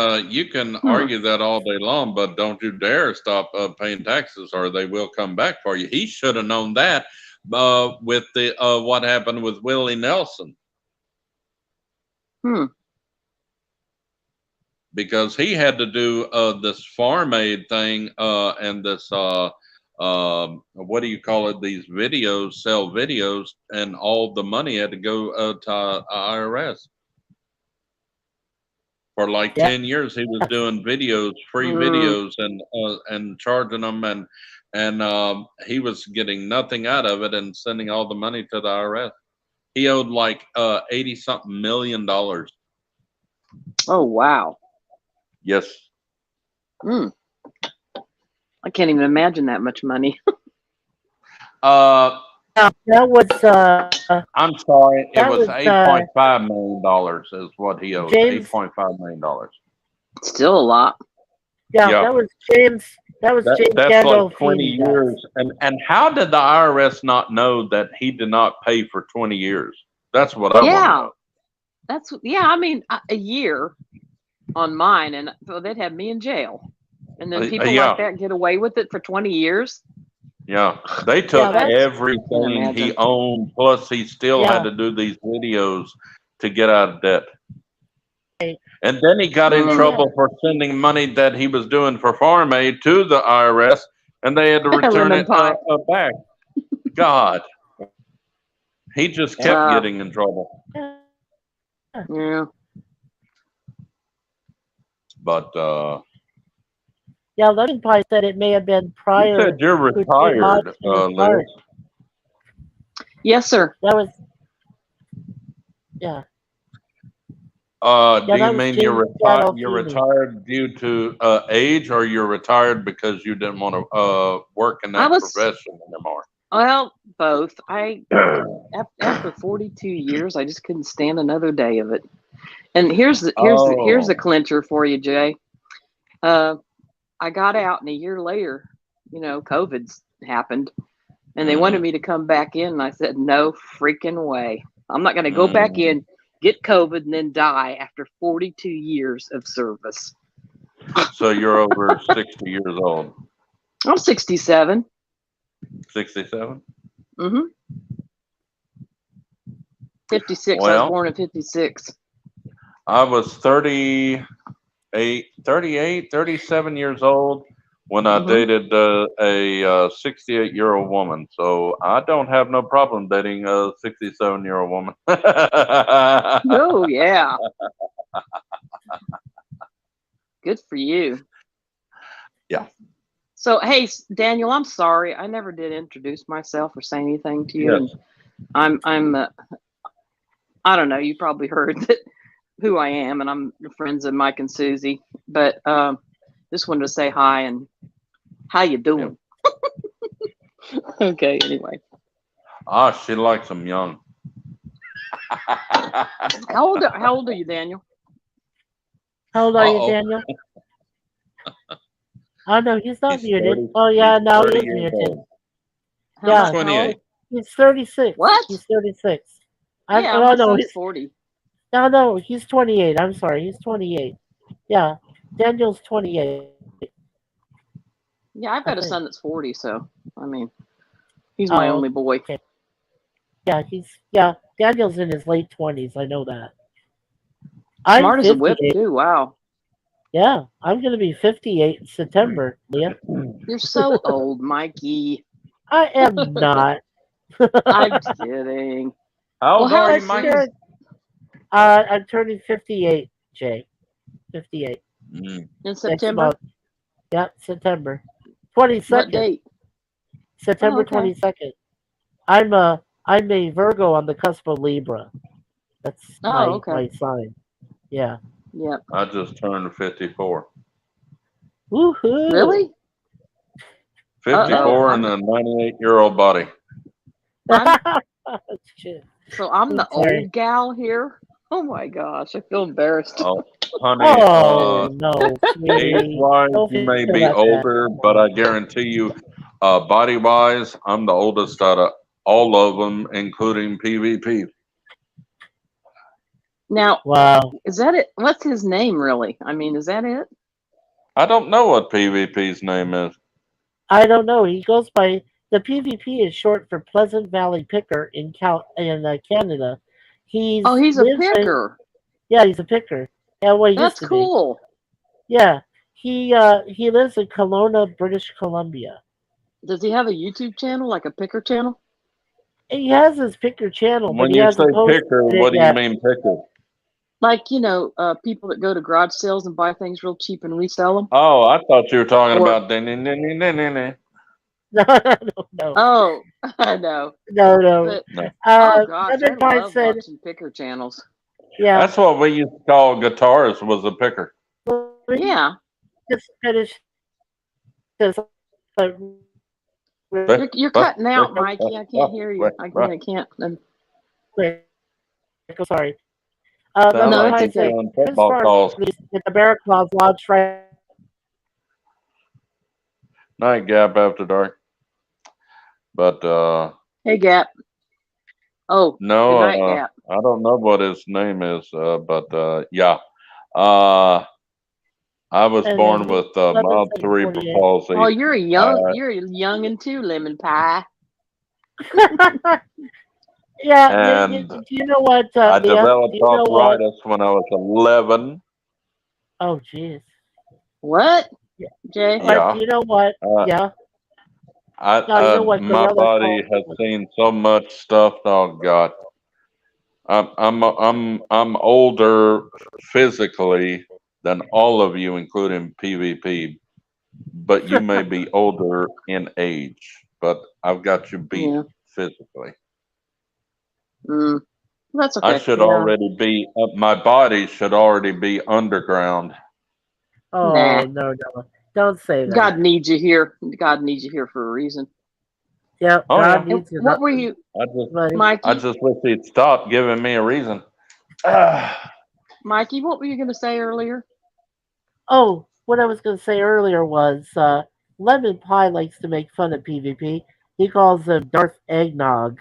argue that all day long, but don't you dare stop paying taxes, or they will come back for you. He should have known that with the what happened with Willie Nelson. Because he had to do this farm aid thing and this what do you call it? These videos, sell videos, and all the money had to go to IRS. For like 10 years, he was doing videos, free videos, and charging them, and he was getting nothing out of it and sending all the money to the IRS. He owed like $80-something million. Oh, wow. Yes. I can't even imagine that much money. That was. I'm sorry. It was was, $8.5 million is what he owed. James- $8.5 million. Still a lot. Yeah, Yeah. that was James. That was James That's like 20 Gandolfini. years. And how did the IRS not know that he did not pay for 20 years? That's what I want to know. I mean, a year on mine, and they'd have me in jail. And then people like that get away with it for 20 years. Yeah, they took everything imagine. he owned, plus he still had to do these videos to get out of debt. And then he got in trouble for sending money that he was doing for farm aid to the IRS, and they had to return it back. God, he just kept getting in trouble. Yeah. But yeah, Lemon Pie said it may have been prior. You said you're retired, Liz. Yes, sir. That was. Yeah. Do you mean you're retired? Gandolfini. You're retired due to age, or you're retired because you didn't want to work in that profession anymore? Well, both. After 42 years, I just couldn't stand another day of it. And here's the clincher for you, Jay. I got out, and a year later, COVID's happened, and they wanted me to come back in, and I said, no freaking way. I'm not going to go back in, get COVID, and then die after 42 years of service. So you're over 60 years old. I'm 67. 67? 56. I was born in 56. I was 38, 37 years old when I dated a 68-year-old woman. So I don't have no problem dating a 67-year-old woman. Oh, yeah. Good for you. Yeah. So, hey, Daniel, I'm sorry. I never did introduce myself or say anything to you. Yes. And I don't know. You probably heard that who I am, and I'm friends of Mike and Susie. But just wanted to say hi and how you doing? Okay, anyway. Ah, she likes them young. How old are you, Daniel? How old are you, Uh-oh. Daniel? Oh no, he's not He's muted. 30 Oh yeah, he's no, 30 he is years muted. old. How Yeah, much? How old? 28. he's 36. What? He's 36. Yeah, Oh my no, son's he's 40. no, he's 28. I'm sorry, he's 28. Yeah, Daniel's 28. Yeah, I've I got a think. son that's 40, so I mean, he's my Oh, only boy. okay. Daniel's in his late 20s. I know that. I'm Smart as a whip 58. too. Wow, Yeah, I'm gonna be 58 in September, Leah. you're so old, Mikey. I am not. I'm kidding. How Well, old how are you, soon Mikey? is? I'm turning 58, Jay. 58 Mm. In next September? month. Yeah, September What 22nd. date? September Oh, okay. 22nd. I'm a Virgo on the cusp of Libra. That's Oh, okay. my sign. Yeah. Yep. I just turned 54. Woohoo! Really? 54 Uh-oh. and a 98-year-old body. I'm Shit. so I'm the Sorry. old gal here. Oh my gosh, I feel embarrassed. Oh, honey, Oh no, sweetie. age-wise, Don't you feel may be like that. older, but I guarantee you, body-wise, I'm the oldest out of all of them, including PvP. Now, Wow. is that it? What's his name really? I mean, is that it? I don't know what PvP's name is. I don't know. He goes by the PvP is short for Pleasant Valley Picker in Canada. Oh, he's a Lives in picker. yeah, he's a picker. Yeah, well, he used That's to be. cool. Yeah, he lives in Kelowna, British Columbia. Does he have a YouTube channel, like a picker channel? He has his picker channel, but When he you hasn't say posted picker, it what do you yet. mean picker? Like, people that go to garage sales and buy things real cheap and resell them? Oh, I thought you were talking Or, about. No, oh, I know. no. But, No. oh gosh, I Lemon Pie love said, watching picker channels. yeah. That's what we used to call guitarists, was a picker. Let me Yeah. just finish this. You're cutting out, Mikey. I can't hear you. I can't. Quick. I'm sorry. Sound Lemon No, like Pie it's you're said, okay. on Chris football Farley calls. at the Bear Claws Lodge Friday. Night Gap After Dark. But Hey, Gap. Oh, good no, night, Gap. I don't know what his name is. But yeah. I was And born then with Lemon mild said cerebral 48. palsy. Oh, you're a youngin' too, Lemon Pie. Yeah, And do you know what, I Leah? developed Do you know what? arthritis when I was 11. Oh, jeez. What, Yeah. Jay? But Yeah. do you know what? Yeah. I No, you know what my Gorilla body calls has seen so much stuff. Oh God, I'm older physically than all of you, including PvP. But you may be older in age. But I've got you beat Yeah. physically. That's I okay. should Yeah. already be. My body should already be underground. Oh, Nah. no. Don't say that. God needs you here. God needs you here for a reason. Yep, Oh God yeah. needs you. What were you, Buddy. Mikey? I just wish he'd stop giving me a reason. Mikey, what were you going to say earlier? Oh, what I was going to say earlier was Lemon Pie likes to make fun of PvP. He calls him Darth Eggnog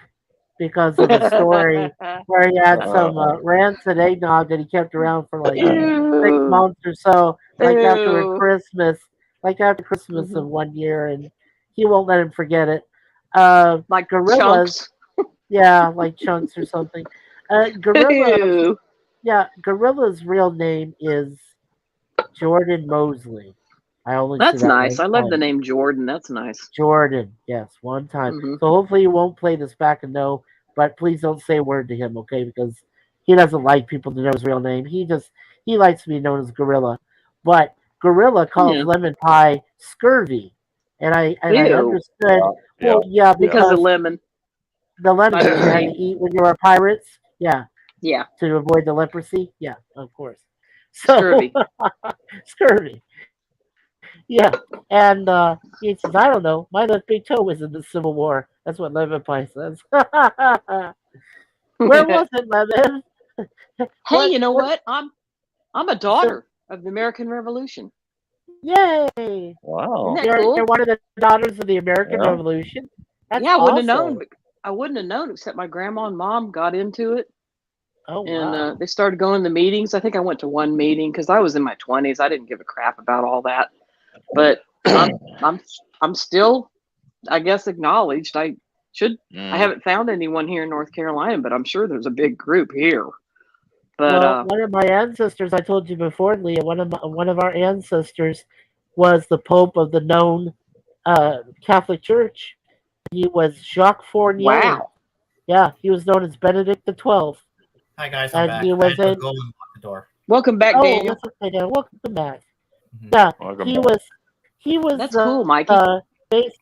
because of the story where he had some rancid eggnog that he kept around for like 6 Ew. months or so, like after Ew. Christmas, Mhm. of one year, and he won't let him forget it. Like Gorillas, chunks. yeah, like chunks or something. Gorilla, Ew. yeah, Gorilla's real name is Jordan Mosley. I only see That's that nice. one I love the time. name Jordan. That's nice. Jordan, yes, one time. Mhm. So hopefully you won't play this back and no, but please don't say a word to him, okay? Because he doesn't like people to know his real name. He likes to be known as Gorilla. But Gorilla calls Yeah. Lemon Pie scurvy. And I Ew. understood, Yeah. well, yeah, Because of because lemon. the lemons you had to Lemonade. eat when you were pirates. Yeah. Yeah. To avoid the leprosy. Yeah, of course. So Scurvy. scurvy. Yeah, and he says, I don't know. My left big toe was in the Civil War. That's what Lemon Pie says. Where was it, Lemon? Hey, you know What? what? I'm a So, daughter of the American Revolution. yay! Isn't Wow. that cool? You're one of the daughters of the American Yeah. Revolution. That's Yeah, I wouldn't have awesome. known. I wouldn't have known except my grandma and mom got into it, Oh and wow. they started going to meetings. I think I went to one meeting because I was in my 20s. I didn't give a crap about all that, but I'm still, I guess, acknowledged. I haven't found anyone here in North Carolina, but I'm sure there's a big group here. But Well, one of my ancestors, I told you before, Leah, one of our ancestors was the Pope of the known Catholic Church. He was Jacques Fournier. wow. Yeah, he was known as Benedict the 12th. Hi guys, I'm And back. he I was had to in. go and lock the door. Welcome back, Oh, Daniel. that's okay, Dan. Welcome back. Mhm. Yeah, Welcome he back. was. He was. That's cool, Mikey. Based.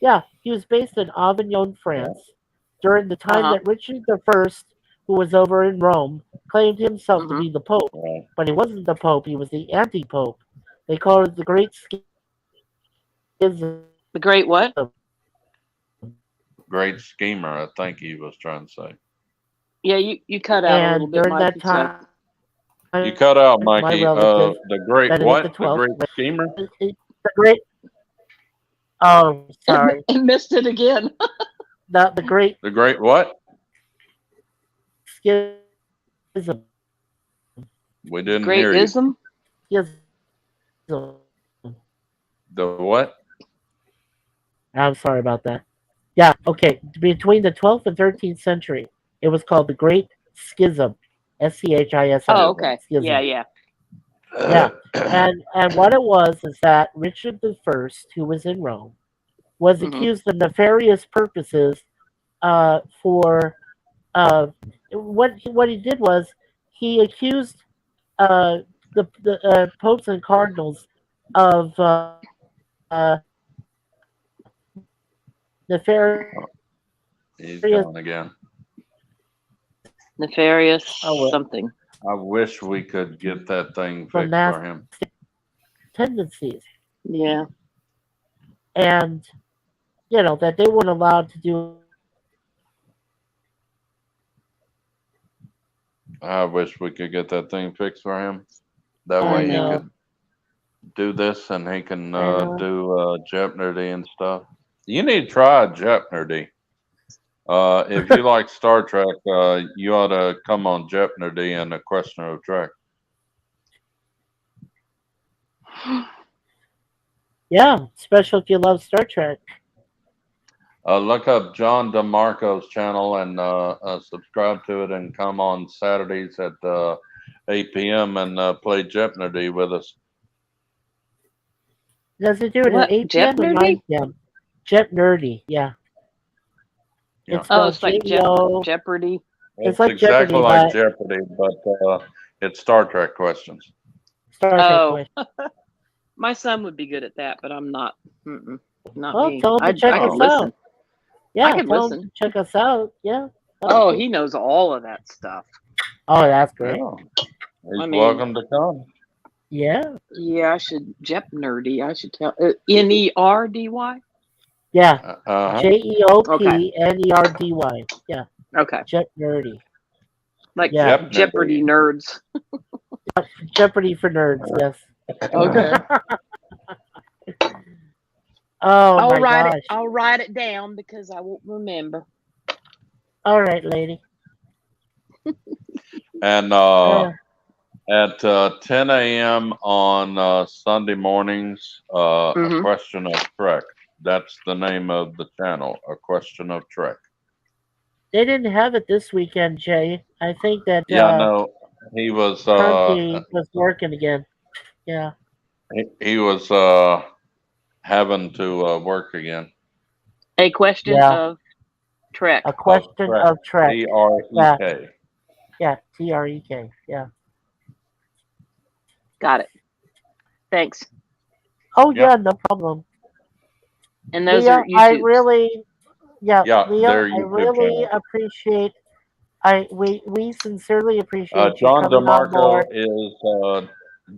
Yeah, he was based in Avignon, France, during the time Uh-huh. that Richard I, who was over in Rome, claimed himself to Mhm. be the Pope. Right. But he wasn't the Pope; he was the anti-Pope. They called it the Great Schism. The great what? Great schemer, I think he was trying to say. Yeah, you cut out a little And bit, during that Mikey. So time, You cut out, my Mikey. relative The great Benedict what? the The 12th, great schemer? the great. Oh, sorry. and missed it again. The Great The great what? Schism. We didn't Great hear you. ism. Schism. The what? I'm sorry about that. Yeah, okay. Between the 12th and 13th century, it was called the Great Schism. Schism. Oh, okay. Schism. Yeah. Yeah. And what it was is that Richard I, who was in Rome, was Mhm. accused of nefarious purposes for what he did was he accused the popes and cardinals of nefarious. He's gone again. Nefarious Oh, well. something. I wish we could get that thing From fixed that- for him. tendencies, Yeah. and that they weren't allowed to do. I wish we could get that thing fixed for him. That I way he know. could do this and he can I know. do Jeopardy and stuff. You need to try Jeopardy. If you like Star Trek, you ought to come on Jeopardy and A Question of Trek. Yeah, especially if you love Star Trek. Look up John DeMarco's channel and subscribe to it and come on Saturdays at 8 p.m. and play Jeopardy with us. Does it do it What, at 8 p.m. or Jeopardy? 9 p.m.? Jeopardy, yeah. Yeah. It's Oh, spelled it's like J-E-O. Jeopardy. It's like exactly Jeopardy, like but Jeopardy, but it's Star Trek questions. Star Trek Oh, question. my son would be good at that, but I'm not. Not Well, me. tell him to I check could us listen. out. Yeah, could tell him listen. to check us out. Yeah. Oh, he knows all of that stuff. Oh, that's great. Yeah. He's I mean- welcome to come. Yeah. Yeah, I should Nerdy. I should tell Nerdy. Yeah. Uh-huh. Jeopardy. Yeah. Okay, Jeopardy. like Yeah. Jeopardy nerds. Jeopardy for nerds. Yes. Okay. Oh I'll my write gosh. it. I'll write it down because I won't remember. All right, lady. And at 10 a.m. on Sunday mornings, A Mhm. Question of Trek. That's the name of the channel, A Question of Trek. They didn't have it this weekend, Jay. I think that Yeah, no, he was Chunky was working again. Yeah. he was having to work again. A question Yeah. of Trek. A question of Trek. Trek. Yeah, Trek. Yeah. Got it. Thanks. Oh Yeah. yeah, no problem. And those Leah, are I YouTube. really, Yeah, Leah, they're I YouTube really channels. appreciate. We sincerely appreciate you John coming on DeMarco board. is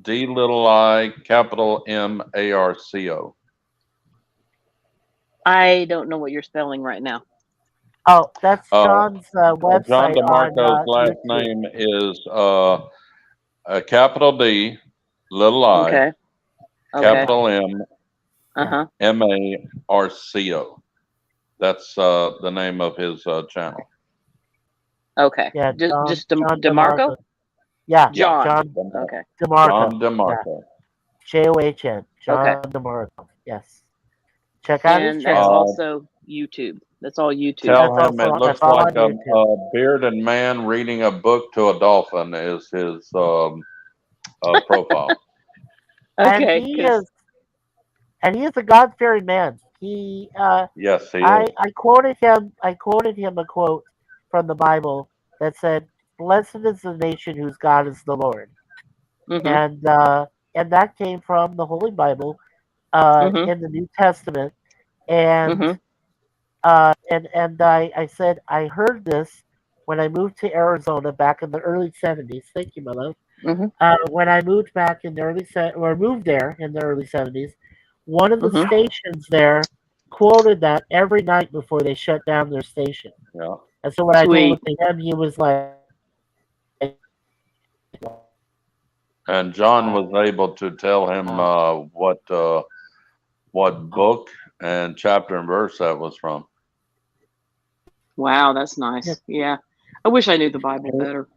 D capital Marco. I don't know what you're spelling right now. Oh, that's Uh, John's John website on DeMarco's last YouTube. name is a capital D, little I, Okay. Okay. capital Uh-huh. Marco. That's the name of his channel. Okay. Yeah, John, Just John DeMarco? Yeah, John. John Okay. DeMarco. John DeMarco. John. John Okay. DeMarco. Yes. Check out his And that's channel. also YouTube. That's all YouTube. Tell That's him it also- looks that's all like on a YouTube. bearded man reading a book to a dolphin is his profile. Okay. And he is a God-fearing man. He Yes, he I is. quoted him a quote from the Bible that said, "Blessed is the nation whose God is the Lord." Mhm. And that came from the Holy Bible Mhm. in the New Testament. And Mhm. and I said I heard this when I moved to Arizona back in the early 70s. Thank you, my love. Mhm. When I moved back in the moved there in the early 70s, one of the Mhm. stations there quoted that every night before they shut down their station. Yeah. And so when I told Sweet. it to him, he was like, And John was able to tell him what book and chapter and verse that was from. Wow, that's nice. Yeah. I wish I knew the Bible better.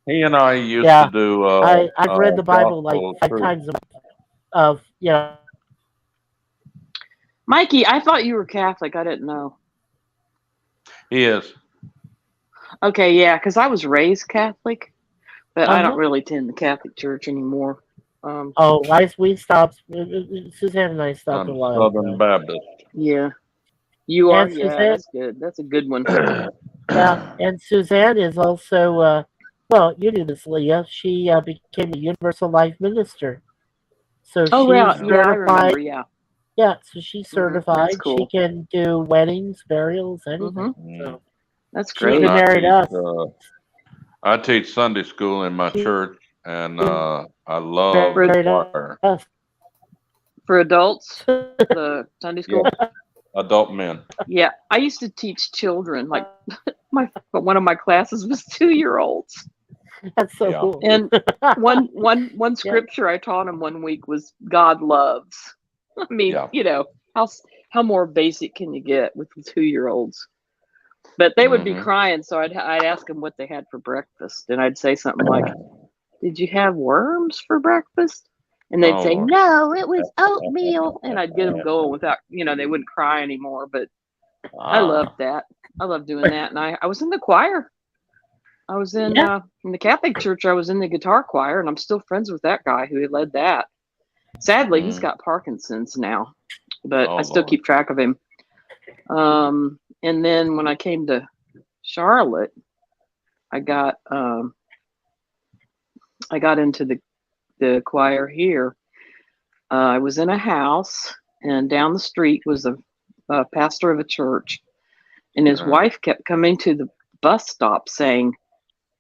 He and I used Yeah, to do. I've read the Bible like gospel 5 truth. times of Mikey, I thought you were Catholic. I didn't know. He is. Okay, yeah, because I was raised Catholic, but I don't Uh-huh. really attend the Catholic Church anymore. We stopped. Suzanne and I stopped a I'm while Southern ago. Baptist. Yeah. You are? And Yeah, Suzanne, that's good. That's a good one. yeah, and Suzanne is also. Well, you knew this, Leah. She became a Universal Life Minister, so Oh, she's yeah, yeah, I remember. certified. Yeah. Yeah, so she's That's certified. cool. She can do weddings, burials, anything. So That's she's great. been married us. I teach Sunday school in my church, and I love Married choir. us. For adults, the Sunday school? Yeah, adult men. Yeah, I used to teach children. Like one of my classes was 2-year-olds. That's so Yeah. cool. And one scripture I taught them one week was God loves. I mean, Yeah. you know, how more basic can you get with 2-year-olds? But they would be crying, so I'd ask them what they had for breakfast, and I'd say something like, "Did you have worms for breakfast?" And they'd say, Lord. "No, it was oatmeal." And I'd get them going without, they wouldn't cry anymore. But I loved that. I loved doing that. And I was in the choir. I was in the Catholic church. I was in the guitar choir, and I'm still friends with that guy who led that. Sadly, he's got Parkinson's now, but I still keep track of him. And then when I came to Charlotte, I got into the choir here. I was in a house, and down the street was a pastor of a church, and his wife kept coming to the bus stop saying,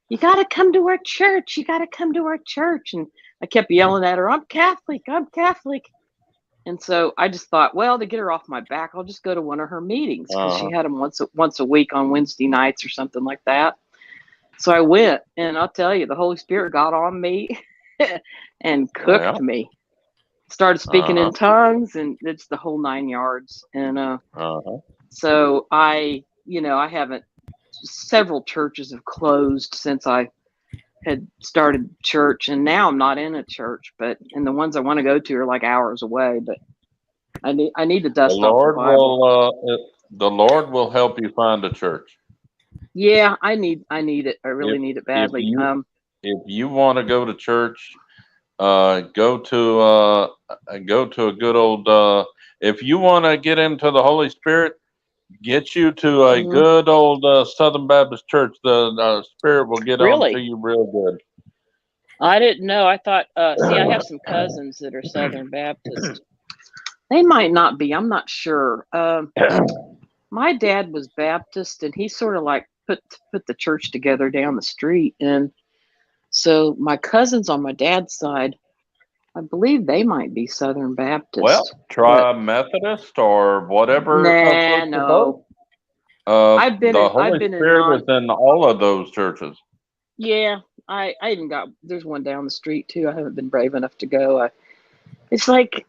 "You got to come to our church. You got to come to our church." And I kept yelling at her, "I'm Catholic. I'm Catholic." And so I just thought, well, to get her off my back, I'll just go to one of her meetings, because she had them once a week on Wednesday nights or something like that. So I went, and I'll tell you, the Holy Spirit got on me and cooked me. Started speaking in tongues, and it's the whole 9 yards. And so I haven't. Several churches have closed since I had started church, and now I'm not in a church, and the ones I want to go to are like hours away. But I need to dust off the Bible. The Lord will help you find a church. Yeah, I need it. I really need it badly. If you want to go to church, go to a good old. If you want to get into the Holy Spirit, get you to a good old Southern Baptist church. The Spirit will get on to you real good. I didn't know. I thought. See, I have some cousins that are Southern Baptist. They might not be. I'm not sure. My dad was Baptist, and he sort of like put the church together down the street. And so my cousins on my dad's side I believe they might be Southern Baptist. Well, try Methodist or whatever Nah, floats your no. boat. I've been The in Holy Spirit Spirit is in all of those churches. Yeah, I even got, there's one down the street too. I haven't been brave enough to go. It's like,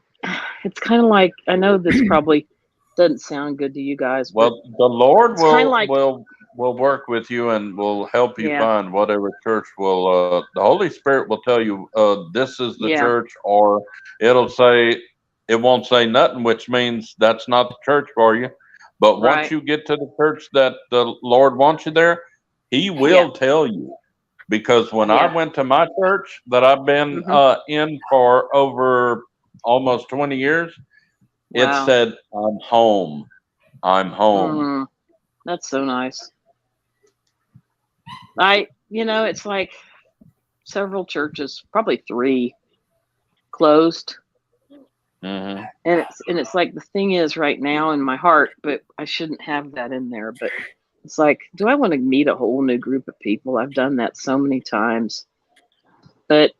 it's kind of like, I know this probably doesn't sound good to you guys, but Well, the Lord it's kind of like, will work with you and will help you yeah, find whatever church will. The Holy Spirit will tell you this is the yeah, church, or it'll say it won't say nothing, which means that's not the church for you. But once right, you get to the church that the Lord wants you there, He yeah, will tell you. Because when I yeah, went to my church that I've been mm-hmm. in for over almost 20 years, it Wow, said, "I'm home. I'm home." that's so nice. It's like several churches, probably 3, closed. Hmm. And it's like, the thing is right now in my heart, but I shouldn't have that in there. But it's like, do I want to meet a whole new group of people? I've done that so many times, but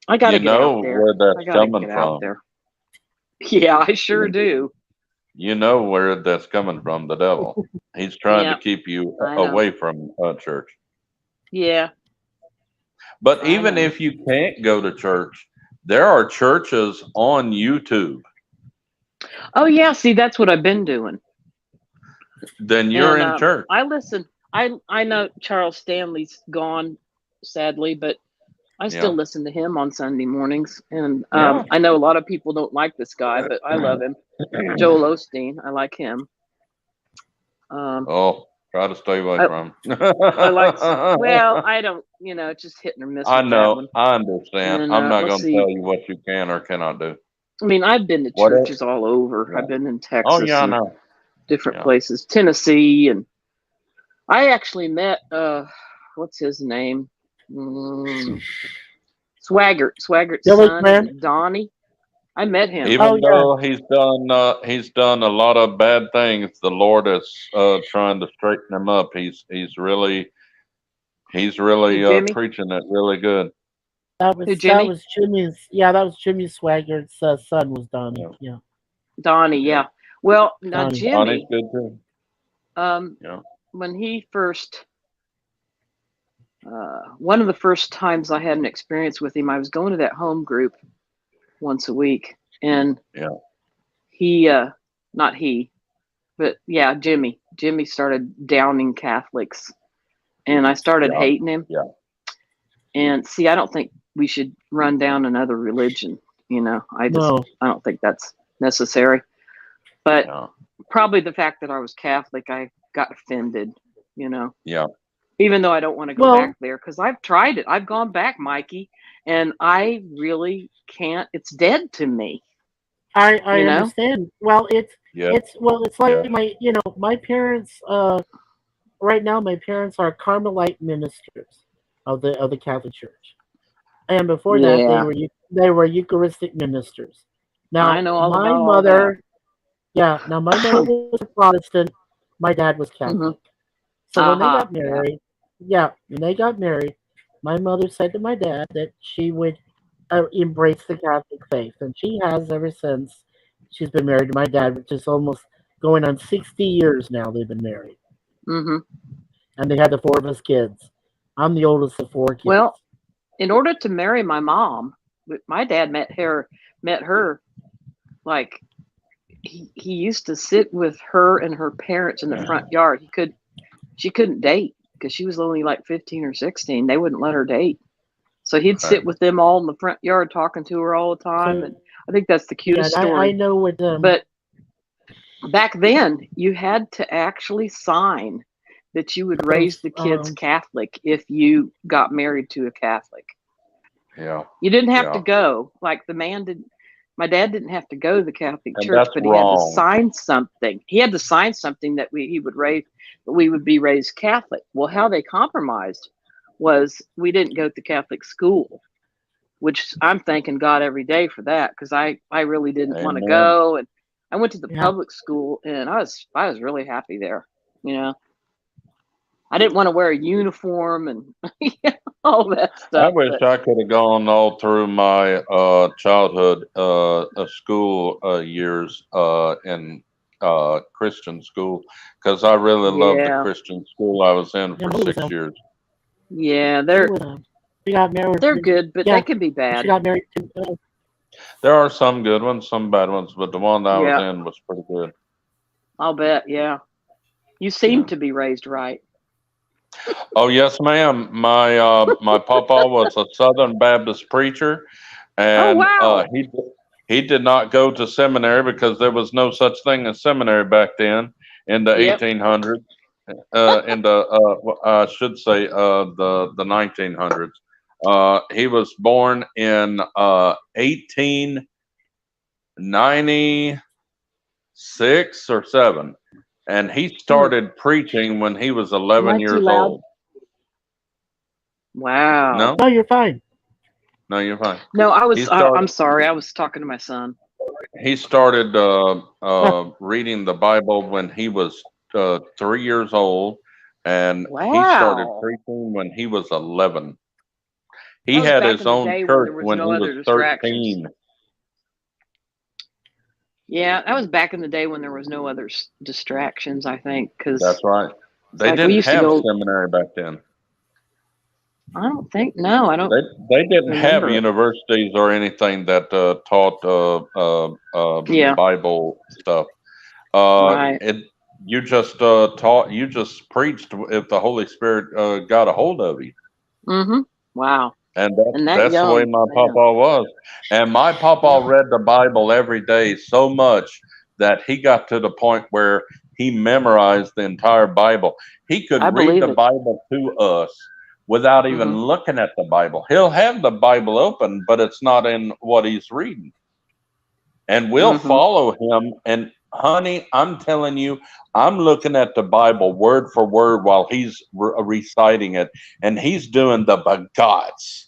I got to You get out know there. where I that's got to coming get out from. there. Yeah, I sure do. You know where that's coming from, the devil. He's trying to Yeah, keep you I know. away from church. Yeah, But I even know. if you can't go to church, there are churches on YouTube. Oh yeah, see, that's what I've been doing. Then you're And in church. I listen. I know Charles Stanley's gone, sadly, but I still Yeah. listen to him on Sunday mornings. And Yeah. I know a lot of people don't like this guy, but I love him. Joel Osteen, I like him. Oh, try to stay away I from I like. Well, him. I don't. It's just hit or miss I with that know. one. I understand. And I'm not let's going to see. tell you what you can or cannot do. I mean, I've been to Whatever. churches all over. Yeah. I've been in Oh, Texas yeah, I and know. different Yeah. places, Tennessee, and I actually met what's his name? Swaggert's Billy son. Is Graham. it Donnie? I met him. Even Oh yeah, though he's done a lot of bad things, the Lord is trying to straighten him up. He's really Who, Jimmy? preaching it really good. that Who, was Jimmy? That was Jimmy Swaggart's son was Donnie. Yeah. Yeah, Donnie, Yeah. yeah. Well, now Donnie. Donnie's Jimmy, good too. Yeah. when he first, one of the first times I had an experience with him, I was going to that home group once a week, and Yeah. he, not he, but yeah, Jimmy started downing Catholics, and I started Yeah. hating him. Yeah. And see, I don't think we should run down another religion. I No, don't think that's necessary. But Yeah. probably the fact that I was Catholic, I got offended, Yeah. even though I don't want to go well, back there because I've tried it. I've gone back, Mikey, and I really can't. It's dead to me, I you know? understand. Well, Yeah. it's like Yeah. my parents. Right now, my parents are Carmelite ministers of the Catholic Church, and before that, Yeah, they were Eucharistic ministers. I Now, know all my about all that. mother, yeah, now my mother was a Protestant. My dad was Hmm. Catholic. So when they Aha, got yeah. married, my mother said to my dad that she would embrace the Catholic faith, and she has ever since. She's been married to my dad, which is almost going on 60 years now. They've been married, Hmm. and they had the 4 of us kids. I'm the oldest of 4 kids. Well, in order to marry my mom, my dad met her like he used to sit with her and her parents in the front yard. She couldn't date because she was only like 15 or 16. They wouldn't let her date. So he'd sit with them all in the front yard talking to her all the time. And I think that's the yeah, cutest and I story. know with them. But back then, you had to actually sign that you would raise the kids Catholic if you got married to a Catholic. Yeah. You didn't have to Yeah. go. Like my dad didn't have to go to the Catholic And Church, that's but he had to wrong. sign something. He had to sign something that we would be raised Catholic. Well, how they compromised was we didn't go to Catholic school, which I'm thanking God every day for that because I really didn't want to Amen. go, and I went to the Yeah. public school and I was really happy there. I didn't want to wear a uniform and all that I stuff. wish But I could have gone all through my childhood school years in Christian school because I really loved the yeah, Christian school I was in Yeah, for Lou was 6 years. yeah, She was she got married. they're good, but Yeah, they can be she bad. got married to. There are some good ones, some bad ones, but the one that I was Yeah, in was pretty good. I'll bet. Yeah, you seem to be raised right. Oh yes, ma'am. My papa was a Southern Baptist preacher, Oh and wow. he did not go to seminary because there was no such thing as seminary back then in the Yep. 1800s. In the I should say the 1900s. He was born in 1896 or 7, and he started preaching when he was 11 Am I too years loud? old. Wow. No, No, you're fine. no, you're fine. No, I He was. started. I'm sorry. I was talking to my son. He started reading the Bible when he was 3 years old, and he started Wow. preaching when he was 11. That He was had back his in the own day when church there was when no he other was distractions. 13. Yeah, that was back in the day when there was no other distractions. I think because That's right. They like we didn't used to have go. seminary back then. I don't think. No, I don't They didn't have remember it. universities or anything that taught Yeah. Bible stuff. Right. You just you just preached if the Holy Spirit got a hold of you. Mm-hmm. Wow. And And that that's the way young, my man. papa was. And my papa Yeah. read the Bible every day so much that he got to the point where he memorized the entire Bible. He could I read believe the it. Bible to us without even Mm-hmm. looking at the Bible. He'll have the Bible open, but it's not in what he's reading. And we'll Mm-hmm. follow him. And honey, I'm telling you, I'm looking at the Bible word for word while he's reciting it, and he's doing the begots.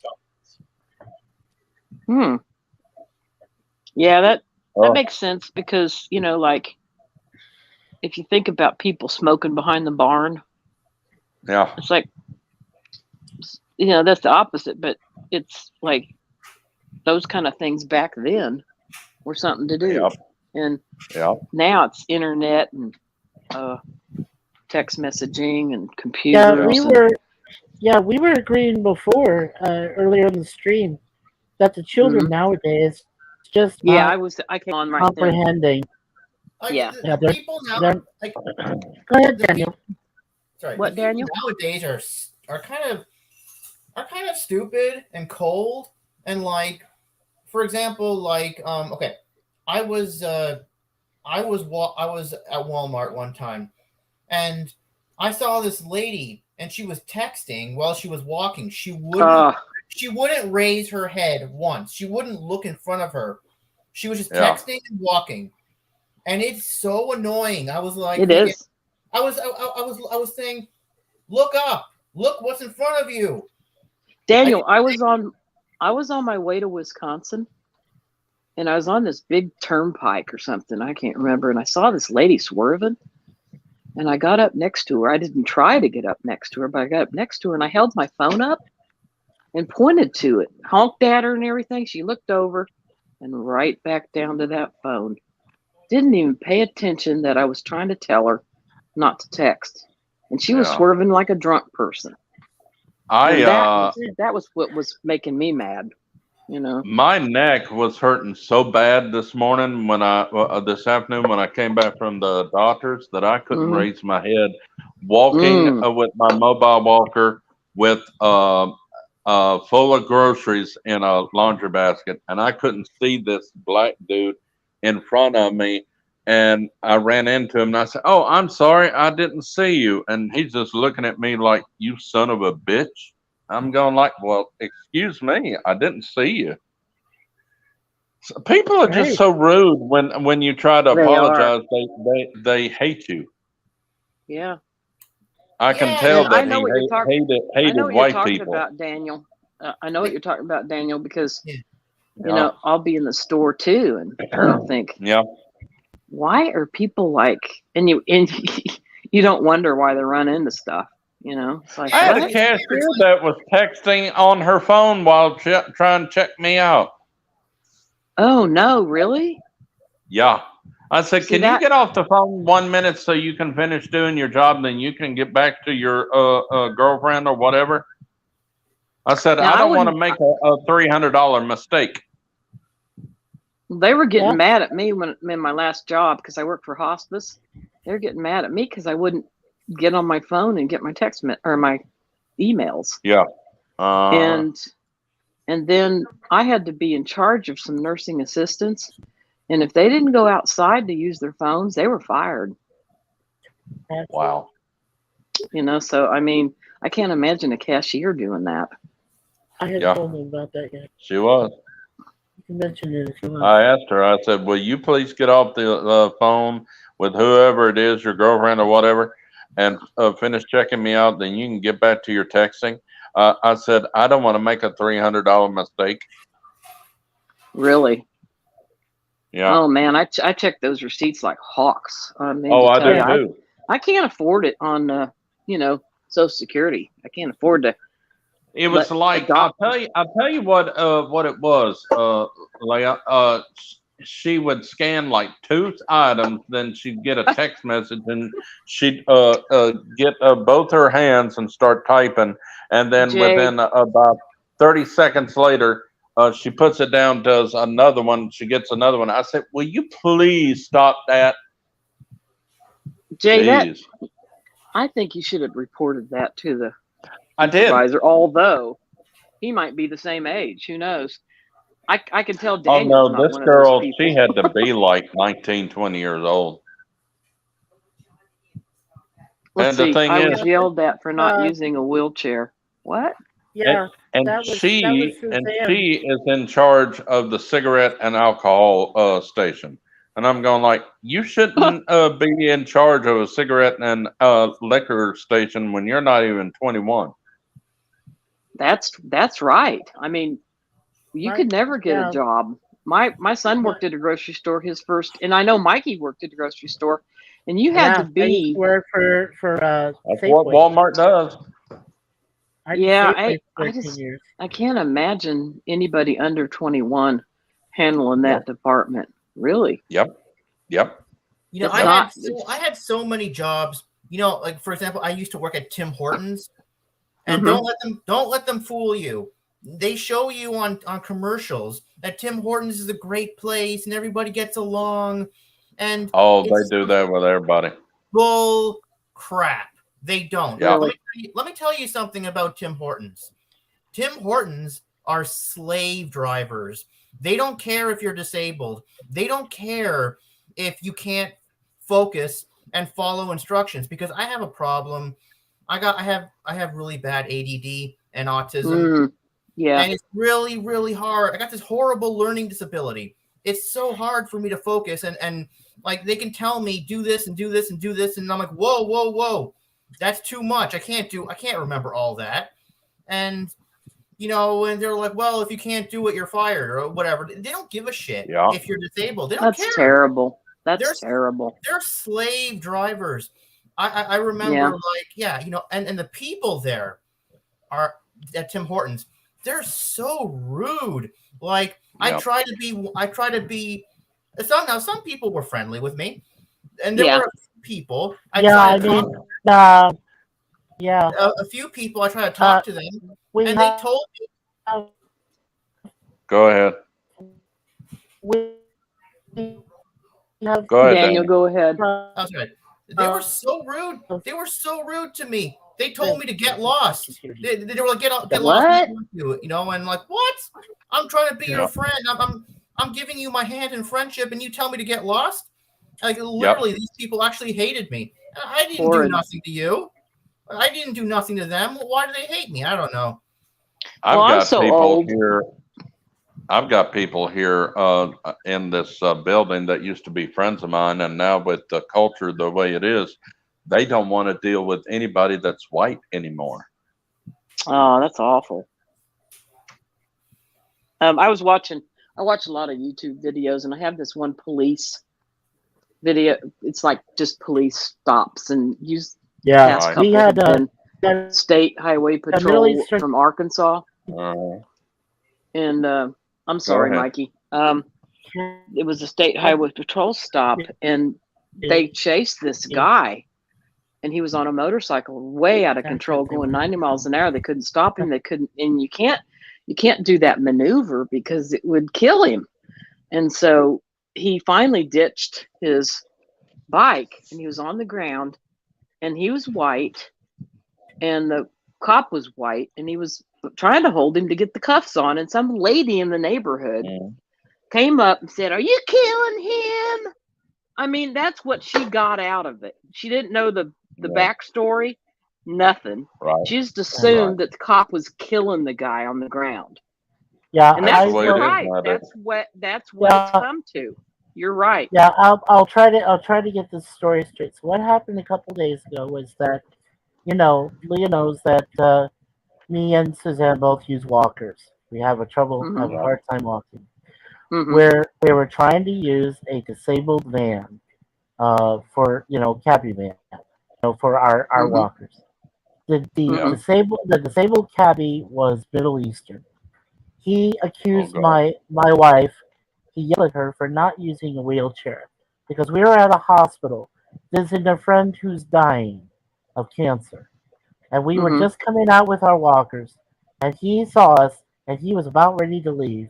Hmm. Yeah, that Oh, makes sense because like if you think about people smoking behind the barn, yeah. it's like that's the opposite, but it's like those kind of things back then were something to do, Yep. and Yeah. now it's internet and text messaging and Yeah, computers we were agreeing before earlier in the stream that the children Mhm. nowadays just Yeah, not I came on right then. comprehending. Like Yeah. Yeah, the people now, they're- like Go ahead, the Daniel. people, sorry, What, the people Daniel? nowadays are kind of stupid and cold and like, for example, like okay, I was at Walmart one time, and I saw this lady, and she was texting while she was walking. She wouldn't raise her head once. She wouldn't look in front of her. She was just Yeah. texting and walking, and it's so annoying. I was like, It is. I was saying, look up, look what's in front of you. Daniel, I was on my way to Wisconsin, and I was on this big turnpike or something. I can't remember. And I saw this lady swerving, and I got up next to her. I didn't try to get up next to her, but I got up next to her, and I held my phone up and pointed to it, honked at her and everything. She looked over and right back down to that phone. Didn't even pay attention that I was trying to tell her not to text. And she was Yeah. swerving like a drunk person. And that was what was making me mad, My neck was hurting so bad this morning this afternoon when I came back from the doctors that I couldn't Mhm. raise my head. Walking with my mobile walker with full of groceries in a laundry basket, and I couldn't see this black dude in front of me. And I ran into him and I said, "Oh, I'm sorry, I didn't see you." And he's just looking at me like, "You son of a bitch." I'm going like, "Well, excuse me, I didn't see you." So people are just Right. so rude when you try to They apologize. They hate you. Yeah. I can Yeah, tell And I that know he what you're talking. I hated know what you're white talking people. about, Daniel. I know what you're talking about, Daniel, because Yeah. I'll be in the store too, and I'll think, Yeah. why are people like? And you you don't wonder why they run into stuff. You know, it's like, I had a what? cashier that was texting on her phone while trying to check me out. Oh no, really? Yeah. I said, See can you that? get off the phone 1 minute so you can finish doing your job, and then you can get back to your girlfriend or whatever? I said, Now I I don't want to wouldn't. make a $300 mistake. They were getting Yeah. mad at me when in my last job because I worked for hospice. They were getting mad at me because I wouldn't get on my phone and get my or my emails. Yeah. And then I had to be in charge of some nursing assistants, and if they didn't go outside to use their phones, they were fired. Wow. You know, so I mean, I can't imagine a cashier doing that. I hadn't Yeah. told him about that yet. She was. You can mention it if you want. I asked her, I said, will you please get off the phone with whoever it is, your girlfriend or whatever, and finish checking me out, then you can get back to your texting. I said, I don't want to make a $300 mistake. Really? Yeah. Oh man, I check those receipts like hawks. I mean, Oh, to I tell do you, too. I can't afford it on Social Security. I can't afford to. It was But like, I'll tell you what it was, Leah. She would scan like 2 items, then she'd get a text message, and she'd get both her hands and start typing, and then Jay, within about 30 seconds later, she puts it down, does another one, she gets another one. I said, will you please stop that? Jay, Jeez. I think you should have reported that to the I did. supervisor, although he might be the same age. Who knows? I can tell Oh Daniel's no, not this one of those girl, people. she had to be like 19, 20 years old. Let's And the see. thing I is, was yelled at for not Uh, using a wheelchair. What? Yeah, and that was she Suzanne. is in charge of the cigarette and alcohol station. And I'm going like, you shouldn't be in charge of a cigarette and liquor station when you're not even 21. That's right. I mean, you could never get a Yeah. job. My son worked at a grocery store, his first, and I know Mikey worked at a grocery store, and you had to I used to be. work for That's what Safeway. Walmart does. I did Yeah, Safeway for I 13 just years. I can't imagine anybody under 21 handling that department. Really? Yep. You know, It's I not. had so many jobs. You know, like for example, I used to work at Tim Hortons, and Mhm. don't let them fool you. They show you on commercials that Tim Hortons is a great place and everybody gets along, and Oh, they it's do that with everybody. bull crap. They don't. Yeah. Really? Let me tell you something about Tim Hortons. Tim Hortons are slave drivers. They don't care if you're disabled. They don't care if you can't focus and follow instructions, because I have a problem. I have really bad ADD and autism. Yeah. And it's really, really hard. I got this horrible learning disability. It's so hard for me to focus, and like they can tell me do this and do this and do this, and I'm like, whoa, that's too much. I can't remember all that. And and they're like, well, if you can't do it, you're fired or whatever. They don't give a shit if you're disabled. They don't care. That's terrible. That's terrible. They're slave drivers. I remember and the people there are at Tim Hortons. They're so rude. Like I try to be. Some people were friendly with me, and there were a few people. A few people. I try to talk to them, and they told me. Go ahead. Go ahead, Daniel. Go ahead. That's right. They were so rude. They were so rude to me. They told me to get lost. They were like, get lost. And like, what? I'm trying to be your friend. I'm giving you my hand in friendship, and you tell me to get lost? Like literally, these people actually hated me. I didn't do nothing to you. I didn't do nothing to them. Why do they hate me? I don't know. I've got people here in this building that used to be friends of mine, and now with the culture the way it is, they don't want to deal with anybody that's white anymore. Oh, that's awful. I watch a lot of YouTube videos, and I have this one police video. It's like just police stops and use. Yeah, we had State Highway Middle Patrol Eastern. from Arkansas. And I'm sorry, ahead. Mikey. It was a State Highway Patrol stop, and they chased this guy, and he was on a motorcycle, way out of control, going 90 miles an hour. They couldn't stop him. They couldn't, and you can't do that maneuver because it would kill him. And so he finally ditched his bike, and he was on the ground, and he was white, and the cop was white, and he was trying to hold him to get the cuffs on, and some lady in the neighborhood came up and said, "Are you killing him?" I mean, that's what she got out of it. She didn't know the backstory, nothing. Right. She just assumed that the cop was killing the guy on the ground. Yeah, And that's the way you're it is right. nowadays. That's what it's come to. You're right. Yeah, I'll try to get this story straight. So what happened a couple days ago was that, Leah knows that me and Suzanne both use walkers. We have a hard time walking. Where they were trying to use a disabled van, for cabbie van, for our walkers. The disabled cabbie was Middle Eastern. He accused my wife. He yelled at her for not using a wheelchair because we were at a hospital visiting a friend who's dying of cancer, and we were just coming out with our walkers, and he saw us, and he was about ready to leave,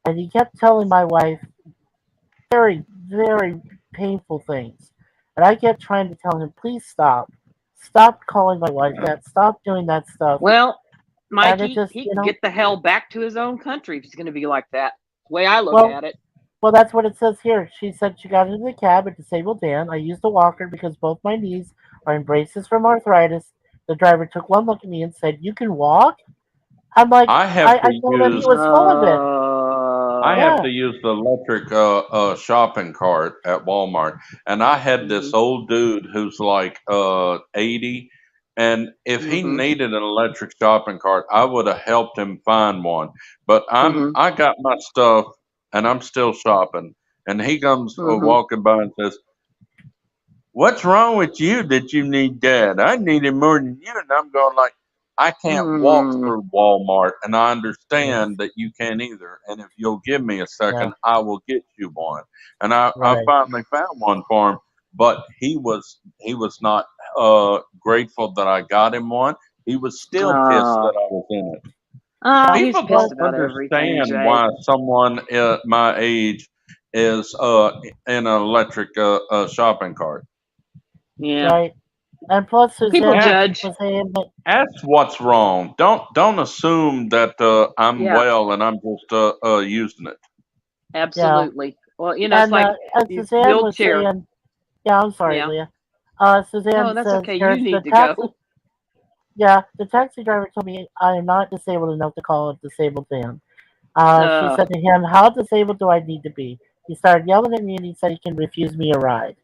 and he kept telling my wife very, very painful things, and I kept trying to tell him, please stop calling my wife that, stop doing that stuff. Well, Mikey, just, he can get the hell back to his own country if he's going to be like that. The way I look at it. Well, that's what it says here. She said she got into the cab, a disabled van. I used a walker because both my knees are in braces from arthritis. The driver took one look at me and said, "You can walk?" I'm like, I told him he was full of it. I have to use the electric shopping cart at Walmart, and I had this old dude who's like 80, and if he needed an electric shopping cart, I would have helped him find one. But I got my stuff, and I'm still shopping, and he comes walking by and says, "What's wrong with you that you need that? I need it more than you." And I'm going like, I can't walk through Walmart, and I understand that you can't either. And if you'll give me a second, I will get you one. And I finally found one for him, but he was not grateful that I got him one. He was still pissed that I was in it. People don't understand why someone my age is in an electric shopping cart. Yeah. Right. And plus, people judge. That's what's wrong. Don't assume that I'm well and I'm just using it. Absolutely. Well, it's like Suzanne was saying, I'm sorry, Leah. Suzanne no, that's says, okay. You need to go. Yeah, the taxi driver told me I am not disabled enough to call a disabled van. She said to him, "How disabled do I need to be?" He started yelling at me, and he said he can refuse me a ride.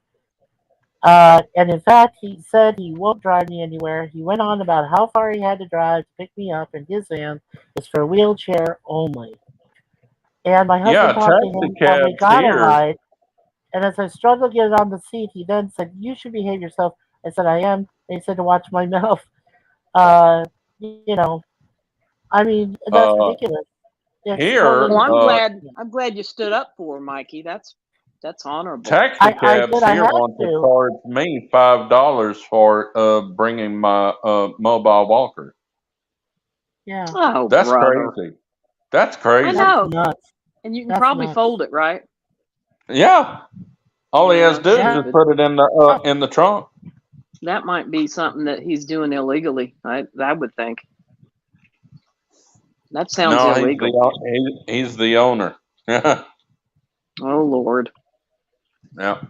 And in fact, he said he won't drive me anywhere. He went on about how far he had to drive to pick me up, and his van is for wheelchair only. And my husband talked to him, and we got a ride. And as I struggled to get on the seat, he then said, "You should behave yourself." I said, "I am." And he said to watch my mouth. I mean, that's ridiculous. Well, I'm glad you stood up for him, Mikey. That's honorable. Taxi cabs here want to charge me $5 for bringing my mobile walker. Yeah. Oh, that's brother. crazy. That's crazy. I know. Nuts. And you can probably fold it, right? Yeah. All he has to do is just put it in the trunk. That might be something that he's doing illegally. I would think. That sounds illegal. He's the owner. Oh Lord. Yeah.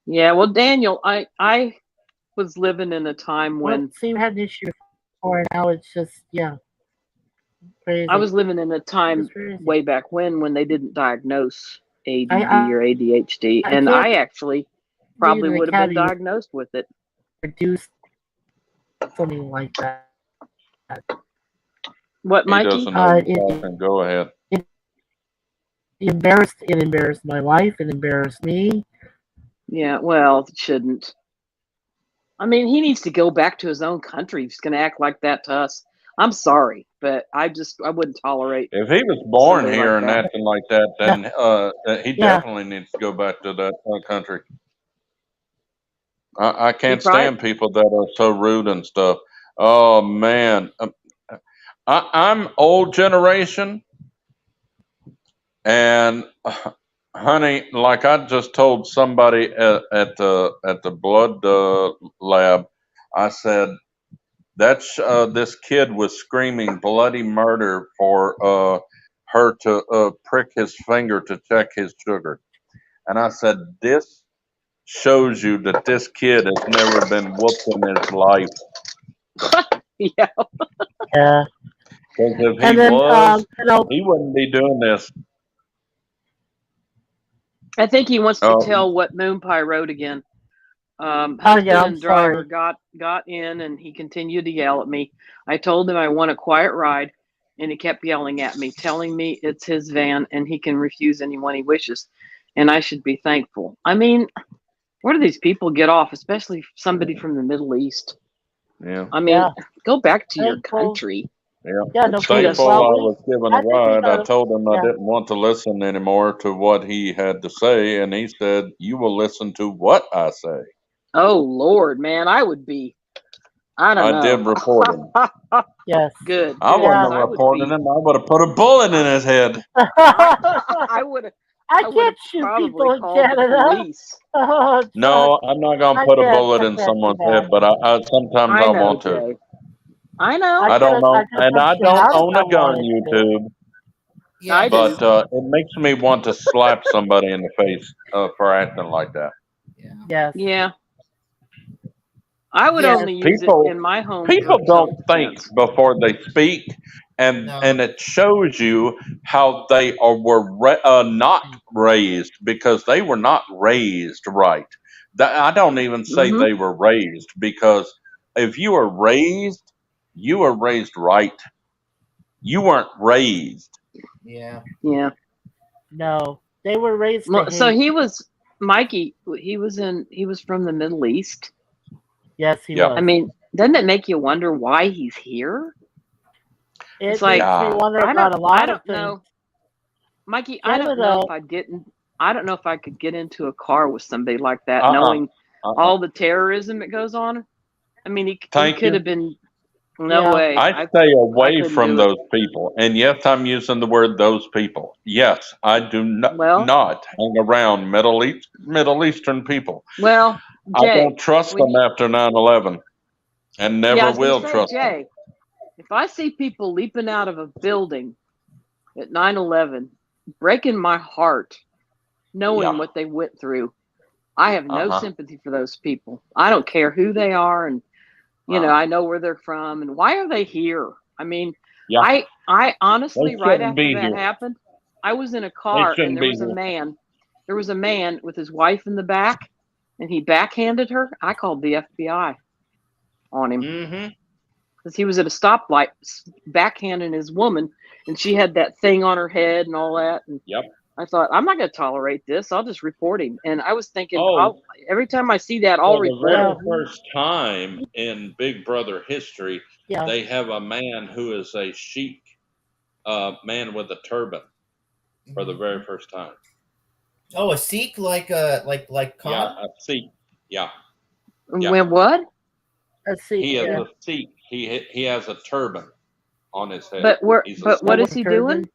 Yeah. Well, Daniel, I was living in a time when we had an issue before, and now it's just crazy. I was living in a time way back when they didn't diagnose ADD or ADHD, and I actually probably would have been diagnosed with it. Reduce something like that. What, Mikey? He doesn't know talking. Go ahead. It embarrassed my wife. It embarrassed me. Yeah, well, it shouldn't. I mean, he needs to go back to his own country. He's going to act like that to us. I'm sorry, but I wouldn't tolerate If he was born somebody here like and that. acting like that, then he Yeah. definitely needs to go back to that country. I He can't probably, stand people that are so rude and stuff. Oh man, I'm old generation, and honey, like I just told somebody at the blood lab, I said that's this kid was screaming bloody murder for her to prick his finger to check his sugar, and I said this shows you that this kid has never been whooped in his life. yeah. Yeah. Because if he And then, was, you know, he wouldn't be doing this. I think he wants to Oh, tell what Moon Pie wrote again. oh Husband yeah, I'm and driver sorry. got in, and he continued to yell at me. I told him I want a quiet ride, and he kept yelling at me, telling me it's his van and he can refuse anyone he wishes, and I should be thankful. I mean, where do these people get off, especially somebody from the Middle East? yeah, I mean, Yeah. go back to your Thankful. country. yeah. Yeah, no Treat kidding. us. Thankful I Well, was given a I think we ride. I gotta, told him I yeah, didn't want to listen anymore to what he had to say, and he said, "You will listen to what I say." Oh Lord, man, I would be. I don't I know. did report him. yes. Good, I good, wouldn't because have I would reported be. him. I would have put a bullet in his head. I would have. I I would can't have shoot probably people in called the Canada. police. Oh, fuck. No, I'm not gonna I put a can't. bullet I in can't do someone's that. head, but sometimes I I know, want to. Jay. I know. I don't I know, could and punch I you don't out if own I a gun, wanted to. YouTube. Yeah, I do. But it makes me want to slap somebody in the face for acting like that. yeah, Yes. Yeah. I would yeah. only use it in my home People for don't think self-defense. before they speak, and No. it shows you how they were not raised, because they were not raised right. I don't even say Mm-hmm. they were raised, because if you were raised right. You weren't raised. Yeah. Yeah. No. They were raised to Well, so hate. he was Mikey. He was from the Middle East. Yes, he Yep. I was. mean, doesn't it make you wonder why he's here? It's It like makes me Yeah. wonder I about a don't lot of things. know, Mikey. I don't know Canada, if I'd get in. I don't know if I could get into a car with somebody like that, Uh-uh. knowing Uh-uh. all the terrorism that goes on. I mean, he Thank could you. have been. No yeah. way. I stay I away couldn't from do it. those people. And yes, I'm using the word those people. Yes, I do Well, not hang around Middle Eastern people. well, I Jay, don't trust when them you, after 9/11, and yeah, I never was gonna will say, trust them. Jay, if I see people leaping out of a building at 9/11, breaking my heart, knowing Yeah. what they went through, I have no Uh-huh. sympathy for those people. I don't care who they are, and I know where they're from, and why are they here? I mean, Yeah. I honestly, They right shouldn't after be that here. happened, I was in a They car, and shouldn't be here. there was a man with his wife in the back, and he backhanded her. I called the FBI on him Mm-hmm. because he was at a stoplight backhanding his woman, and she had that thing on her head and all that. And Yep. I thought, I'm not going to tolerate this. I'll just report him. And I was thinking, Oh, every time I see that, I'll for the report very him. first time in Big Brother history, Yeah. they have a man who is a sheik, man with a turban, for the very first time. Oh, a Sikh like Khan? Yeah, a Sikh. Yeah. Yeah. When what? Let's see. He is Yeah. a Sikh. He has a turban on his head. But He's a what Sikh. is he doing?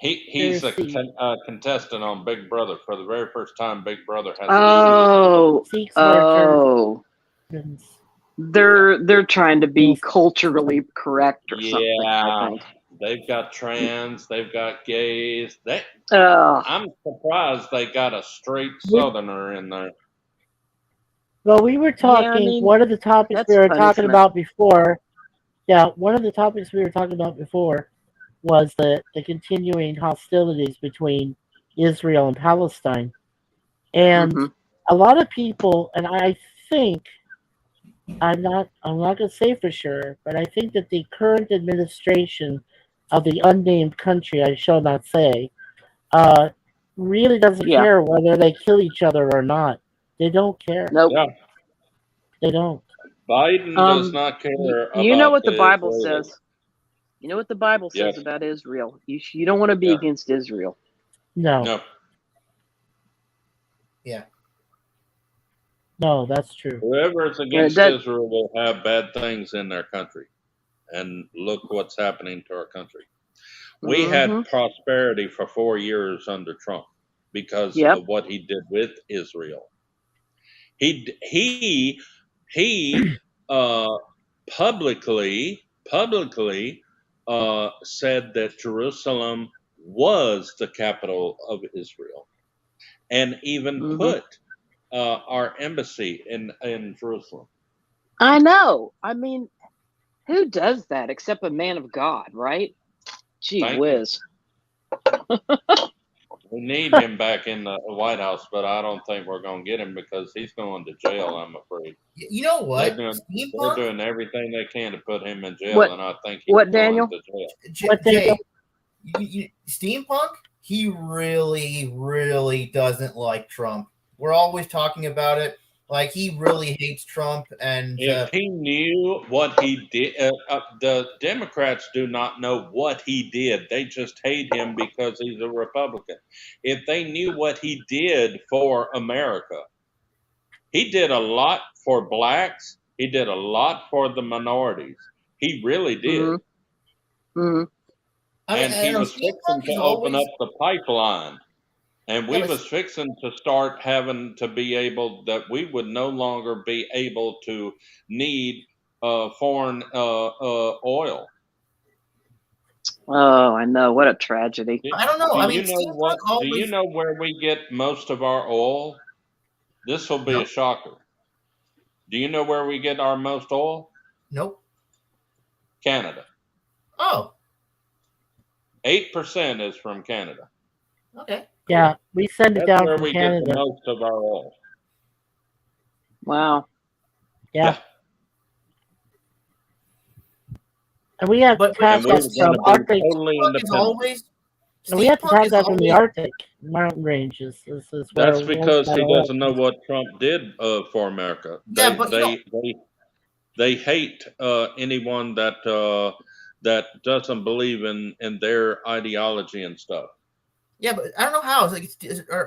He's a There's Sikh. contestant on Big Brother. For the very first time, Big Brother has a Oh, Sikhs wear oh, turbans. they're trying to be Yes. culturally correct or Sikh. something. I Yeah, think. they've got trans, they've got gays. Oh, I'm surprised they got a straight We- Southerner in there. Well, we were yeah. talking. I mean, One of the topics that's we were talking punishment. about before. Yeah, one of the topics we were talking about before was the continuing hostilities between Israel and Palestine. And Hmm. a lot of people, and I think I'm not gonna say for sure, but I think that the current administration of the unnamed country, I shall not say, really doesn't Yeah. care whether they kill each other or not. They don't care. Nope. Yeah. They don't. Biden does not care You know about what the Bible Israelis. says. You know what the Bible says Yes. about Israel. You don't want to be Yeah. against Israel. No. No. Yeah. No, that's true. Whoever is against does- Israel will have bad things in their country. And look what's happening to our country. We had prosperity for 4 years under Trump because Yep. of what he did with Israel. He publicly said that Jerusalem was the capital of Israel, and even put our embassy in Jerusalem. I know. I mean, who does that except a man of God, right? Gee Thank you. whiz. We need him back in the White House, but I don't think we're going to get him because he's going to jail, I'm afraid. You know what? They're doing everything they can to put him in jail, What- and I think he's what, going Daniel? to jail. Jay, Steampunk, he really, really doesn't like Trump. We're always talking about it. Like, he really hates Trump. And If he knew what he did, the Democrats do not know what he did. They just hate him because he's a Republican. If they knew what he did for America, he did a lot for blacks. He did a lot for the minorities. He really did. And he was fixing to open up the pipeline. And we was fixing to start having to be able that we would no longer be able to need foreign oil. Oh, I know. What a tragedy. I don't know. Do you know where we get most of our oil? This will be a shocker. Do you know where we get our most oil? Nope. Canada. Oh. 8% is from Canada. Okay. Yeah, we send it That's down where from we Canada. get the most of our oil. Wow. Yeah. And we have contacts from Arctic. And we have contacts from the Arctic mountain ranges. This is where That's because he doesn't know what Trump did for America. They hate anyone that doesn't believe in their ideology and stuff. Yeah, but I don't know how. I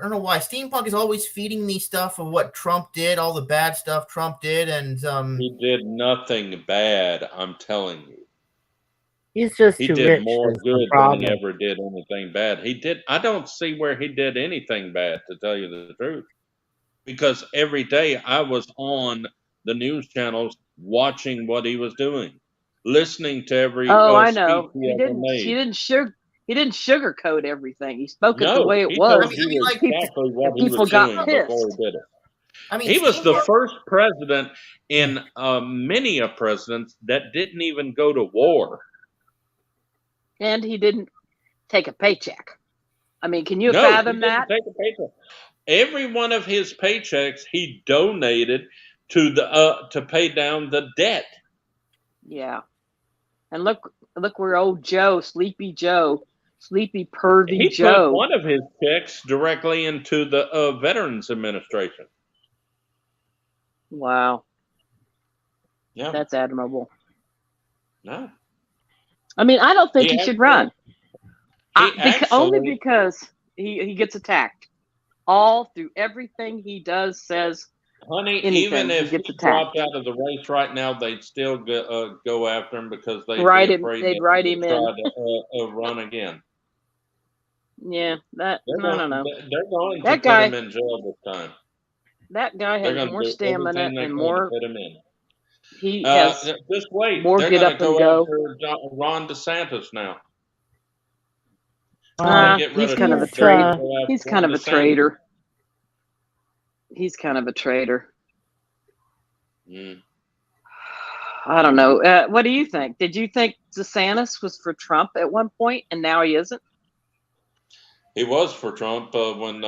don't know why. Steampunk is always feeding me stuff of what Trump did, all the bad stuff Trump did, and he did nothing bad. I'm telling you. He's just he too did rich. more is the good than problem. he ever did anything bad. He did. I don't see where he did anything bad, to tell you the truth, because every day I was on the news channels watching what he was doing, listening to every I speech know. he ever made. He didn't sugarcoat everything. He spoke it the No, way it he was. told you exactly what he people was got doing pissed. before he did it. I mean, he was the first president in many of presidents that didn't even go to war. And he didn't take a paycheck. I mean, can you No, fathom he didn't that? take a paycheck. Every one of his paychecks he donated to the to pay down the debt. Yeah. And look where old Joe, Sleepy Pervy He Joe. put one of his checks directly into the Veterans Administration. Wow. Yeah. That's admirable. No. I mean, I don't think he should run. Only actually- because he gets attacked. All through everything he does, says, Honey, anything, even if he gets he attacked. dropped out of the race right now, they'd still go after him because they'd Write be him- afraid they'd that write he him would in. try to run again. Yeah, that They're no. They're going That to guy- put him in jail this time. That guy They're has going more to do stamina everything they and can more. to put him in. He has Just wait. more They're get going up to and go go. after Ron DeSantis now. Get rid He's of kind of a Trump, they're gonna traitor. go after He's kind of Ron a DeSantis. traitor. He's kind of a traitor. Mm. I don't know. What do you think? Did you think DeSantis was for Trump at one point and now he isn't? He was for Trump when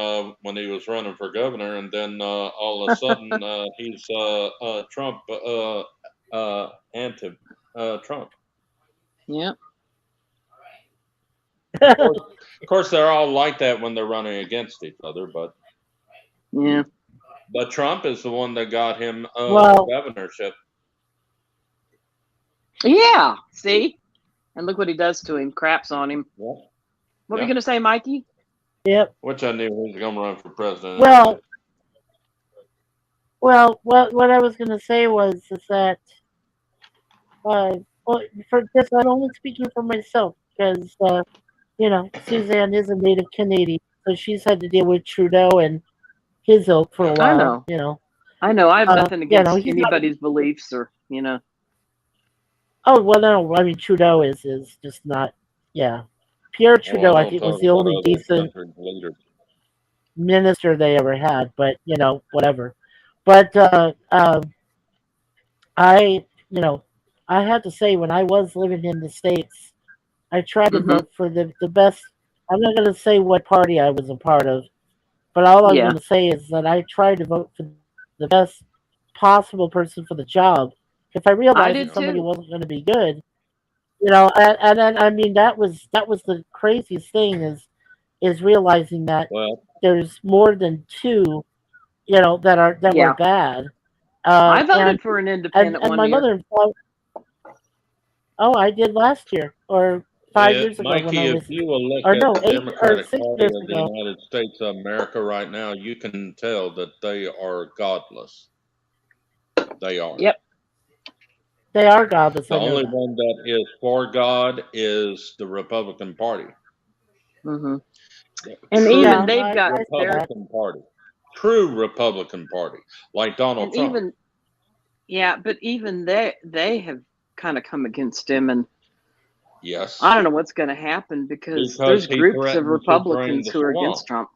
he was running for governor, and then all of a sudden he's Trump anti-Trump. Yeah. Of course, they're all like that when they're running against each other, but Yeah. But Trump is the one that got him Well- the governorship. Yeah, see? And look what he does to him. Craps on him. Yeah. What were Yeah. you going to say, Mikey? Yep. Which I knew he was going to run for president. Well, what I was going to say was that, well, for this, I'm only speaking for myself because, Suzanne is a native Canadian, so she's had to deal with Trudeau and his ilk for a I while. know. I know. I have nothing against he's not- anybody's beliefs or. Oh well, no. I mean, Trudeau is just not. Yeah, Pierre Trudeau, I think, was the only decent minister they ever had. But whatever. But I had to say, when I was living in the States, I tried to vote for the best. I'm not going to say what party I was a part of, but all I'm going to say is that I tried to vote for the best possible person for the job. If I realized that somebody wasn't going to be good, and then I mean that was the craziest thing is realizing that there's more than two, that were bad. I voted for an independent and my mother-in-law. Oh, I did last year or 5 years ago Mikey, when I was. if you will look Or at no, the 8 or Democratic 6 Party years of the ago. United States of America right now, you can tell that they are godless. They are. Yep. They are godless. The I know only that. one that is for God is the Republican Party. Mm-hmm. And True even they've got Republican Party. True Republican Party, like Donald Trump. But even they have kind of come against him, and yes, I don't know what's going to happen because there's groups of Republicans who are against Trump.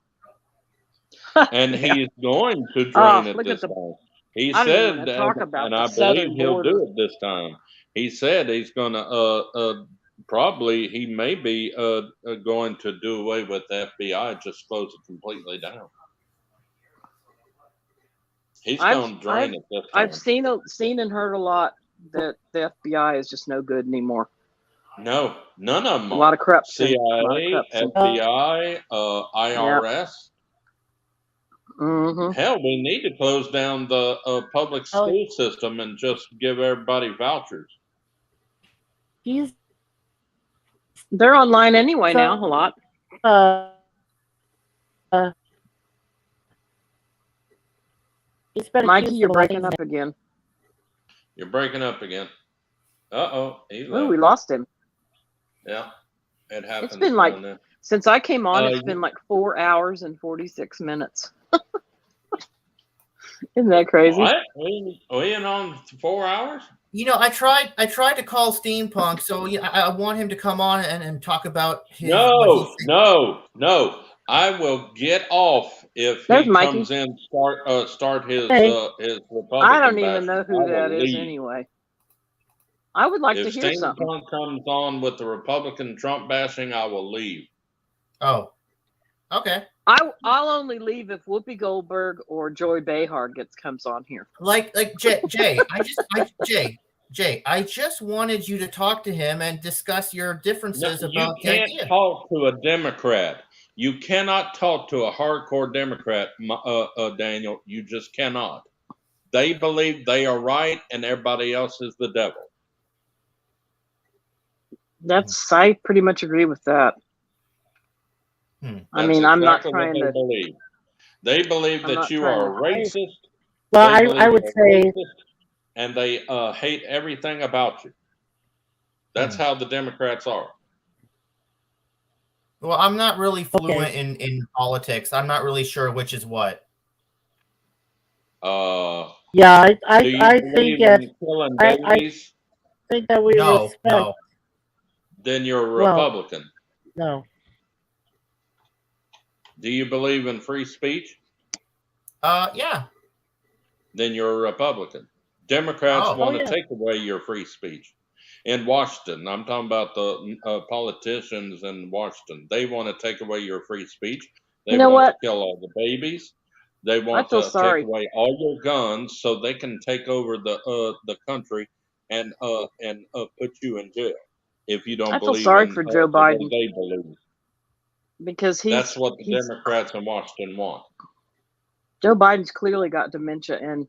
And he's going to drain it this time. He said, and I believe he'll do it this time. He said he's going to probably, he may be going to do away with the FBI, just close it completely down. He's going to drain it this time. I've seen and heard a lot that the FBI is just no good anymore. No, none of them. A lot of corruption. CIA, FBI, IRS. Mm-hmm. Hell, we need to close down the public school system and just give everybody vouchers. They're online anyway now, a lot. Mikey, you're breaking up again. You're breaking up again. Uh-oh. Oh, we lost him. Yeah, it happens. It's been since I came on, it's been 4 hours and 46 minutes. Isn't that crazy? What? We in on 4 hours? I tried to call Steampunk, so I want him to come on and talk about his. No. I will get off if he comes in. Start his Republican. I don't even know who that is anyway. I would like to hear something. If Steampunk comes on with the Republican Trump bashing, I will leave. Oh, okay. I'll only leave if Whoopi Goldberg or Joy Behar comes on here. Like Jay, I just wanted you to talk to him and discuss your differences about the idea. You can't talk to a Democrat. You cannot talk to a hardcore Democrat, Daniel. You just cannot. They believe they are right and everybody else is the devil. I pretty much agree with that. I mean, I'm not trying to believe. They believe that you are a racist. Well, I would say, and they hate everything about you. That's how the Democrats are. Well, I'm not really fluent in politics. I'm not really sure which is what. Yeah, I think that we respect. No. Then you're a Republican. No. Do you believe in free speech? Yeah. Then you're a Republican. Democrats want to take away your free speech. In Washington, I'm talking about the politicians in Washington. They want to take away your free speech. They want to kill all the babies. They want to take away all your guns so they can take over the country and put you in jail if you don't believe. I feel sorry for Joe Biden. They believe. Because that's what the Democrats in Washington want. Joe Biden's clearly got dementia, and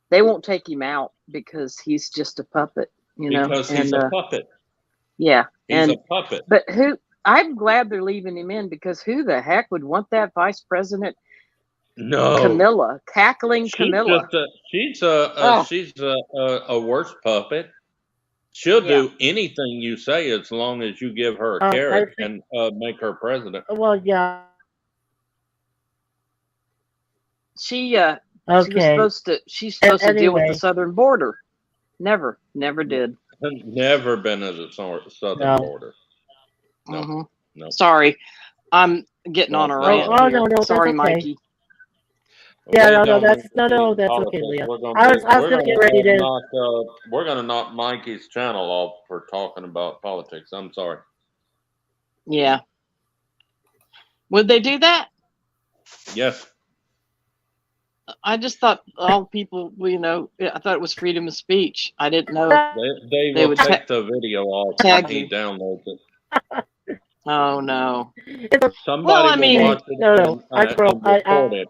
they won't take him out because he's just a puppet, Because he's a puppet. Yeah, He's and a puppet. but who? I'm glad they're leaving him in, because who the heck would want that vice president? No, Camilla, cackling she's Camilla. she's a worse puppet. She'll do anything you say as long as you give her a I carrot think, and make her president. well, yeah. She was Okay. supposed to. She's supposed to deal with the Anyway, southern border. Never did. Never been at the southern no. border. No, hmm no. Sorry, I'm getting on Well, a Oh, rant oh here. no, that's Sorry, okay. Mikey. Yeah, We no, don't need to no, be in that's okay, politics. Leah. We're I was gonna gonna get ready to. we're gonna knock Mikey's channel off for talking about politics. I'm sorry. Yeah. Would they do that? Yes, I just thought all people, I thought it was freedom of speech. I didn't know they they will would take the video off when tag he me. downloads it. Oh no. Somebody Well, I will mean, watch it No, and report it.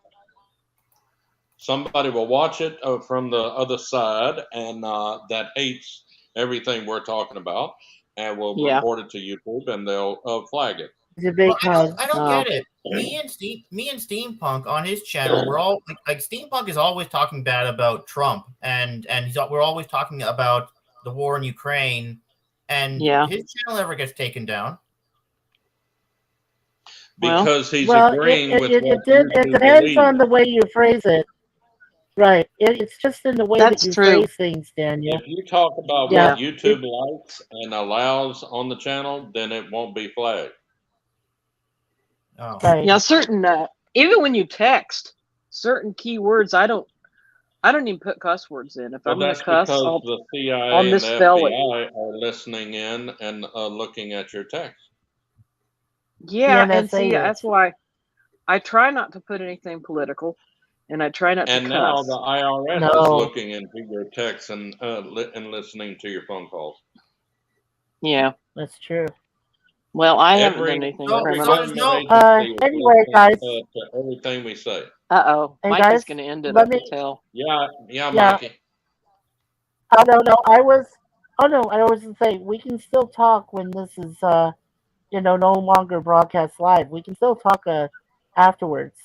Somebody will watch it from the other side and that hates everything we're talking about, and will report it to YouTube, and they'll flag it. Well, I don't get it. Me and Steampunk on his channel, we're all like Steampunk is always talking bad about Trump, and we're always talking about the war in Ukraine, and his channel never gets taken down because he's agreeing with what it depends on the way you phrase it. Right. It's just in the way that you phrase things, Daniel. If you talk about what YouTube likes and allows on the channel, then it won't be flagged. Oh. Right. Yeah, certain even when you text certain keywords, I don't even put cuss words in. If I'm going to cuss, because the CIA I'll and the misspell it. FBI are listening in and looking at your text. Yeah, and see, that's why I try not to put anything political, and I try not to cuss. And now the IRS is looking into your texts and listening to your phone calls. Yeah, that's true. Well, I haven't done anything criminal. Anyway, guys. To everything we say. Hey, Mikey's guys, going to end it. let I me. can tell. Yeah, Mikey. Oh no, I was gonna say we can still talk when this is no longer broadcast live. We can still talk afterwards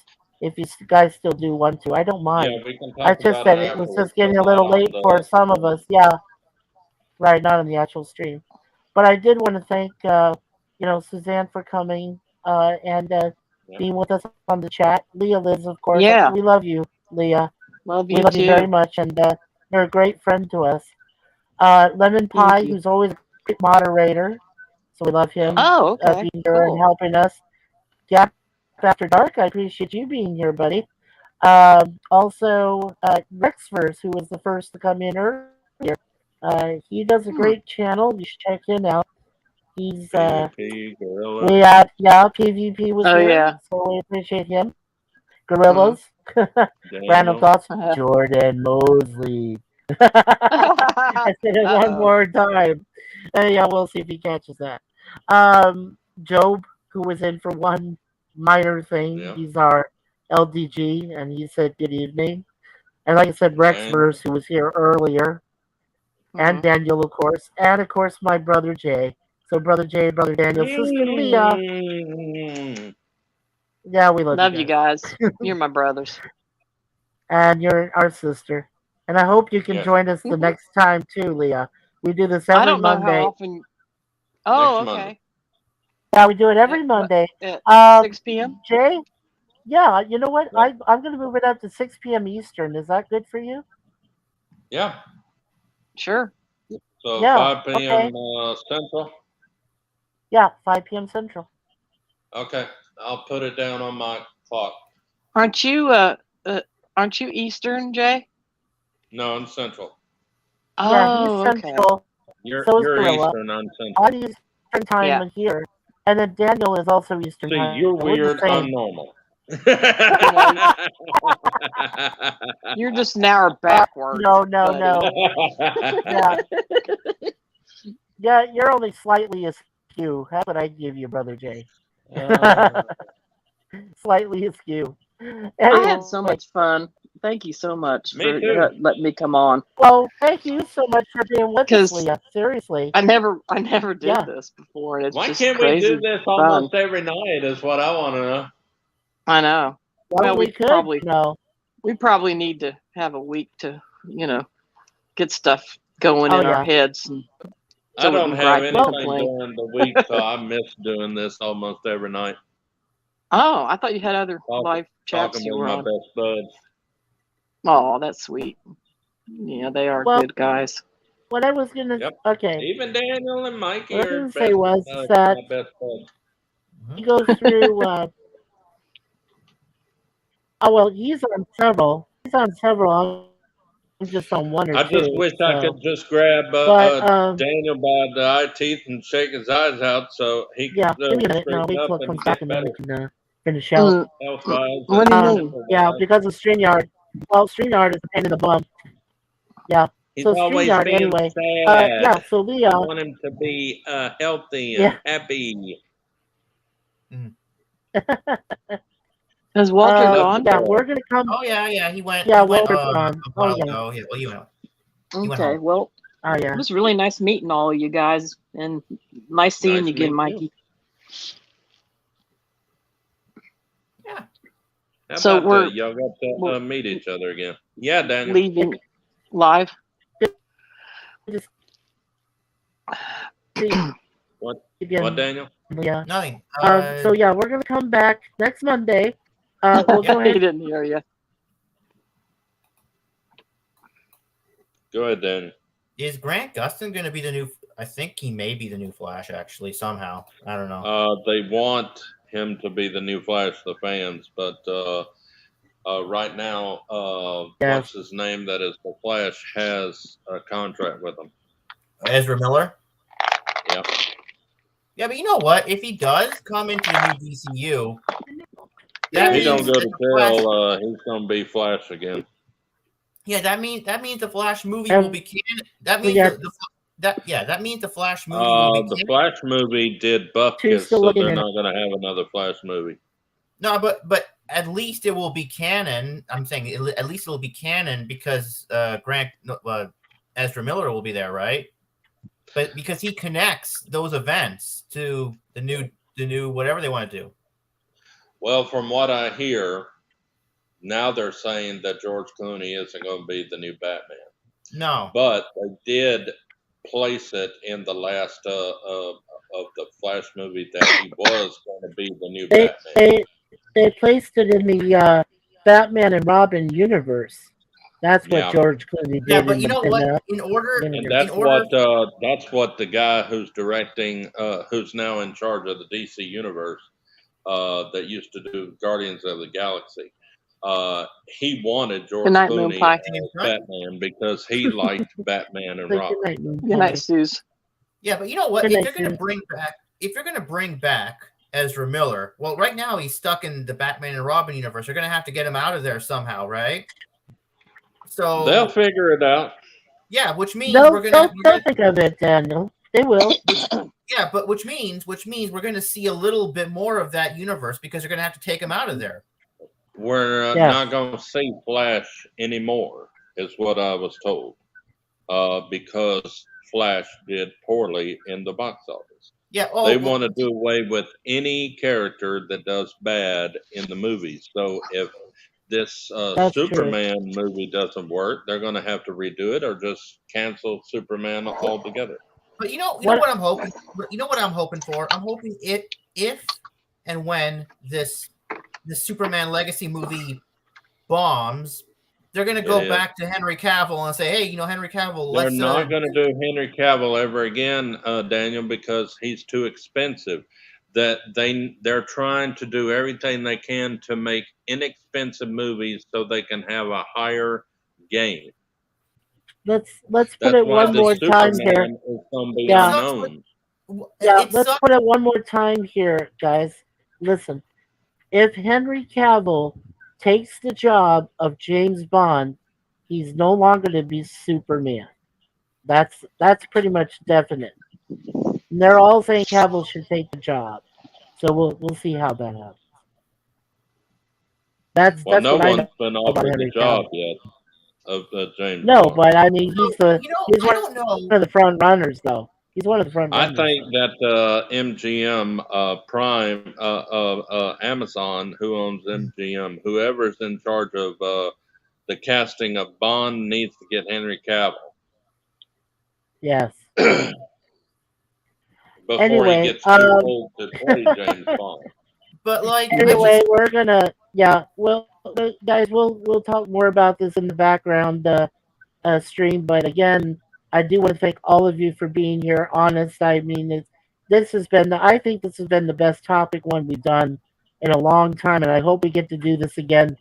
if you guys still do want to. I don't mind. Yeah, we can talk I just about said it it was afterwards, just getting a but little not on late for some of us. Yeah, right, not on the actual stream. But I did want to thank Suzanne for coming and being with us on the chat. Leah lives, of course. Yeah. We love you, Leah. Love we you love too. you very much, and you're a great friend to us. Lemon Pie, who's always a great moderator, so we love him being here and helping us. Gap After Dark, I appreciate you being here, buddy. Also, Rexverse, who was the first to come in earlier. He does a great channel. You should check him out. He's PvP, Gorilla. PvP was here, so we appreciate him. Gorillas, Random Thoughts, Jordan Mosley. I said it one more time. Yeah, we'll see if he catches that. Job, who was in for one minor thing, he's our LDG, and he said good evening. And like I said, Rexverse, who was here earlier, and Daniel, of course, and of course my brother Jay. So brother Jay, brother Daniel, sister Leah. Yeah, we love you guys. You're my brothers. And you're our sister. And I hope you can join us the next time too, Leah. We do this every I don't know Monday. how often. Oh, okay. Monday. Yeah, we do it every Monday. At 6 p.m. Jay? Yeah, you know what? I'm going to move it up to 6 p.m. Eastern. Is that good for you? Yeah. Sure. So 5 p.m. Central? Yeah, 5 p.m. Central. Okay. I'll put it down on my clock. Aren't you Eastern, Jay? No, I'm Central. Yeah, he's Central. You're Gorilla. Eastern, I'm Central. I'm Eastern time here. And then Daniel is also Eastern time. See, you're weird, I'm normal. You're just an hour backwards. No. Yeah, you're only slightly askew. That's what I give you, Brother Jay. Slightly askew. I had so Anyway, much fun. Thank you so much Me for too. letting me come on. well, thank you so much for being with us, Because Leah. Seriously. I never did Yeah. this before, and it's Why just can't we do crazy this fun. almost every night? Is what I want to know. I know. Well, Well, we could, we probably need to have a week to get stuff going Oh, in our yeah. heads, and I so we don't can have gripe and anything complain. during the week, so I miss doing this almost every night. Oh, I thought you had other Talk- live chats Talking you with were my on. best buds. Oh, that's sweet. Yeah, they are Well, good guys. what I was gonna Yep. okay, Even Daniel and Mikey what I was are gonna say was my that best buds. he goes through. Oh well, he's on several. He's on several. I'm just on one or I just two. wish I could So, just grab but Daniel by the eye teeth and shake his eyes out so he yeah, could give me a minute. No, straighten wait up till it and comes back, get and then we better can finish out. health-wise What do you and mean? Yeah, mental-wise. because of StreamYard. Well, StreamYard is a pain in the bum. Yeah. He's So always StreamYard being anyway. sad. Yeah. So Leah. I want him to be healthy and Yeah. happy. Has Walter gone? Yeah, we're gonna come. Oh yeah, he went. Yeah, he went Walter's gone. a Oh while yeah. ago. Yeah, well, he went Okay, home. well, Oh yeah. it was really nice meeting all of you guys, and nice seeing Nice you again, meeting you. Mikey. Yeah. How So about we're that? Y'all got to we're meet each other again. Yeah, Daniel. leaving live. Just What? again. What, Daniel? Yeah. Nothing. So yeah, we're gonna come back next Monday. We'll go He ahead. didn't hear you. Go ahead, Daniel. Is Grant Gustin going to be the new? I think he may be the new Flash. Actually, somehow I don't know. They want him to be the new Flash, the fans, but right now, what's his name? That is the Flash has a contract with him. Ezra Miller. Yeah. Yeah, but you know what? If he does come into the new DCU, If he don't means go to that the Flash- jail, he's gonna be Flash again. Yeah, that means the Flash movie will be canon. That means that means the Flash movie will be The canon. Flash movie did Bupkis, still so looking they're at not gonna have another Flash movie. No, but at least it will be canon. I'm saying at least it'll be canon because Ezra Miller will be there, right? But because he connects those events to the new whatever they want to do. Well, from what I hear, now they're saying that George Clooney isn't going to be the new Batman. No, but they did place it in the last of the Flash movie that he was going to be the new Batman. They placed it in the Batman and Robin universe. That's what George Clooney did. Yeah, but you know what? In order, and that's what the guy who's directing, who's now in charge of the DC universe, that used to do Guardians of the Galaxy. He wanted George Clooney as Batman because he liked Batman and Robin. Good night, Suze. Yeah, but you know what? Good If night, you're gonna bring back Ezra Miller, well, right now he's stuck in the Batman and Robin universe. They're gonna have to get him out of there somehow, right? So they'll figure it out. Yeah, which means they'll think of it, Daniel. They will. Yeah, but which means we're gonna see a little bit more of that universe because they're gonna have to take him out of there. We're not going to see Flash anymore, is what I was told, because Flash did poorly in the box office. Yeah, they want to do away with any character that does bad in the movies. So if this Superman movie doesn't work, they're going to have to redo it or just cancel Superman altogether. But you know what I'm hoping. You know what I'm hoping for. I'm hoping if and when this Superman Legacy movie bombs, they're going to go back to Henry Cavill and say, hey, Henry Cavill, they're not going to do Henry Cavill ever again, Daniel, because he's too expensive. That they're trying to do everything they can to make inexpensive movies so they can have a higher gain. Let's put it one more time here. Let's put it one more time here, guys. Listen. If Henry Cavill takes the job of James Bond, he's no longer to be Superman. That's pretty much definite. And they're all saying Cavill should take the job. So we'll see how that happens. That's Well, no what I one's know been about offered the Henry job Cavill. yet of James No, Bond. but I mean, he's You know, he's I one don't know. of the front runners, though. He's one of the front I runners. think though. that MGM Prime, Amazon, who owns MGM, whoever's in charge of the casting of Bond needs to get Henry Cavill Yes. before Anyway, he gets too old to play James Bond. But like, I Anyway, just we're gonna guys, we'll talk more about this in the background stream. But again, I do want to thank all of you for being here. Honest, I mean, this has been I think this has been the best topic one we've done in a long time, and I hope we get to do this again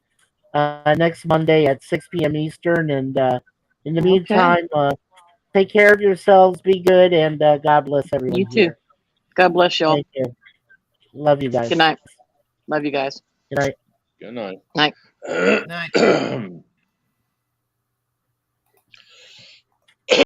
next Monday at 6 p.m. Eastern. And in the Okay. meantime, take care of yourselves, be good, and God bless everyone You too. here. God bless y'all. Thank you. Love you guys. Good night. Love you guys. Good night. Good night. Night. Night.